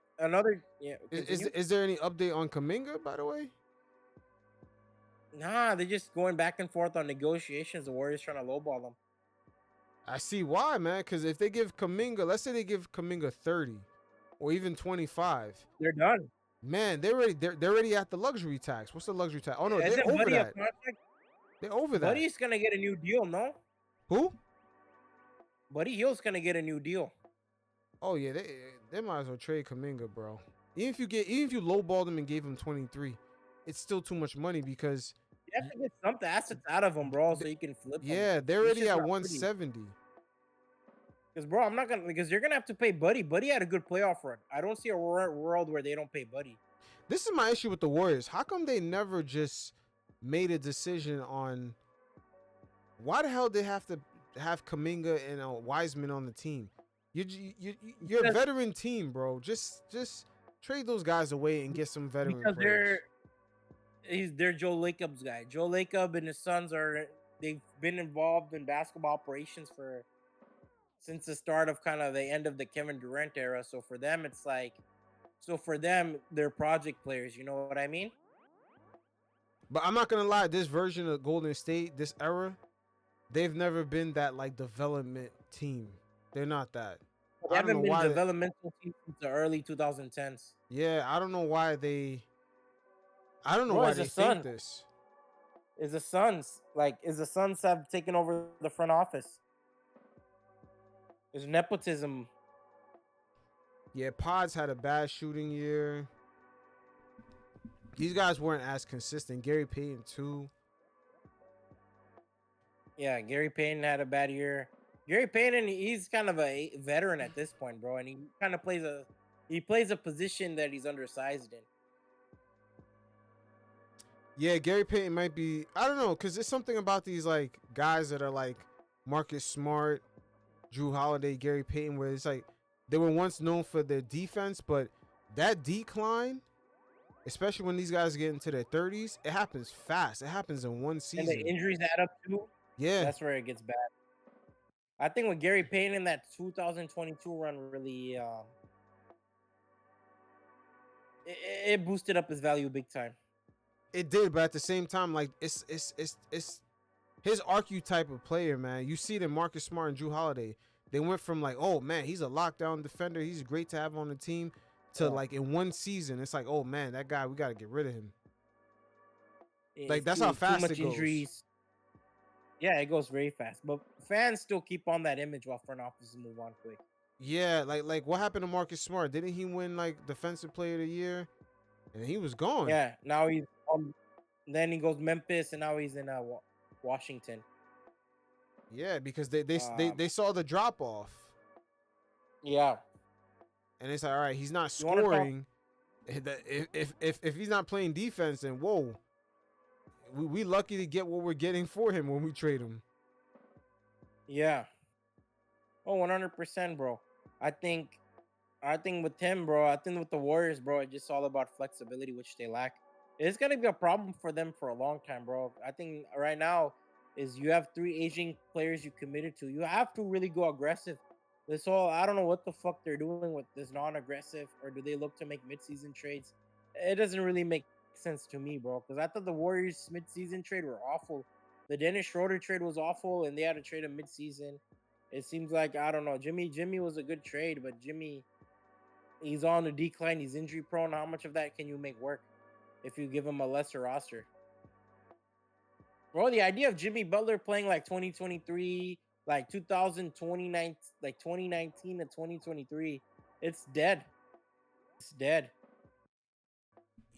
Is there any update on Kuminga, by the way? Nah, they're just going back and forth on negotiations. The Warriors trying to lowball them. I see why, man. Because if they give Kuminga, let's say they give Kuminga 30 or even 25, they're done. Man, they're already at the luxury tax. What's the luxury tax? Oh no, they're over that. They're over that. Buddy's gonna get a new deal, no? Who? Buddy Hield's gonna get a new deal. Oh yeah, they might as well trade Kuminga, bro. Even if you lowballed him and gave him 23, it's still too much money because you have to get some assets out of him, bro, so you can flip them. Yeah, they're already at 170. Because, bro, I'm not gonna because you're gonna have to pay Buddy. Buddy had a good playoff run. I don't see a world where they don't pay Buddy. This is my issue with the Warriors. How come they never just made a decision on why the hell they have to have Kuminga and Wiseman on the team? You're a veteran team, bro. Just trade those guys away and get some veteran players. They're Joe Lacob's guy. Joe Lacob and his sons they've been involved in basketball operations since the start of kind of the end of the Kevin Durant era. So for them, they're project players. You know what I mean? But I'm not gonna lie, this version of Golden State, this era, they've never been that like development team. They're not that. They haven't been a developmental team since the early 2010s. Yeah, I don't know why they. I don't know why they think this. Is the Suns have taken over the front office? There's nepotism. Yeah, Pods had a bad shooting year. These guys weren't as consistent. Gary Payton too. Yeah, Gary Payton had a bad year. Gary Payton, he's kind of a veteran at this point, bro, and he kind of plays a position that he's undersized in. Yeah, Gary Payton might be. I don't know, because there's something about these like guys that are like Marcus Smart, Drew Holiday, Gary Payton, where it's like they were once known for their defense, but that decline, especially when these guys get into their 30s, it happens fast. It happens in one season. And the injuries add up too. Yeah, that's where it gets bad. I think with Gary Payton in that 2022 run really it boosted up his value big time. It did, but at the same time, like it's his archetype of player, man. You see it in Marcus Smart and Drew Holiday. They went from like, oh man, he's a lockdown defender, he's great to have on the team, to like in one season, it's like, oh man, that guy, we got to get rid of him. Like that's how fast too much it goes. injuries. Yeah, it goes very fast. But fans still keep on that image while front offices move on quick. Yeah, like what happened to Marcus Smart? Didn't he win like Defensive Player of the Year? And he was gone. Yeah, now he's then he goes Memphis, and now he's in Washington. Yeah, because they saw the drop off. Yeah, and it's like, all right, he's not scoring. If he's not playing defense, then whoa, we lucky to get what we're getting for him when we trade him. Yeah. Oh, 100%, bro. I think with him, bro. I think with the Warriors, bro, it's just all about flexibility, which they lack. It's gonna be a problem for them for a long time, bro. I think right now is you have 3 aging players you committed to. You have to really go aggressive. This whole, I don't know what the fuck they're doing with this non-aggressive, or do they look to make mid-season trades? It doesn't really make sense to me, bro, because I thought the Warriors mid-season trade were awful. The Dennis Schroeder trade was awful, and they had to trade him mid-season. It seems like, I don't know, Jimmy was a good trade, but Jimmy, he's on the decline. He's injury prone. How much of that can you make work if you give him a lesser roster? Bro, the idea of Jimmy Butler playing like 2023, like 2019, like 2019 to 2023, it's dead. It's dead.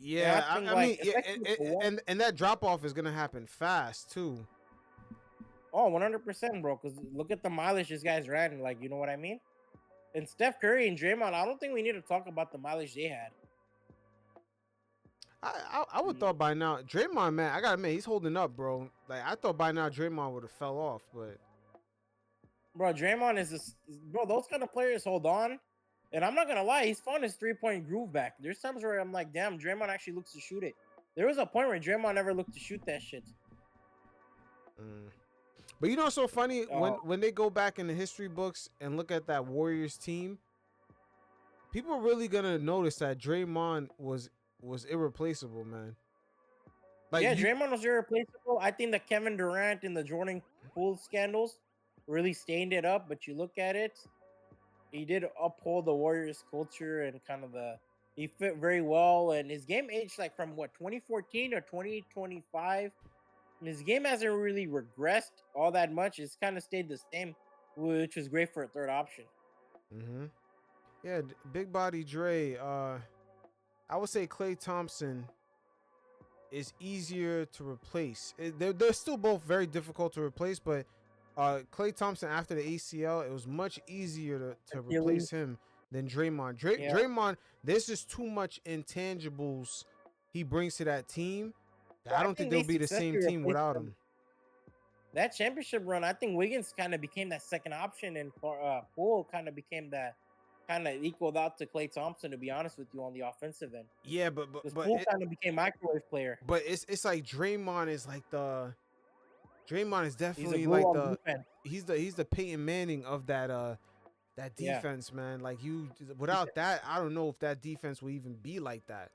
Yeah, I mean, and that drop off is gonna happen fast too. Oh, 100%, bro. Because look at the mileage this guy's ran. Like, you know what I mean? And Steph Curry and Draymond, I don't think we need to talk about the mileage they had. I would thought by now, Draymond, man, I gotta admit, he's holding up, bro. Like I thought by now Draymond would have fell off, but bro, Draymond is bro. Those kind of players hold on, and I'm not gonna lie, he's found his 3-point groove back. There's times where I'm like, damn, Draymond actually looks to shoot it. There was a point where Draymond never looked to shoot that shit. But you know what's so funny? When they go back in the history books and look at that Warriors team, people are really gonna notice that Draymond was irreplaceable, man. Like, yeah, Draymond was irreplaceable. I think the Kevin Durant and the Jordan Poole scandals really stained it up. But you look at it, he did uphold the Warriors culture and kind of he fit very well. And his game aged like from 2014 or 2025. And his game hasn't really regressed all that much. It's kind of stayed the same, which was great for a third option. Yeah, big body Dre. I would say Klay Thompson is easier to replace. They're still both very difficult to replace, but Klay Thompson after the ACL, it was much easier to replace him than Draymond. Draymond, there's just too much intangibles he brings to that team. I don't think they'll be the same team without him. That championship run, I think Wiggins kind of became that second option, and Poole kind of became that, kind of equaled out to Klay Thompson, to be honest with you, on the offensive end. Yeah, but Poole kind of became microwave player. But it's like Draymond is definitely like he's the Peyton Manning of that defense, man. Like without that, I don't know if that defense will even be like that.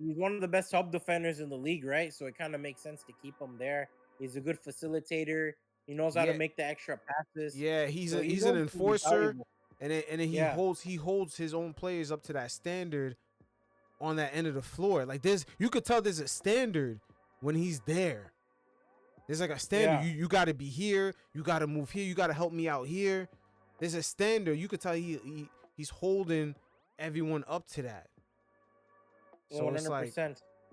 He's one of the best help defenders in the league, right? So it kind of makes sense to keep him there. He's a good facilitator. He knows how to make the extra passes. Yeah, he's an enforcer, and then he holds his own players up to that standard on that end of the floor. Like you could tell there's a standard when he's there. There's like a standard. Yeah. You got to be here. You got to move here. You got to help me out here. There's a standard. You could tell he's holding everyone up to that. So 100%. It's like,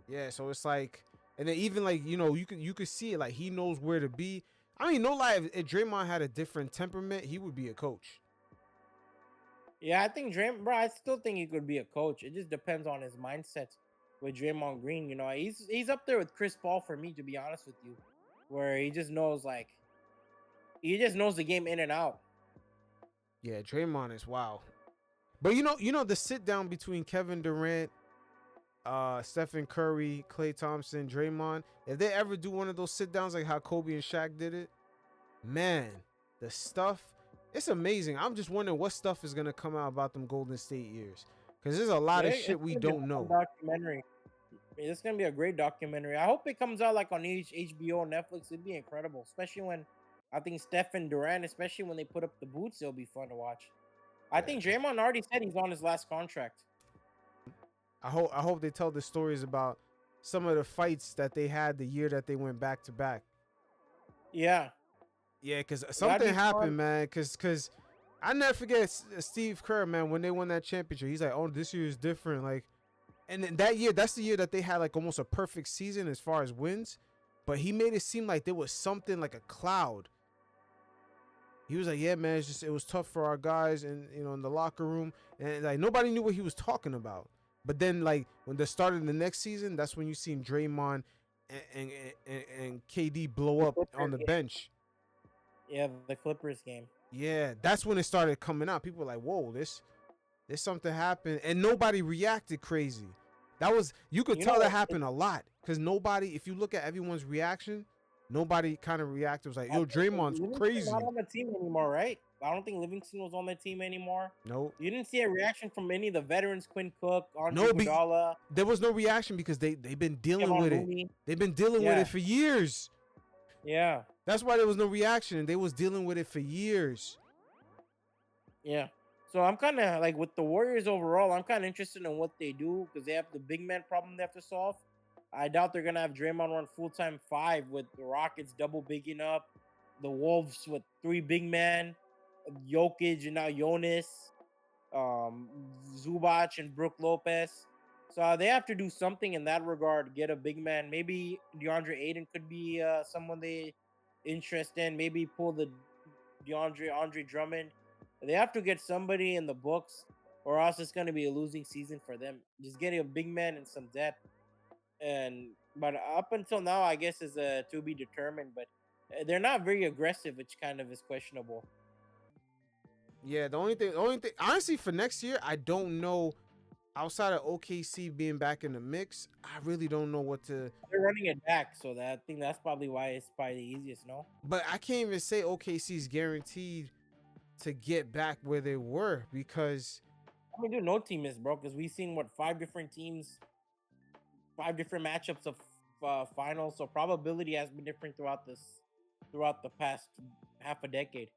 yeah, so it's like, and then even like, you could see it, like he knows where to be. I mean, no lie, if Draymond had a different temperament, he would be a coach. Yeah, I think I still think he could be a coach. It just depends on his mindset with Draymond Green. He's up there with Chris Paul for me, to be honest with you, where he just knows the game in and out. Yeah, Draymond is wow. But the sit down between Kevin Durant, Stephen Curry, Klay Thompson, Draymond, if they ever do one of those sit downs like how Kobe and Shaq did it, man, the stuff, it's amazing. I'm just wondering what stuff is gonna come out about them Golden State years, because there's a lot of shit we don't know. Documentary. It's gonna be a great documentary. I hope it comes out like on HBO and Netflix. It'd be incredible, especially when I think Steph and Durant, especially when they put up the boots, it'll be fun to watch. I think Draymond already said he's on his last contract. I hope they tell the stories about some of the fights that they had the year that they went back to back. Yeah. Yeah, because something happened, fun. man. Because I never forget Steve Kerr, man, when they won that championship. He's like, oh, this year is different. Like, and then that year, that's the year that they had like almost a perfect season as far as wins. But he made it seem like there was something like a cloud. He was like, yeah, man, it was tough for our guys and, you know, in the locker room. And like nobody knew what he was talking about. But then like when they started the next season, that's when you seen Draymond and KD blow up on the bench. Yeah, the Clippers game. Yeah, that's when it started coming out. People were like, whoa, there's something happened. And nobody reacted crazy. You could tell that happened a lot. Because nobody, if you look at everyone's reaction, nobody kind of reacted. It was like, yo, Draymond's crazy. Not on the team anymore, right? I don't think Livingston was on the team anymore. Nope. You didn't see a reaction from any of the veterans, Quinn Cook, Andre Iguodala. There was no reaction because they've been dealing with it. They've been dealing with it for years. Yeah. That's why there was no reaction. They was dealing with it for years. Yeah. So I'm kind of like with the Warriors overall, I'm kind of interested in what they do because they have the big man problem they have to solve. I doubt they're going to have Draymond run full-time 5 with the Rockets double bigging up, the Wolves with 3 big men, Jokic and now Giannis, Zubac and Brook Lopez. So they have to do something in that regard, get a big man. Maybe DeAndre Ayton could be someone they interest in. Maybe pull the Andre Drummond. They have to get somebody in the books or else it's going to be a losing season for them. Just getting a big man and some depth. But up until now, I guess is to be determined. But they're not very aggressive, which kind of is questionable. Yeah, the only thing, honestly, for next year, I don't know. Outside of OKC being back in the mix, I really don't know what to. They're running it back, so I think that's probably why it's probably the easiest, no? But I can't even say OKC's guaranteed to get back where they were because. I mean, dude, no team is, bro, because we've seen 5 different teams, 5 different matchups of finals, so probability has been different throughout the past half a decade.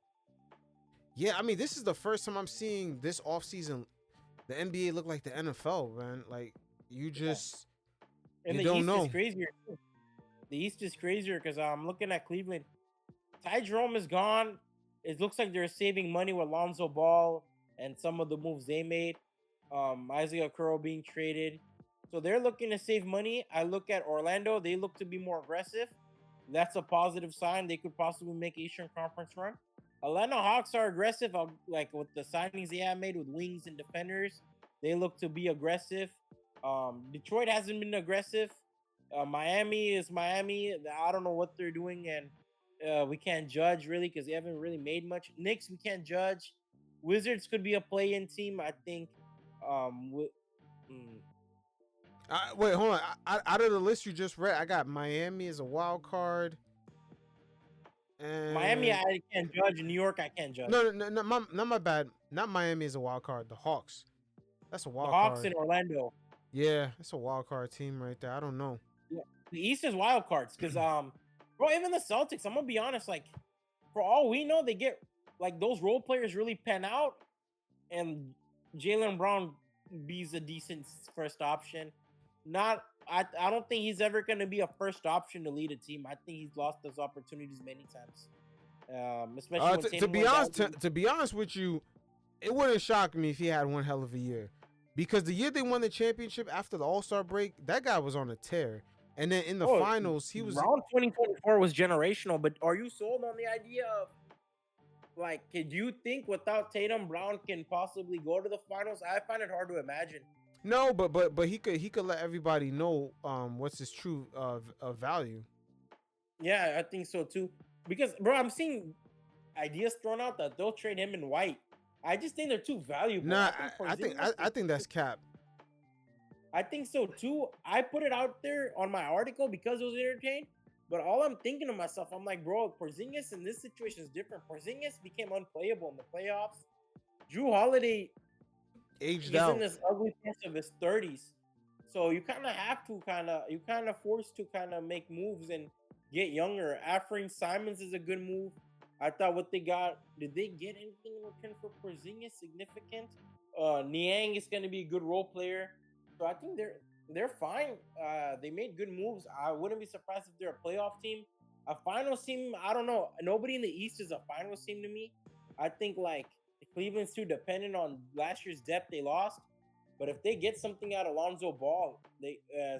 Yeah, I mean, this is the first time I'm seeing this offseason the NBA look like the NFL, man. Like you just and you the don't East know. Is crazier. The East is crazier because I'm looking at Cleveland. Ty Jerome is gone. It looks like they're saving money with Lonzo Ball and some of the moves they made. Isaiah Curl being traded. So they're looking to save money. I look at Orlando. They look to be more aggressive. That's a positive sign. They could possibly make Eastern Conference run. Atlanta Hawks are aggressive, like with the signings they have made with wings and defenders. They look to be aggressive. Detroit hasn't been aggressive. Miami is Miami. I don't know what they're doing, and we can't judge really because they haven't really made much. Knicks, we can't judge. Wizards could be a play-in team, I think. Wait, hold on. Out of the list you just read, I got Miami as a wild card. And Miami, I can't judge. New York, I can't judge. No, not my bad. Not Miami as a wild card. The Hawks. That's a wild card. The Hawks card. in Orlando. Yeah, that's a wild card team right there. I don't know. Yeah. The East is wild cards because bro, even the Celtics, I'm gonna be honest, like for all we know, they get like those role players really pan out, and Jaylen Brown be's a decent first option. I don't think he's ever going to be a first option to lead a team. I think he's lost those opportunities many times. Especially to be honest with you, it wouldn't shock me if he had one hell of a year, because the year they won the championship after the All-Star break, that guy was on a tear, and then in the finals he was. Round 2024 was generational. But are you sold on the idea of like, could you think without Tatum, Brown can possibly go to the finals? I find it hard to imagine. No, but he could let everybody know what's his true value. Yeah, I think so too. Because bro, I'm seeing ideas thrown out that they'll trade him in White. I just think they're too valuable. Nah, I think that's cap. I think so too. I put it out there on my article because it was entertained. But all I'm thinking to myself, I'm like, bro, Porzingis in this situation is different. Porzingis became unplayable in the playoffs. Drew Holiday aged out. He's in this ugly part of his 30s. So you kind of have to forced to make moves and get younger. Offering Simons is a good move. I thought what they got, did they get anything in return for Porzingis significant? Niang is going to be a good role player. So I think they're fine. They made good moves. I wouldn't be surprised if they're a playoff team. A finals team, I don't know. Nobody in the East is a finals team to me. I think like Cleveland's too dependent on last year's depth they lost. But if they get something out of Lonzo Ball,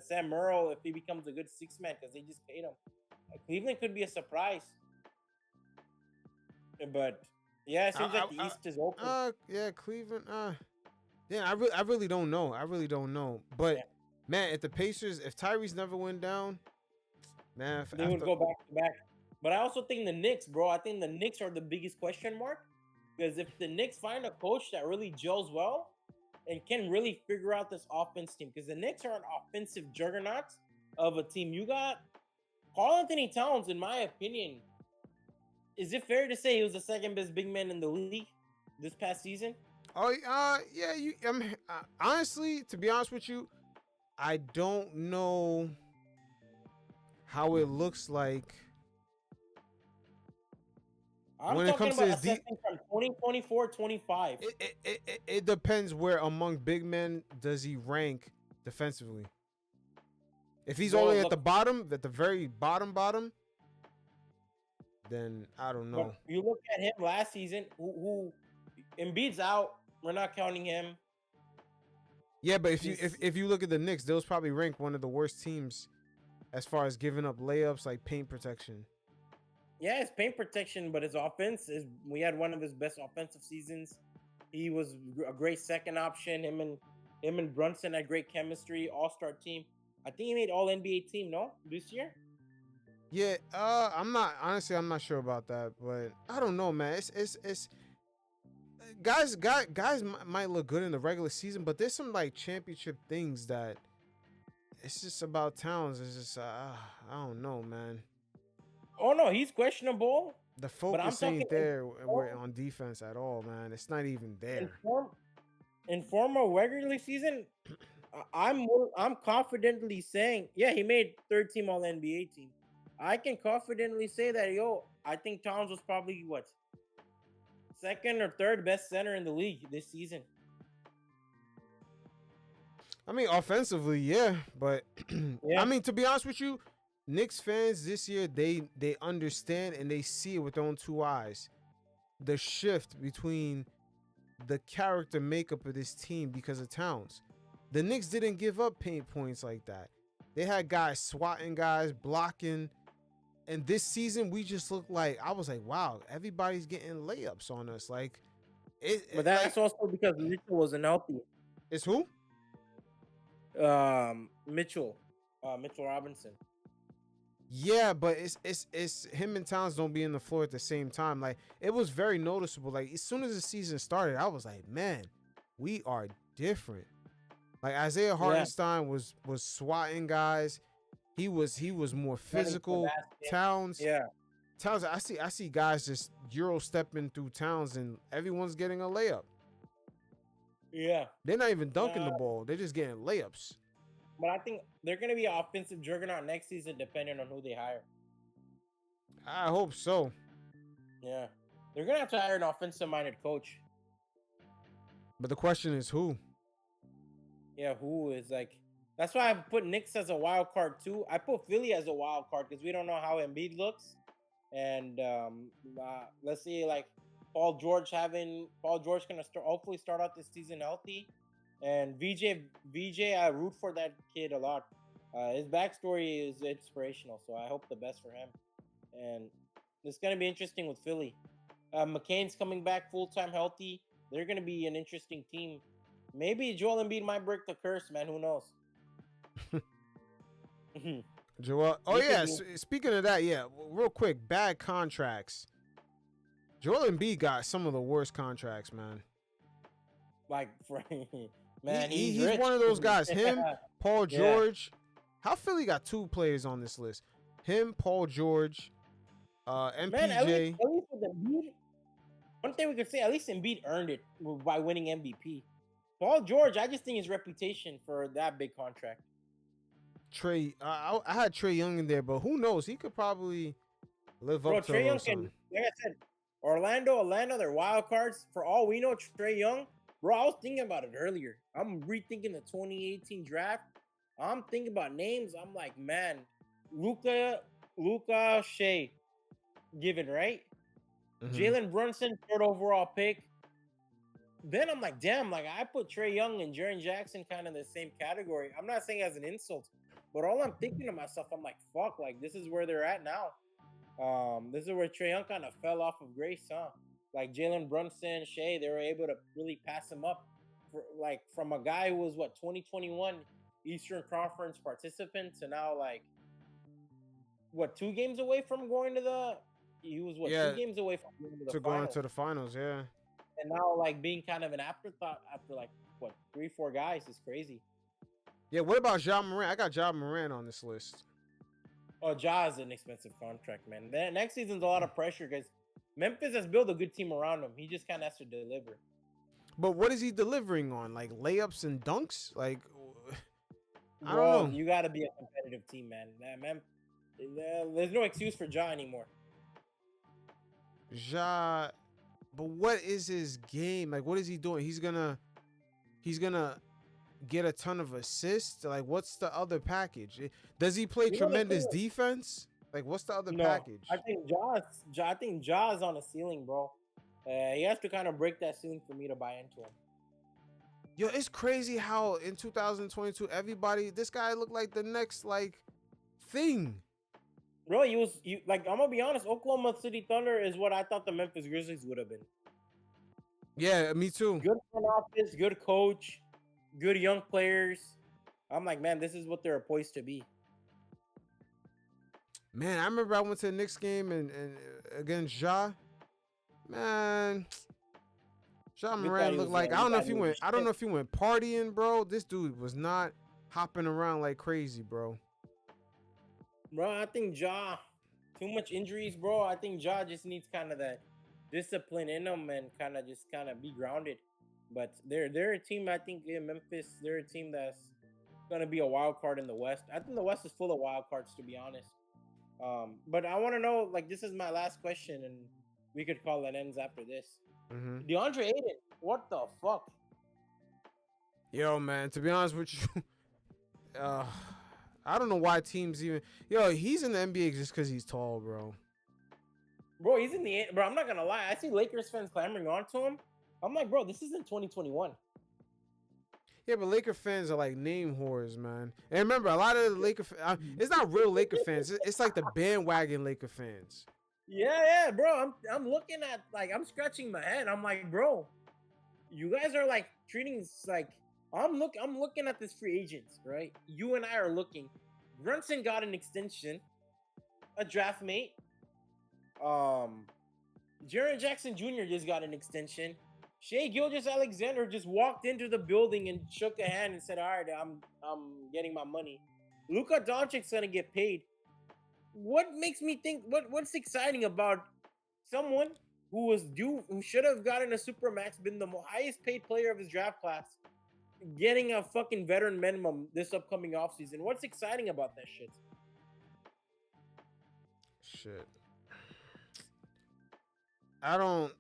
Sam Merrill, if he becomes a good six-man because they just paid him, Cleveland could be a surprise. But yeah, it seems like the East is open. Yeah, Cleveland. Yeah, I really don't know. I really don't know. But yeah. Man, if the Pacers, if Tyrese never went down, man, they would go back to back. But I also think the Knicks, bro. I think the Knicks are the biggest question mark because if the Knicks find a coach that really gels well and can really figure out this offense team, because the Knicks are an offensive juggernaut of a team. You got Karl-Anthony Towns, in my opinion. Is it fair to say he was the second best big man in the league this past season? Oh, yeah. Honestly, to be honest with you, I don't know how it looks like when it comes to his from 2024-25. It depends where among big men does he rank defensively. If he's only at the bottom, at the very bottom, then I don't know. But you look at him last season, who Embiid's out. We're not counting him. Yeah, but if you look at the Knicks, they'll probably rank one of the worst teams as far as giving up layups, like paint protection. Yeah, it's paint protection, but his offense is. We had one of his best offensive seasons. He was a great second option. Him and Brunson had great chemistry. All-star team. I think he made All NBA team. No, this year. Yeah, I'm not sure about that, but I don't know, man. It's guys might look good in the regular season, but there's some like championship things that it's just about Towns. It's just I don't know, man. Oh no, he's questionable. The focus ain't there on defense at all, man. It's not even there. In former regular season, I'm confidently saying, yeah, he made third team All NBA team. I can confidently say that, I think Towns was probably second or third best center in the league this season. I mean, offensively, yeah, but yeah. I mean, to be honest with you, Knicks fans this year, they understand and they see it with their own two eyes. The shift between the character makeup of this team because of Towns. The Knicks didn't give up paint points like that. They had guys swatting guys, blocking. And this season, we just looked like, I was like, wow, everybody's getting layups on us. Like, but that's like, also because Mitchell wasn't healthy. It's who? Mitchell Robinson. Yeah, but it's him and Towns don't be in the floor at the same time. Like, it was very noticeable. Like, as soon as the season started, I was like, man, we are different. Like, Isaiah Hartenstein was swatting guys. He was more physical. Towns, Towns. I see guys just Euro stepping through Towns, and everyone's getting a layup. Yeah, they're not even dunking the ball; they're just getting layups. But I think they're gonna be an offensive juggernaut next season, depending on who they hire. I hope so. Yeah, they're gonna have to hire an offensive-minded coach. But the question is who? Yeah, who is like. That's why I put Knicks as a wild card too. I put Philly as a wild card because we don't know how Embiid looks, and let's see, like Paul George gonna hopefully start out this season healthy, and VJ, I root for that kid a lot. His backstory is inspirational, so I hope the best for him. And it's gonna be interesting with Philly. McCain's coming back full time healthy. They're gonna be an interesting team. Maybe Joel Embiid might break the curse, man. Who knows? Joel. Oh yeah. Speaking of that, yeah. Real quick, bad contracts. Joel Embiid got some of the worst contracts, man. Like, man, he's one of those guys. Him, Paul George. How Philly got two players on this list? Him, Paul George, MPJ. Man, at least with Embiid, one thing we could say, at least Embiid earned it by winning MVP. Paul George, I just think his reputation for that big contract. Trey, I had Trae Young in there, but who knows? He could probably live up to Trae Young can, like I said, Orlando, they're wild cards. For all we know, Trae Young, bro, I was thinking about it earlier. I'm rethinking the 2018 draft. I'm thinking about names. I'm like, man, Luka, Shea, given, right? Jalen Brunson, 3rd overall pick. Then I'm like, damn, like I put Trae Young and Jaren Jackson kind of in the same category. I'm not saying as an insult, but all I'm thinking to myself, I'm like, fuck, like this is where they're at now. This is where Trae Young kind of fell off of grace, huh? Like Jalen Brunson, Shea, they were able to really pass him up for, like from a guy who was 2021 Eastern Conference participant to now like 2 games away from going to the. He was 2 games away from going to the finals, yeah. And now, like, being kind of an afterthought after, 3-4 guys is crazy. Yeah, what about Ja Morant? I got Ja Morant on this list. Oh, Ja is an expensive contract, man. Then next season's a lot of pressure because Memphis has built a good team around him. He just kind of has to deliver. But what is he delivering on? Like layups and dunks? Like, I don't know. You got to be a competitive team, man. There's no excuse for Ja anymore. Ja, but what is his game? Like, what is he doing? He's gonna get a ton of assists. Like, what's the other package? Does he play tremendous defense? Like, what's the other package? I think Ja is on a ceiling, bro. He has to kind of break that ceiling for me to buy into him. Yo, it's crazy how in 2022 this guy looked like the next thing. Bro, I'm gonna be honest, Oklahoma City Thunder is what I thought the Memphis Grizzlies would have been. Yeah, me too. Good front office, good coach, good young players. I'm like, man, this is what they're poised to be. Man, I remember I went to the Knicks game and against Ja. Man, Ja Morant looked like I don't know if he went partying, bro. This dude was not hopping around like crazy, bro. Bro, I think Ja, too much injuries, bro. I think Ja just needs kind of that discipline in him and kind of be grounded. But they're a team, I think, in Memphis, they're a team that's going to be a wild card in the West. I think the West is full of wild cards, to be honest. But I want to know, this is my last question, and we could call it ends after this. DeAndre Ayton, what the fuck? Yo, man, to be honest with you, I don't know why teams even. Yo, he's in the NBA just because he's tall, bro. Bro, he's in the. Bro, I'm not gonna lie. I see Lakers fans clamoring onto him. I'm like, bro, this isn't 2021. Yeah, but Laker fans are like name whores, man. And remember, a lot of the Laker fans, it's not real Laker fans. It's like the bandwagon Laker fans. Yeah, bro. I'm looking at I'm scratching my head. I'm like, bro, you guys are treating I'm looking at this free agents, right? You and I are looking. Brunson got an extension, a draft mate. Jaren Jackson Jr. just got an extension. Shai Gilgeous-Alexander just walked into the building and shook a hand and said, "All right, I'm getting my money." Luka Doncic's gonna get paid. What makes me think? What's exciting about someone who should have gotten a supermax, been the highest paid player of his draft class, getting a fucking veteran minimum this upcoming offseason? What's exciting about that shit? Shit. I don't.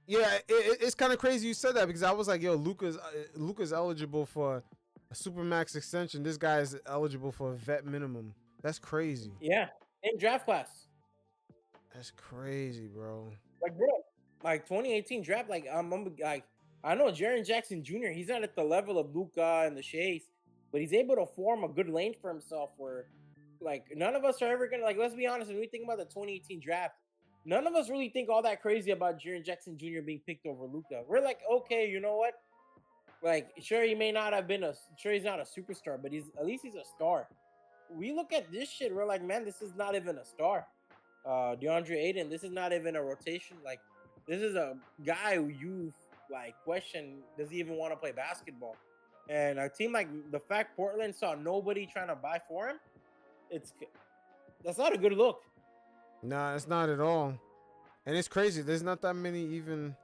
It's kind of crazy you said that because I was like, yo, Luka's eligible for a supermax extension. This guy is eligible for a vet minimum. That's crazy. Yeah, in draft class. That's crazy, bro. Bro, 2018 draft. I know Jaren Jackson Jr. He's not at the level of Luka and the Shays, but he's able to form a good lane for himself. Where none of us are ever gonna let's be honest. When we think about the 2018 draft, none of us really think all that crazy about Jaren Jackson Jr. being picked over Luka. We're like, okay, you know what? Sure, he may not have been sure he's not a superstar, but at least he's a star. We look at this shit, we're like, man, this is not even a star. DeAndre Ayton, this is not even a rotation. This is a guy who you question, does he even want to play basketball? And a team the fact Portland saw nobody trying to buy for him, that's not a good look. Nah, it's not at all. And it's crazy. There's not that many even.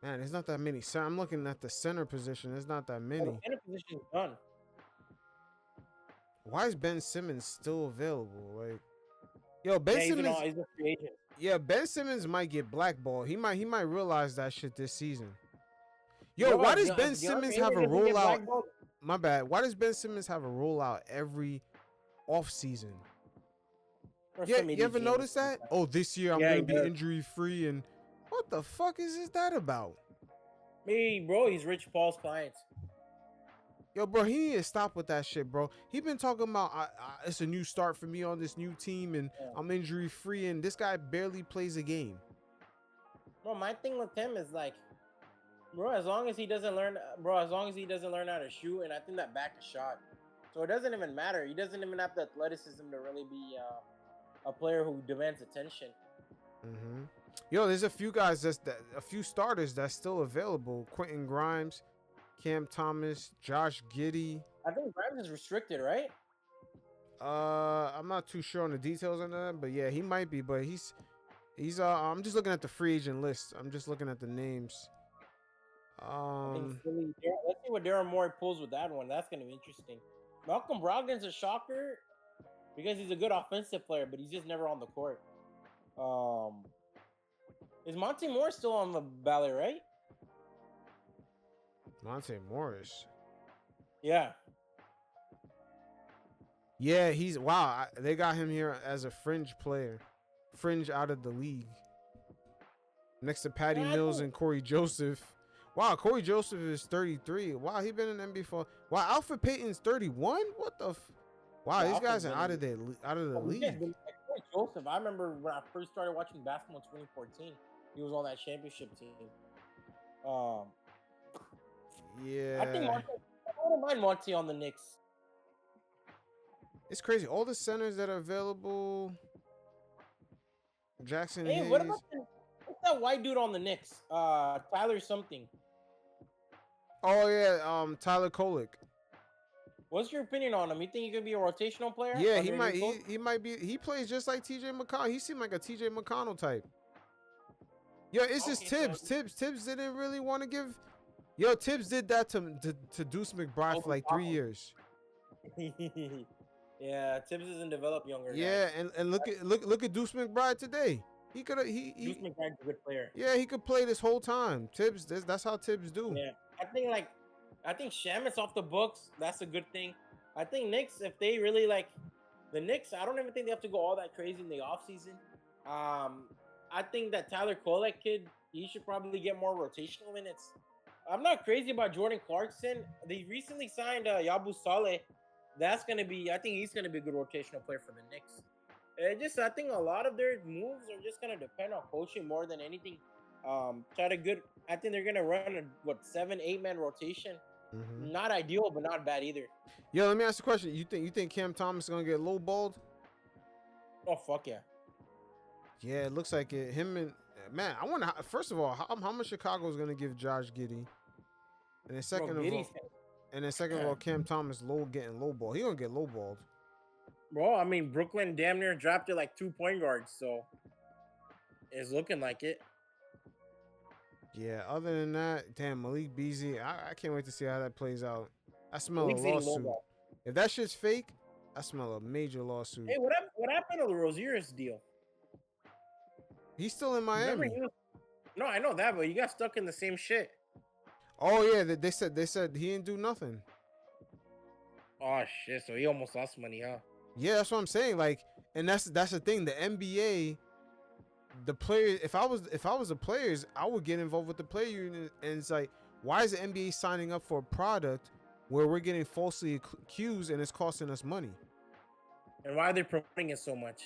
Man, there's not that many. So I'm looking at the center position. There's not that many. The center position is done. Why is Ben Simmons still available? Ben Simmons. He's a free agent. Yeah, Ben Simmons might get blackballed. He might realize that shit this season. Yo, why does Ben If Simmons DeAndre have a Ayton doesn't get rollout? blackballed- My bad. Why does Ben Simmons have a rollout every offseason? or Yeah, some you ever idiot notice genius that? like Oh, this year I'm Yeah, gonna he be does. injury free, and what the fuck is that about? Me, bro, he's Rich Paul's clients. Yo, bro, he need to stop with that shit, bro. He been talking about it's a new start for me on this new team, and Yeah. I'm injury free, and this guy barely plays a game. Bro, my thing with him is like, bro, as long as he doesn't learn how to shoot, and I think that back is shot, so it doesn't even matter. He doesn't even have the athleticism to really be a player who demands attention. Mm-hmm. Yo, there's a few guys a few starters that's still available. Quentin Grimes, Cam Thomas, Josh Giddey. I think Grimes is restricted, right? I'm not too sure on the details on that, but yeah, he might be. But he's I'm just looking at the free agent list. I'm just looking at the names. I think Philly, let's see what Darren Moore pulls with that one. That's gonna be interesting. Malcolm Brogdon's a shocker because he's a good offensive player, but he's just never on the court. Is Monty Moore still on the ballot, right? Monte Morris. Yeah. Yeah, they got him here as a fringe player, fringe out of the league, next to Patty Mills and Corey Joseph. Wow, Corey Joseph is 33. Wow, he been in NBA for. Wow, Alfred Payton's 31. What the? Wow, Yeah, these guys Alfred's are out of the league. Corey Joseph, I remember when I first started watching basketball in 2014. He was on that championship team. Yeah, I wouldn't mind Monty on the Knicks. it's crazy. All the centers that are available. Jackson Hey, Hayes. what's that white dude on the Knicks? Tyler something. Oh yeah, Tyler Kolek. What's your opinion on him? You think he could be a rotational player? Yeah, under new coach? he might be. He plays just like TJ McConnell. He seemed like a TJ McConnell type. Yo, it's just Tibbs. Tibbs didn't really want to give. Yo, Tibbs did that to Deuce McBride for like 3 years. Yeah, Tibbs isn't developed younger. Yeah, and look at Deuce McBride today. He could have Deuce McBride's a good player. Yeah, he could play this whole time. Tibbs, that's how Tibbs do. Yeah, I think Shamit's off the books. That's a good thing. I think Knicks, if they really like the Knicks, I don't even think they have to go all that crazy in the offseason. I think that Tyler Kolek kid, he should probably get more rotational minutes. I'm not crazy about Jordan Clarkson. They recently signed Yabu Saleh. I think he's gonna be a good rotational player for the Knicks. I think a lot of their moves are just gonna depend on coaching more than anything. I think they're gonna run a 7-8 man rotation. Mm-hmm. Not ideal, but not bad either. Yo, let me ask you a question. You think Cam Thomas is gonna get lowballed? Oh fuck yeah. Yeah, it looks like it. Him and man, I wonder. First of all, how much Chicago is gonna give Josh Giddey, and then second of all, Cam Thomas getting lowballed. He gonna get lowballed. Bro, I mean Brooklyn damn near drafted like 2 point guards, so it's looking like it. Yeah. Other than that, damn Malik Beasley, I can't wait to see how that plays out. I smell a lawsuit. If that shit's fake, I smell a major lawsuit. Hey, what happened to the Rozier's deal? He's still in Miami. No, I know that, but you got stuck in the same shit. Oh yeah, they said he didn't do nothing. Oh shit! So he almost lost money, huh? Yeah, that's what I'm saying. Like, and that's the thing. The NBA, the players. If I was the players, I would get involved with the player union. And it's like, why is the NBA signing up for a product where we're getting falsely accused and it's costing us money? And why are they promoting it so much?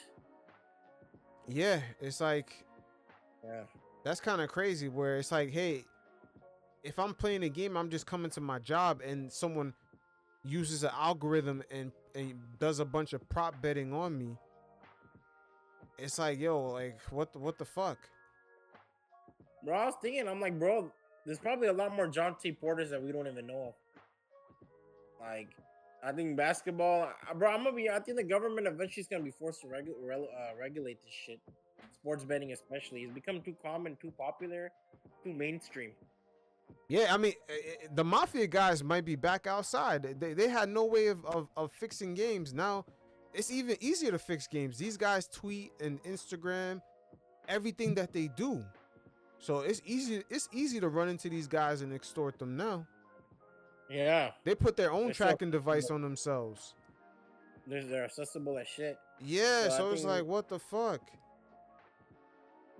Yeah, it's like, yeah, that's kind of crazy. Where it's like, hey, if I'm playing a game, I'm just coming to my job, and someone uses an algorithm and does a bunch of prop betting on me. It's like, yo, like what the fuck? Bro, I was thinking, I'm like, bro, there's probably a lot more John T. Porters that we don't even know of. Like, I think basketball, bro, I think the government eventually is gonna be forced to regulate this shit. Sports betting especially. It's become too common, too popular, too mainstream. Yeah, I mean, the Mafia guys might be back outside. They had no way of fixing games. Now, it's even easier to fix games. These guys tweet and Instagram everything that they do. So it's easy to run into these guys and extort them now. Yeah. They put their own tracking device on themselves. They're accessible as shit. Yeah, so it's like, what the fuck?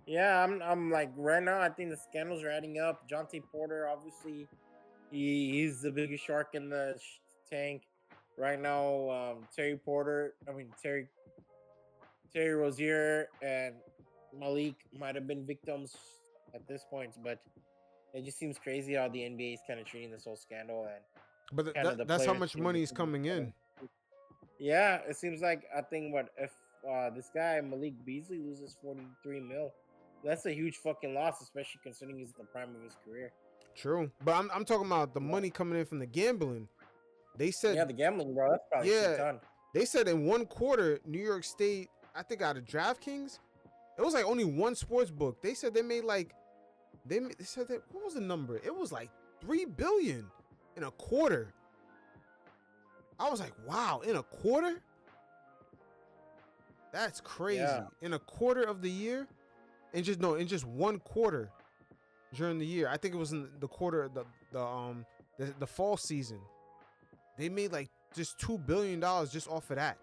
Yeah, I'm like, right now, I think the scandals are adding up. Jonte Porter, obviously, he's the biggest shark in the tank. Right now, Terry Rozier and Malik might have been victims at this point, but it just seems crazy how the NBA is kind of treating this whole scandal. But that's how much money is coming in. Yeah, it seems like, I think, if this guy Malik Beasley loses 43 mil, that's a huge fucking loss, especially considering he's in the prime of his career. True, but I'm talking about the money coming in from the gambling. They said, the gambling, bro. That's probably a ton. They said in one quarter, New York State, I think out of DraftKings, it was like only one sports book. They said they made like, they said that, what was the number? It was like $3 billion in a quarter. I was like, wow, in a quarter? That's crazy. Yeah. In a quarter of the year? In just one quarter during the year. I think it was in the quarter of the fall season. They made like just $2 billion just off of that.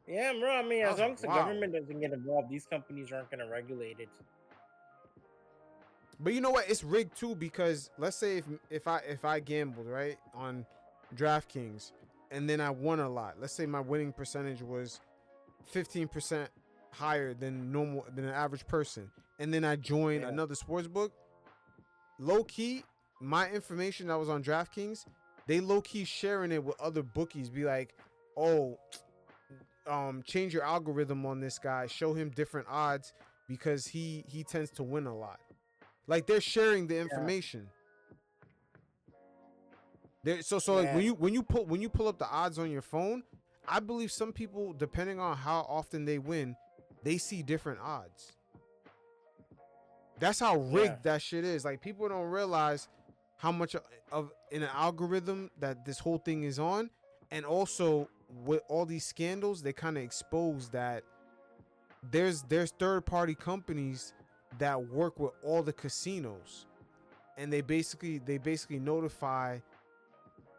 Yeah, bro. I mean, as long as the government doesn't get involved, these companies aren't going to regulate it. But you know what? It's rigged too, because let's say if I gambled, right, on DraftKings and then I won a lot. Let's say my winning percentage was 15% higher than an average person, and then I joined another sports book. Low key, my information that was on DraftKings, they low key sharing it with other bookies. Be like, oh, change your algorithm on this guy, show him different odds because he tends to win a lot. Like, they're sharing the information. So like when you pull up the odds on your phone, I believe some people, depending on how often they win, they see different odds. That's how rigged that shit is. Like, people don't realize how much of in an algorithm that this whole thing is on. And also with all these scandals, they kind of expose that there's third-party companies that work with all the casinos, and they basically notify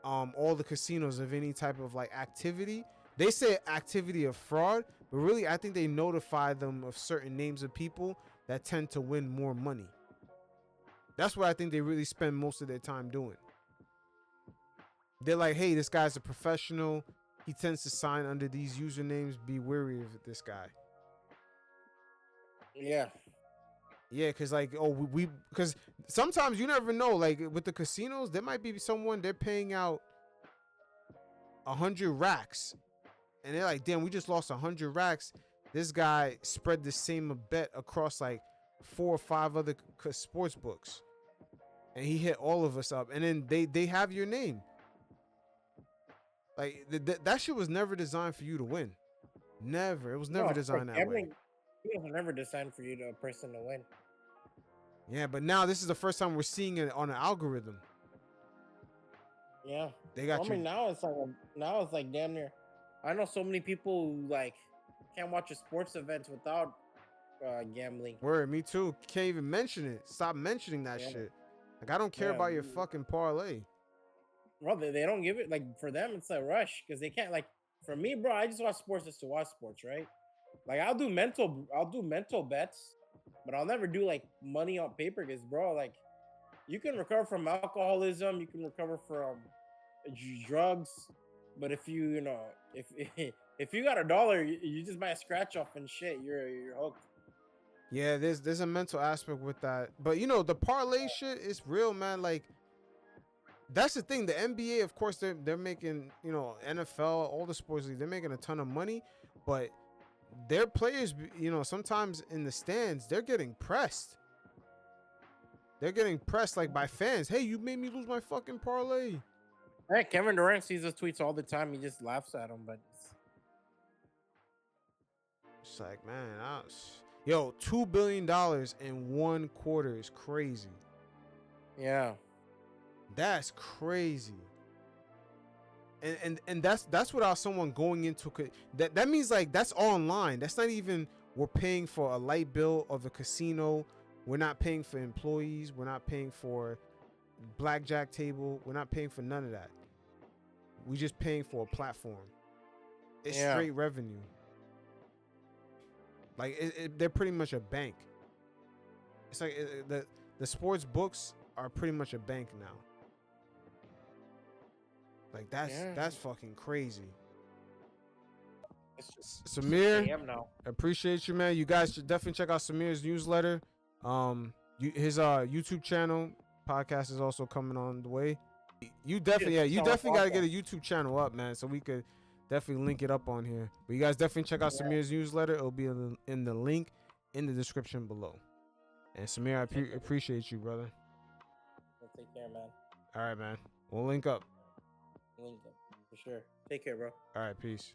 all the casinos of any type of like activity. They say activity of fraud, but really I think they notify them of certain names of people that tend to win more money. That's what I think they really spend most of their time doing. They're like, hey, this guy's a professional. He tends to sign under these usernames. Be wary of this guy. Yeah. Yeah, because like, because sometimes you never know. Like with the casinos, there might be someone they're paying out 100 racks, and they're like, damn, we just lost 100 racks. This guy spread the same bet across like 4 or 5 other sports books, and he hit all of us up. And then they have your name. Like that shit was never designed for you to win. Never. It was never designed that way. It was never designed for a person to win. Yeah, but now this is the first time we're seeing it on an algorithm. Yeah, they got you. I mean, now it's like damn near. I know so many people who like can't watch a sports event without gambling. Word, me too. Can't even mention it. Stop mentioning that shit. Like, I don't care about your fucking parlay. Bro, they don't give it, like, for them it's a rush because they can't, like, for me, bro, I just watch sports just to watch sports, right? Like, I'll do mental bets, but I'll never do like money on paper because, bro, like, you can recover from alcoholism, you can recover from drugs, but if you know if you got $1, you just buy a scratch off and shit, you're hooked. Yeah, there's a mental aspect with that, but you know the parlay shit is real, man. Like, that's the thing. The NBA, of course, they're making, you know, NFL, all the sports leagues, they're making a ton of money, but their players, you know, sometimes in the stands, they're getting pressed. They're getting pressed like by fans. Hey, you made me lose my fucking parlay. Hey, Kevin Durant sees those tweets all the time. He just laughs at them, but it's like, man, yo, $2 billion in one quarter is crazy. Yeah. That's crazy. And that's without someone going into that means like that's online. That's not even we're paying for a light bill of a casino. We're not paying for employees. We're not paying for blackjack table. We're not paying for none of that. We just paying for a platform. It's straight revenue. Like they're pretty much a bank. It's like the sports books are pretty much a bank now. Like that's fucking crazy. It's just Samir, now. appreciate you, man. You guys should definitely check out Samir's newsletter. His YouTube channel podcast is also coming on the way. You definitely got to get a YouTube channel up, man, so we could definitely link it up on here. But you guys definitely check out Samir's newsletter. It'll be in the link in the description below. And Samir, I appreciate you, brother. Take care, man. All right, man. We'll link up. Link up for sure. Take care, bro. All right, peace.